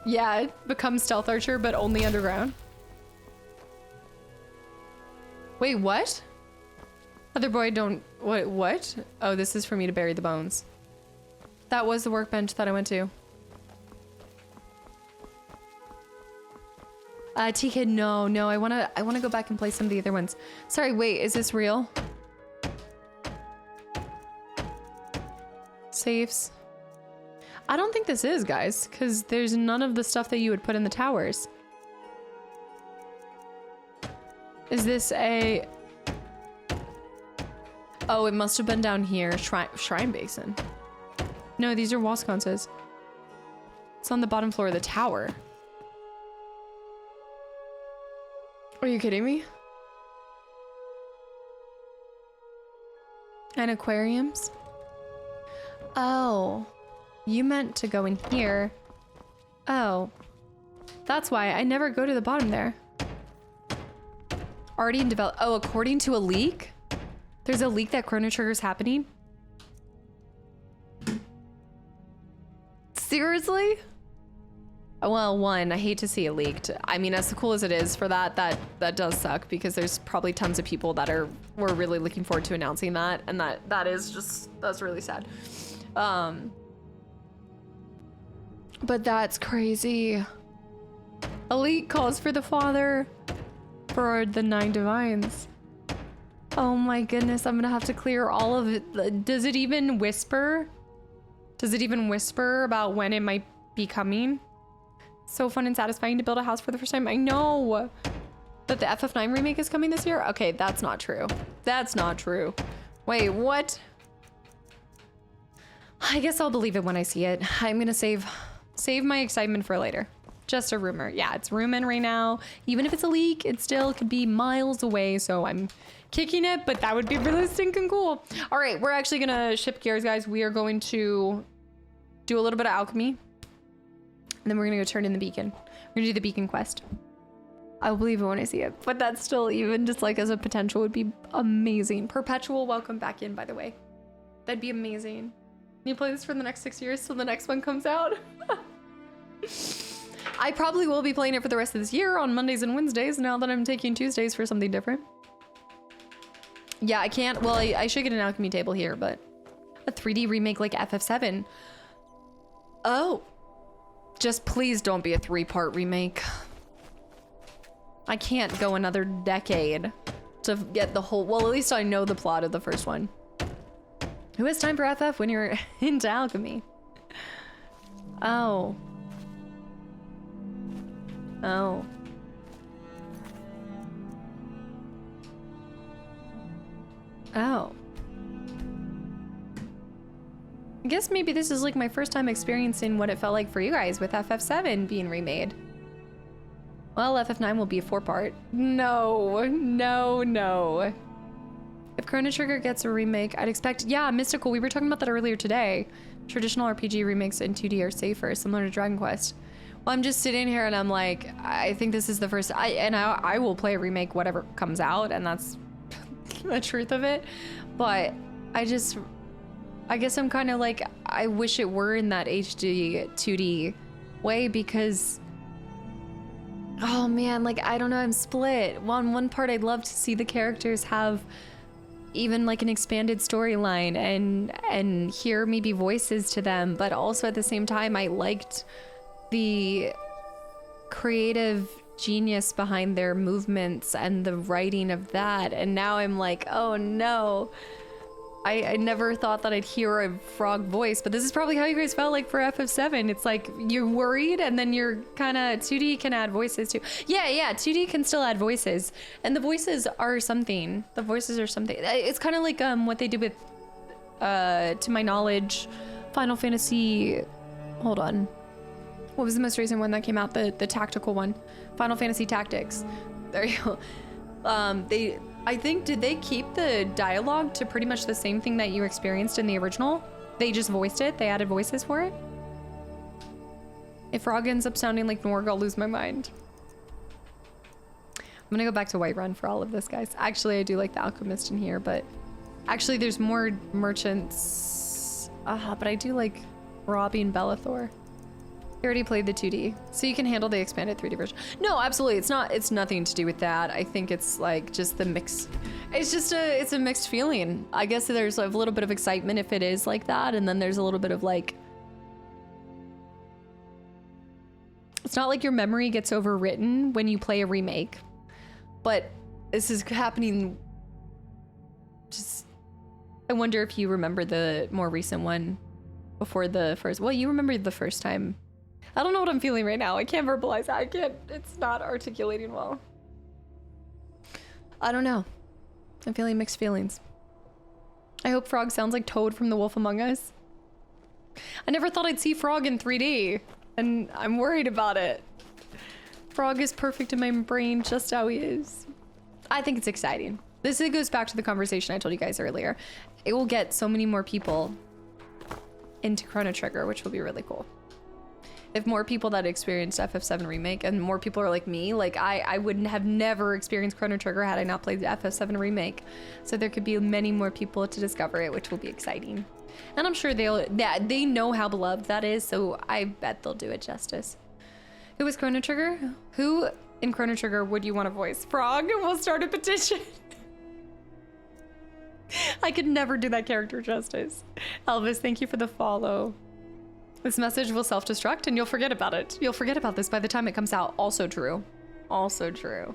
Yeah, become stealth archer, but only underground. Wait, what? Other boy, don't... What? Oh, this is for me to bury the bones. That was the workbench that I went to. T-Kid, no. I wanna go back and play some of the other ones. Sorry, wait, is this real? Safes. I don't think this is, guys, because there's none of the stuff that you would put in the towers. Is this a... Oh, it must have been down here. Shrine basin. No, these are wall sconces. It's on the bottom floor of the tower. Are you kidding me? And aquariums? Oh, you meant to go in here. Oh, that's why I never go to the bottom there. Already in develop. Oh, according to a leak? There's a leak that Chrono Trigger's happening? Seriously? Well, one, I hate to see it leaked. I mean, as cool as it is for that does suck because there's probably tons of people that were really looking forward to announcing that, and that's really sad. But that's crazy. A leak calls for the father for the 9 divines. Oh my goodness, I'm gonna have to clear all of it. Does it even whisper? Does it even whisper about when it might be coming? So fun and satisfying to build a house for the first time. I know that the FF9 remake is coming this year. Okay, that's not true. That's not true. Wait, what? I guess I'll believe it when I see it. I'm gonna save my excitement for later. Just a rumor. Yeah, it's rumoring right now. Even if it's a leak, it still could be miles away. So I'm kicking it, but that would be really stinking cool. All right, we're actually gonna shift gears, guys. We are going to do a little bit of alchemy. And then we're gonna go turn in the beacon. We're gonna do the beacon quest. I'll believe it when I see it. But that's still, even just like as a potential, would be amazing. Perpetual, welcome back in, by the way. That'd be amazing. You play this for the next 6 years till the next one comes out? I probably will be playing it for the rest of this year on Mondays and Wednesdays now that I'm taking Tuesdays for something different. Yeah, I can't. Well, I should get an alchemy table here, but a 3D remake like FF7. Oh, just please don't be a 3-part remake. I can't go another decade to get the whole, well, at least I know the plot of the first one. Who has time for FF when you're into alchemy? Oh. Oh. Oh. I guess maybe this is like my first time experiencing what it felt like for you guys with FF7 being remade. Well, FF9 will be a 4-part. No, no, no. If Chrono Trigger gets a remake, I'd expect, yeah, Mystical, we were talking about that earlier today. Traditional RPG remakes in 2D are safer, similar to Dragon Quest. Well, I'm just sitting here and I'm like, I think this is the first, I will play a remake whatever comes out, and that's the truth of it. But I guess I'm kind of like, I wish it were in that HD 2D way, because oh man, like, I don't know, I'm split. On one part, I'd love to see the characters have even like an expanded storyline and hear maybe voices to them, but also at the same time, I liked the creative genius behind their movements and the writing of that. And now I'm like, oh no. I never thought that I'd hear a frog voice, but this is probably how you guys felt like for FF7. It's like you're worried, and then you're kind of 2D can add voices too. Yeah, 2D can still add voices, and the voices are something. The voices are something. It's kind of like what they did with, to my knowledge, Final Fantasy. Hold on, what was the most recent one that came out? The tactical one, Final Fantasy Tactics. There you go. I think, did they keep the dialogue to pretty much the same thing that you experienced in the original? They just voiced it? They added voices for it? If Frog ends up sounding like Norg, I'll lose my mind. I'm gonna go back to Whiterun for all of this, guys. Actually, I do like the Alchemist in here, but actually there's more merchants. But I do like robbing Bellathor. You already played the 2D, so you can handle the expanded 3D version. No, absolutely, it's nothing to do with that. I think it's like just the mix. It's a mixed feeling. I guess there's a little bit of excitement if it is like that, and then there's a little bit of like, it's not like your memory gets overwritten when you play a remake, but this is happening. Just, I wonder if you remember the more recent one before the first. Well, you remember the first time. I don't know what I'm feeling right now. I can't verbalize that. It's not articulating well. I don't know. I'm feeling mixed feelings. I hope Frog sounds like Toad from The Wolf Among Us. I never thought I'd see Frog in 3D, and I'm worried about it. Frog is perfect in my brain just how he is. I think it's exciting. This goes back to the conversation I told you guys earlier. It will get so many more people into Chrono Trigger, which will be really cool. If more people that experienced FF7 Remake, and more people are like me, like I wouldn't have never experienced Chrono Trigger had I not played the FF7 Remake. So there could be many more people to discover it, which will be exciting. And I'm sure they know how beloved that is, so I bet they'll do it justice. Who was Chrono Trigger? Who in Chrono Trigger would you want to voice? Frog? We'll start a petition. I could never do that character justice. Elvis, thank you for the follow. This message will self-destruct and you'll forget about it. You'll forget about this by the time it comes out. Also true. Also true.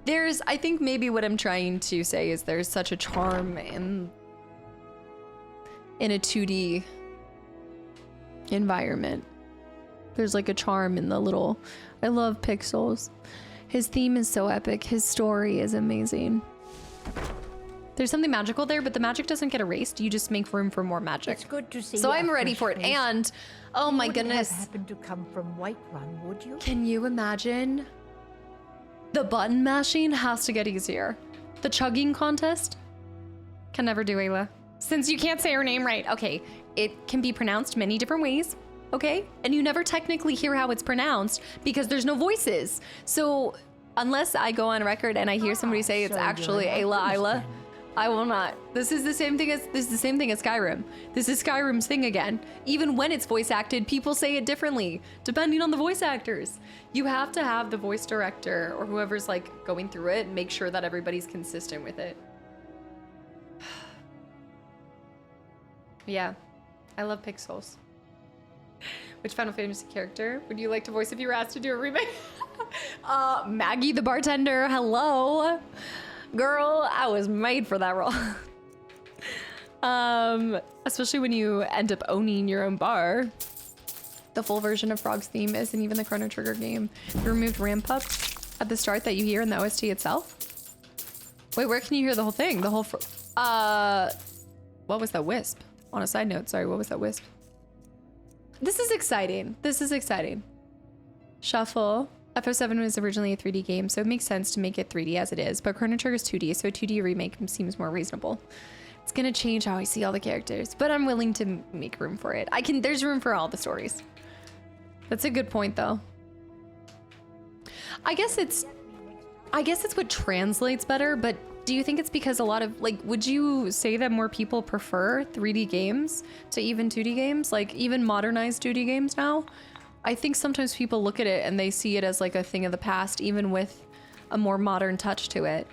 I think maybe what I'm trying to say is there's such a charm in a 2D environment. There's like a charm in the little, I love pixels. His theme is so epic. His story is amazing. There's something magical there, but the magic doesn't get erased. You just make room for more magic. It's good to see. So I'm ready for it. And oh my goodness, have happened to come from Whiterun, would you? Can you imagine? The button mashing has to get easier. The chugging contest can never do, Ayla. Since you can't say her name right. Okay, it can be pronounced many different ways. Okay, and you never technically hear how it's pronounced because there's no voices. So unless I go on record and I hear somebody say it's actually Ayla, I will not. This is the same thing as Skyrim. This is Skyrim's thing again. Even when it's voice acted, people say it differently, depending on the voice actors. You have to have the voice director or whoever's like going through it make sure that everybody's consistent with it. Yeah, I love pixels. Which Final Fantasy character would you like to voice if you were asked to do a remake? Maggie the bartender, hello. Girl, I was made for that role. Especially when you end up owning your own bar. The full version of Frog's theme isn't even the Chrono Trigger game. You removed ramp up at the start that you hear in the OST itself. Wait, where can you hear the whole thing? The whole what was that wisp? On a side note, sorry, what was that wisp? This is exciting. This is exciting. Shuffle. FF7 was originally a 3D game, so it makes sense to make it 3D as it is, but Chrono Trigger is 2D, so a 2D remake seems more reasonable. It's gonna change how I see all the characters, but I'm willing to make room for it. There's room for all the stories. That's a good point, though. I guess it's what translates better, but do you think it's because a lot of, like, would you say that more people prefer 3D games to even 2D games? Like, even modernized 2D games now? I think sometimes people look at it and they see it as like a thing of the past, even with a more modern touch to it.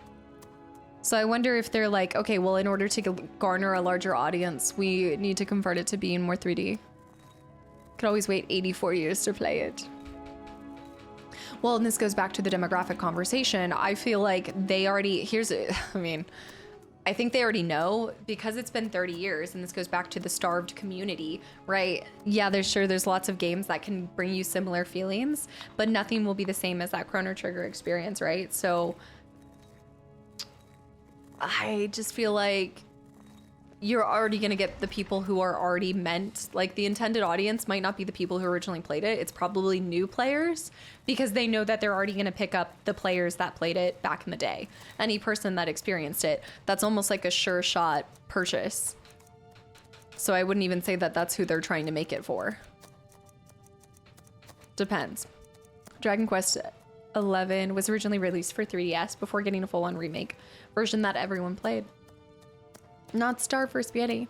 So I wonder if they're like, okay, well, in order to garner a larger audience, we need to convert it to being more 3D. Could always wait 84 years to play it. Well, and this goes back to the demographic conversation. I feel like they already, I think they already know because it's been 30 years, and this goes back to the starved community, right? Yeah, there's lots of games that can bring you similar feelings, but nothing will be the same as that Chrono Trigger experience, right? So I just feel like you're already gonna get the people who are already meant, like the intended audience might not be the people who originally played it. It's probably new players because they know that they're already gonna pick up the players that played it back in the day. Any person that experienced it, that's almost like a sure shot purchase. So I wouldn't even say that that's who they're trying to make it for. Depends. Dragon Quest 11 was originally released for 3DS before getting a full-on remake version that everyone played. Not Star for Spaghetti.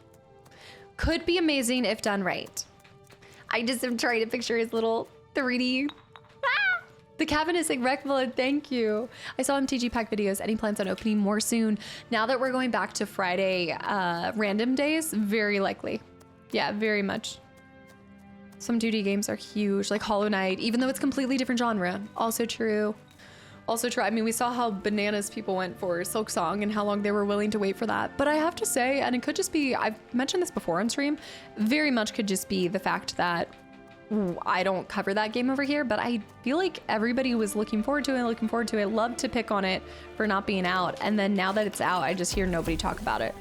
Could be amazing if done right. I just am trying to picture his little 3D. Ah! The cabin is saying Reckville, thank you. I saw MTG Pack videos. Any plans on opening more soon? Now that we're going back to Friday random days, very likely. Yeah, very much. Some 2D games are huge, like Hollow Knight, even though it's completely different genre. Also true. Also true. I mean, we saw how bananas people went for Silk Song and how long they were willing to wait for that. But I have to say, and it could just be, I've mentioned this before on stream, very much could just be the fact that I don't cover that game over here, but I feel like everybody was looking forward to it, loved to pick on it for not being out. And then now that it's out, I just hear nobody talk about it.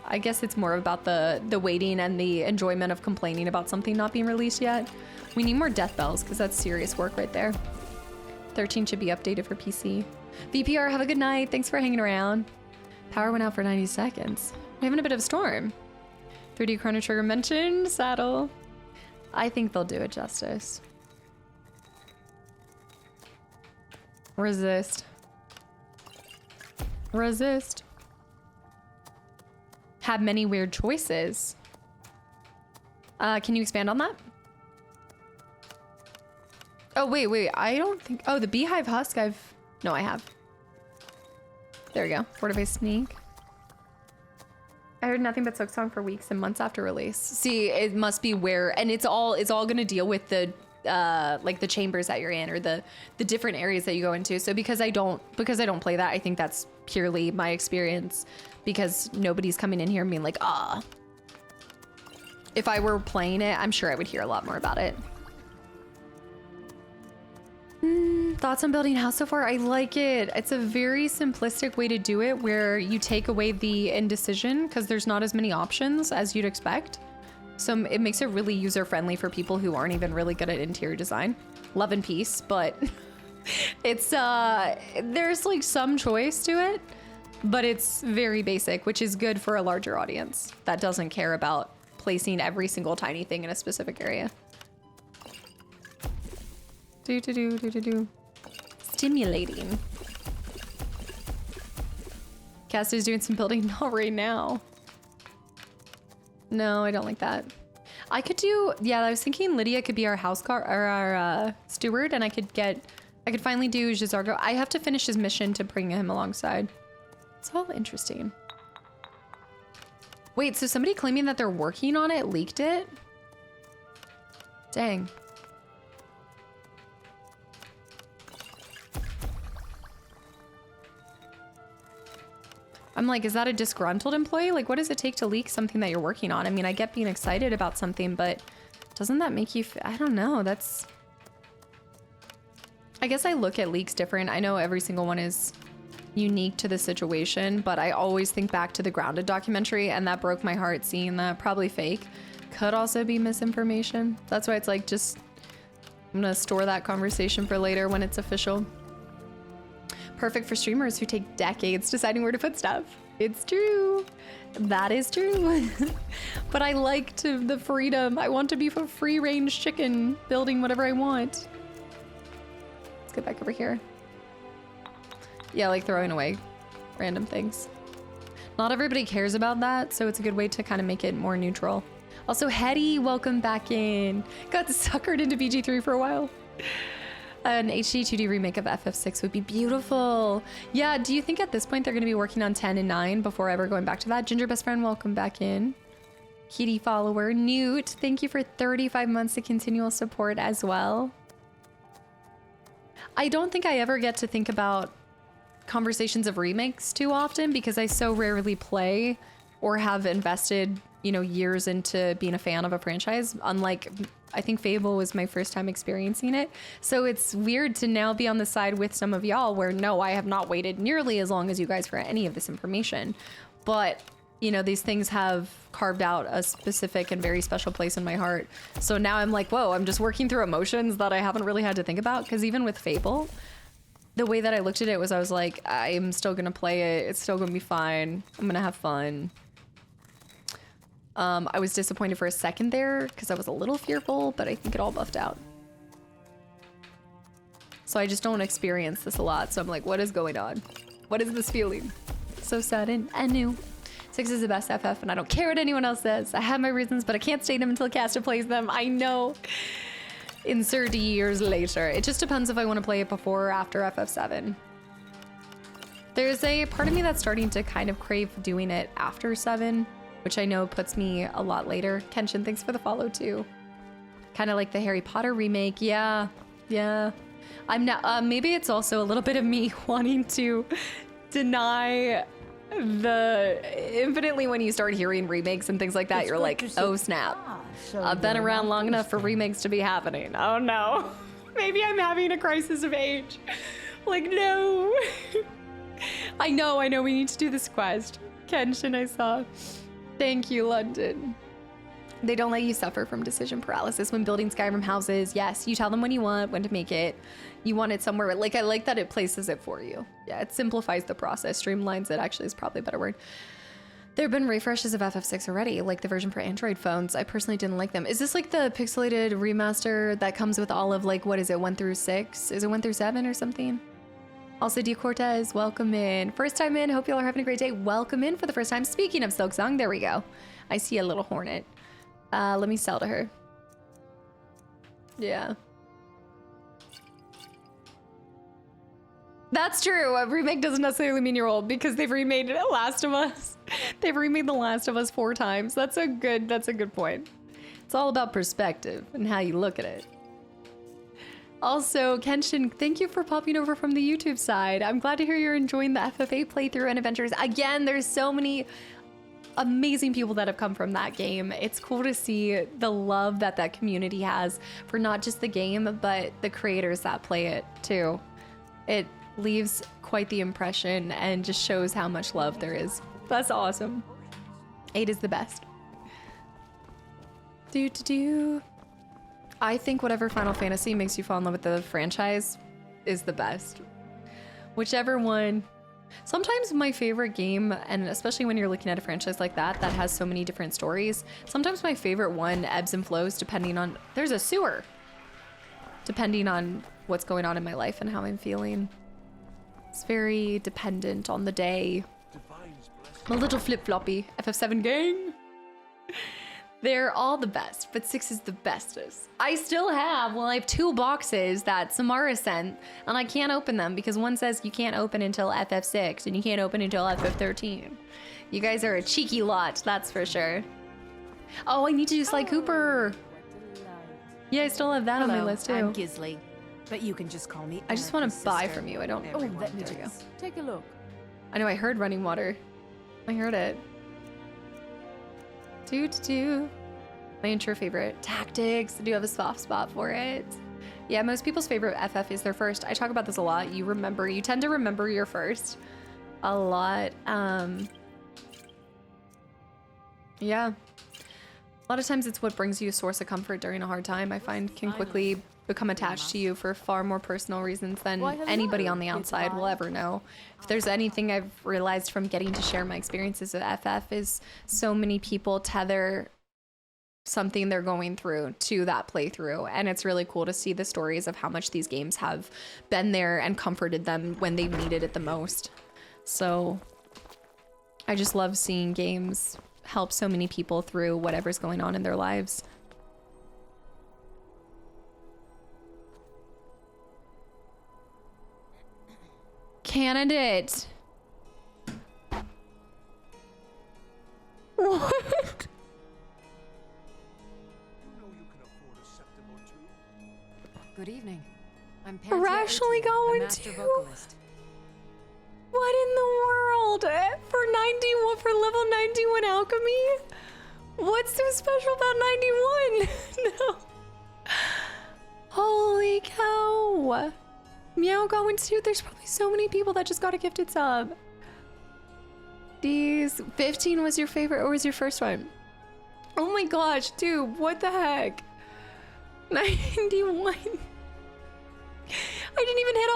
I guess it's more about the waiting and the enjoyment of complaining about something not being released yet. We need more death bells because that's serious work right there. 13 should be updated for PC. VPR, have a good night. Thanks for hanging around. Power went out for 90 seconds. We're having a bit of a storm. 3D Chrono Trigger mentioned. Saddle. I think they'll do it justice. Resist. Resist. Have many weird choices. Can you expand on that? Oh, wait. I don't think... Oh, the Beehive Husk No, I have. There we go. Fortify Sneak. I heard nothing but Silk Song for weeks and months after release. See, it must be where... And it's all going to deal with the... like the chambers that you're in or the different areas that you go into. So because I don't play that, I think that's purely my experience because nobody's coming in here and being like, ah. If I were playing it, I'm sure I would hear a lot more about it. Thoughts on building a house so far? I like it. It's a very simplistic way to do it where you take away the indecision because there's not as many options as you'd expect. So it makes it really user-friendly for people who aren't even really good at interior design. Love and peace, but it's there's like some choice to it, but it's very basic, which is good for a larger audience that doesn't care about placing every single tiny thing in a specific area. Stimulating. Cass is doing some building. Not right now. No, I don't like that. I could do, yeah, I was thinking Lydia could be our or our steward, and I could finally do Jizargo. I have to finish his mission to bring him alongside. It's all interesting. Wait, so somebody claiming that they're working on it leaked it? Dang. I'm like, is that a disgruntled employee? Like, what does it take to leak something that you're working on? I mean, I get being excited about something, but doesn't that make you, I don't know, that's... I guess I look at leaks different. I know every single one is unique to the situation, but I always think back to the Grounded documentary, and that broke my heart seeing that. Probably fake. Could also be misinformation. That's why it's like, just, I'm gonna store that conversation for later when it's official. Perfect for streamers who take decades deciding where to put stuff. It's true. That is true. But I like the freedom. I want to be a free-range chicken, building whatever I want. Let's get back over here. Yeah, like throwing away random things. Not everybody cares about that, so it's a good way to kind of make it more neutral. Also, Hetty, welcome back in. Got suckered into BG3 for a while. An HD 2D remake of FF6 would be beautiful. Yeah, do you think at this point they're going to be working on 10 and 9 before ever going back to that? Ginger Best Friend, welcome back in. Kitty follower, Newt, thank you for 35 months of continual support as well. I don't think I ever get to think about conversations of remakes too often because I so rarely play or have invested, you know, years into being a fan of a franchise. Unlike, I think Fable was my first time experiencing it. So it's weird to now be on the side with some of y'all where no, I have not waited nearly as long as you guys for any of this information. But, you know, these things have carved out a specific and very special place in my heart. So now I'm like, whoa, I'm just working through emotions that I haven't really had to think about. Because even with Fable, the way that I looked at it was I was like, I'm still going to play it. It's still going to be fine. I'm going to have fun. I was disappointed for a second there because I was a little fearful, but I think it all buffed out. So I just don't experience this a lot. So I'm like, what is going on? What is this feeling? So sad and new. 6 is the best FF, and I don't care what anyone else says. I have my reasons, but I can't state them until Casta plays them. I know. Insert years later. It just depends if I want to play it before or after FF7. There's a part of me that's starting to kind of crave doing it after 7. Which I know puts me a lot later. Kenshin, thanks for the follow too. Kind of like the Harry Potter remake. Yeah. I'm now, maybe it's also a little bit of me wanting to deny infinitely when you start hearing remakes and things like that, you're like, oh snap. I've been around long enough for remakes to be happening. Oh no. Maybe I'm having a crisis of age. Like, no. I know, we need to do this quest. Kenshin, I saw. Thank you, London. They don't let you suffer from decision paralysis when building Skyrim houses. Yes, you tell them when you want, when to make it. You want it somewhere. Like, I like that it places it for you. Yeah, it simplifies the process, streamlines it, actually is probably a better word. There have been refreshes of FF6 already, like the version for Android phones. I personally didn't like them. Is this like the pixelated remaster that comes with all of, like, what is it, 1 through 6? Is it 1 through 7 or something? Also, D. Cortez, welcome in. First time in, hope y'all are having a great day. Welcome in for the first time. Speaking of Silksong, there we go. I see a little hornet. Let me sell to her. Yeah. That's true. A remake doesn't necessarily mean you're old because they've remade Last of Us. They've remade The Last of Us 4 times. That's a good point. It's all about perspective and how you look at it. Also, Kenshin, thank you for popping over from the YouTube side. I'm glad to hear you're enjoying the FF8 playthrough and adventures. Again, there's so many amazing people that have come from that game. It's cool to see the love that that community has for not just the game, but the creators that play it too. It leaves quite the impression and just shows how much love there is. That's awesome. 8 is the best. I think whatever Final Fantasy makes you fall in love with the franchise is the best. Whichever one. Sometimes my favorite game, and especially when you're looking at a franchise like that has so many different stories, sometimes my favorite one ebbs and flows depending on... There's a sewer! Depending on what's going on in my life and how I'm feeling. It's very dependent on the day. Divine My little flip-floppy. FF7 gang. They're all the best, but 6 is the bestest. I still have, well, I have 2 boxes that Samara sent, and I can't open them because one says you can't open until FF6, and you can't open until FF13. You guys are a cheeky lot, that's for sure. Oh, I need to do Sly Cooper. Yeah, I still have that on my list too. I'm Gisley, but you can just call me. I just want to buy from you. I don't. Oh, let me go. Take a look. I know. I heard running water. I heard it. My intro favorite. Tactics. I do have a soft spot for it. Yeah, most people's favorite FF is their first. I talk about this a lot. You tend to remember your first a lot. Yeah. A lot of times it's what brings you a source of comfort during a hard time, I find can quickly become attached to you for far more personal reasons than anybody on the outside will ever know. If there's anything I've realized from getting to share my experiences with FF is so many people tether something they're going through to that playthrough, and it's really cool to see the stories of how much these games have been there and comforted them when they've needed it the most. So I just love seeing games help so many people through whatever's going on in their lives. Candidate. What? Good evening. I'm Rationally going to. Vocalist. What in the world? For level 91 alchemy? What's so special about 91? No. Holy cow. Meow going to. There's probably so many people that just got a gifted sub. These 15 was your favorite, or was your first one? Oh my gosh, dude, what the heck? 91. I didn't even hit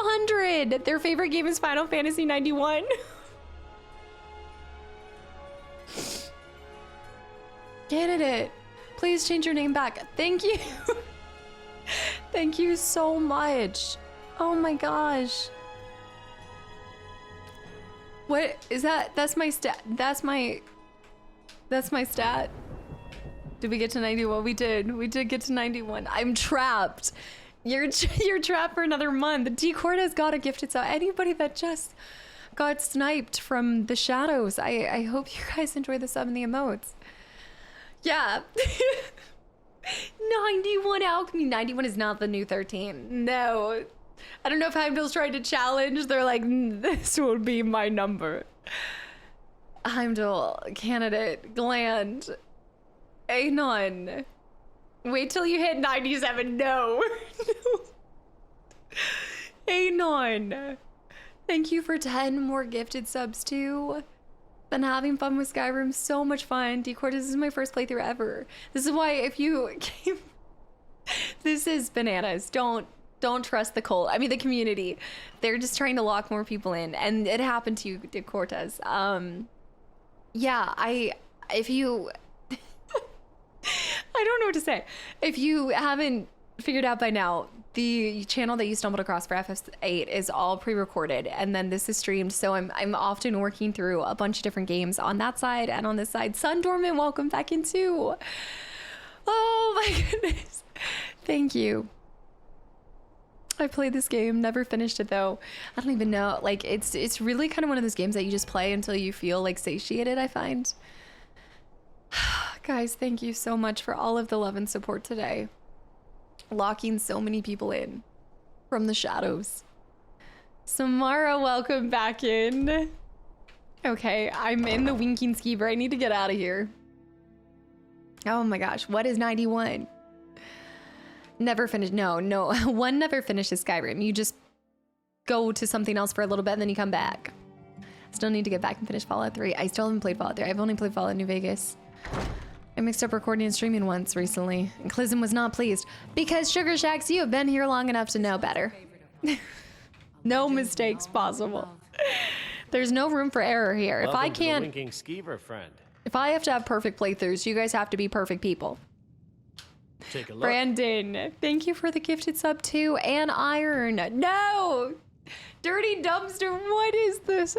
100. Their favorite game is Final Fantasy 91. Candidate, please change your name back. Thank you. Thank you so much. Oh my gosh. What is that? That's my stat. That's my stat. Did we get to 91? We did. We did get to 91. I'm trapped. You're trapped for another month. D-Court has got a gifted sub. Anybody that just got sniped from the shadows, I hope you guys enjoy the sub and the emotes. Yeah. 91 alchemy. 91 is not the new 13. No. I don't know if Heimdall's trying to challenge. They're like, this will be my number. Heimdall, candidate, Gland, Anon. Wait till you hit 97. No. No. Anon. Thank you for 10 more gifted subs too. Been having fun with Skyrim. So much fun. D-Court, this is my first playthrough ever. This is why if you came... This is bananas. Don't trust the cult. I mean, the community. They're just trying to lock more people in. And it happened to you, Cortez. Yeah, if you... I don't know what to say. If you haven't figured out by now, the channel that you stumbled across for FF8 is all pre-recorded, and then this is streamed. So I'm often working through a bunch of different games on that side and on this side. Sun Dormant, welcome back in too. Oh my goodness. Thank you. I played this game, never finished it though. I don't even know. Like it's really kind of one of those games that you just play until you feel like satiated, I find. Guys, thank you so much for all of the love and support today. Locking so many people in from the shadows. Samara, welcome back in. Okay, I'm in the winking skeever. I need to get out of here. Oh my gosh, what is 91? Never finished. No. One never finishes Skyrim. You just go to something else for a little bit and then you come back. Still need to get back and finish Fallout 3. I still haven't played Fallout 3. I've only played Fallout New Vegas. I mixed up recording and streaming once recently, and Kastaclysm was not pleased. Because Sugar Shacks, you have been here long enough to know better. No mistakes possible. There's no room for error here. If I can't... Winking skeever friend. If I have to have perfect playthroughs, you guys have to be perfect people. Take a look. Brandon, thank you for the gifted sub too, and Iron. No! Dirty dumpster, what is this?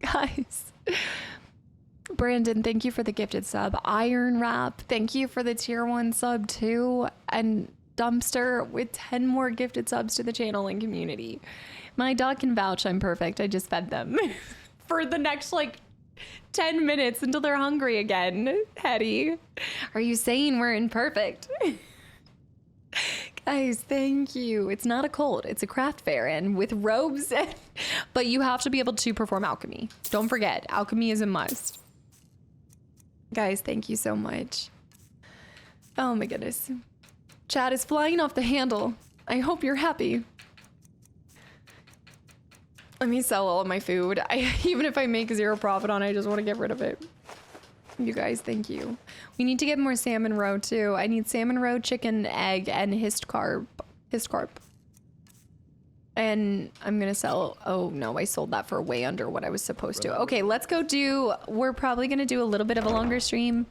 Guys. Brandon, thank you for the gifted sub. Iron Wrap, thank you for the tier 1 sub too. And Dumpster with 10 more gifted subs to the channel and community. My dog can vouch I'm perfect. I just fed them for the next like 10 minutes until they're hungry again. Hetty, are you saying we're imperfect? Guys, thank you. It's not a cult, it's a craft fair, and with robes, but you have to be able to perform alchemy. Don't forget, alchemy is a must. Guys, thank you so much. Oh my goodness. Chat is flying off the handle. I hope you're happy. Let me sell all of my food. Even if I make 0 profit on it, I just want to get rid of it. You guys, thank you. We need to get more salmon roe too. I need salmon roe, chicken, egg, and hist carb. And I'm gonna sell, oh no, I sold that for way under what I was supposed to. Okay, let's go do, we're probably gonna do a little bit of a longer stream,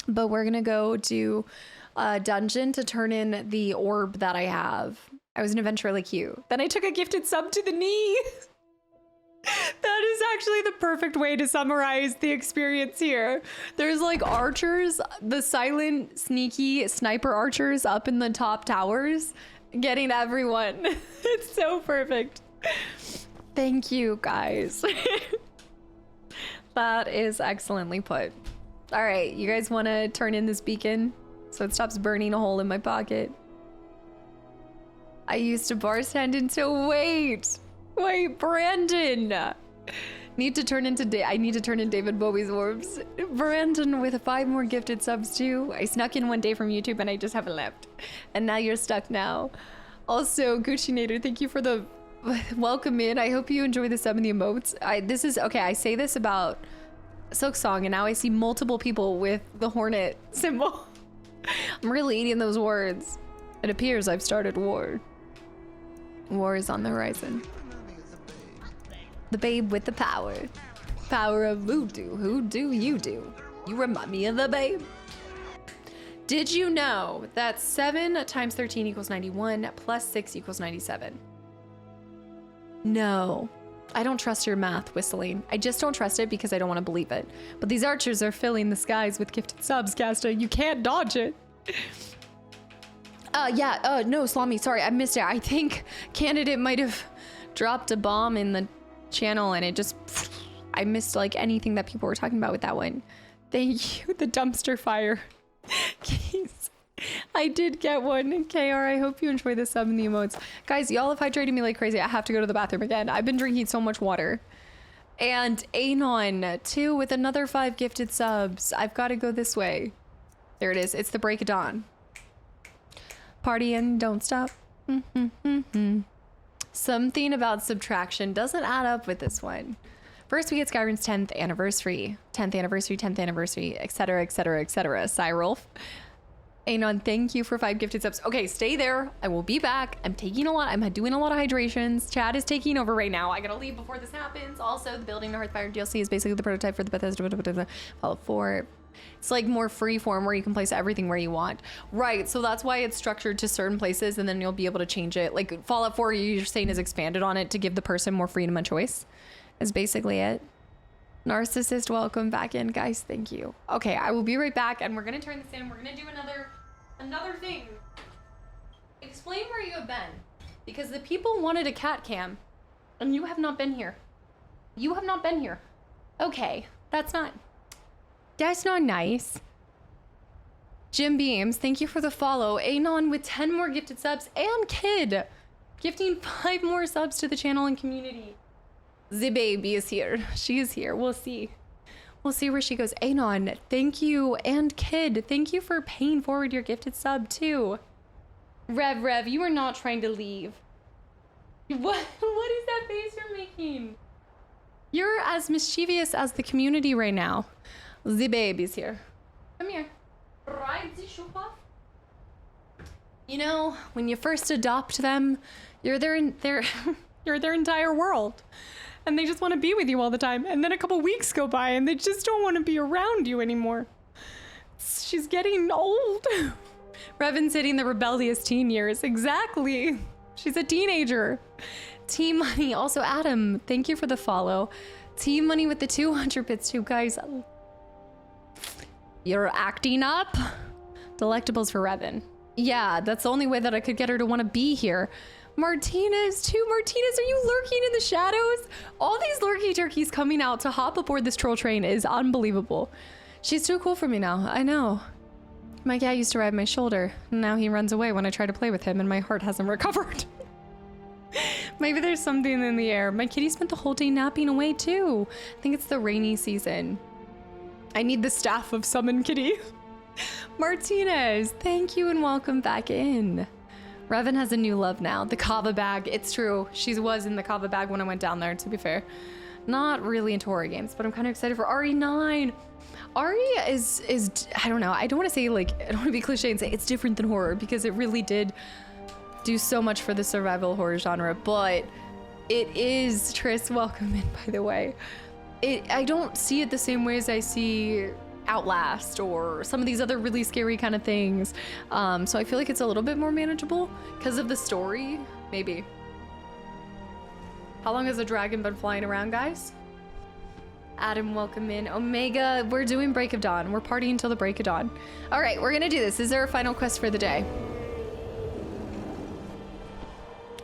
but we're gonna go do a dungeon to turn in the orb that I have. I was an adventurer like you. Then I took a gifted sub to the knee. That is actually the perfect way to summarize the experience here. There's like archers, the silent, sneaky sniper archers up in the top towers, getting everyone. It's so perfect. Thank you, guys. That is excellently put. All right, you guys want to turn in this beacon so it stops burning a hole in my pocket? I used to bartend until wait, Brandon. I need to turn in David Bowie's orbs. Brandon with 5 more gifted subs too. I snuck in one day from YouTube and I just haven't left. And now you're stuck now. Also, Gucci Nader, thank you for the welcome in. I hope you enjoy the sub and the emotes. I say this about Silk Song and now I see multiple people with the hornet symbol. I'm really eating those words. It appears I've started war. War is on the horizon. The babe with the power. Power of voodoo. Who do you do? You remind me of the babe. Did you know that 7 times 13 equals 91 plus 6 equals 97? No. I don't trust your math, Whistling. I just don't trust it because I don't want to believe it. But these archers are filling the skies with gifted subs, Casta. You can't dodge it. No, Slami, sorry, I missed it. I think Candidate might have dropped a bomb in the channel and it just, I missed like anything that people were talking about with that one. Thank you, the dumpster fire. Keys. I did get one. KR, I hope you enjoy the sub and the emotes. Guys, y'all have hydrated me like crazy. I have to go to the bathroom again. I've been drinking so much water. And Anon, too, with another 5 gifted subs. I've got to go this way. There it is. It's the break of dawn. Party and don't stop. Something about subtraction doesn't add up with this one. First, we get Skyrim's 10th anniversary. 10th anniversary, 10th anniversary, etc., etc., etc. Cyrulf. Anon, thank you for 5 gifted subs. Okay, stay there. I will be back. I'm doing a lot of hydrations. Chad is taking over right now. I gotta leave before this happens. Also, the Building to Hearthfire DLC is basically the prototype for the Bethesda Fallout 4. It's like more free form where you can place everything where you want. Right, so that's why it's structured to certain places and then you'll be able to change it. Like Fallout 4, you're saying is expanded on it to give the person more freedom and choice. Is basically it. Narcissist, welcome back in. Guys, thank you. Okay, I will be right back and we're gonna turn this in. We're gonna do another thing. Explain where you have been. Because the people wanted a cat cam and you have not been here. You have not been here. Okay, that's not nice. Jim Beams, thank you for the follow. Anon with 10 more gifted subs and Kid gifting 5 more subs to the channel and community. The baby is here. She is here. We'll see. We'll see where she goes. Anon, thank you. And Kid, thank you for paying forward your gifted sub too. Rev, you are not trying to leave. What is that face you're making? You're as mischievous as the community right now. The baby's here. Come here. Ride the shupa. You know, when you first adopt them, you're their entire world. And they just want to be with you all the time. And then a couple weeks go by and they just don't want to be around you anymore. She's getting old. Revan's hitting the rebellious teen years. Exactly. She's a teenager. Team Money. Also, Adam, thank you for the follow. Team Money with the 200 bits too, guys. You're acting up. Delectables for Revan. Yeah, that's the only way that I could get her to want to be here. Martinez, too. Martinez, are you lurking in the shadows? All these lurky turkeys coming out to hop aboard this troll train is unbelievable. She's too cool for me now. I know. My cat used to ride my shoulder. Now he runs away when I try to play with him and my heart hasn't recovered. Maybe there's something in the air. My kitty spent the whole day napping away too. I think it's the rainy season. I need the staff of Summon Kitty. Martinez, thank you and welcome back in. Revan has a new love now. The kava bag. It's true. She was in the kava bag when I went down there, to be fair. Not really into horror games, but I'm kind of excited for RE9. RE is I don't know. I don't want to say like, I don't want to be cliche and say it's different than horror because it really did do so much for the survival horror genre, but it is, Triss, welcome in, by the way. I don't see it the same way as I see Outlast or some of these other really scary kind of things. So I feel like it's a little bit more manageable because of the story, maybe. How long has the dragon been flying around, guys? Adam, welcome in. Omega, we're doing Break of Dawn. We're partying until the Break of Dawn. All right, we're gonna do this. Is there a final quest for the day?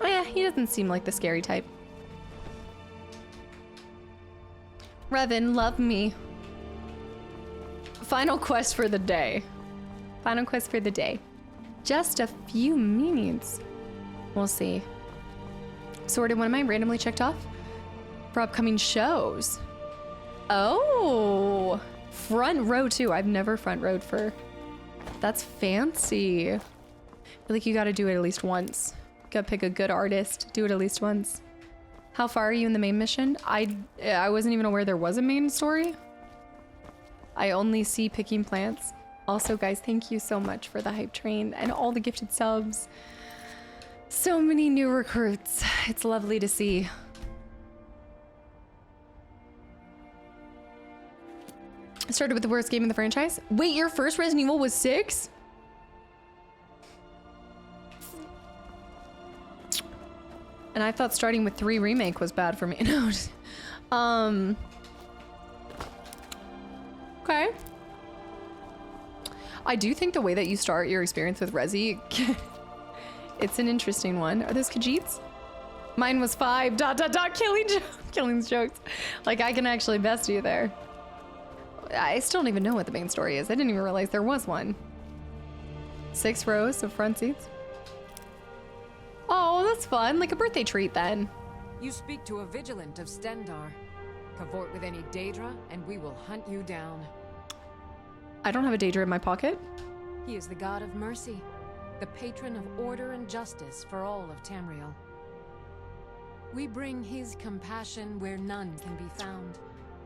Oh yeah, he doesn't seem like the scary type. Revan, love me. Final quest for the day. Final quest for the day. Just a few minutes. We'll see. Sorted, what am I randomly checked off? For upcoming shows. Oh, front row too. I've never front rowed for. That's fancy. I feel like you gotta do it at least once. Gotta pick a good artist, do it at least once. How far are you in the main mission? I wasn't even aware there was a main story. I only see picking plants. Also, guys, thank you so much for the hype train and all the gifted subs. So many new recruits. It's lovely to see. I started with the worst game in the franchise. Wait, your first Resident Evil was 6? And I thought starting with 3 remake was bad for me. No. Okay. I do think the way that you start your experience with Resi, it's an interesting one. Are those Khajiits? Mine was 5. ... Killing jokes. Like, I can actually best you there. I still don't even know what the main story is. I didn't even realize there was one. 6 rows of front seats. Oh, that's fun. Like a birthday treat then. You speak to a vigilant of Stendar. Cavort with any Daedra, and we will hunt you down. I don't have a Daedra in my pocket. He is the god of mercy, the patron of order and justice for all of Tamriel. We bring his compassion where none can be found,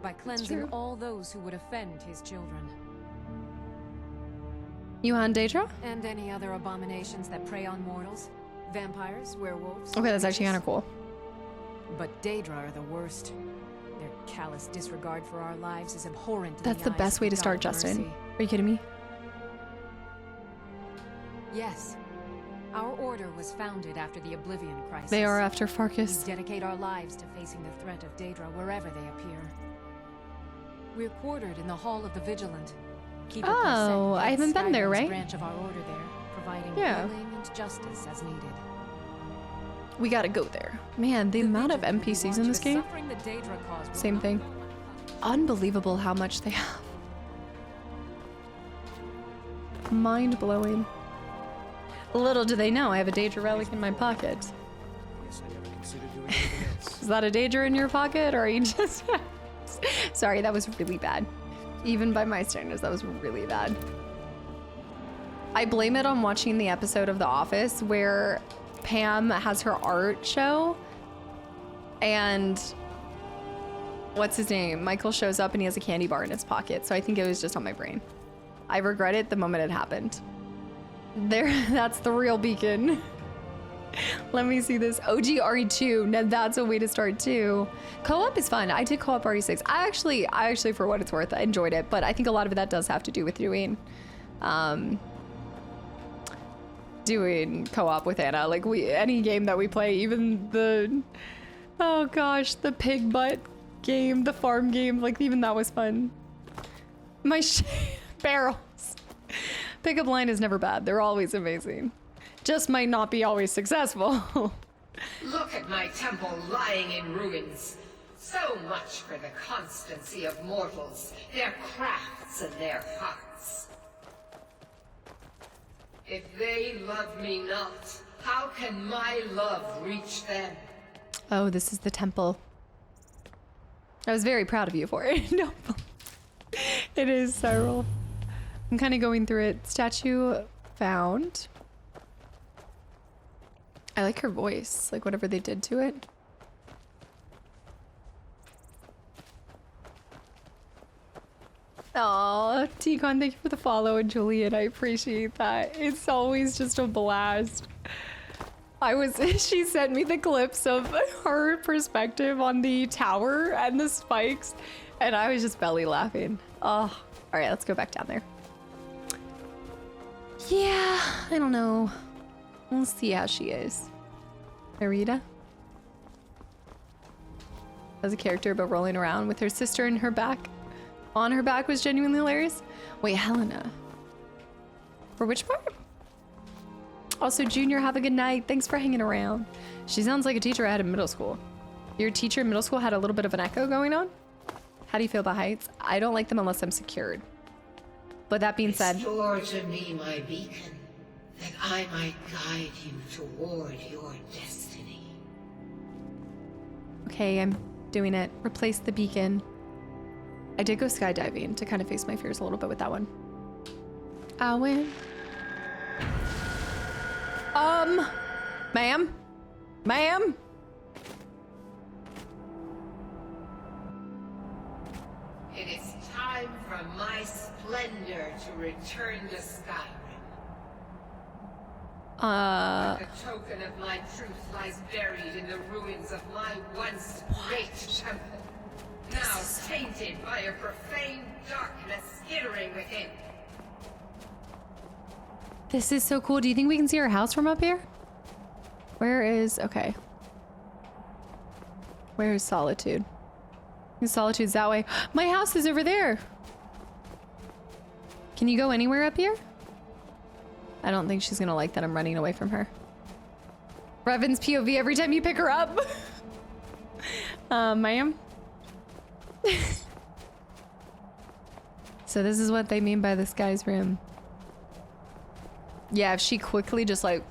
by cleansing all those who would offend his children. You on Daedra? And any other abominations that prey on mortals. Vampires, werewolves. Okay, that's actually kind of cool. But Daedra are the worst. Their callous disregard for our lives is abhorrent. That's the best way to start, Justin. Are you kidding me? Yes. Our order was founded after the Oblivion Crisis. They are after Farkas. We dedicate our lives to facing the threat of Daedra wherever they appear. We're quartered in the Hall of the Vigilant. Oh, I haven't been there, right? Branch of our order there, providing Yeah. healing and justice as needed. We gotta go there. Man, the amount of NPCs in this game. Same thing. Unbelievable how much they have. Mind blowing. Little do they know I have a Daedra relic in my pocket. Guess I never considered doing anything else. Is that a Daedra in your pocket, or are you just... Sorry, that was really bad. Even by my standards, that was really bad. I blame it on watching the episode of The Office where Pam has her art show and what's his name? Michael shows up and he has a candy bar in his pocket. So I think it was just on my brain. I regret it the moment it happened. There, that's the real beacon. Let me see this. OG RE2. Now that's a way to start too. Co-op is fun. I did co-op RE6. I actually, for what it's worth, I enjoyed it. But I think a lot of that does have to do with doing doing co-op with Anna. Like any game that we play, even the, oh gosh, the pig butt game, the farm game, like even that was fun. My barrels. Pickup line is never bad. They're always amazing. Just might not be always successful. Look at my temple lying in ruins. So much for the constancy of mortals, their crafts and their hearts. If they love me not, how can my love reach them? Oh, this is the temple. I was very proud of you for it. No. It is Cyril. I'm kind of going through it. Statue found. I like her voice, like whatever they did to it. Aw, T-Con, thank you for the follow, and Julian, I appreciate that. It's always just a blast. She sent me the clips of her perspective on the tower and the spikes, and I was just belly laughing. Oh, all right, let's go back down there. Yeah, I don't know. We'll see how she is. Narita? As a character, but rolling around with her sister in her back. On her back was genuinely hilarious. Wait, Helena. For which part? Also, Junior, have a good night. Thanks for hanging around. She sounds like a teacher I had in middle school. Your teacher in middle school had a little bit of an echo going on? How do you feel about heights? I don't like them unless I'm secured. But that being said... Restore to me my beacon, that I might guide you toward your destiny. Okay, I'm doing it. Replace the beacon. I did go skydiving to kind of face my fears a little bit with that one. Owen. Ma'am? Ma'am? It is time for my splendor to return to Skyrim. The token of my truth lies buried in the ruins of my once great temple. Now tainted by a profane darkness skittering within. This is so cool. Do you think we can see our house from up here? Where is... Okay. Where is Solitude? Solitude's that way. My house is over there. Can you go anywhere up here? I don't think she's gonna like that I'm running away from her. Revan's POV every time you pick her up. Ma'am? So this is what they mean by this guy's room. Yeah, if she quickly just like...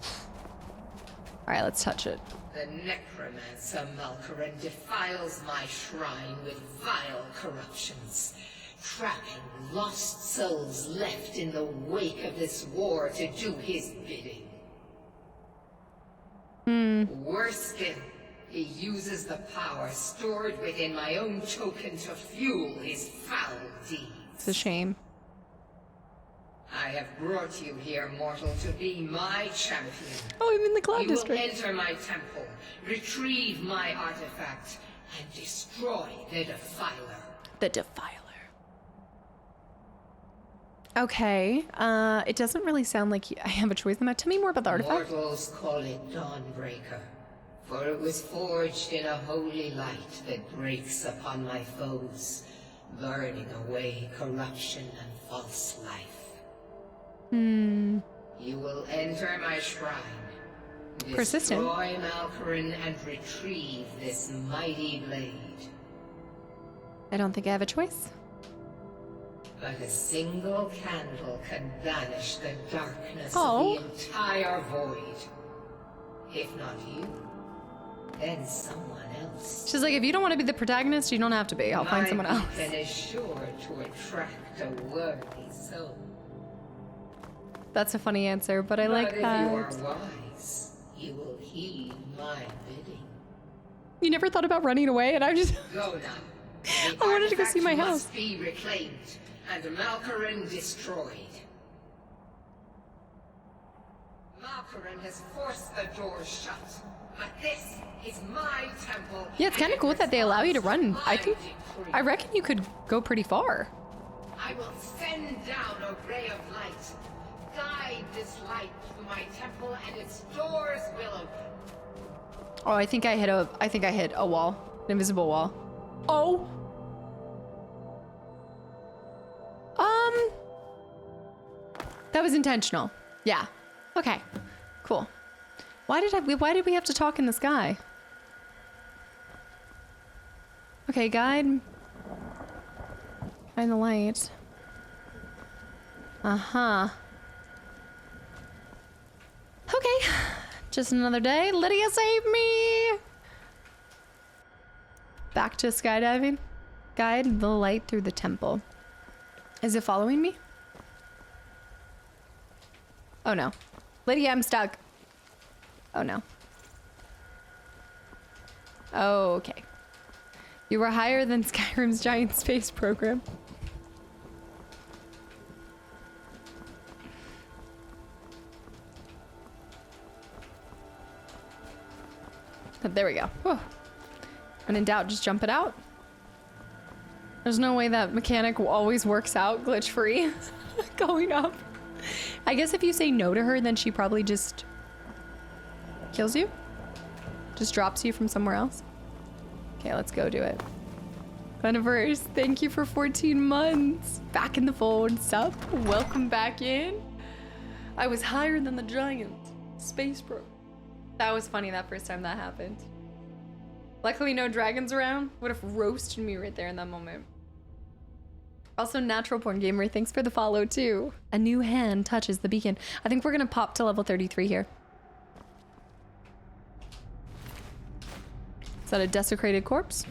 Alright, let's touch it. The necromancer Malkaran defiles my shrine with vile corruptions, trapping lost souls left in the wake of this war to do his bidding. Worse still, he uses the power stored within my own token to fuel his foul deeds. It's a shame. I have brought you here, mortal, to be my champion. Oh, I'm in the Cloud District. You will enter my temple, retrieve my artifact, and destroy the Defiler. The Defiler. Okay, it doesn't really sound like I have a choice in that. Tell me more about the artifact. Mortals call it Dawnbreaker, for it was forged in a holy light that breaks upon my foes, burning away corruption and false life. You will enter my shrine, Persistent. destroy Malkaran, and retrieve this mighty blade. I don't think I have a choice. But a single candle can banish the darkness Oh. of the entire void. If not you, then someone else. She's like, if you don't want to be the protagonist, you don't have to be. I'll find someone else. My beacon is sure to attract a worthy soul. That's a funny answer, but I like if that. you are wise, you will heed my bidding. You never thought about running away, and I just... Go now. I wanted to go see my house. Must be reclaimed and Malkaran destroyed. Malkaran has forced the doors shut, but this is my temple. Yeah, it's kind of cool that they allow you to run. I reckon you could go pretty far. I will send down a ray of light, guide this light through my temple, and its doors will open. Oh, I think I hit a wall. An invisible wall. Oh! That was intentional. Yeah. Okay. Cool. Why did we have to talk in the sky? Okay, guide. Find the light. Uh-huh. Okay. Just another day. Lydia, save me! Back to skydiving. Guide the light through the temple. Is it following me? Oh no. Lydia, I'm stuck. Oh no. Okay. You were higher than Skyrim's giant space program. There we go. Whew. When in doubt, just jump it out. There's no way that mechanic always works out glitch-free. Going up. I guess if you say no to her, then she probably just kills you. Just drops you from somewhere else. Okay, let's go do it. Universe, thank you for 14 months. Back in the fold. Sup? Welcome back in. I was higher than the giant space bro. That was funny that first time that happened. Luckily no dragons around. Would have roasted me right there in that moment. Also, Natural Porn Gamer, thanks for the follow too. A new hand touches the beacon. I think we're gonna pop to level 33 here. Is that a desecrated corpse?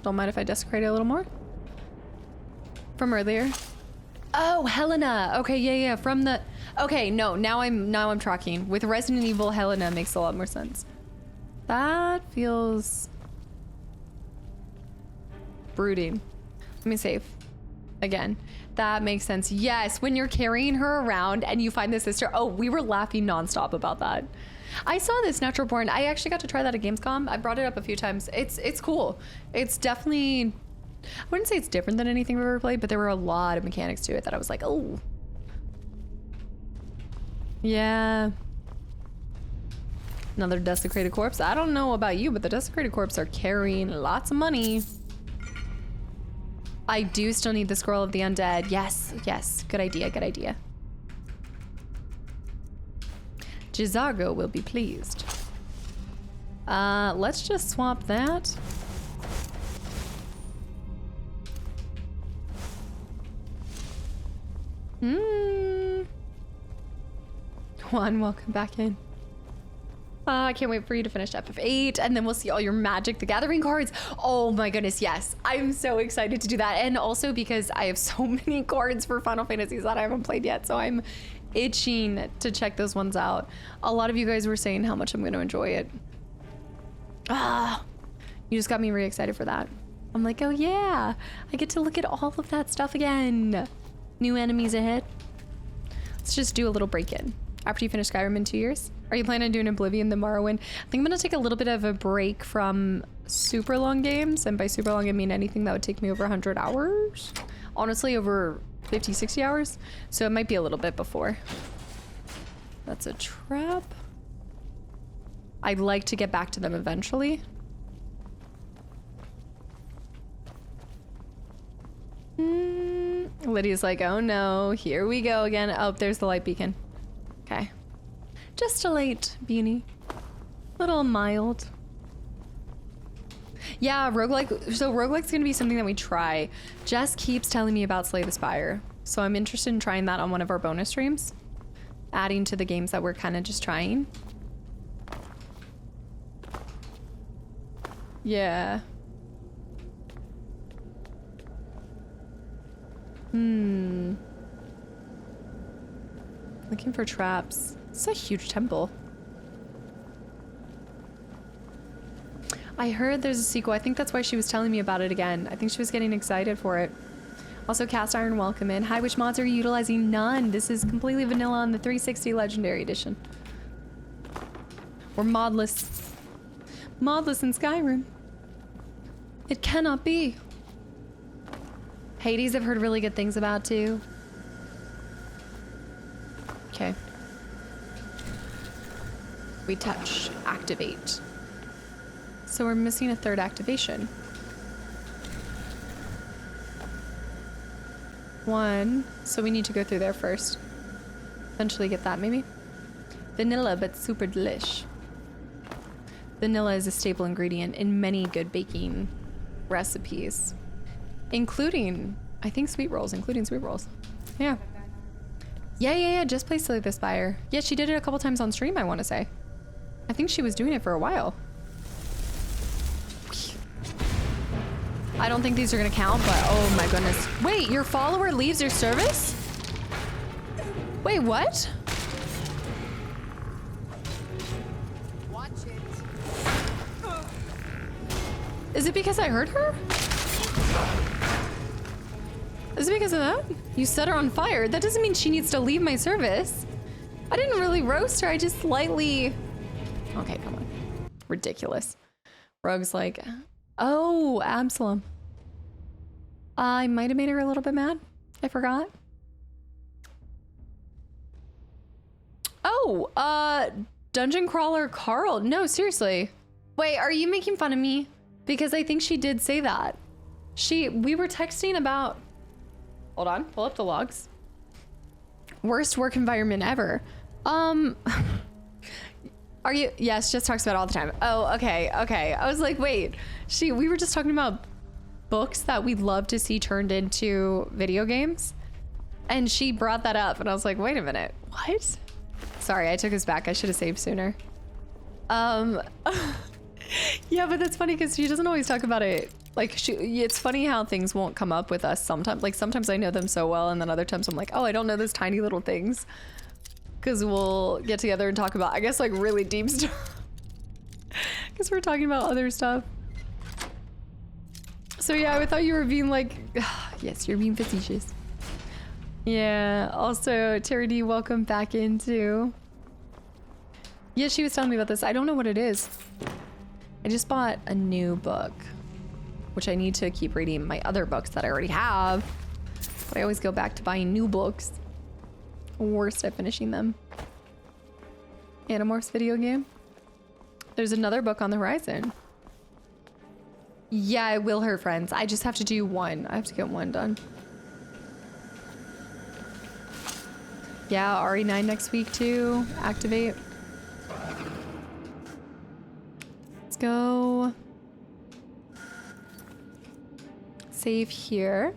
Don't mind if I desecrate it a little more. From earlier. Oh, Helena. Okay, yeah. From the. Okay, no. Now I'm tracking. With Resident Evil, Helena makes a lot more sense. That feels brooding. Let me save. Again, that makes sense. Yes, when you're carrying her around and you find the sister. Oh, we were laughing nonstop about that. I saw this Natural Born. I actually got to try that at Gamescom. I brought it up a few times. It's cool. It's definitely, I wouldn't say it's different than anything we've ever played, but there were a lot of mechanics to it that I was like, oh. Yeah. Another desecrated corpse. I don't know about you, but the desecrated corpse are carrying lots of money. I do still need the Scroll of the Undead. Yes. Good idea. Gizago will be pleased. Let's just swap that. Juan, welcome back in. I can't wait for you to finish FF8 and then we'll see all your Magic the Gathering cards. Oh my goodness, yes. I'm so excited to do that. And also because I have so many cards for Final Fantasies that I haven't played yet. So I'm itching to check those ones out. A lot of you guys were saying how much I'm going to enjoy it. You just got me really excited for that. I'm like, oh yeah, I get to look at all of that stuff again. New enemies ahead. Let's just do a little break-in. After you finish Skyrim in 2 years? Are you planning on doing Oblivion, then Morrowind? I think I'm gonna take a little bit of a break from super long games. And by super long, I mean anything that would take me over 100 hours. Honestly, over 50, 60 hours. So it might be a little bit before. That's a trap. I'd like to get back to them eventually. Lydia's like, oh no, here we go again. Oh, there's the light beacon. Okay. Just a late beanie. Little mild. Yeah, roguelike. So roguelike's gonna be something that we try. Jess keeps telling me about Slay the Spire. So I'm interested in trying that on one of our bonus streams. Adding to the games that we're kind of just trying. Yeah. Looking for traps. It's a huge temple. I heard there's a sequel. I think that's why she was telling me about it again. I think she was getting excited for it. Also, Cast Iron, welcome in. Hi, which mods are you utilizing? None. This is completely vanilla on the 360 Legendary Edition. We're modless. Modless in Skyrim. It cannot be. Hades I've heard really good things about too. Okay. We touch, activate. So we're missing a third activation. 1, so we need to go through there first. Eventually get that, maybe? Vanilla, but super delish. Vanilla is a staple ingredient in many good baking recipes, including, I think, sweet rolls, including sweet rolls. Yeah. Yeah, just play Slay the Spire. Yeah, she did it a couple times on stream, I want to say. I think she was doing it for a while. I don't think these are gonna count, but oh my goodness. Wait, your follower leaves your service? Wait, what? Watch it. Is it because I hurt her? Is it because of that? You set her on fire. That doesn't mean she needs to leave my service. I didn't really roast her, I just slightly... Okay, come on. Ridiculous. Rogue's like, oh, Absalom. I might have made her a little bit mad. I forgot. Oh, Dungeon Crawler Carl. No, seriously. Wait, are you making fun of me? Because I think she did say that. We were texting about... Hold on, pull up the logs. Worst work environment ever. Are you? Yes, just talks about it all the time. Oh, okay. I was like, wait, we were just talking about books that we'd love to see turned into video games. And she brought that up and I was like, wait a minute, what? Sorry, I took us back. I should have saved sooner. Yeah, but that's funny because she doesn't always talk about it. Like, it's funny how things won't come up with us sometimes. Like, sometimes I know them so well, and then other times I'm like, oh, I don't know those tiny little things. Because we'll get together and talk about, I guess, like, really deep stuff. Because we're talking about other stuff. So, yeah, I thought you were being like, yes, you're being facetious. Yeah, also, Terry D, welcome back into. Yeah, she was telling me about this. I don't know what it is. I just bought a new book, which I need to keep reading my other books that I already have. But I always go back to buying new books. Worst at finishing them. Animorphs video game. There's another book on the horizon. Yeah, I will hurt friends. I just have to do one. I have to get one done. Yeah, RE9 next week too. Activate. Let's go. Save here.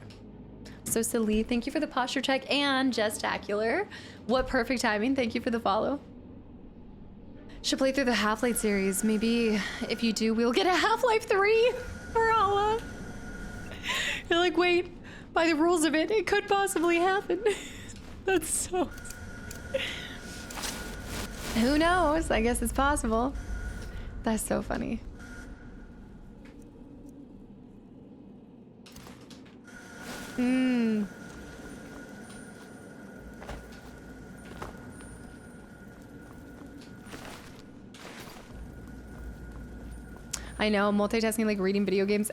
So Celie, thank you for the posture check and Gestacular. What perfect timing. Thank you for the follow. Should play through the Half-Life series. Maybe if you do, we'll get a Half-Life 3 for Allah. You're like, wait, by the rules of it, it could possibly happen. That's so... Who knows? I guess it's possible. That's so funny. I know, multitasking, like reading video games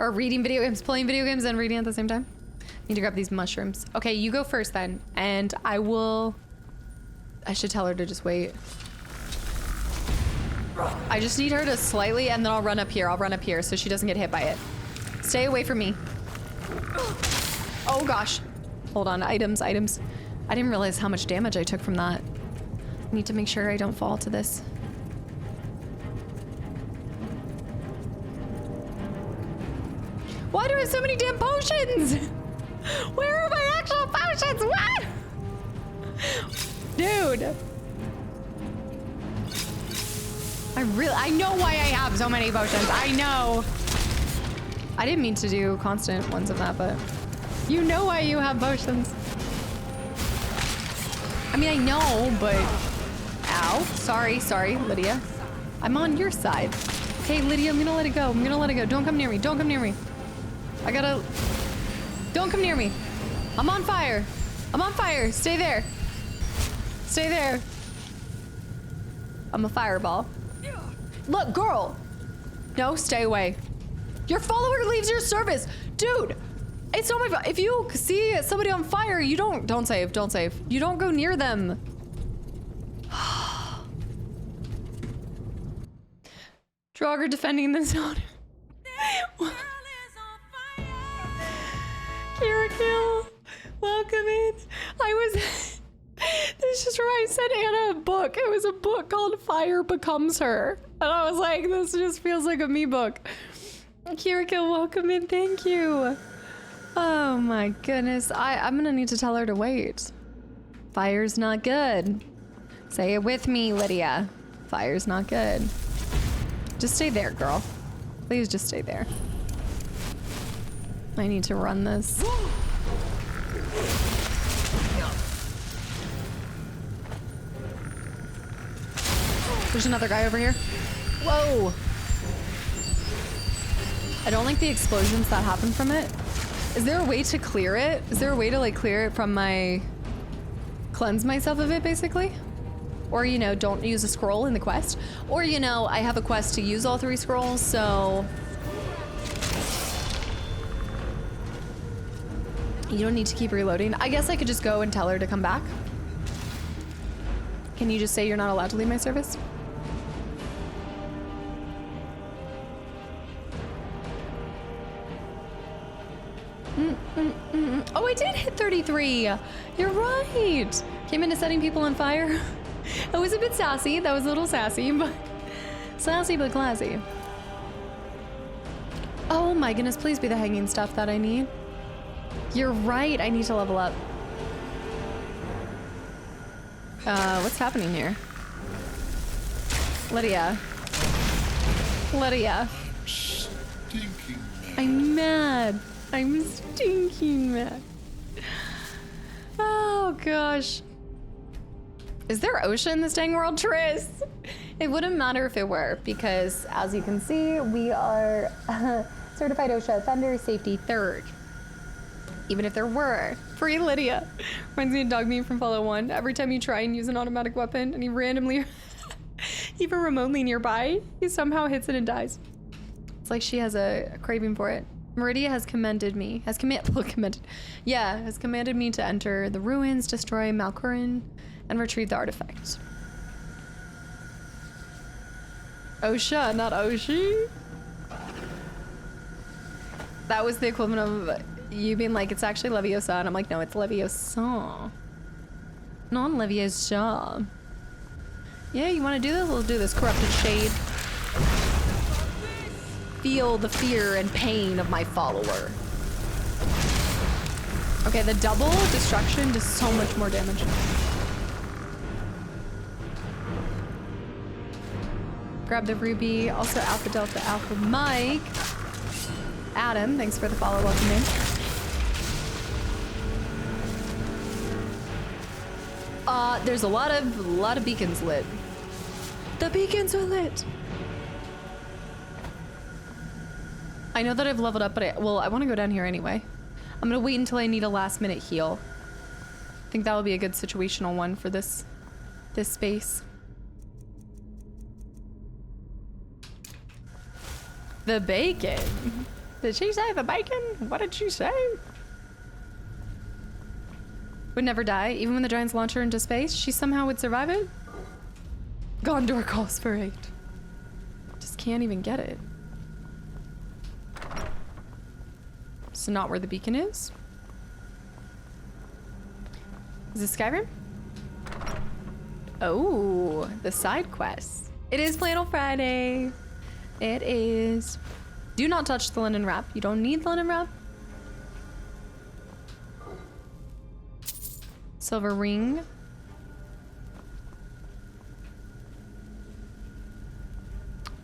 or reading video games, playing video games and reading at the same time. Need to grab these mushrooms. Okay, you go first then, and I should tell her to just wait. I just need her to slightly, and then I'll run up here so she doesn't get hit by it. Stay away from me. Oh gosh. Hold on, items. I didn't realize how much damage I took from that. I need to make sure I don't fall to this. Why do I have so many damn potions? Where are my actual potions? What? Dude. I know why I have so many potions. I know. I didn't mean to do constant ones of that, but you know why you have potions. I mean, I know, but ow. Sorry, Lydia. I'm on your side. Okay, Lydia, I'm gonna let it go. Don't come near me. Don't come near me. I'm on fire. Stay there. I'm a fireball. Look, girl. No, stay away. Your follower leaves your service. Dude, It's not my fault. If you see somebody on fire, you don't save. Don't save. You don't go near them. Draugr defending the zone. Kira Kill, welcome in. This is where I sent Anna a book. It was a book called Fire Becomes Her. And I was like, this just feels like a me book. Kira Kill, welcome in, thank you. Oh my goodness, I'm gonna need to tell her to wait. Fire's not good. Say it with me, Lydia. Fire's not good. Just stay there, girl. Please just stay there. I need to run this. There's another guy over here. Whoa! I don't like the explosions that happen from it. Is there a way to clear it? Is there a way to like clear it from my... cleanse myself of it, basically? Or, you know, don't use a scroll in the quest. Or, you know, I have a quest to use all 3 scrolls, so... you don't need to keep reloading. I guess I could just go and tell her to come back. Can you just say you're not allowed to leave my service? Oh, I did hit 33. You're right. Came into setting people on fire. It was a bit sassy. That was a little sassy, but sassy but classy. Oh my goodness, please be the hanging stuff that I need. You're right. I need to level up. What's happening here? Lydia. Lydia. I'm mad. I'm stinking mad. Oh gosh. Is there OSHA in this dang world, Triss? It wouldn't matter if it were, because as you can see, we are certified OSHA offender safety 3rd. Even if there were. Free Lydia. Reminds me of Dog Meat from Fallout 1. Every time you try and use an automatic weapon and he randomly, even remotely nearby, he somehow hits it and dies. It's like she has a craving for it. Meridia has commended me. Has commanded me to enter the ruins, destroy Malkurin, and retrieve the artifact. OSHA, not Oshi. That was the equivalent of you being like, it's actually Leviosa, and I'm like, no, it's Leviosa. Non Leviosa. Yeah, you want to do this? We'll do this. Corrupted Shade. Feel the fear and pain of my follower. Okay, the double destruction does so much more damage. Grab the ruby. Also Alpha Delta Alpha Mike. Adam, thanks for the follow. Welcome in. There's a lot of beacons lit. The beacons are lit. I know that I've leveled up, but I want to go down here anyway. I'm gonna wait until I need a last minute heal. I think that will be a good situational one for this space. The bacon. Did she say the bacon? What did she say? Would never die, even when the giants launch her into space. She somehow would survive it. Gondor calls for aid. Just can't even get it. It's not where the beacon is. Is it Skyrim? Oh, the side quests. It is Flannel Friday. It is. Do not touch the linen wrap. You don't need linen wrap. Silver ring.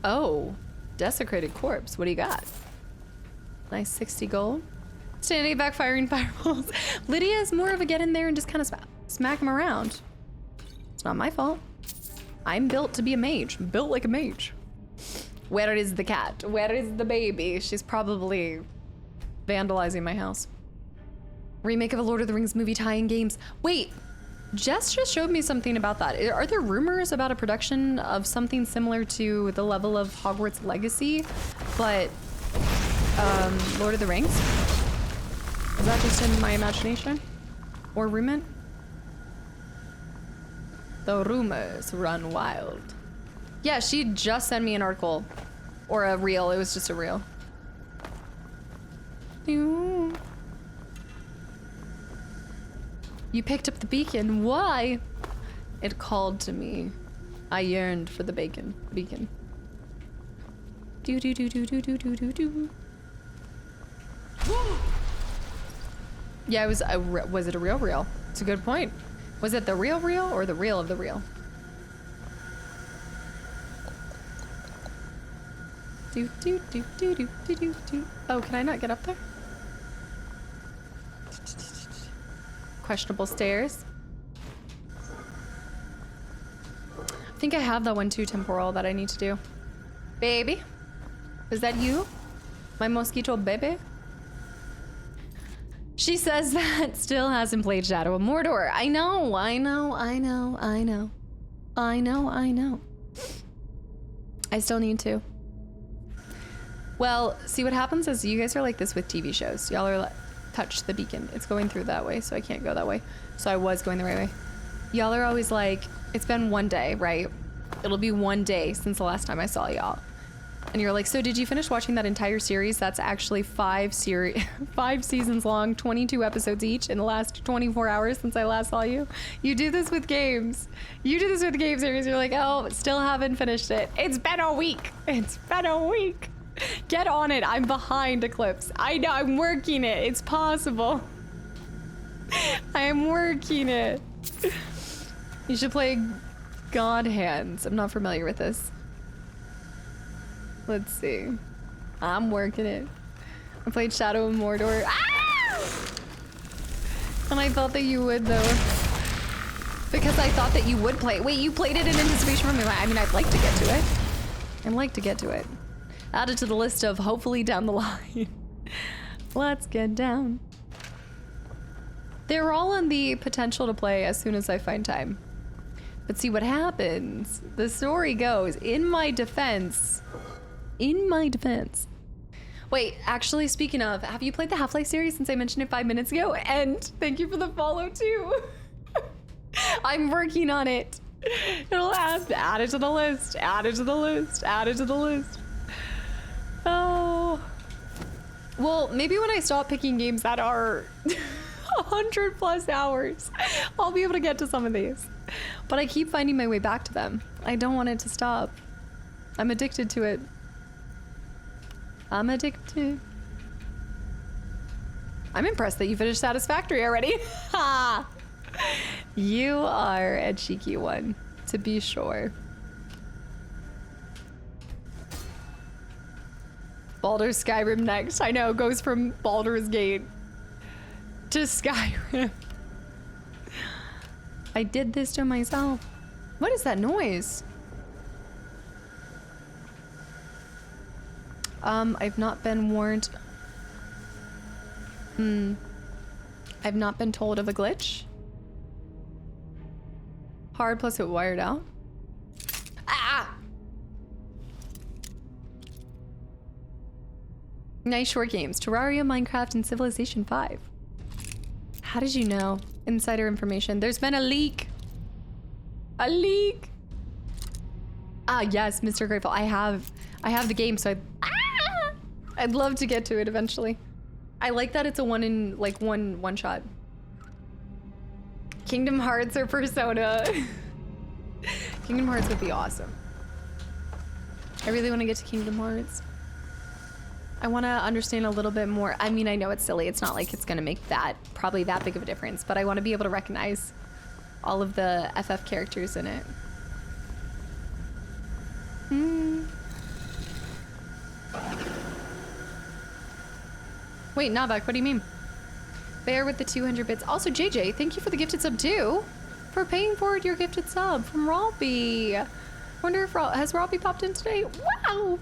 Oh, desecrated corpse. What do you got? Nice 60 gold. Standing back firing fireballs. Lydia is more of a get in there and just kind of smack him around. It's not my fault. I'm built to be a mage. I'm built like a mage. Where is the cat? Where is the baby? She's probably vandalizing my house. Remake of a Lord of the Rings movie tie-in games. Wait, Jess just showed me something about that. Are there rumors about a production of something similar to the level of Hogwarts Legacy, but Lord of the Rings? Is that just in my imagination? Or rumen? The rumors run wild. Yeah, she just sent me an article. Or a reel. It was just a reel. You picked up the beacon. Why? It called to me. I yearned for the beacon. Do do do do do do do do do. Yeah, it was it a real reel? It's a good point. Was it the real reel or the reel of the reel? Do do do do do do do do. Oh, can I not get up there? Questionable stairs. I think I have that one too, temporal, that I need to do. Baby? Is that you? My mosquito baby? She says that still hasn't played Shadow of Mordor. I know. I still need to. Well, see what happens is you guys are like this with TV shows. Y'all are like, touch the beacon. It's going through that way, so I can't go that way. So I was going the right way. Y'all are always like, it's been one day, right? It'll be one day since the last time I saw y'all. And you're like, so did you finish watching that entire series? That's actually 5 seasons long, 22 episodes each in the last 24 hours since I last saw you. You do this with games. You do this with game series. You're like, oh, still haven't finished it. It's been a week. It's been a week. Get on it. I'm behind, Eclipse. I know, I'm working it. It's possible. I am working it. You should play God Hands. I'm not familiar with this. Let's see. I'm working it. I played Shadow of Mordor. Ah! And I thought that you would, though. Because I thought that you would play it. Wait, you played it in anticipation for me? I mean, I'd like to get to it. I'd like to get to it. Add it to the list of hopefully down the line. Let's get down. They're all on the potential to play as soon as I find time. But see what happens. The story goes, in my defense. Wait, actually, speaking of, have you played the Half-Life series since I mentioned it 5 minutes ago? And thank you for the follow too. I'm working on it. It'll add it to the list, add it to the list, add it to the list. Oh. Well, maybe when I stop picking games that are 100+ hours, I'll be able to get to some of these. But I keep finding my way back to them. I don't want it to stop. I'm addicted to it. I'm addicted. I'm impressed that you finished Satisfactory already. Ha! You are a cheeky one, to be sure. Baldur's Skyrim next. I know, goes from Baldur's Gate to Skyrim. I did this to myself. What is that noise? I've not been warned. I've not been told of a glitch. Hard plus it wired out. Ah! Nice short games. Terraria, Minecraft, and Civilization 5. How did you know? Insider information. There's been a leak. A leak. Ah, yes, Mr. Grateful. I have the game, so I'd love to get to it eventually. I like that it's a one shot. Kingdom Hearts or Persona. Kingdom Hearts would be awesome. I really want to get to Kingdom Hearts. I want to understand a little bit more. I mean, I know it's silly. It's not like it's going to make probably that big of a difference, but I want to be able to recognize all of the FF characters in it. Wait, Navak, what do you mean? Bear with the 200 bits. Also, JJ, thank you for the gifted sub too. For paying forward your gifted sub from Robbie. Wonder if has Robbie popped in today? Wow!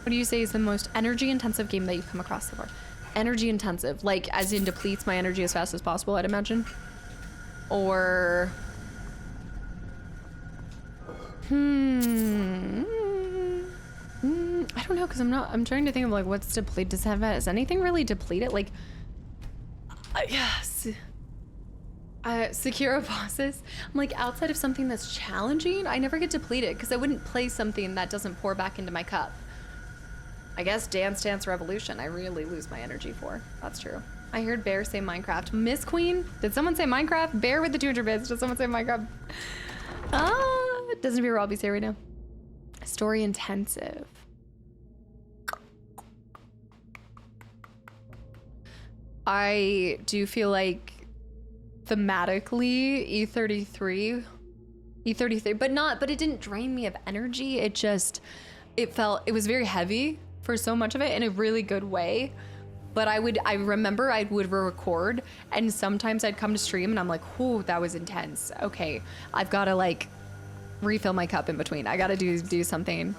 What do you say is the most energy intensive game that you've come across so far? Energy intensive, like as in depletes my energy as fast as possible, I'd imagine. Or... I don't know, because I'm trying to think of like what's depleted. Is anything really depleted? Like, yes. Sekiro bosses. I'm like, outside of something that's challenging, I never get depleted because I wouldn't play something that doesn't pour back into my cup. I guess Dance Dance Revolution, I really lose my energy for. That's true. I heard Bear say Minecraft. Miss Queen, did someone say Minecraft? Bear with the 200 bits, did someone say Minecraft? Doesn't appear Robbie's here right now. Story intensive. I do feel like thematically E33, but it didn't drain me of energy. It was very heavy for so much of it in a really good way. But I remember I would record and sometimes I'd come to stream and I'm like, whoo, that was intense. Okay, I've got to like refill my cup in between. I got to do something.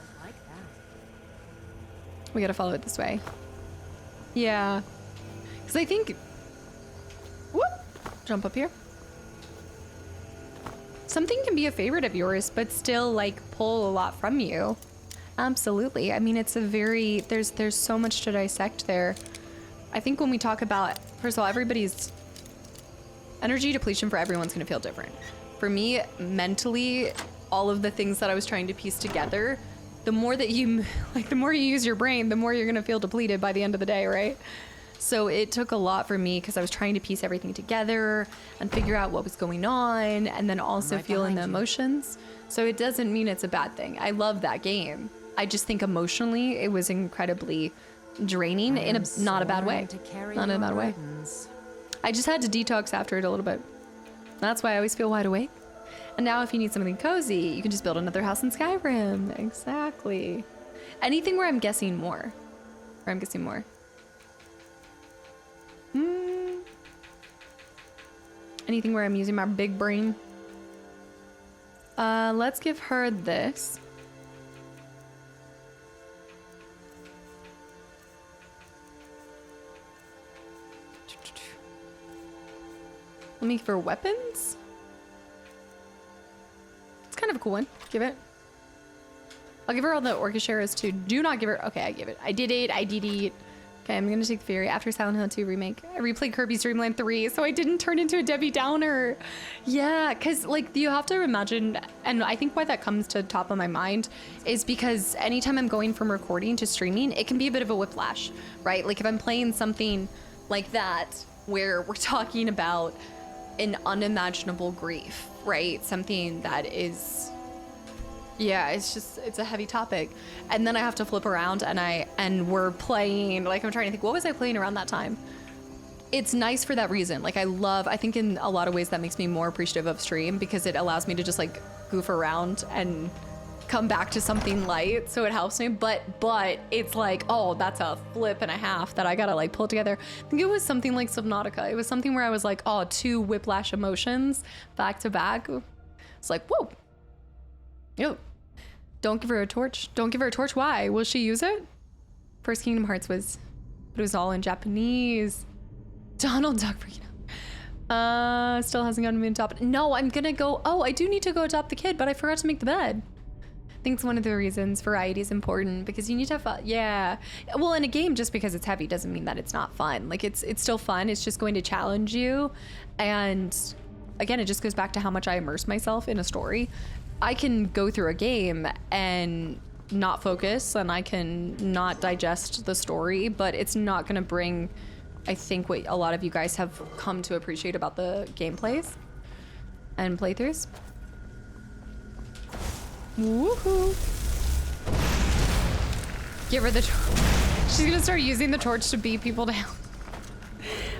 We got to follow it this way. Yeah. Because I think, whoop, jump up here. Something can be a favorite of yours, but still like pull a lot from you. Absolutely. I mean, it's there's so much to dissect there. I think when we talk about, first of all, everybody's energy depletion for everyone's gonna feel different. For me, mentally, all of the things that I was trying to piece together, the more you use your brain, the more you're gonna feel depleted by the end of the day, right? So it took a lot for me because I was trying to piece everything together and figure out what was going on and then also feel in the emotions. So it doesn't mean it's a bad thing. I love that game. I just think emotionally it was incredibly draining in not a bad way. Not in a bad way. I just had to detox after it a little bit. That's why I always feel wide awake. And now if you need something cozy, you can just build another house in Skyrim. Exactly. Anything where I'm guessing more. Anything where I'm using my big brain. Let's give her this. Let me give her weapons. It's kind of a cool one. Give it. I'll give her all the Orchestras too. Do not give her. Okay, I give it. I did it. Okay, I'm gonna take the Fury. After Silent Hill 2 remake, I replayed Kirby's Dream Land 3, so I didn't turn into a Debbie Downer. Yeah, because like you have to imagine, and I think why that comes to top of my mind is because anytime I'm going from recording to streaming, it can be a bit of a whiplash, right? Like if I'm playing something like that, where we're talking about an unimaginable grief, right? Something that is, yeah, it's a heavy topic. And then I have to flip around and we're playing, like I'm trying to think, what was I playing around that time? It's nice for that reason. Like I think in a lot of ways that makes me more appreciative of stream because it allows me to just like goof around and come back to something light. So it helps me, but it's like, oh, that's a flip and a half that I gotta like pull together. I think it was something like Subnautica. It was something where I was like, oh, 2 whiplash emotions back to back. It's like, whoa. Yo, don't give her a torch. Don't give her a torch. Why? Will she use it? First Kingdom Hearts but it was all in Japanese. Donald Duck freaking out. Still hasn't gotten me to adopt. No, I'm gonna go. Oh, I do need to go adopt the kid, but I forgot to make the bed. I think it's one of the reasons variety is important because you need to have fun. Yeah. Well, in a game, just because it's heavy doesn't mean that it's not fun. Like it's still fun. It's just going to challenge you. And again, it just goes back to how much I immerse myself in a story. I can go through a game and not focus and I can not digest the story, but it's not going to bring, I think, what a lot of you guys have come to appreciate about the gameplays and playthroughs. Woohoo! Give her the torch. She's gonna start using the torch to beat people down.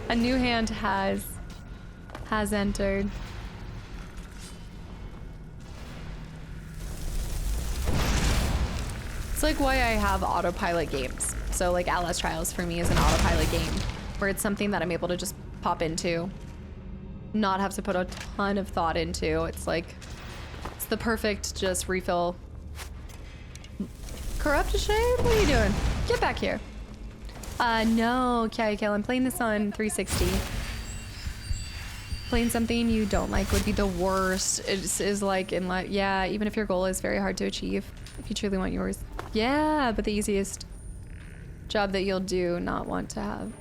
A new hand has entered. It's like why I have autopilot games. So like Atlas Trials for me is an autopilot game where it's something that I'm able to just pop into, not have to put a ton of thought into. It's like, it's the perfect just refill. Corrupted Shade? What are you doing? Get back here. No, Kill. I'm playing this on 360. Playing something you don't like would be the worst. It is like, yeah, even if your goal is very hard to achieve, if you truly want yours. Yeah, but the easiest job that you'll do not want to have.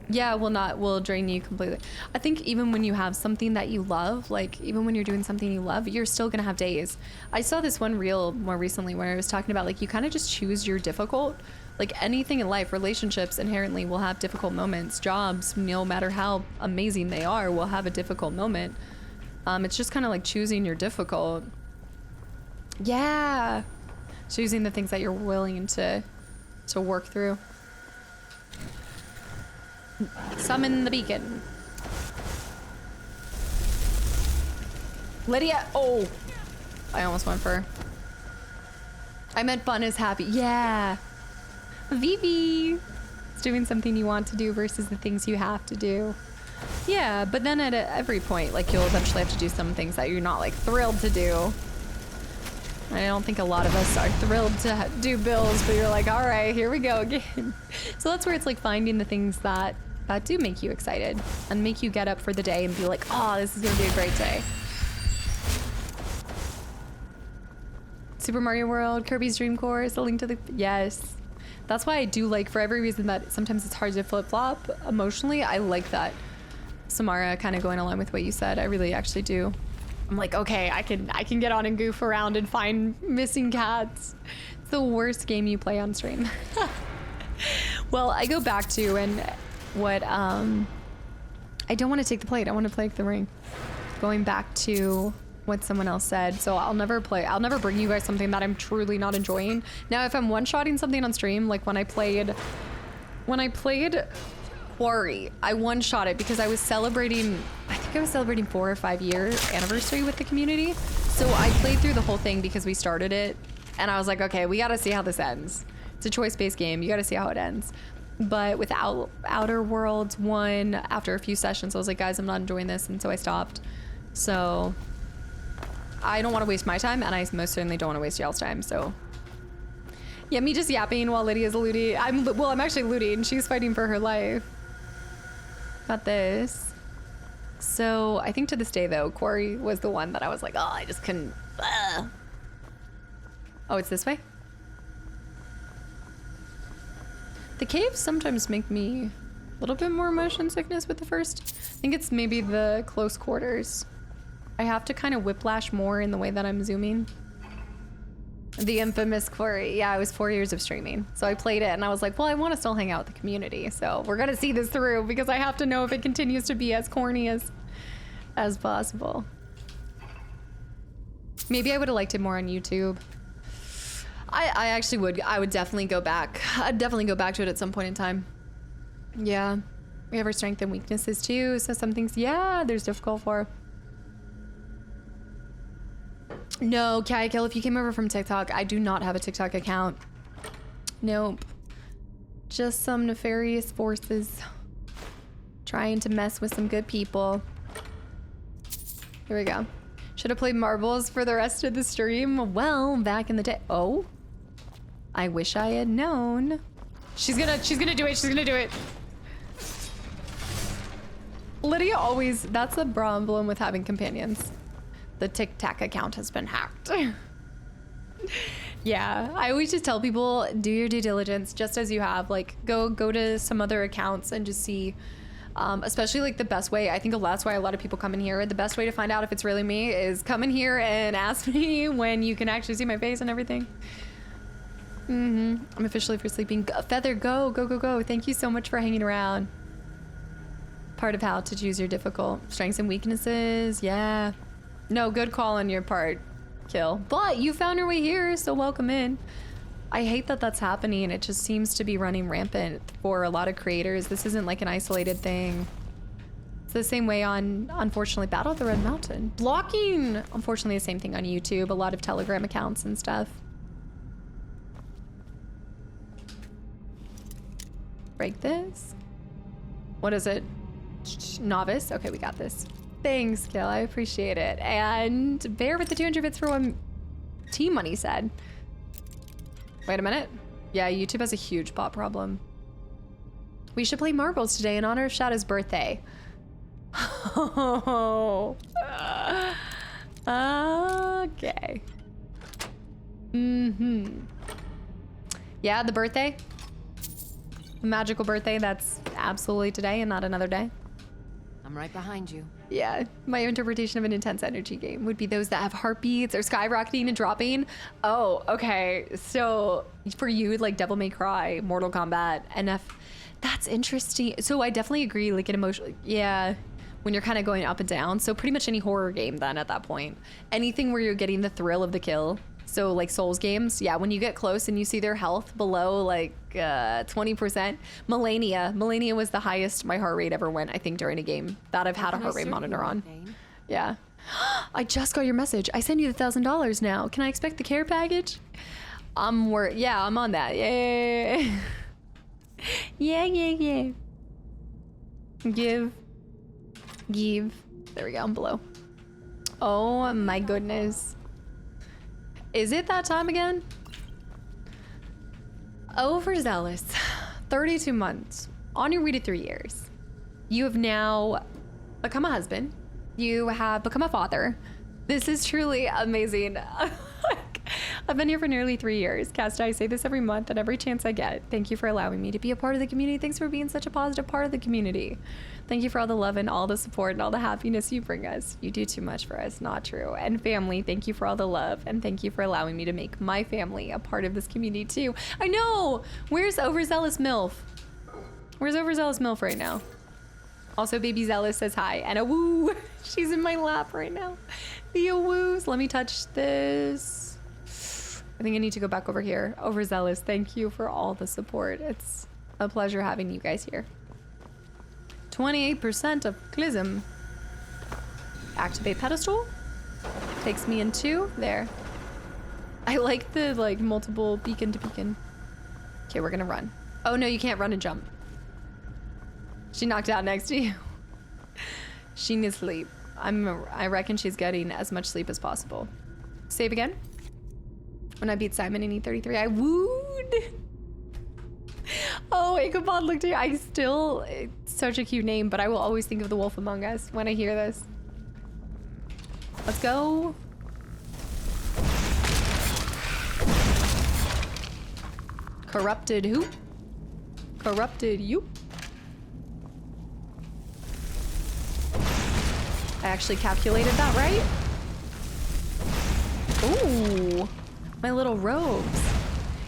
Yeah, will drain you completely. I think even when you have something that you love, like even when you're doing something you love, you're still gonna have days. I saw this one reel more recently where I was talking about like you kind of just choose your difficult. Like anything in life, relationships inherently will have difficult moments. Jobs, no matter how amazing they are, will have a difficult moment. It's just kind of like choosing your difficult. Yeah. Choosing the things that you're willing to work through. Summon the beacon. Lydia. Oh, I almost went for her. I meant fun is happy. Yeah. Vivi. It's doing something you want to do versus the things you have to do. Yeah, but then at every point, like you'll eventually have to do some things that you're not like thrilled to do. I don't think a lot of us are thrilled to do bills, but you're like, all right, here we go again. So that's where it's like finding the things that do make you excited and make you get up for the day and be like, oh, this is gonna be a great day. Super Mario World, Kirby's Dream Course, A Link to the... Yes. That's why I do like, for every reason that sometimes it's hard to flip-flop emotionally, I like that. Samara, kind of going along with what you said, I really actually do. I'm like, okay, I can get on and goof around and find missing cats. It's the worst game you play on stream. Well, I go back to and what I don't want to take the plate. I want to play the ring. Going back to what someone else said. So I'll never bring you guys something that I'm truly not enjoying. Now, if I'm one-shotting something on stream, like when I played Quarry, I one-shot it because I was celebrating, I think I was celebrating 4 or 5 year anniversary with the community. So I played through the whole thing because we started it and I was like, okay, we got to see how this ends. It's a choice-based game. You got to see how it ends. But with Outer Worlds 1, after a few sessions, I was like, guys, I'm not enjoying this. And so I stopped. So I don't want to waste my time and I most certainly don't want to waste y'all's time. So yeah, me just yapping while Lydia's looting. I'm actually looting. She's fighting for her life. Got this. So I think to this day though, Quarry was the one that I was like, oh, I just couldn't. Oh, it's this way? The caves sometimes make me a little bit more motion sickness with the first. I think it's maybe the close quarters. I have to kind of whiplash more in the way that I'm zooming. The infamous Quarry. Yeah, it was 4 years of streaming. So I played it and I was like, well, I want to still hang out with the community. So we're going to see this through because I have to know if it continues to be as corny as possible. Maybe I would have liked it more on YouTube. I actually would. I would definitely go back. I'd definitely go back to it at some point in time. Yeah. We have our strengths and weaknesses too. So some things, yeah, there's difficult for. No, Kayakel, if you came over from TikTok, I do not have a TikTok account. Nope. Just some nefarious forces trying to mess with some good people. Here we go. Should have played marbles for the rest of the stream. Well, back in the day. Oh, I wish I had known. She's gonna do it. She's gonna do it. Lydia always, that's the problem with having companions. The TikTok account has been hacked. Yeah, I always just tell people, do your due diligence just as you have. Like, go to some other accounts and just see. Especially like the best way, I think that's why a lot of people come in here. The best way to find out if it's really me is come in here and ask me when you can actually see my face and everything. I'm officially for sleeping. Feather, go. Thank you so much for hanging around. Part of how to choose your difficult strengths and weaknesses. Yeah. No, good call on your part, Kill. But you found your way here, so welcome in. I hate that that's happening. It just seems to be running rampant for a lot of creators. This isn't like an isolated thing. It's the same way on, unfortunately, Battle of the Red Mountain. Blocking, unfortunately, the same thing on YouTube. A lot of Telegram accounts and stuff. Break this. What is it? Novice? Okay, we got this. Thanks, Kill. I appreciate it. And Bear with the 200 bits for one. Team Money said. Wait a minute. Yeah, YouTube has a huge bot problem. We should play marbles today in honor of Shadow's birthday. Oh. Okay. Yeah, the birthday. The magical birthday that's absolutely today and not another day. I'm right behind you. Yeah, my interpretation of an intense energy game would be those that have heartbeats or skyrocketing and dropping. Oh, okay. So for you, like Devil May Cry, Mortal Kombat, NF, that's interesting. So I definitely agree, like an emotional, yeah, when you're kind of going up and down. So pretty much any horror game then at that point. Anything where you're getting the thrill of the kill. So like Souls games, yeah, when you get close and you see their health below like 20%. Melania was the highest my heart rate ever went, I think, during a game that I've had a heart rate monitor on. Yeah. I just got your message. I send you the $1,000 now. Can I expect the care package? Yeah, I'm on that. Yeah. Yeah. Give. There we go, I'm below. Oh my goodness. Is it that time again? Overzealous. 32 months. On your way to 3 years. You have now become a husband. You have become a father. This is truly amazing. I've been here for nearly 3 years. Cast, I say this every month and every chance I get. Thank you for allowing me to be a part of the community. Thanks for being such a positive part of the community. Thank you for all the love and all the support and all the happiness you bring us. You do too much for us, not true. And family, thank you for all the love and thank you for allowing me to make my family a part of this community too. I know! Where's Overzealous MILF? Where's Overzealous MILF right now? Also, Baby Zealous says hi and a woo. She's in my lap right now. The woos. Let me touch this. I think I need to go back over here. Overzealous, thank you for all the support. It's a pleasure having you guys here. 28% of Clism. Activate pedestal. Takes me into there. I like the multiple beacon to beacon. Okay, we're gonna run. Oh no, you can't run and jump. She knocked out next to you. She needs sleep. I reckon she's getting as much sleep as possible. Save again. When I beat Simon in E33, I wooed. Oh, Ichabod looked at you. It's such a cute name, but I will always think of the Wolf Among Us when I hear this. Let's go. Corrupted who? Corrupted you? I actually calculated that right. Ooh, my little robes.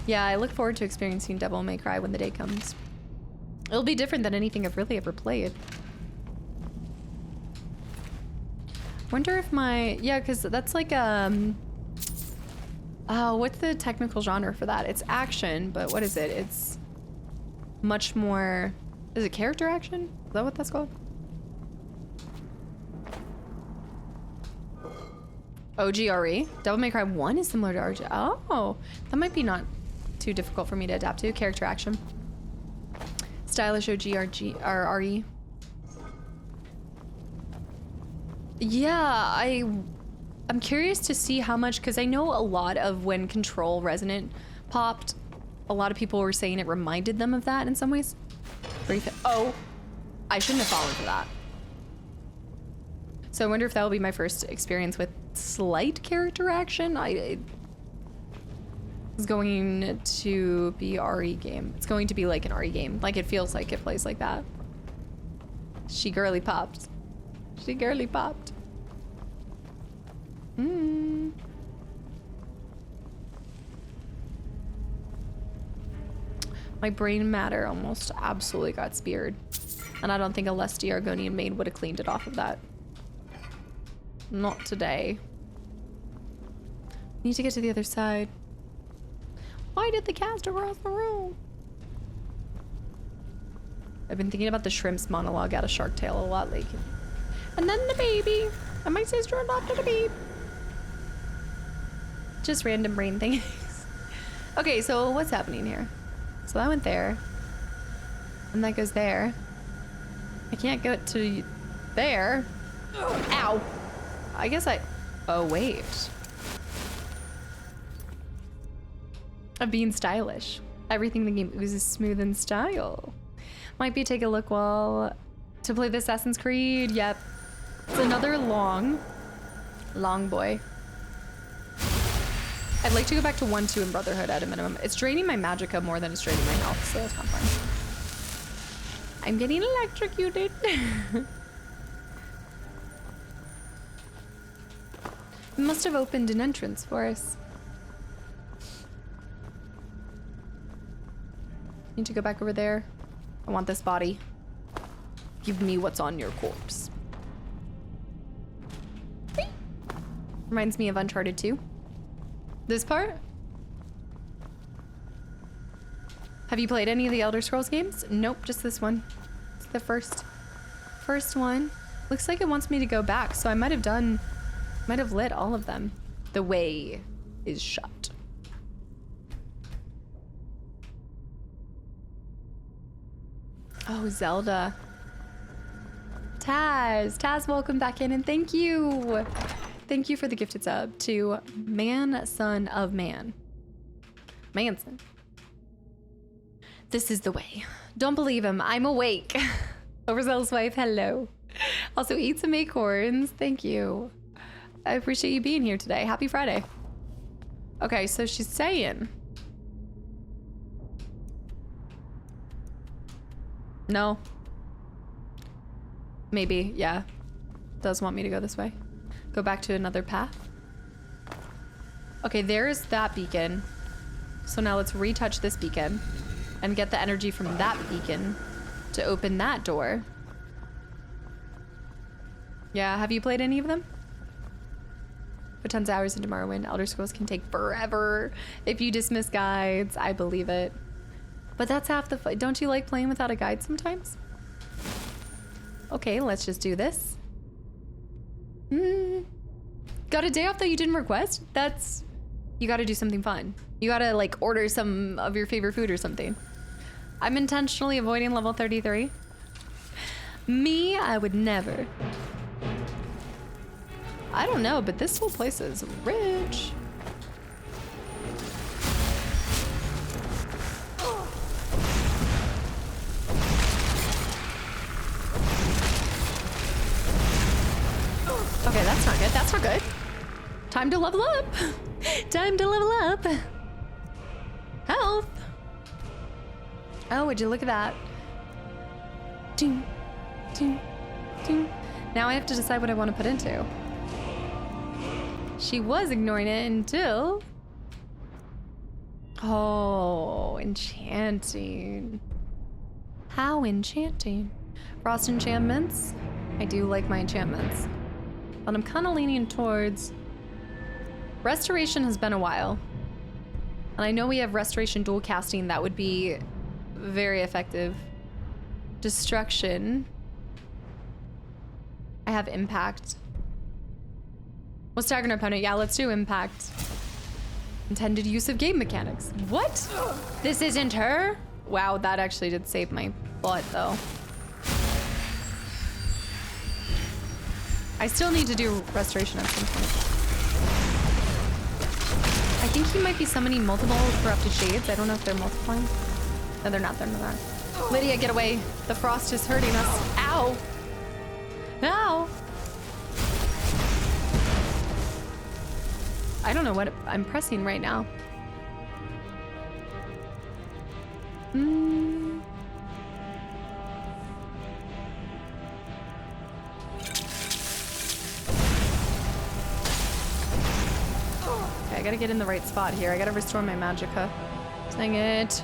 Yeah, I look forward to experiencing Devil May Cry when the day comes. It'll be different than anything I've really ever played. Wonder if yeah, because that's like oh, what's the technical genre for that? It's action, but what is it? It's much more, is it character action? Is that what that's called? OGRE? Devil May Cry 1 is similar to RG. Oh, that might be not too difficult for me to adapt to. Character action. Stylish RE. Yeah, I'm curious to see how much, because I know a lot of when Control Resonant popped, a lot of people were saying it reminded them of that in some ways. Oh, I shouldn't have fallen for that. So I wonder if that will be my first experience with slight character action. It's going to be RE game. It's going to be like an RE game. Like it feels like it plays like that. She girly popped. She girly popped. My brain matter almost absolutely got speared. And I don't think a lusty Argonian maid would have cleaned it off of that. Not today. Need to get to the other side. Why did the cast across the room? I've been thinking about the shrimps monologue out of Shark Tale a lot lately. And then the baby. And my sister adopted a baby. Just random brain things. Okay, so what's happening here? So that went there. And that goes there. I can't get to there. Ow. I guess oh, wait. Of being stylish. Everything in the game oozes smooth and style. Might be take a look while to play the Assassin's Creed. Yep. It's another long boy. I'd like to go back to 1, 2 in Brotherhood at a minimum. It's draining my magicka more than it's draining my health, so that's not fun. I'm getting electrocuted. It must have opened an entrance for us. Need to go back over there. I want this body. Give me what's on your corpse. Whee! Reminds me of Uncharted 2. This part? Have you played any of the Elder Scrolls games? Nope, just this one. It's the first one. Looks like it wants me to go back, so I might have lit all of them. The way is shut. Oh, Zelda. Taz, welcome back in, and thank you. Thank you for the gifted sub to Man, Son of Man. Manson. This is the way. Don't believe him. I'm awake. Overzealous wife, hello. Also, eat some acorns. Thank you. I appreciate you being here today. Happy Friday. Okay, so she's saying. No. Maybe, yeah. Does want me to go this way. Go back to another path. Okay, there's that beacon. So now let's retouch this beacon and get the energy from that beacon to open that door. Yeah, have you played any of them? Put tons of hours into Morrowind. Elder Scrolls can take forever if you dismiss guides. I believe it. But that's half the fun. Don't you like playing without a guide sometimes? Okay, let's just do this. Got a day off that you didn't request? You gotta do something fun. You gotta like order some of your favorite food or something. I'm intentionally avoiding level 33. Me, I would never. I don't know, but this whole place is rich. Okay, that's not good. That's not good. Time to level up. Time to level up. Health. Oh, would you look at that? Ding, ding, ding. Now I have to decide what I want to put into. She was ignoring it until... Oh, enchanting. How enchanting. Frost enchantments. I do like my enchantments. But I'm kind of leaning towards... Restoration has been a while. And I know we have restoration dual casting that would be very effective. Destruction. I have impact. We'll stagger an opponent. Yeah, let's do impact. Intended use of game mechanics. What? This isn't her? Wow, that actually did save my butt though. I still need to do restoration at some point. I think he might be summoning multiple corrupted shades. I don't know if they're multiplying. No, they're not. They're not. Lydia, get away. The frost is hurting us. Ow. Ow. I don't know what I'm pressing right now. Okay, I gotta get in the right spot here. I gotta restore my magicka. Dang it.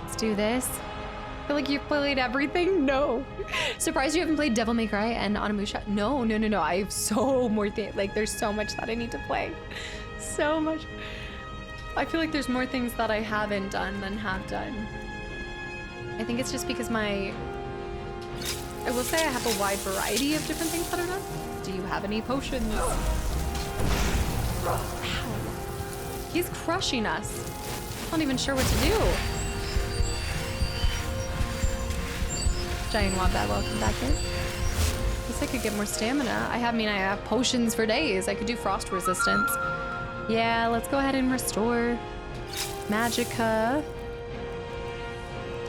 Let's do this. I feel like you've played everything? No. Surprised you haven't played Devil May Cry and Onimusha? No. I have so more things. Like, there's so much that I need to play. So much. I feel like there's more things that I haven't done than have done. I think it's just because I will say I have a wide variety of different things that are done. Do you have any potions? Ow. He's crushing us. I'm not even sure what to do. Giant Wombat, welcome back in. Guess I could get more stamina. I have potions for days. I could do frost resistance. Yeah, let's go ahead and restore magicka.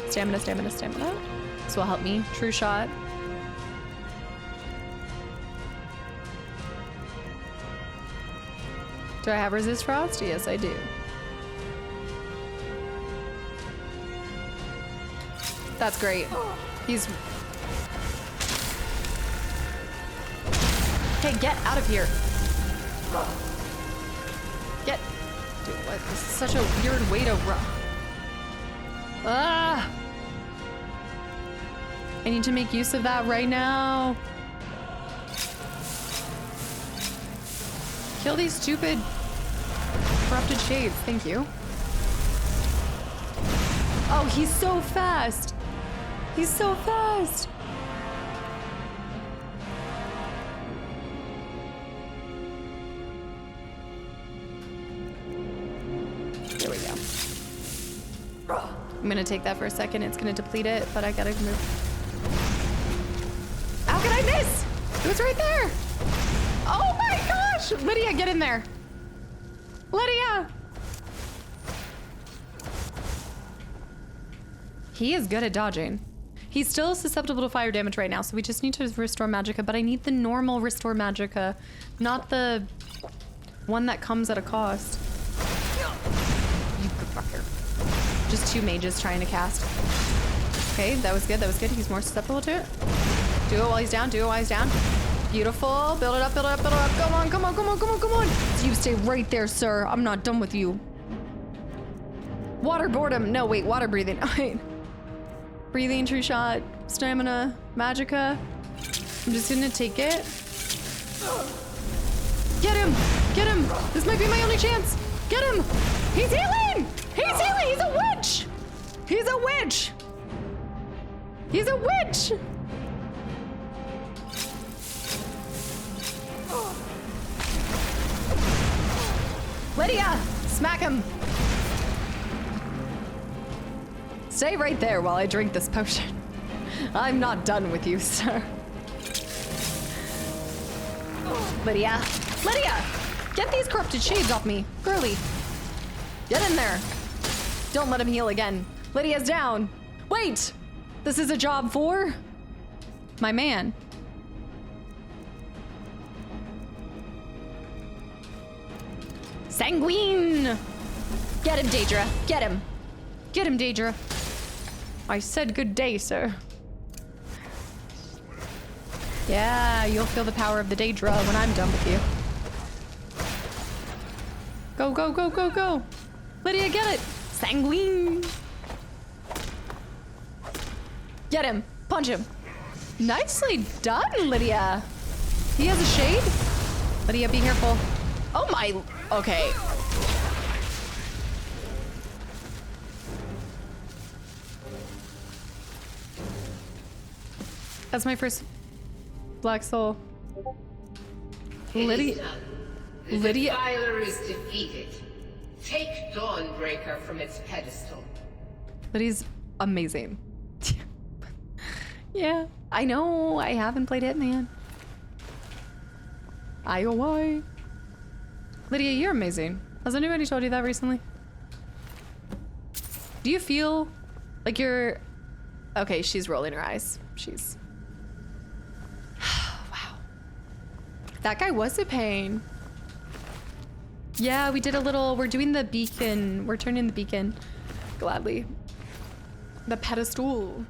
Stamina. This will help me. True shot. Do I have resist frost? Yes, I do. That's great. He's... Hey, get out of here. Get... Dude, what? This is such a weird way to run. Ah! I need to make use of that right now. Kill these stupid corrupted shades. Thank you. Oh, he's so fast. He's so fast. There we go. I'm gonna take that for a second. It's gonna deplete it, but I gotta move. How could I miss? It was right there. Oh my gosh! Lydia, get in there. Lydia! He is good at dodging. He's still susceptible to fire damage right now, so we just need to restore magicka, but I need the normal restore magicka, not the one that comes at a cost. You fucker. Just 2 mages trying to cast. Okay, that was good, that was good. He's more susceptible to it. Do it while he's down, do it while he's down. Beautiful. Build it up, build it up, build it up. Come on, come on, come on, come on, come on. You stay right there, sir. I'm not done with you. Water boredom. No, wait, water breathing. Wait. Breathing, true shot, stamina, magicka. I'm just gonna take it. Get him! Get him! This might be my only chance. Get him! He's healing! He's healing! He's a witch! He's a witch! He's a witch! Lydia! Smack him! Stay right there while I drink this potion. I'm not done with you, sir. Lydia! Lydia! Get these corrupted shades off me! Girly! Get in there! Don't let him heal again. Lydia's down! Wait! This is a job for... my man. Sanguine! Get him, Daedra. Get him. Get him, Daedra. I said good day, sir. Yeah, you'll feel the power of the Daedra when I'm done with you. Go, go, go, go, go. Lydia, get it. Sanguine. Get him. Punch him. Nicely done, Lydia. He has a shade. Lydia, be careful. Oh my... Okay. That's my first black soul. Lydia. The Lydia. Defiler is defeated. Take Dawnbreaker from its pedestal. Lydia's amazing. Yeah, I know. I haven't played Hitman. IOI. Lydia, you're amazing. Has anybody told you that recently? Do you feel like you're... Okay, she's rolling her eyes. She's... Wow. That guy was a pain. Yeah, we did a little... We're doing the beacon. We're turning the beacon. Gladly. The pedestal.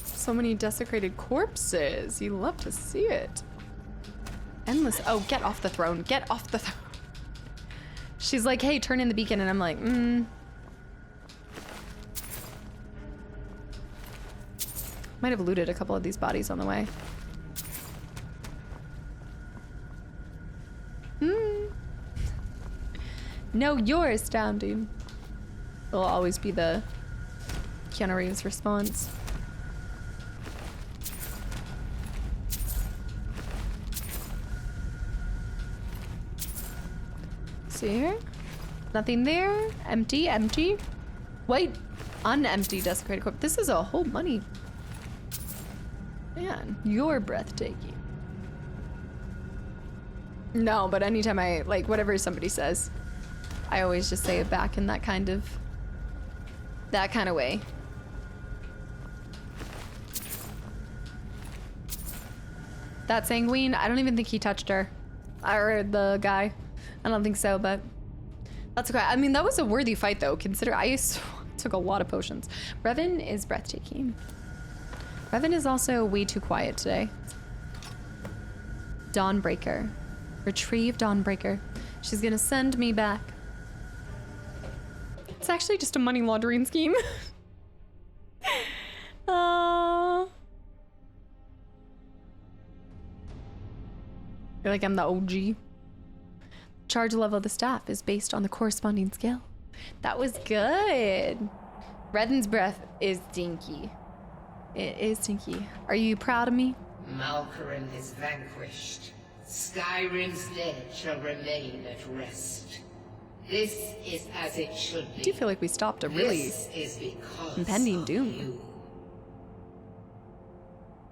So many desecrated corpses. You love to see it. Endless. Oh, get off the throne. Get off the throne. She's like, hey, turn in the beacon. And I'm like, Might have looted a couple of these bodies on the way. No, you're astounding. It'll always be the Keanu Reeves response. See here? Nothing there. Empty, empty. Wait, unempty desecrated corpse. This is a whole money. Man, you're breathtaking. No, but anytime I, like, whatever somebody says, I always just say it back in that kind of way. That Sanguine, I don't even think he touched her. Or the guy. I don't think so, but that's okay. I mean, that was a worthy fight, though. Consider I took a lot of potions. Revan is breathtaking. Revan is also way too quiet today. Dawnbreaker. Retrieve Dawnbreaker. She's gonna send me back. It's actually just a money laundering scheme. I feel like I'm the OG. Charge level of the staff is based on the corresponding skill. That was good. Revan's breath is dinky. It is dinky. Are you proud of me? Malkaran is vanquished. Skyrim's dead shall remain at rest. This is as it should be. I do feel like we stopped a really This is because impending of doom. you.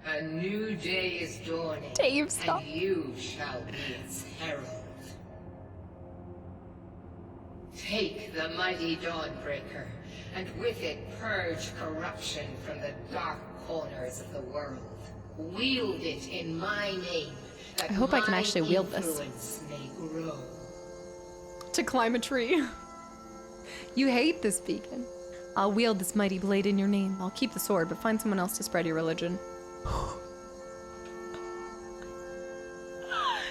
A new day is dawning, Dave, stop. and you shall be its herald. Take the mighty Dawnbreaker, and with it purge corruption from the dark corners of the world. Wield it in my name, that I hope I can actually wield this. influence may grow. To climb a tree. You hate this beacon. I'll wield this mighty blade in your name. I'll keep the sword, but find someone else to spread your religion.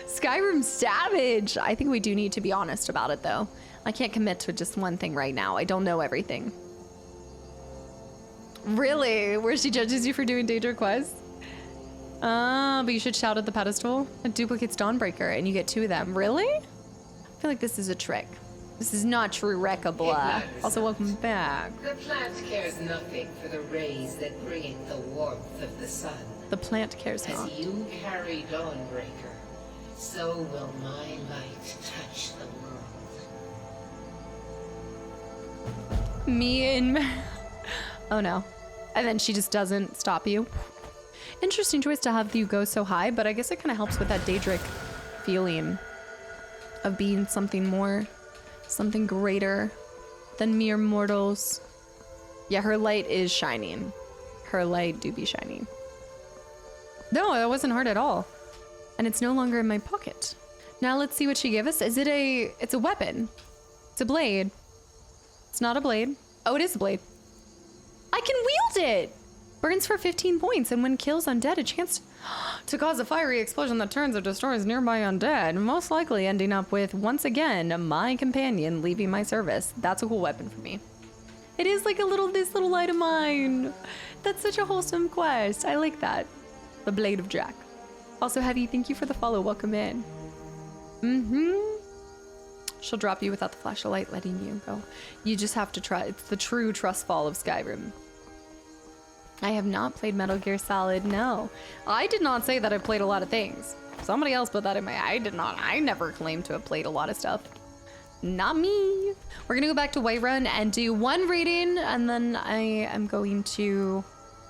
Skyrim savage. I think we do need to be honest about it, though. I can't commit to just one thing right now. I don't know everything. Really? Where she judges you for doing Daedra quests? But you should shout at the pedestal. It duplicates Dawnbreaker, and you get 2 of them. Really? I feel like this is a trick. This is not true Rekka. Also, welcome back. The plant cares nothing for the rays that bring it the warmth of the sun. The plant cares As not. you carry Dawnbreaker, so will my light touch the world. Me and... Oh no. And then she just doesn't stop you. Interesting choice to have you go so high, but I guess it kind of helps with that Daedric feeling of being something more, something greater than mere mortals. Yeah, her light is shining. Her light do be shining. No, that wasn't hard at all. And it's no longer in my pocket. Now let's see what she gave us. Is it a... It's a weapon. It's a blade. It's not a blade. Oh, it is a blade. I can wield it! Burns for 15 points, and when kills undead, a chance to cause a fiery explosion that turns or destroys nearby undead, most likely ending up with, once again, my companion leaving my service. That's a cool weapon for me. It is like this little light of mine. That's such a wholesome quest. I like that. The Blade of Jack. Also, Heavy, thank you for the follow. Welcome in. She'll drop you without the flash of light letting you go. You just have to try. It's the true trust fall of Skyrim. I have not played Metal Gear Solid, no. I did not say that I played a lot of things. Somebody else put that in my... I did not. I never claimed to have played a lot of stuff. Not me. We're gonna go back to Whiterun and do 1 rating, and then I am going to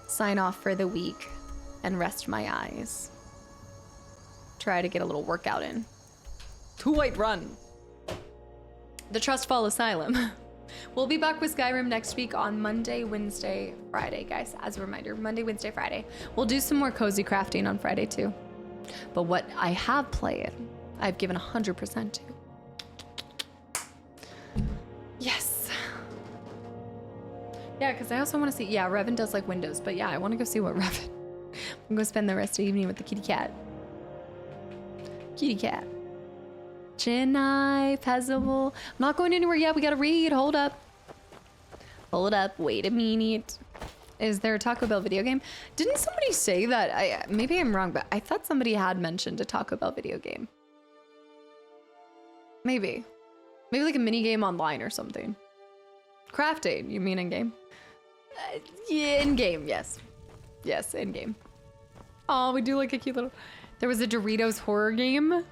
sign off for the week and rest my eyes. Try to get a little workout in. To Whiterun. The Trustfall Asylum. We'll be back with Skyrim next week on Monday, Wednesday, Friday, guys. As a reminder, Monday, Wednesday, Friday. We'll do some more cozy crafting on Friday, too. But what I have played, I've given 100% to. Yes. Yeah, because I also want to see... Yeah, Revan does like Windows, but yeah, I want to go see what Revan... I'm going to spend the rest of the evening with the kitty cat. Kitty cat. Chennai, Pezzable. I'm not going anywhere yet. We gotta read. Hold up. Hold up. Wait a minute. Is there a Taco Bell video game? Didn't somebody say that? Maybe I'm wrong, but I thought somebody had mentioned a Taco Bell video game. Maybe. Maybe like a mini game online or something. Crafting, you mean in game? Yeah, in game, yes. Yes, in game. Oh, we do like a cute little... There was a Doritos horror game.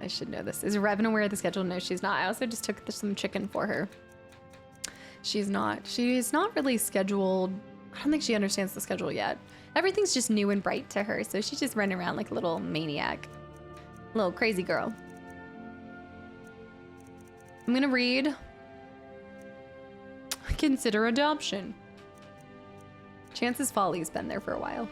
I should know this. Is Revan aware of the schedule? No, she's not. I also just took some chicken for her. She's not really scheduled. I don't think she understands the schedule yet. Everything's just new and bright to her, so she's just running around like a little maniac. Little crazy girl. I'm gonna read. Consider adoption. Chance's Folly's been there for a while.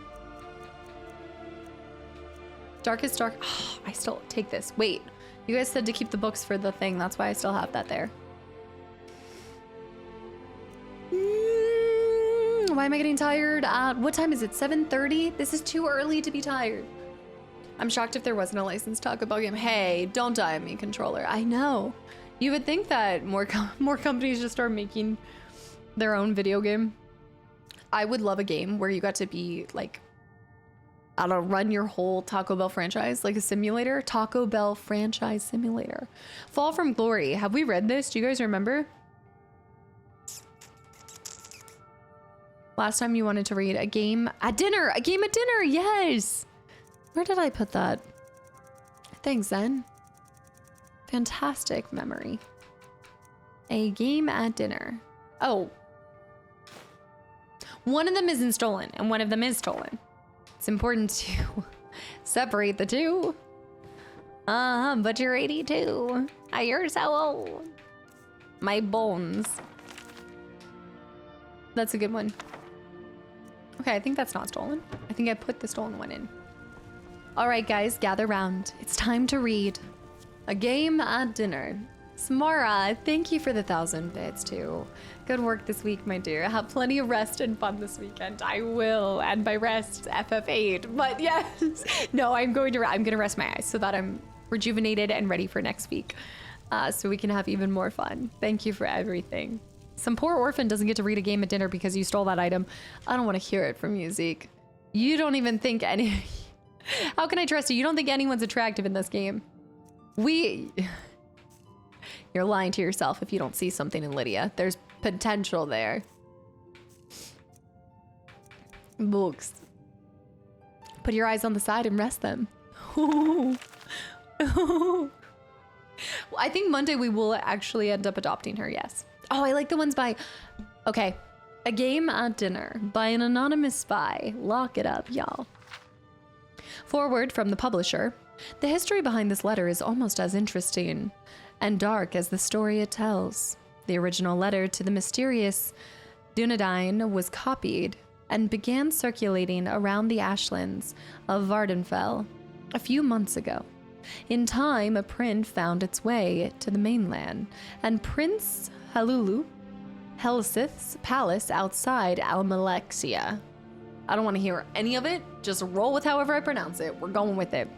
Darkest Dark. Oh, I still take this. Wait. You guys said to keep the books for the thing. That's why I still have that there. Why am I getting tired? What time is it? 7:30? This is too early to be tired. I'm shocked if there wasn't a licensed Taco Bell game. Hey, don't die on me, controller. I know. You would think that more companies just start making their own video game. I would love a game where you got to be like, I don't know, run your whole Taco Bell franchise, like a simulator. Taco Bell franchise simulator. Fall from Glory. Have we read this? Do you guys remember? Last time you wanted to read a game at dinner. A game at dinner. Yes. Where did I put that? Thanks, Zen. Fantastic memory. A game at dinner. Oh. One of them isn't stolen and one of them is stolen. It's important to separate the two. But you're 82. You're so old. My bones. That's a good one. Okay, I think that's not stolen. I think I put the stolen one in. All right, guys, gather round. It's time to read A Game at Dinner. Samara, thank you for the 1,000 bits too. Good work this week, my dear. Have plenty of rest and fun this weekend. I will, and by rest, FF8. But yes, no, I'm gonna rest my eyes so that I'm rejuvenated and ready for next week, so we can have even more fun. Thank you for everything. Some poor orphan doesn't get to read A Game at Dinner because you stole that item. I don't want to hear it from you, Zeke. You don't even think any... How can I trust you? You don't think anyone's attractive in this game. You're lying to yourself if you don't see something in Lydia. There's potential there. Books. Put your eyes on the side and rest them. Well, I think Monday we will actually end up adopting her, yes. Oh, I like the ones by... Okay. A Game at Dinner by an anonymous spy. Lock it up, y'all. Forward from the publisher. The history behind this letter is almost as interesting and dark as the story it tells. The original letter to the mysterious Dunedain was copied and began circulating around the ashlands of Vardenfell a few months ago. In time, a print found its way to the mainland, and Prince Halulu, Helsith's palace outside Almalexia. I don't want to hear any of it. Just roll with however I pronounce it. We're going with it.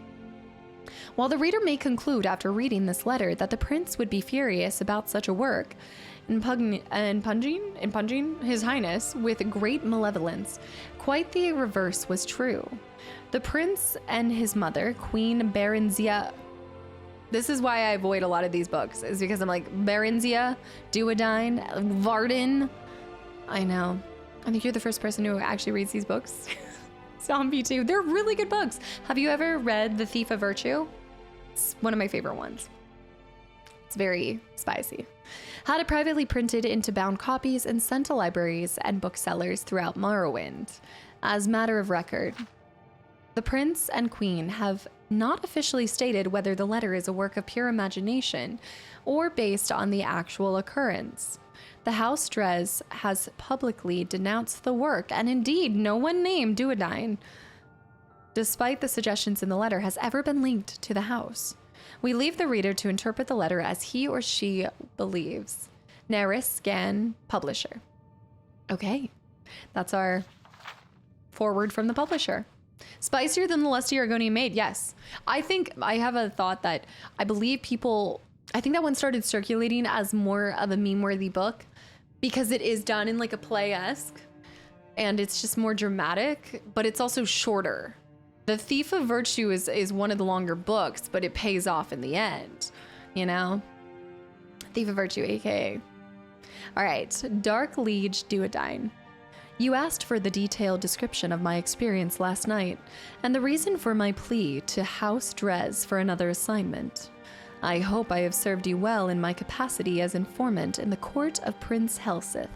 While the reader may conclude after reading this letter that the prince would be furious about such a work, impugning his highness with great malevolence, quite the reverse was true. The prince and his mother, Queen Berenzia... This is why I avoid a lot of these books, is because I'm like, Berenzia, Duodine, Varden. I know. I think you're the first person who actually reads these books. Zombie 2. They're really good books. Have you ever read The Thief of Virtue? It's one of my favorite ones. It's very spicy. Had it privately printed into bound copies and sent to libraries and booksellers throughout Morrowind. As matter of record, the prince and queen have not officially stated whether the letter is a work of pure imagination or based on the actual occurrence. The House Dres has publicly denounced the work, and indeed, no one named Duodine, despite the suggestions in the letter, has ever been linked to the house. We leave the reader to interpret the letter as he or she believes. Neris Scan, publisher. Okay, that's our forward from the publisher. Spicier than the lusty Argonian maid, yes. I think I have a thought that I believe people... I think that one started circulating as more of a meme-worthy book because it is done in like a play-esque and it's just more dramatic, but it's also shorter. The Thief of Virtue is one of the longer books, but it pays off in the end, you know? Thief of Virtue, aka. All right, Dark Liege Duodine. You asked for the detailed description of my experience last night and the reason for my plea to House Dres for another assignment. I hope I have served you well in my capacity as informant in the court of Prince Helsith,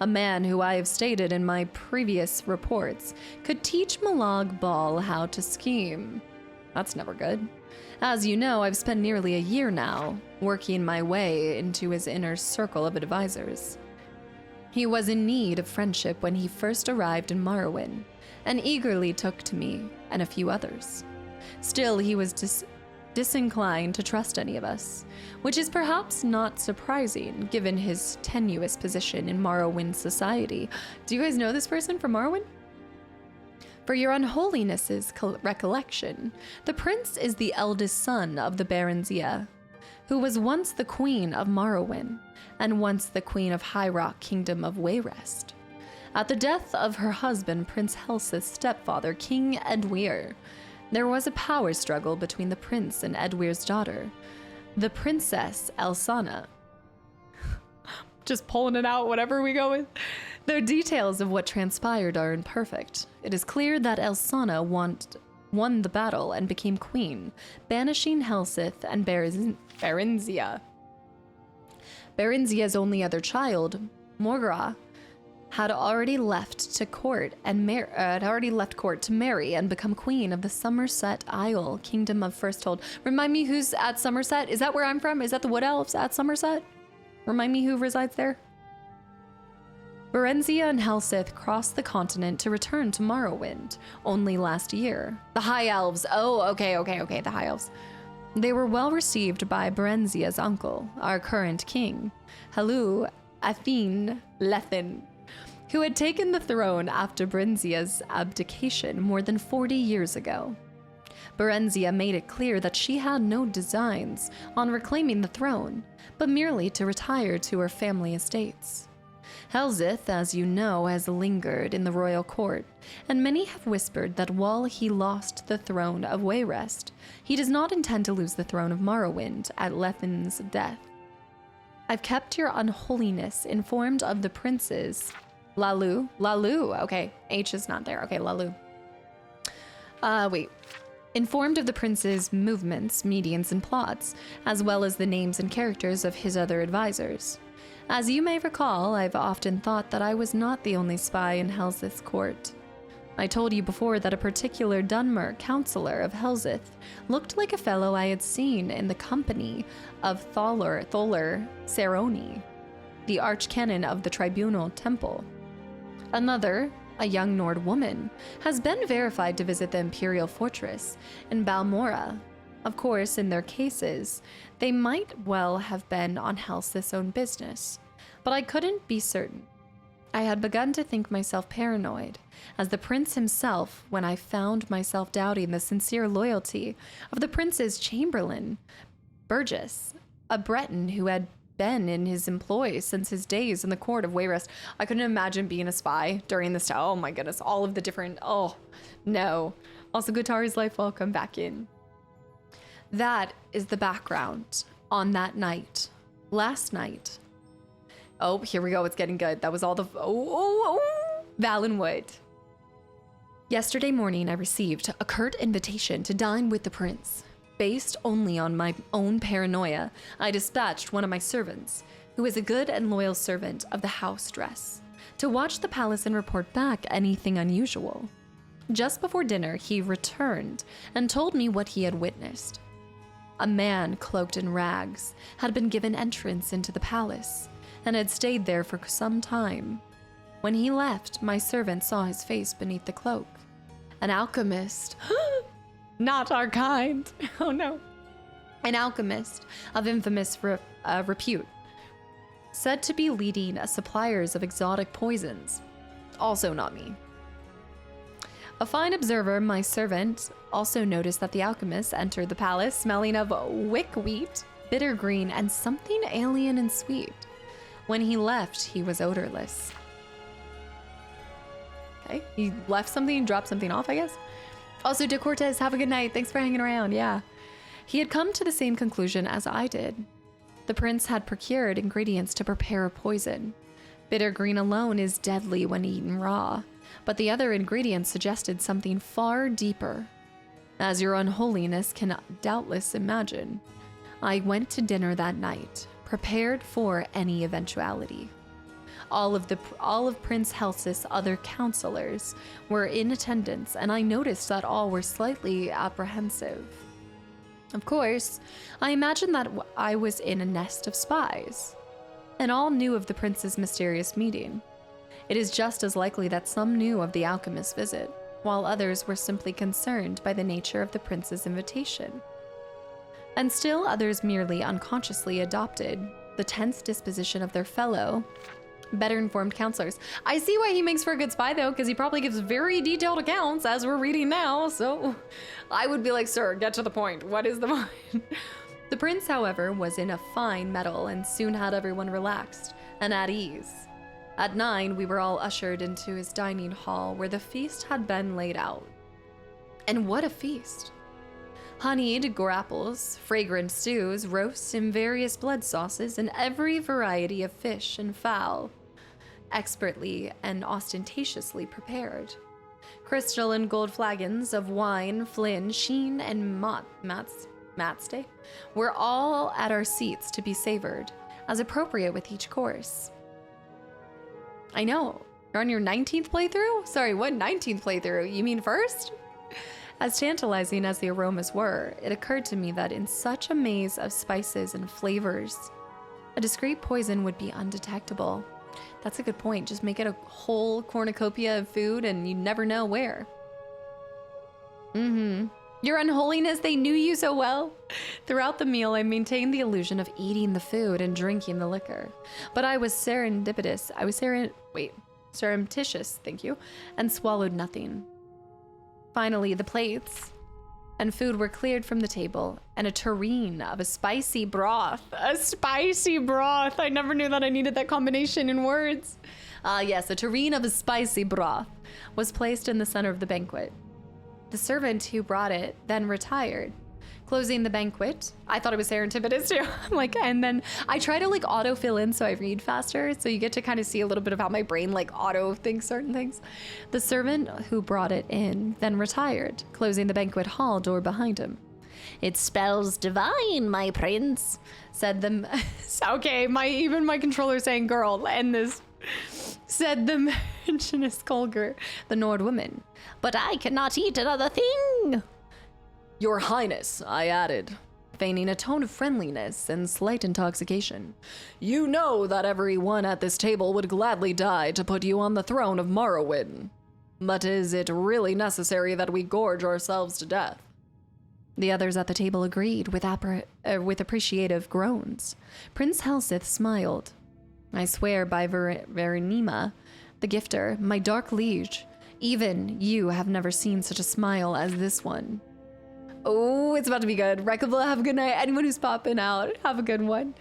a man who I have stated in my previous reports could teach Malag Ball how to scheme. That's never good. As you know, I've spent nearly a year now working my way into his inner circle of advisors. He was in need of friendship when he first arrived in Morrowind, and eagerly took to me and a few others. Still, he was disinclined to trust any of us, which is perhaps not surprising given his tenuous position in Morrowind society. Do you guys know this person from Morrowind? For your unholiness's recollection, the prince is the eldest son of the Baronzia, who was once the queen of Morrowind, and once the queen of High Rock Kingdom of Wayrest. At the death of her husband, Prince Helseth's stepfather, King Edwyr, there was a power struggle between the prince and Edwyr's daughter, the Princess Elsana. Just pulling it out, whatever we go with. The details of what transpired are imperfect. It is clear that Elsana won the battle and became queen, banishing Helseth and Baronzia. Baronzia's only other child, Morgra, had already left court to marry and become queen of the Somerset Isle, Kingdom of Firsthold. Remind me who's at Somerset? Is that where I'm from? Is that the Wood Elves at Somerset? Remind me who resides there? Berenzia and Helseth crossed the continent to return to Morrowind only last year. The High Elves. Oh, okay, the High Elves. They were well received by Berenzia's uncle, our current king, Halu Athin Lethin, who had taken the throne after Berenzia's abdication more than 40 years ago. Berenzia made it clear that she had no designs on reclaiming the throne, but merely to retire to her family estates. Helseth, as you know, has lingered in the royal court, and many have whispered that while he lost the throne of Wayrest, he does not intend to lose the throne of Morrowind at Lethin's death. I've kept your unholiness informed of the prince's Lalu, okay, H is not there, okay, Lalu. Informed of the prince's movements, meetings, and plots, as well as the names and characters of his other advisors. As you may recall, I've often thought that I was not the only spy in Helseth's court. I told you before that a particular Dunmer, counselor of Helseth, looked like a fellow I had seen in the company of Tholor Ceroni, the archcanon of the Tribunal Temple. Another, a young Nord woman, has been verified to visit the Imperial Fortress in Balmora. Of course, in their cases, they might well have been on Helseth's own business, but I couldn't be certain. I had begun to think myself paranoid, as the prince himself, when I found myself doubting the sincere loyalty of the prince's chamberlain, Burgess, a Breton who had been in his employ since his days in the court of Wayrest. I couldn't imagine being a spy during this time. Oh my goodness, all of the different, oh no. Also, Guitari's life, welcome back in. That is the background on that night. Last night. Oh, here we go, it's getting good. That was all the, Valenwood. Yesterday morning, I received a curt invitation to dine with the prince. Based only on my own paranoia, I dispatched one of my servants, who is a good and loyal servant of the house Dress, to watch the palace and report back anything unusual. Just before dinner, he returned and told me what he had witnessed. A man cloaked in rags had been given entrance into the palace and had stayed there for some time. When he left, my servant saw his face beneath the cloak. An alchemist. Not our kind. Oh no. An alchemist of infamous repute, said to be leading suppliers of exotic poisons. Also not me. A fine observer, my servant, also noticed that the alchemist entered the palace smelling of wick-wheat, bitter green, and something alien and sweet. When he left, he was odorless. Okay, he left something and dropped something off, I guess? Also, De Cortez, have a good night. Thanks for hanging around. Yeah. He had come to the same conclusion as I did. The prince had procured ingredients to prepare a poison. Bitter green alone is deadly when eaten raw, but the other ingredients suggested something far deeper. As your unholiness can doubtless imagine, I went to dinner that night, prepared for any eventuality. All of Prince Helseth's other counselors were in attendance, and I noticed that all were slightly apprehensive. Of course, I imagined that I was in a nest of spies, and all knew of the prince's mysterious meeting. It is just as likely that some knew of the alchemist's visit, while others were simply concerned by the nature of the prince's invitation. and still others merely unconsciously adopted the tense disposition of their fellow, better-informed counselors. I see why he makes for a good spy, though, because he probably gives very detailed accounts, as we're reading now, so I would be like, sir, get to the point. What is the point? The prince, however, was in a fine mettle and soon had everyone relaxed and at ease. At 9, we were all ushered into his dining hall where the feast had been laid out. And what a feast! Honeyed grapples, fragrant stews, roasts, and various blood sauces, and every variety of fish and fowl, expertly and ostentatiously prepared. Crystal and gold flagons of wine, Flynn, Sheen, and Matstay were all at our seats to be savored, as appropriate with each course. I know, you're on your 19th playthrough? Sorry, what 19th playthrough? You mean first? As tantalizing as the aromas were, it occurred to me that in such a maze of spices and flavors, a discreet poison would be undetectable. That's a good point. Just make it a whole cornucopia of food and you never know where. Your unholiness, they knew you so well. Throughout the meal, I maintained the illusion of eating the food and drinking the liquor. But I was surreptitious, thank you, and swallowed nothing. Finally, the plates and food were cleared from the table, and a tureen of a spicy broth. A spicy broth! I never knew that I needed that combination in words. Yes, a tureen of a spicy broth was placed in the center of the banquet. The servant who brought it then retired, closing the banquet. I thought it was serendipitous too. And then I try to autofill in so I read faster, so you get to kind of see a little bit of how my brain auto thinks certain things. The servant who brought it in then retired, closing the banquet hall door behind him. "It spells divine, my prince," said the... Okay, even my controller saying girl, end this. Said the Mentionist Kolger, the Nord woman. "But I cannot eat another thing." "Your Highness," I added, feigning a tone of friendliness and slight intoxication, "you know that everyone at this table would gladly die to put you on the throne of Morrowind. But is it really necessary that we gorge ourselves to death?" The others at the table agreed with appreciative groans. Prince Helseth smiled. "I swear by Verenima, the gifter, my dark liege, even you have never seen such a smile as this one." Oh, it's about to be good. Rekabla, have a good night. Anyone who's popping out, have a good one.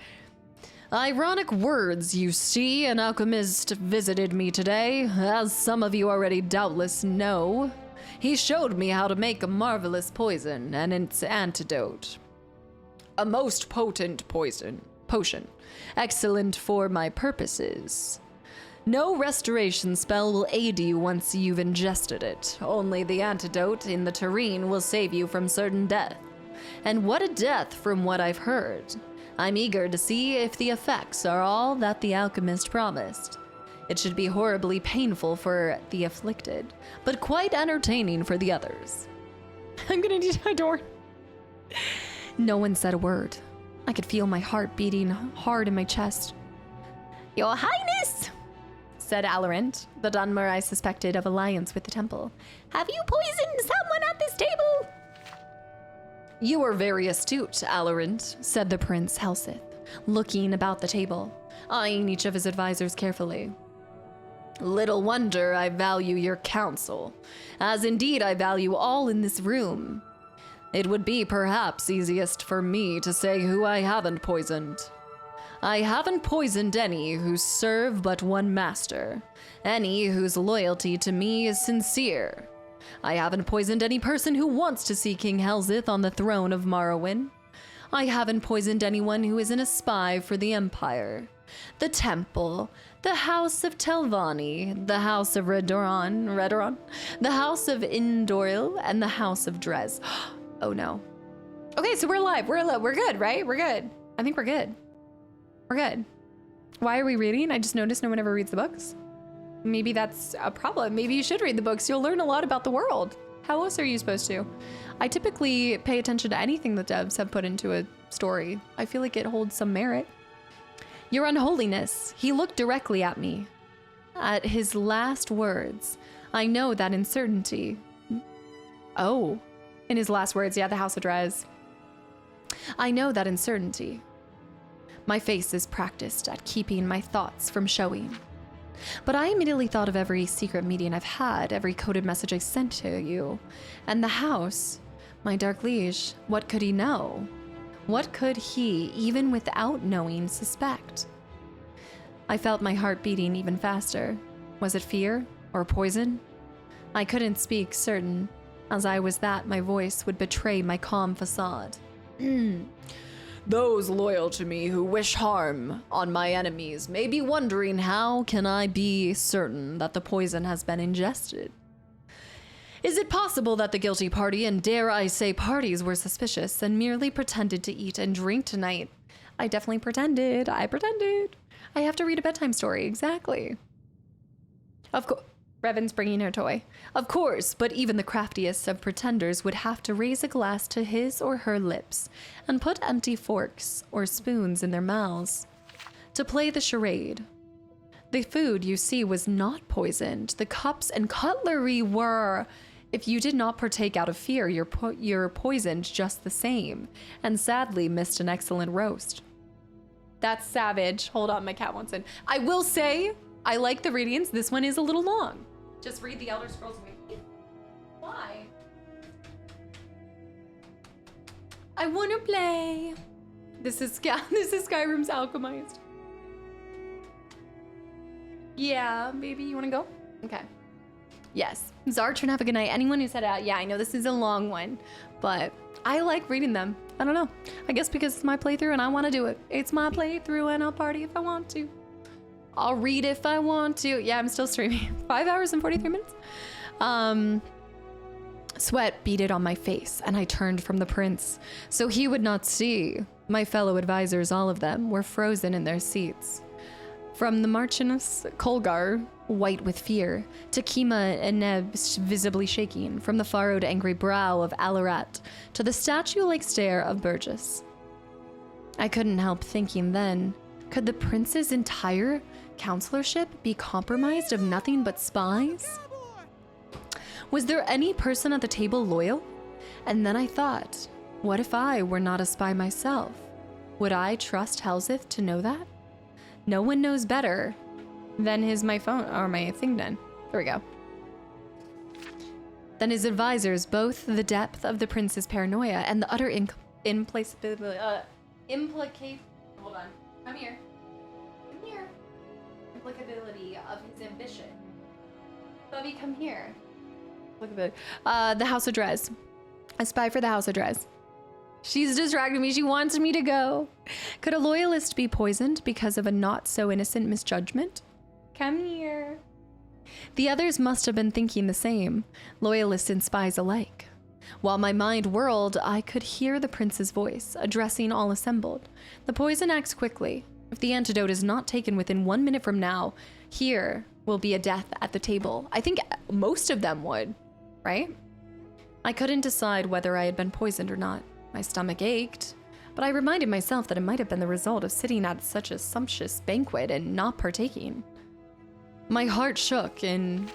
"Ironic words, you see. An alchemist visited me today, as some of you already doubtless know. He showed me how to make a marvelous poison and its antidote. A most potent potion, excellent for my purposes. No restoration spell will aid you once you've ingested it. Only the antidote in the tureen will save you from certain death. And what a death from what I've heard. I'm eager to see if the effects are all that the alchemist promised. It should be horribly painful for the afflicted, but quite entertaining for the others." I'm gonna need my door. No one said a word. I could feel my heart beating hard in my chest. "Your Highness," said Alarant, the Dunmer I suspected of alliance with the temple, "have you poisoned someone at this table?" "You are very astute, Alarant," said the Prince Helseth, looking about the table, eyeing each of his advisors carefully. "Little wonder I value your counsel, as indeed I value all in this room. It would be perhaps easiest for me to say who I haven't poisoned. I haven't poisoned any who serve but one master, any whose loyalty to me is sincere. I haven't poisoned any person who wants to see King Helseth on the throne of Morrowind. I haven't poisoned anyone who isn't a spy for the Empire, the Temple, the House of Telvanni, the House of Redoran, the House of Indoril, and the House of Drez. Oh no. Okay, so we're alive. We're good, right? We're good. I think we're good. We're good. Why are we reading? I just noticed no one ever reads the books. Maybe that's a problem. Maybe you should read the books. You'll learn a lot about the world. How else are you supposed to? I typically pay attention to anything the devs have put into a story. I feel like it holds some merit. "Your Unholiness," he looked directly at me. At his last words, I know that uncertainty. Oh, in his last words, yeah, the House of Drez. I know that uncertainty. My face is practiced at keeping my thoughts from showing. But I immediately thought of every secret meeting I've had, every coded message I sent to you. And the house, my dark liege, what could he know? What could he, even without knowing, suspect? I felt my heart beating even faster. Was it fear or poison? I couldn't speak certain. As I was that, my voice would betray my calm facade. Those loyal to me who wish harm on my enemies may be wondering how can I be certain that the poison has been ingested? Is it possible that the guilty party, and dare I say parties, were suspicious and merely pretended to eat and drink tonight? I definitely pretended. I pretended. I have to read a bedtime story. Exactly. Of course. Revan's bringing her toy. Of course, but even the craftiest of pretenders would have to raise a glass to his or her lips and put empty forks or spoons in their mouths to play the charade. The food, you see, was not poisoned. The cups and cutlery were. If you did not partake out of fear, you're poisoned just the same, and sadly missed an excellent roast. That's savage. Hold on, my cat wants in. I will say, I like the readings. This one is a little long. Just read the Elder Scrolls Wiki. Why? I wanna play. This is Skyrim's Alchemized. Yeah, baby, you wanna go? Okay. Yes. Zartron, have a good night. Anyone who said yeah, I know this is a long one, but I like reading them. I don't know. I guess because it's my playthrough and I want to do it. It's my playthrough and I'll party if I want to. I'll read if I want to. Yeah, I'm still streaming. 5 hours and 43 minutes. Sweat beaded on my face, and I turned from the prince, so he would not see. My fellow advisors, all of them, were frozen in their seats. From the Marchioness Colgar, white with fear, to Kima and Neb visibly shaking, from the furrowed angry brow of Alarat to the statue-like stare of Burgess. I couldn't help thinking then, could the prince's entire counselorship be compromised of nothing but spies? Was there any person at the table loyal? And then I thought, what if I were not a spy myself? Would I trust Helseth to know that? No one knows better than my phone or my thing then. There we go. Than his advisors, both the depth of the prince's paranoia and the utter hold on. Come here. Implicability of his ambition. Bubby, come here. Look at it. The House of Dres. A spy for the House of Dres. She's distracting me. She wants me to go. Could a loyalist be poisoned because of a not so innocent misjudgment? Come here. The others must have been thinking the same, loyalists and spies alike. While my mind whirled, I could hear the prince's voice, addressing all assembled. The poison acts quickly. If the antidote is not taken within 1 minute from now, here will be a death at the table. I think most of them would, right? I couldn't decide whether I had been poisoned or not. My stomach ached, but I reminded myself that it might have been the result of sitting at such a sumptuous banquet and not partaking. My heart shook in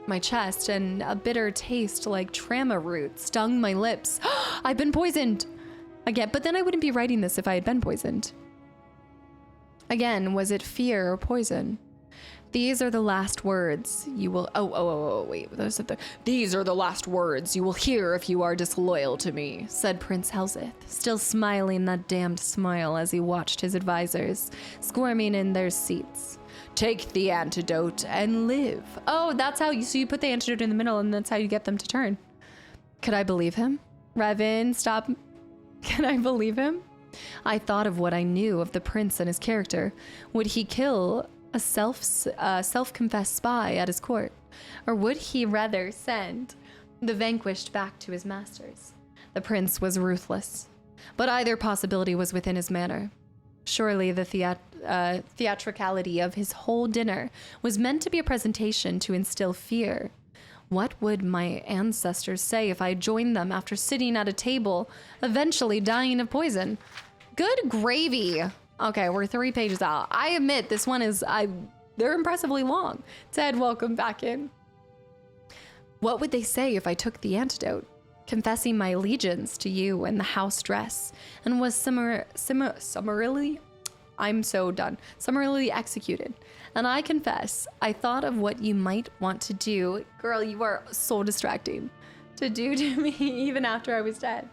my chest, and a bitter taste like trama root stung my lips. I've been poisoned! Again, but then I wouldn't be writing this if I had been poisoned. Again, was it fear or poison? These are the last words you will... wait. These are the last words you will hear if you are disloyal to me, said Prince Helseth, still smiling that damned smile as he watched his advisors squirming in their seats. Take the antidote and live. Oh, that's how so you put the antidote in the middle and that's how you get them to turn. Could I believe him? Revan, stop. Can I believe him? I thought of what I knew of the prince and his character. Would he kill a self-confessed spy at his court? Or would he rather send the vanquished back to his masters? The prince was ruthless, but either possibility was within his manner. Surely the theatricality of his whole dinner was meant to be a presentation to instill fear. What would my ancestors say if I joined them after sitting at a table, eventually dying of poison? Good gravy. Okay, we're 3 pages out. I admit this one is, they're impressively long. Ted, welcome back in. What would they say if I took the antidote? confessing my allegiance to you and the house dress, and was summarily executed. And I confess, I thought of what you might want to do. Girl, you are so distracting. To do to me even after I was dead.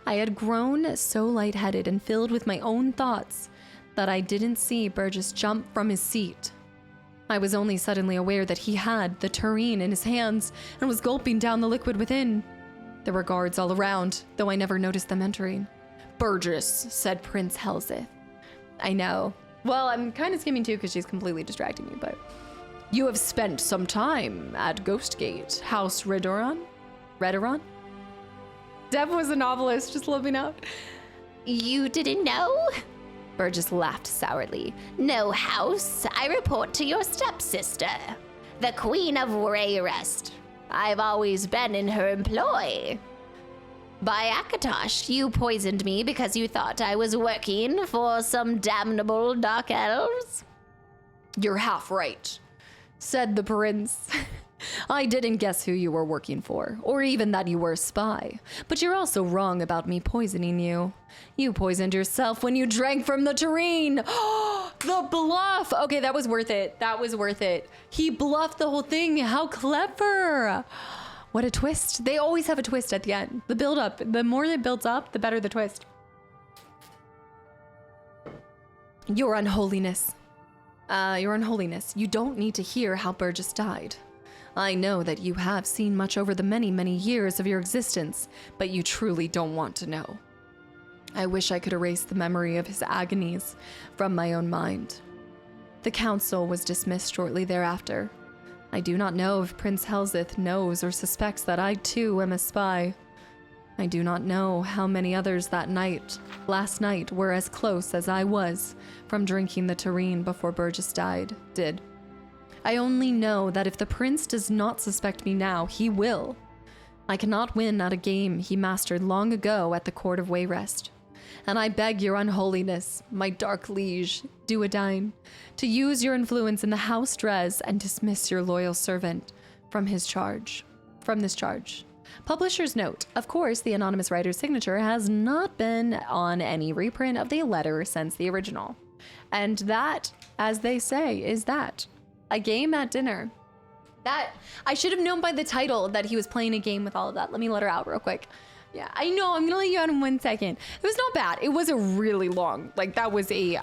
I had grown so lightheaded and filled with my own thoughts that I didn't see Burgess jump from his seat. I was only suddenly aware that he had the tureen in his hands and was gulping down the liquid within. There were guards all around, though I never noticed them entering. Burgess, said Prince Helseth. I know. Well, I'm kind of skimming too because she's completely distracting me, but... You have spent some time at Ghostgate, House Redoran? Deb was a novelist, just loving out. You didn't know? Burgess laughed sourly. No, House. I report to your stepsister, the Queen of Wayrest. I've always been in her employ. By Akatosh, you poisoned me because you thought I was working for some damnable dark elves? You're half right, said the prince. I didn't guess who you were working for, or even that you were a spy. But you're also wrong about me poisoning you. You poisoned yourself when you drank from the tureen. The bluff. Okay, that was worth it. That was worth it. He bluffed the whole thing. How clever. What a twist. They always have a twist at the end. The build up, the more it builds up, the better the twist. Your unholiness. You don't need to hear how Burgess died. I know that you have seen much over the many, many years of your existence, but you truly don't want to know. I wish I could erase the memory of his agonies from my own mind. The council was dismissed shortly thereafter. I do not know if Prince Helseth knows or suspects that I too am a spy. I do not know how many others last night, were as close as I was from drinking the tureen before Burgess did. I only know that if the prince does not suspect me now, he will. I cannot win at a game he mastered long ago at the court of Wayrest. And I beg your unholiness, my dark liege, Duodyne, to use your influence in the House Dres and dismiss your loyal servant from this charge. Publisher's note. Of course, the anonymous writer's signature has not been on any reprint of the letter since the original. And that, as they say, is that. A game at dinner. That, I should have known by the title that he was playing a game with all of that. Let me let her out real quick. Yeah, I know, I'm gonna let you out in 1 second. It was not bad. It was a really long, that was a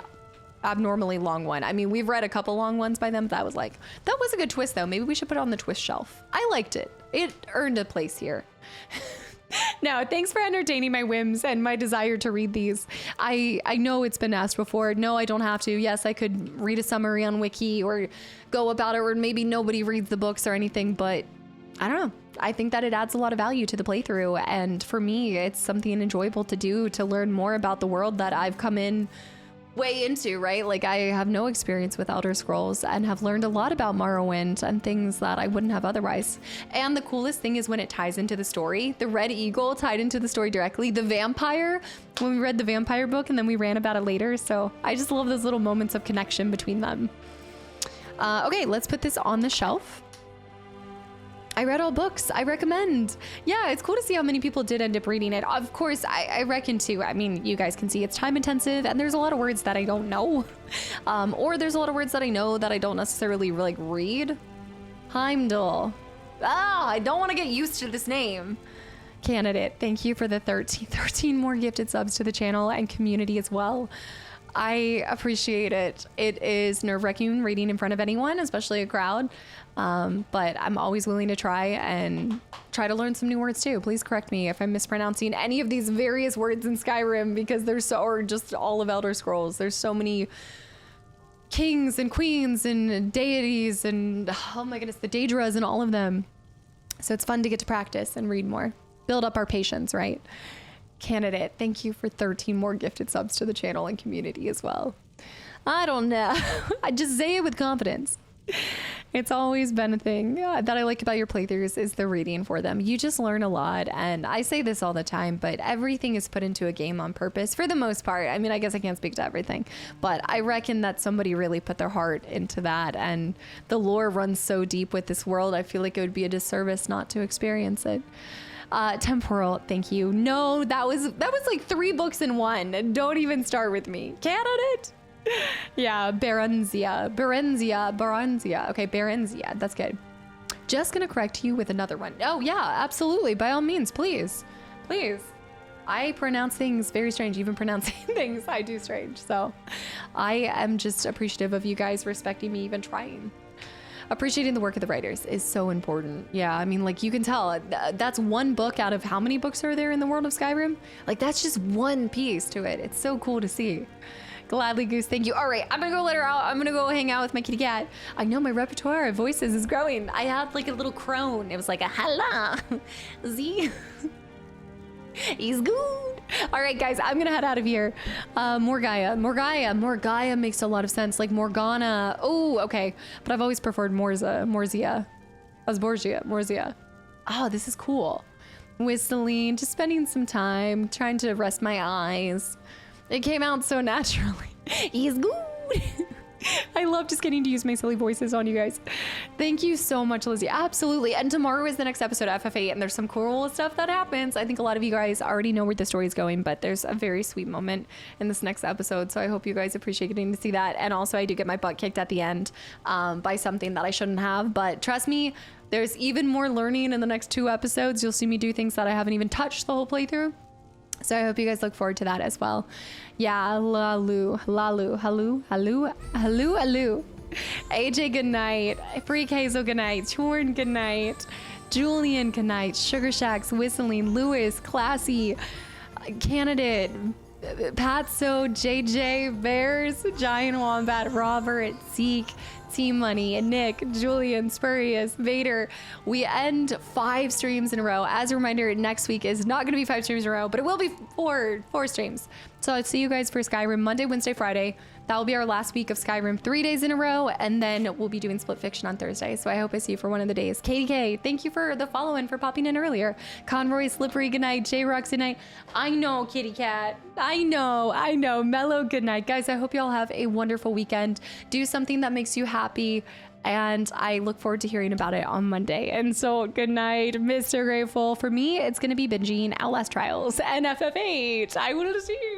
abnormally long one. I mean, we've read a couple long ones by them, but that was a good twist though. Maybe we should put it on the twist shelf. I liked it. It earned a place here. Now, thanks for entertaining my whims and my desire to read these. I know it's been asked before. No, I don't have to. Yes, I could read a summary on Wiki or go about it, or maybe nobody reads the books or anything, but I don't know. I think that it adds a lot of value to the playthrough, and for me, it's something enjoyable to do to learn more about the world that I've come in way into, right? Like, I have no experience with Elder Scrolls and have learned a lot about Morrowind and things that I wouldn't have otherwise. And the coolest thing is when it ties into the story. The Red Eagle tied into the story directly. The vampire, when we read the vampire book and then we ran about it later. So I just love those little moments of connection between them. Okay, let's put this on the shelf. I read all books. I recommend. Yeah, it's cool to see how many people did end up reading it. Of course, I reckon too. I mean, you guys can see it's time intensive and there's a lot of words that I don't know. Or there's a lot of words that I know that I don't necessarily read. Heimdall. I don't want to get used to this name. Candidate, thank you for the 13 more gifted subs to the channel and community as well. I appreciate it. It is nerve-wracking reading in front of anyone, especially a crowd. But I'm always willing to try to learn some new words too. Please correct me if I'm mispronouncing any of these various words in Skyrim, because there's or just all of Elder Scrolls. There's so many kings and queens and deities and, oh my goodness, the Daedras and all of them. So it's fun to get to practice and read more. Build up our patience, right? Candidate, thank you for 13 more gifted subs to the channel and community as well. I don't know. I just say it with confidence. It's always been a thing that I like about your playthroughs is the reading for them. You just learn a lot, and I say this all the time, but everything is put into a game on purpose for the most part. I mean, I guess I can't speak to everything, but I reckon that somebody really put their heart into that, and the lore runs so deep with this world, I feel like it would be a disservice not to experience it. Temporal, thank you. No, that was like 3 books in one. Don't even start with me. Candidate. Yeah, Berenzia. Okay, Berenzia. That's good. Just gonna correct you with another one. Oh yeah, absolutely. By all means, please. I pronounce things very strange. Even pronouncing things I do strange. So I am just appreciative of you guys respecting me even trying. Appreciating the work of the writers is so important. Yeah, I mean, like, you can tell that's one book out of how many books are there in the world of Skyrim? Like, that's just one piece to it. It's so cool to see. Gladly, Goose, thank you. All right, I'm gonna go let her out. I'm gonna go hang out with my kitty cat. I know my repertoire of voices is growing. I had like a little crone. It was like a hello. Z. He's good. All right, guys, I'm gonna head out of here. Morgaia makes a lot of sense. Like Morgana. Oh, okay. But I've always preferred Morzia. Oh, this is cool. Whistling, just spending some time, trying to rest my eyes. It came out so naturally. He's good. I love just getting to use my silly voices on you guys. Thank you so much, Lizzie. Absolutely. And tomorrow is the next episode of FF8, and there's some cool stuff that happens. I think a lot of you guys already know where the story is going, but there's a very sweet moment in this next episode. So I hope you guys appreciate getting to see that. And also, I do get my butt kicked at the end by something that I shouldn't have. But trust me, there's even more learning in the next 2 episodes. You'll see me do things that I haven't even touched the whole playthrough. So I hope you guys look forward to that as well. Yeah, lalu. AJ, good night. Freak Hazel, good night. Chorn, good night. Julian, good night. Sugar Shacks, Whistling, Lewis, Classy, Candidate, Patso, JJ, Bears, Giant Wombat, Robert, Zeke, Team Money, Nick, Julian, Spurious, Vader. We end 5 streams in a row. As a reminder, next week is not going to be 5 streams in a row, but it will be 4 streams. So I'll see you guys for Skyrim Monday, Wednesday, Friday. That will be our last week of Skyrim 3 days in a row, and then we'll be doing Split Fiction on Thursday. So I hope I see you for one of the days. KDK, thank you for the follow and for popping in earlier. Conroy, Slippery, good night. J-Rocks, good night. I know, Kitty Cat. I know. Mellow, good night. Guys, I hope you all have a wonderful weekend. Do something that makes you happy, and I look forward to hearing about it on Monday. And so, good night, Mr. Grateful. For me, it's going to be binging Outlast Trials and FF8. I will see you.